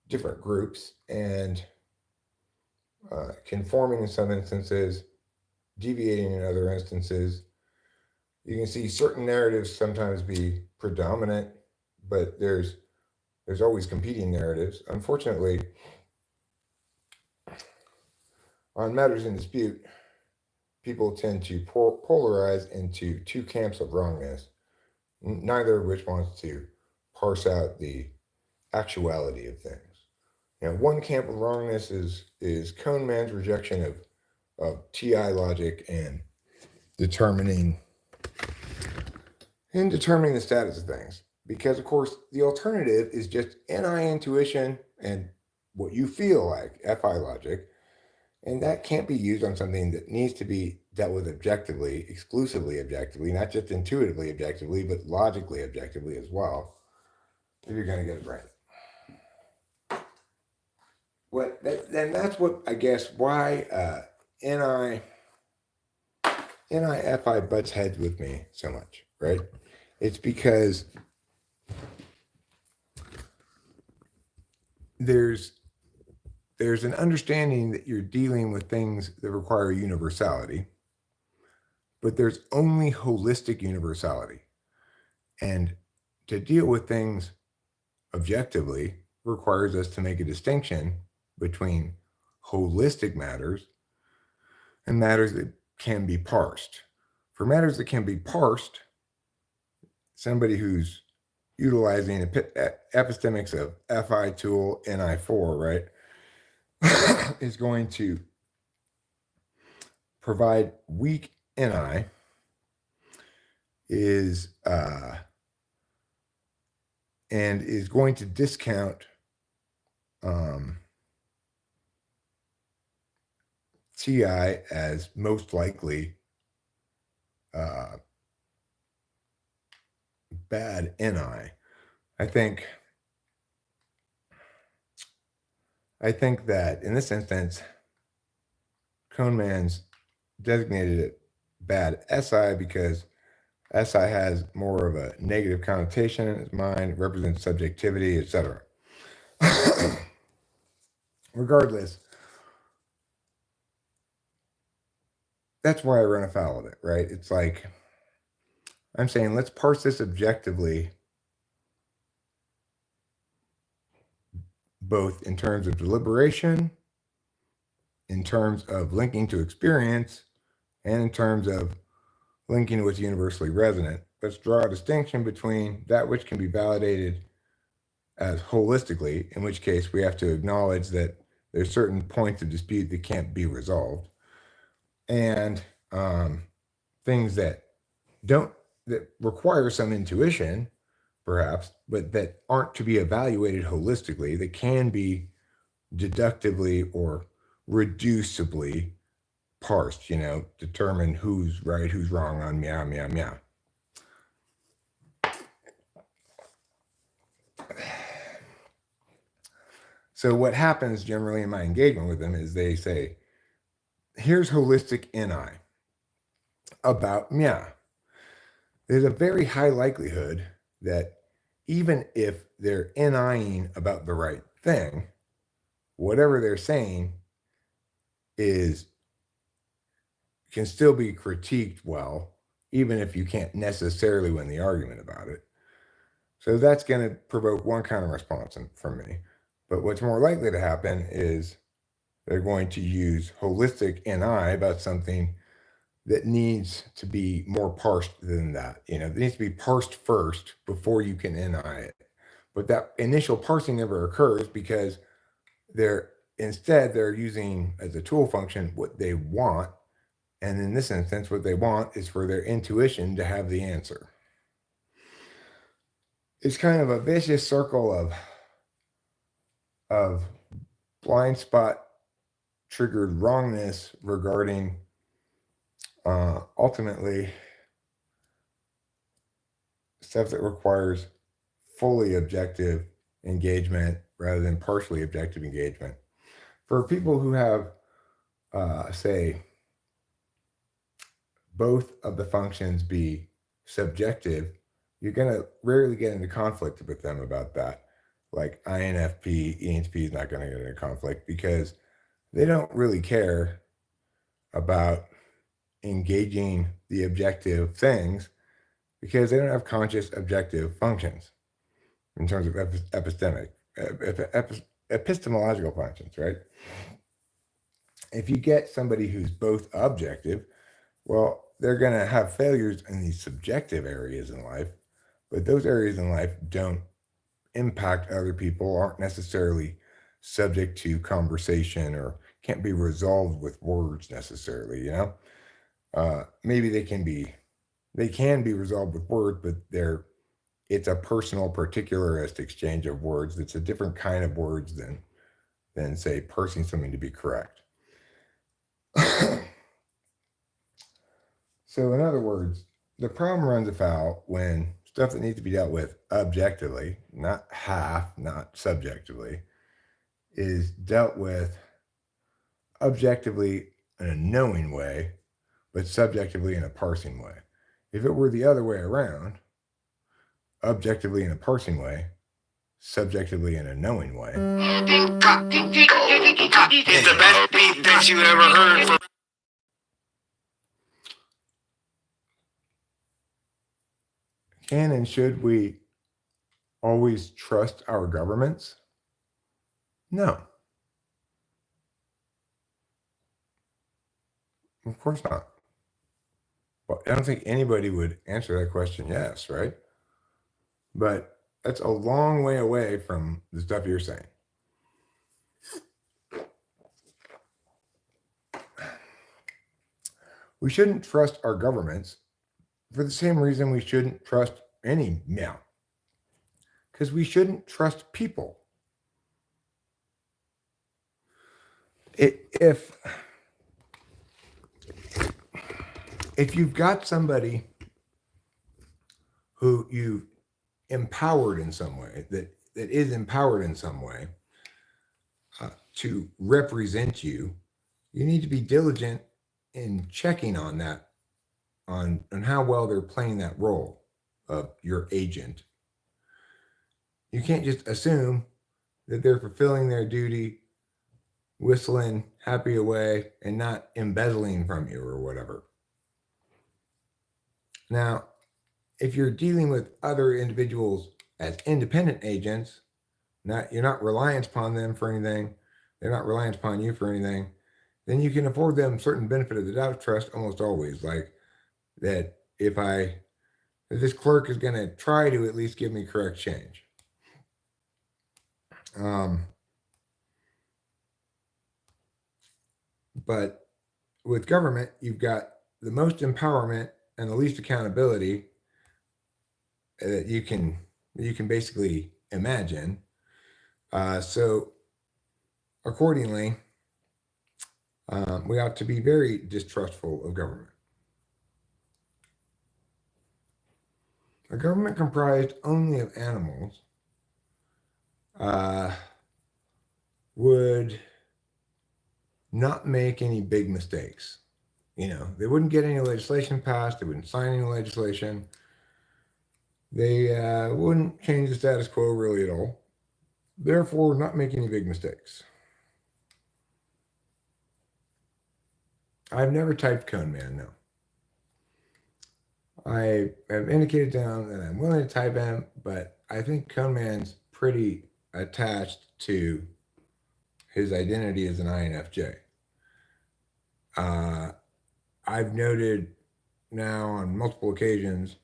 different groups and conforming in some instances, deviating in other instances. You can see certain narratives sometimes be predominant, but there's always competing narratives. Unfortunately, on matters in dispute, people tend to polarize into two camps of wrongness, neither of which wants to parse out the actuality of things. You know, one camp of wrongness is Kahneman's rejection of TI logic and determining the status of things. Because of course the alternative is just NI intuition and what you feel like, FI logic, and that can't be used on something that needs to be dealt with objectively, exclusively objectively, not just intuitively objectively, but logically objectively as well, if you're going to get it right. Then that's what I guess why NI-FI butts heads with me so much, right? It's because there's an understanding that you're dealing with things that require universality, but there's only holistic universality. And to deal with things objectively requires us to make a distinction between holistic matters and matters that can be parsed. For matters that can be parsed, somebody who's utilizing epistemics of FI tool NI4, right, is going to provide weak NI and is going to discount TI as most likely bad NI. I think that in this instance, Kahneman's designated it bad SI because SI has more of a negative connotation in his mind, represents subjectivity, etc. Regardless, that's why I run afoul of it, right? It's like, I'm saying, let's parse this objectively, both in terms of deliberation, in terms of linking to experience, and in terms of linking to what's universally resonant. Let's draw a distinction between that which can be validated as holistically, in which case we have to acknowledge that there's certain points of dispute that can't be resolved, and things that require some intuition, perhaps, but that aren't to be evaluated holistically, that can be deductively or reducibly parsed, determine who's right, who's wrong on meow, meow, meow. So what happens generally in my engagement with them is they say, here's holistic NI. about meow. There's a very high likelihood that even if they're NIing about the right thing, whatever they're saying is can still be critiqued well, even if you can't necessarily win the argument about it. So that's going to provoke one kind of response from me. But what's more likely to happen is they're going to use holistic NI about something that needs to be more parsed than that. It needs to be parsed first before you can NI it. But that initial parsing never occurs because they're using as a tool function what they want. And in this instance, what they want is for their intuition to have the answer. It's kind of a vicious circle of blind spot triggered wrongness regarding ultimately stuff that requires fully objective engagement rather than partially objective engagement. For people who have, say, both of the functions be subjective, you're going to rarely get into conflict with them about that. Like INFP, ENFP is not going to get into conflict because they don't really care about engaging the objective things because they don't have conscious objective functions in terms of epistemological functions, right? If you get somebody who's both objective, well, they're going to have failures in these subjective areas in life, but those areas in life don't impact other people, aren't necessarily subject to conversation or can't be resolved with words necessarily, maybe they can be resolved with words, but it's a personal particularized exchange of words that's a different kind of words than say parsing something to be correct. So in other words, the problem runs afoul when stuff that needs to be dealt with objectively, not subjectively, is dealt with objectively in a knowing way, but subjectively in a parsing way. If it were the other way around, objectively in a parsing way, subjectively in a knowing way. It's the best beat that you ever heard. Can and should we always trust our governments? No. Of course not. Well, I don't think anybody would answer that question yes, right? But that's a long way away from the stuff you're saying. We shouldn't trust our governments for the same reason we shouldn't trust any meow. Because we shouldn't trust people. If you've got somebody who you've empowered in some way, that is empowered in some way to represent you, you need to be diligent in checking on that, on how well they're playing that role of your agent. You can't just assume that they're fulfilling their duty, whistling happy away, and not embezzling from you or whatever. Now, if you're dealing with other individuals as independent agents, you're not reliant upon them for anything, they're not reliant upon you for anything, then you can afford them certain benefit of the doubt trust almost always. Like that if this clerk is going to try to at least give me correct change. But with government, you've got the most empowerment and the least accountability that you can basically imagine. So accordingly, we ought to be very distrustful of government. A government comprised only of animals would not make any big mistakes. They wouldn't get any legislation passed. They wouldn't sign any legislation. They wouldn't change the status quo really at all. Therefore, not make any big mistakes. I've never typed Cone Man, no. I have indicated down that I'm willing to type him, but I think Cone Man's pretty attached to his identity as an INFJ. I've noted now on multiple occasions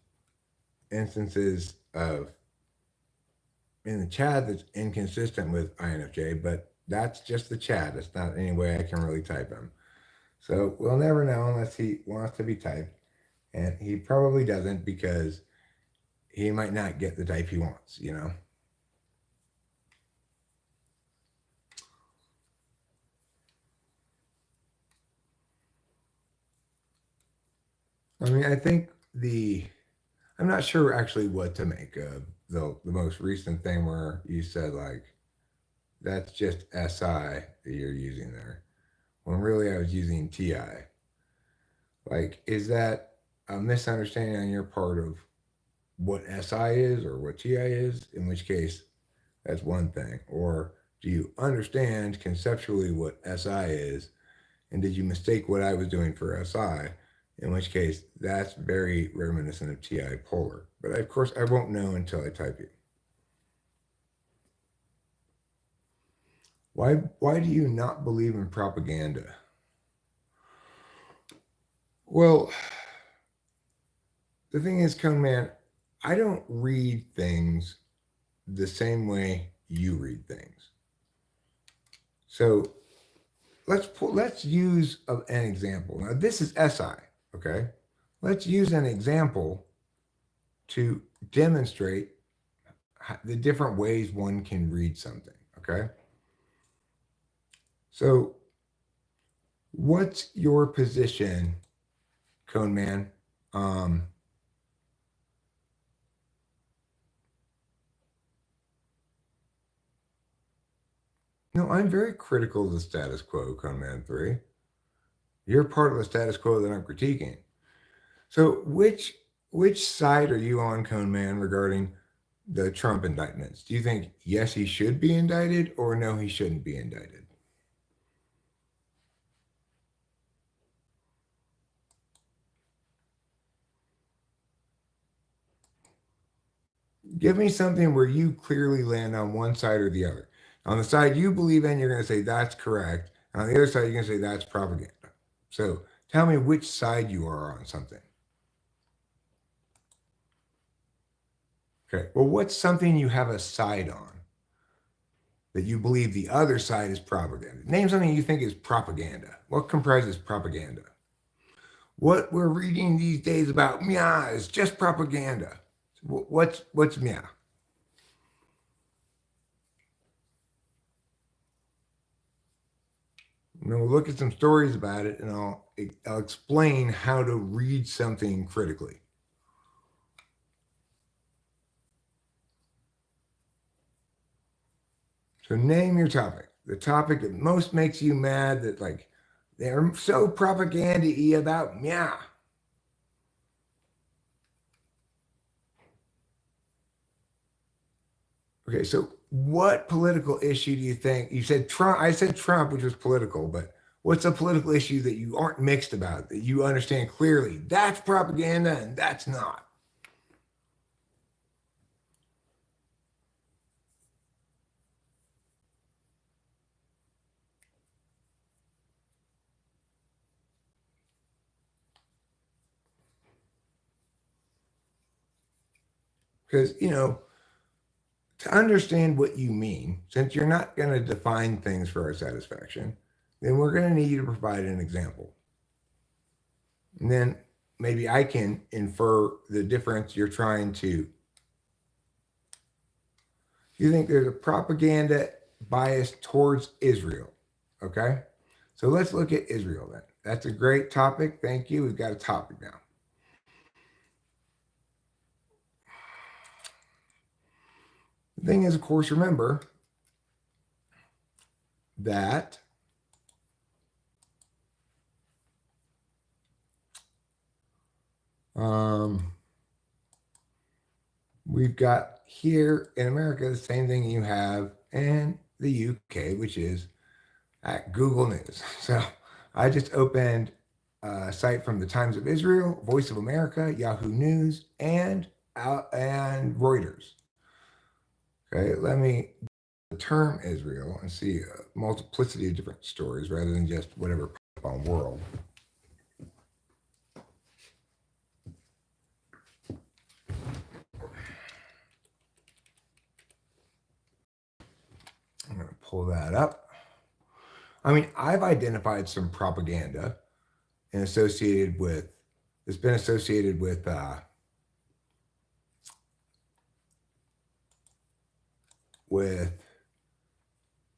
instances of in the chat that's inconsistent with INFJ, but that's just the chat. It's not any way I can really type him. So we'll never know unless he wants to be typed. And he probably doesn't because he might not get the type he wants, I mean, I think I'm not sure actually what to make of the most recent thing where you said, like, that's just SI that you're using there, when really I was using TI. Like, is that a misunderstanding on your part of what SI is or what TI is? In which case, that's one thing. Or do you understand conceptually what SI is? And did you mistake what I was doing for SI? In which case, that's very reminiscent of TI polar. But of course, I won't know until I type it. Why do you not believe in propaganda? Well, the thing is, Cone Man, I don't read things the same way you read things. So let's use an example. Now this is SI, okay? Let's use an example to demonstrate the different ways one can read something, okay? So what's your position, Cone Man? No, I'm very critical of the status quo, Cone Man 3. You're part of the status quo that I'm critiquing. So which side are you on, Cone Man, regarding the Trump indictments? Do you think yes, he should be indicted, or no, he shouldn't be indicted? Give me something where you clearly land on one side or the other. On the side you believe in, you're going to say that's correct. And on the other side, you're going to say that's propaganda. So tell me which side you are on something. Okay. Well, what's something you have a side on that you believe the other side is propaganda? Name something you think is propaganda. What comprises propaganda? What we're reading these days about Mia is just propaganda. What's Mia? We'll look at some stories about it, and I'll explain how to read something critically. So name your topic. The topic that most makes you mad, that like they're so propaganda-y about Mia. Okay, so what political issue do you think? You said Trump. I said Trump, which was political, but what's a political issue that you aren't mixed about, that you understand clearly? That's propaganda and that's not. Because, to understand what you mean, since you're not going to define things for our satisfaction, then we're going to need you to provide an example. And then maybe I can infer the difference you're trying to. You think there's a propaganda bias towards Israel. Okay. So let's look at Israel then. That's a great topic. Thank you. We've got a topic now. The thing is, of course, remember that We've got here in America the same thing you have in the UK, which is at Google News. So I just opened a site from the Times of Israel, Voice of America, Yahoo News, and Reuters. Okay, let me the term Israel and see a multiplicity of different stories rather than just whatever pops up on world. I'm going to pull that up. I mean, I've identified some propaganda and associated with it's been associated with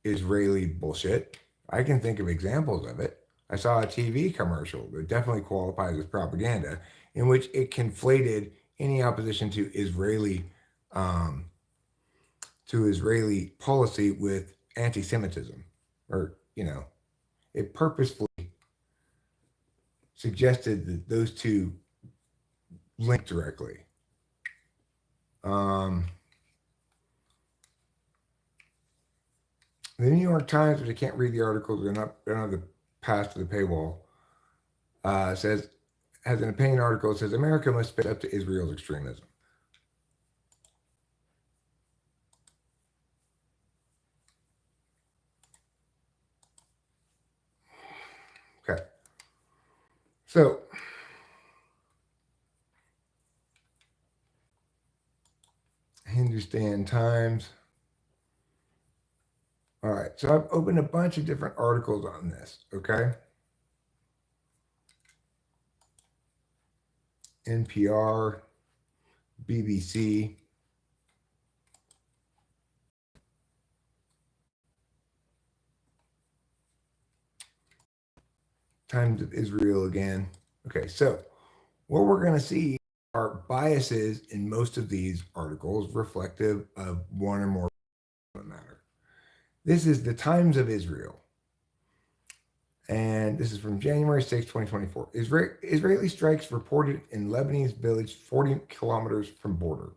Israeli bullshit. I can think of examples of it. I saw a TV commercial that definitely qualifies as propaganda, in which it conflated any opposition um, to Israeli policy with anti-Semitism, or it purposefully suggested that those two link directly. The New York Times, which I can't read the articles, they don't have the pass to the paywall, has an opinion article that says America must face up to Israel's extremism. Okay. So Hindustan Times. All right. So I've opened a bunch of different articles on this. Okay. NPR, BBC, Times of Israel again. Okay. So what we're going to see are biases in most of these articles reflective of one or more matter. This is the Times of Israel. And this is from January 6, 2024. Israeli strikes reported in Lebanese village 40 kilometers from border.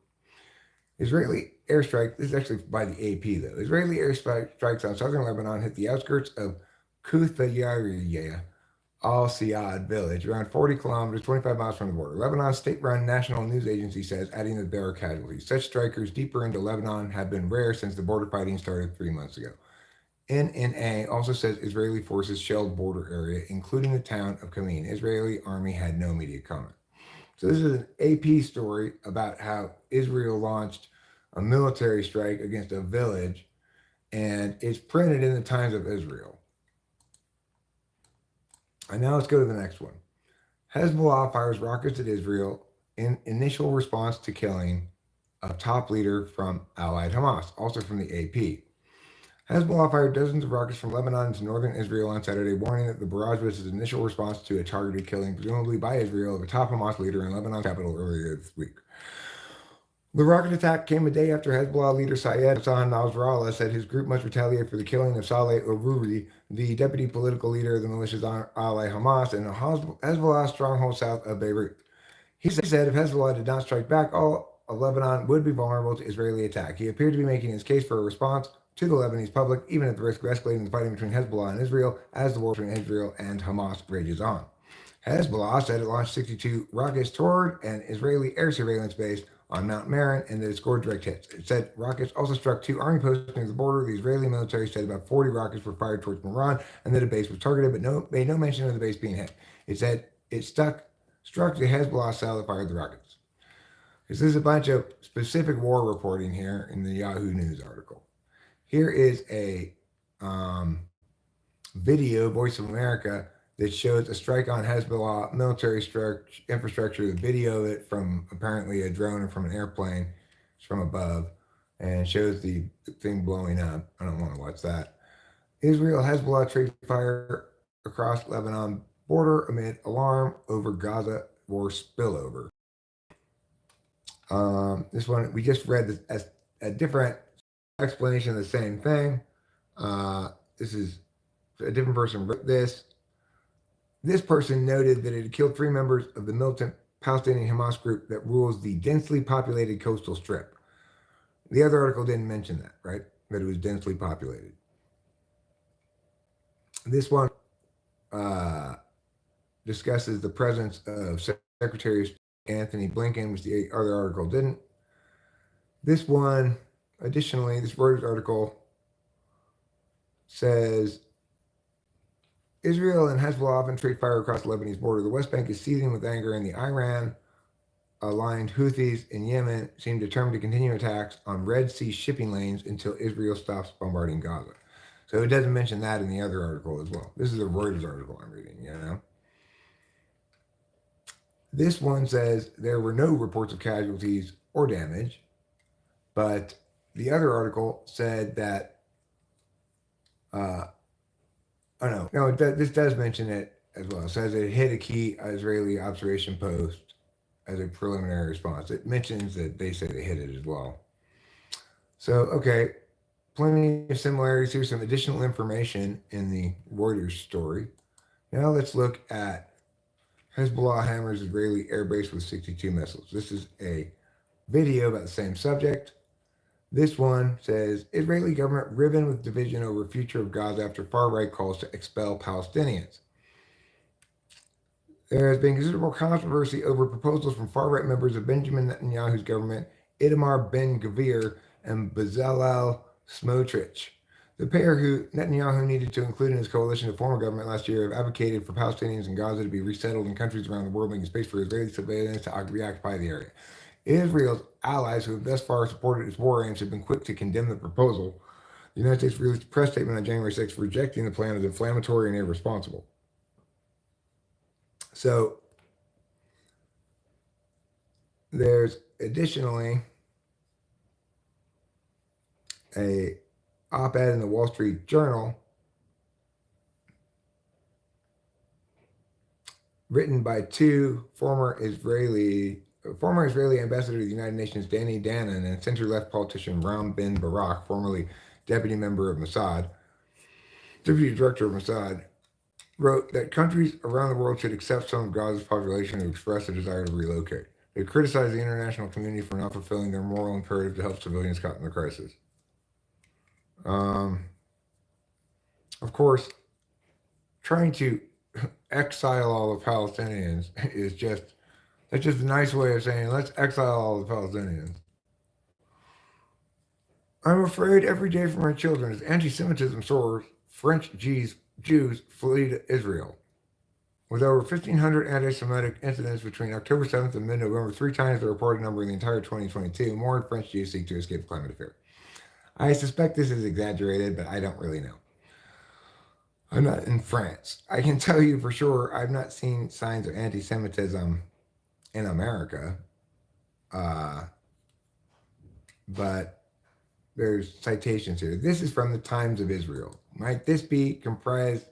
Israeli airstrike, this is actually by the AP though. Israeli airstrikes on southern Lebanon hit the outskirts of Kuthayariya al-Siad village, around 40 kilometers, 25 miles from the border. Lebanon's state-run national news agency says, adding that there are casualties. Such strikers deeper into Lebanon have been rare since the border fighting started 3 months ago. NNA also says Israeli forces shelled border area, including the town of Kamin. Israeli army had no immediate comment. So this is an AP story about how Israel launched a military strike against a village, and it's printed in the Times of Israel. And now let's go to the next one. Hezbollah fires rockets at Israel in initial response to killing a top leader from allied Hamas, also from the AP. Hezbollah fired dozens of rockets from Lebanon into northern Israel on Saturday, warning that the barrage was its initial response to a targeted killing, presumably by Israel, of a top Hamas leader in Lebanon's capital earlier this week. The rocket attack came a day after Hezbollah leader Syed Hassan Nasrallah said his group must retaliate for the killing of Saleh Ururi, the deputy political leader of the militia's ally Hamas, in a Hezbollah stronghold south of Beirut. He said if Hezbollah did not strike back, all of Lebanon would be vulnerable to Israeli attack. He appeared to be making his case for a response to the Lebanese public, even at the risk of escalating the fighting between Hezbollah and Israel as the war between Israel and Hamas rages on. Hezbollah said it launched 62 rockets toward an Israeli air surveillance base on Mount Meron and that it scored direct hits. It said rockets also struck 2 army posts near the border. The Israeli military said about 40 rockets were fired towards Meron and that a base was targeted, but made no mention of the base being hit. It said it struck the Hezbollah cell that fired the rockets. This is a bunch of specific war reporting here in the Yahoo News article. Here is a video, Voice of America, that shows a strike on Hezbollah military infrastructure. The video of it from apparently a drone or from an airplane from above, and shows the thing blowing up. I don't want to watch that. Israel Hezbollah trade fire across Lebanon border amid alarm over Gaza war spillover. This one, we just read this as a different explanation of the same thing. This is a different person wrote this. This person noted that it had killed 3 members of the militant Palestinian Hamas group that rules the densely populated coastal strip. The other article didn't mention that, right? That it was densely populated. This one uh, discusses the presence of Secretary of State Anthony Blinken, which the other article didn't. This one, additionally, this Reuters article says Israel and Hezbollah often trade fire across the Lebanese border. The West Bank is seething with anger, and the Iran aligned Houthis in Yemen seem determined to continue attacks on Red Sea shipping lanes until Israel stops bombarding Gaza. So it doesn't mention that in the other article as well. This is a Reuters article I'm reading, you know. This one says there were no reports of casualties or damage, but the other article said that, this does mention it as well. It says it hit a key Israeli observation post as a preliminary response. It mentions that they say they hit it as well. So, okay, plenty of similarities. Here's some additional information in the Reuters story. Now let's look at Hezbollah hammers Israeli airbase with 62 missiles. This is a video about the same subject. This one says Israeli government riven with division over future of Gaza after far right calls to expel Palestinians. There has been considerable controversy over proposals from far right members of Benjamin Netanyahu's government, Itamar Ben Gvir and Bezalel Smotrich. The pair who Netanyahu needed to include in his coalition to form a government last year have advocated for Palestinians in Gaza to be resettled in countries around the world, making space for Israeli civilians to reoccupy the area. Israel's allies, who have thus far supported its war aims, have been quick to condemn the proposal. The United States released a press statement on January 6th rejecting the plan as inflammatory and irresponsible. So there's additionally a op-ed in the Wall Street Journal written by two former Israeli ambassador to the United Nations, Danny Danon, and center-left politician Ram bin Barak, formerly deputy member of Mossad, deputy director of Mossad, wrote that countries around the world should accept some of Gaza's population who express a desire to relocate. They criticized the international community for not fulfilling their moral imperative to help civilians caught in the crisis. Of course, trying to exile all the Palestinians is just a nice way of saying let's exile all the Palestinians. I'm afraid every day for my children as anti-Semitism soars, French Jews flee to Israel. With over 1,500 anti-Semitic incidents between October 7th and mid-November, 3 times the reported number in the entire 2022, more French Jews seek to escape climate fear. I suspect this is exaggerated, but I don't really know. I'm not in France. I can tell you for sure I've not seen signs of anti-Semitism in America, but there's citations here. This is from the Times of Israel. Might this comprise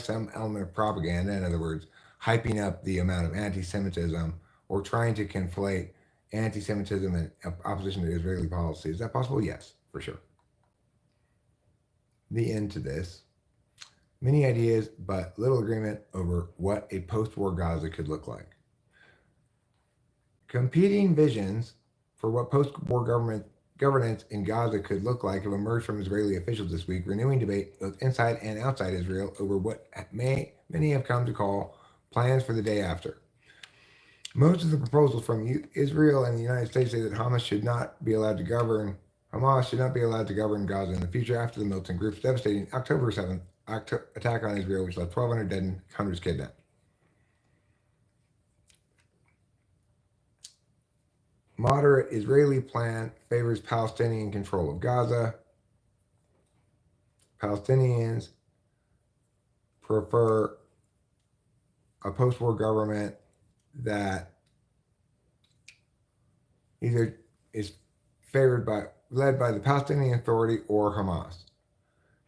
some element of propaganda? In other words, hyping up the amount of anti-Semitism or trying to conflate anti-Semitism and opposition to Israeli policy. Is that possible? Yes, for sure. The end to this. Many ideas, but little agreement over what a post-war Gaza could look like. Competing visions for what post-war governance in Gaza could look like have emerged from Israeli officials this week, renewing debate both inside and outside Israel over what many have come to call plans for the day after. Most of the proposals from Israel and the United States say that Hamas should not be allowed to govern Gaza in the future after the militant group's devastating October 7th attack on Israel, which left 1,200 dead and hundreds kidnapped. Moderate Israeli plan favors Palestinian control of Gaza. Palestinians prefer a post-war government that either is led by the Palestinian Authority or Hamas.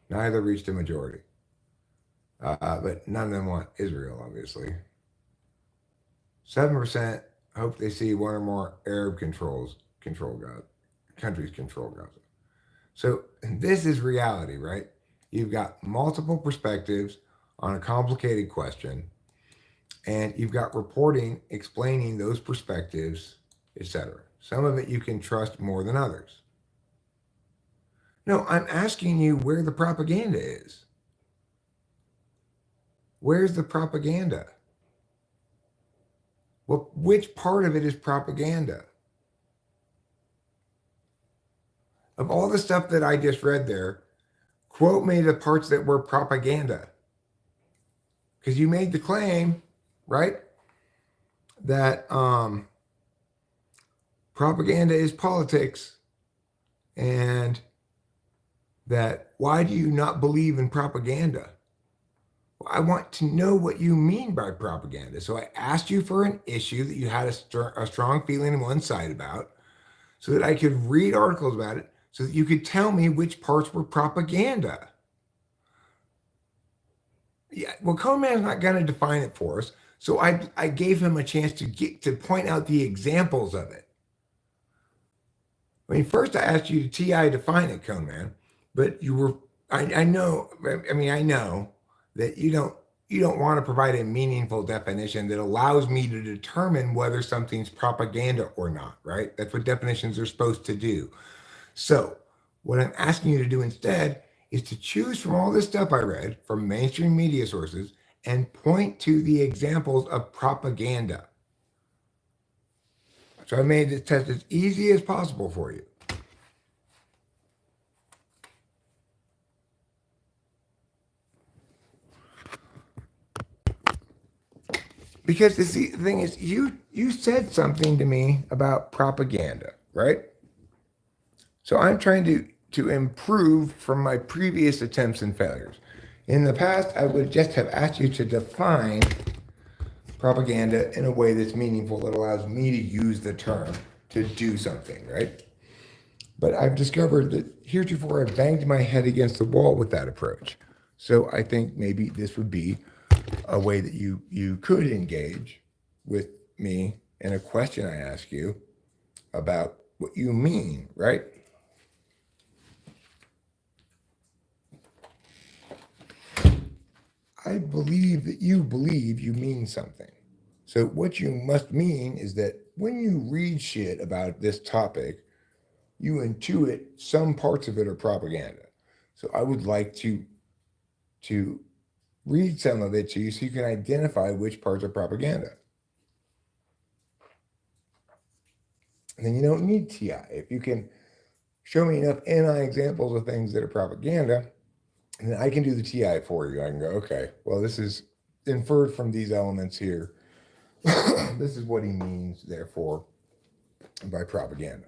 Neither reached a majority. But none of them want Israel, obviously. 7% hope they see one or more Arab countries control Gaza. So this is reality, right? You've got multiple perspectives on a complicated question, And you've got reporting explaining those perspectives, etc. Some of it you can trust more than others. No, I'm asking you where the propaganda is. Where's the propaganda? Well, which part of it is propaganda? Of all the stuff that I just read there, quote me the parts that were propaganda. Because you made the claim, right, that propaganda is politics, and that why do you not believe in propaganda? Well, I want to know what you mean by propaganda. So I asked you for an issue that you had a strong feeling on one side about, so that I could read articles about it, so that you could tell me which parts were propaganda. Yeah, well, Coleman's not going to define it for us, so I gave him a chance to point out the examples of it. I mean, first I asked you to TI define it, Coleman, but you were I know that you don't want to provide a meaningful definition that allows me to determine whether something's propaganda or not, right? That's what definitions are supposed to do. So what I'm asking you to do instead is to choose from all this stuff I read from mainstream media sources and point to the examples of propaganda. So I made this test as easy as possible for you. Because the thing is, you said something to me about propaganda, right? So I'm trying to improve from my previous attempts and failures. In the past, I would just have asked you to define propaganda in a way that's meaningful, that allows me to use the term to do something, right? But I've discovered that heretofore I've banged my head against the wall with that approach. So I think maybe this would be a way that you could engage with me in a question I ask you about what you mean, right? I believe that you believe you mean something. So what you must mean is that when you read shit about this topic, you intuit some parts of it are propaganda. So I would like to read some of it to you so you can identify which parts are propaganda. And then you don't need TI. If you can show me enough NI examples of things that are propaganda, and then I can do the TI for you. I can go, okay, well, this is inferred from these elements here. This is what he means, therefore, by propaganda.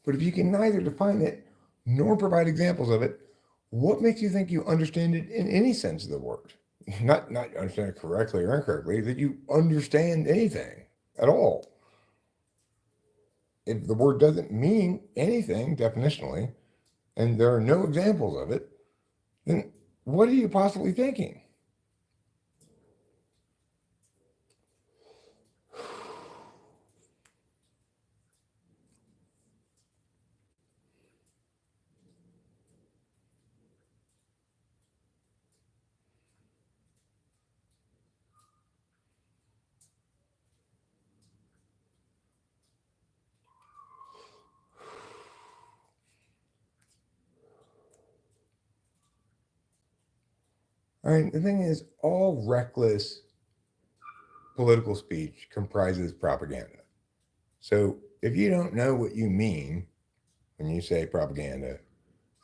But if you can neither define it nor provide examples of it, what makes you think you understand it in any sense of the word? Not understand it correctly or incorrectly, that you understand anything at all. If the word doesn't mean anything definitionally, and there are no examples of it, then what are you possibly thinking? All right, the thing is, all reckless political speech comprises propaganda. So if you don't know what you mean when you say propaganda,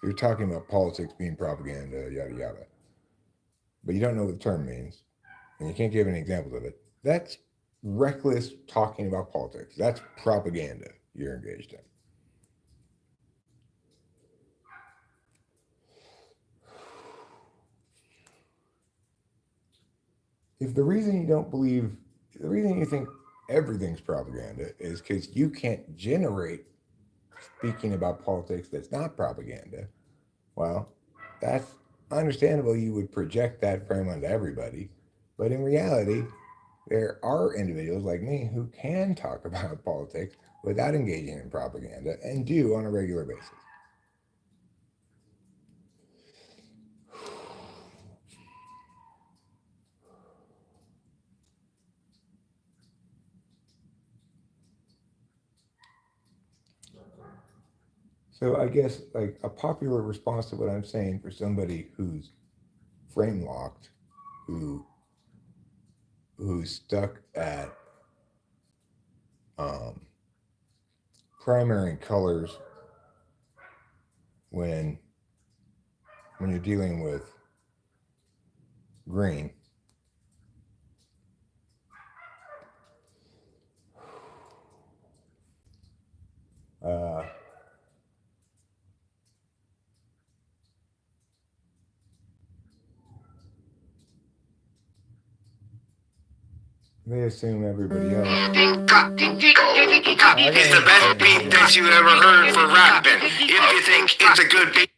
you're talking about politics being propaganda, yada yada, but you don't know what the term means, and you can't give any examples of it, that's reckless talking about politics. That's propaganda you're engaged in. If the reason you don't believe, the reason you think everything's propaganda is because you can't generate speaking about politics that's not propaganda, well, that's understandable. You would project that frame onto everybody. But in reality, there are individuals like me who can talk about politics without engaging in propaganda and do on a regular basis. So I guess like a popular response to what I'm saying for somebody who's frame locked, who's stuck at primary colors when you're dealing with green. They assume everybody else. It's the best beat that you ever heard for rapping. If you think it's a good beat.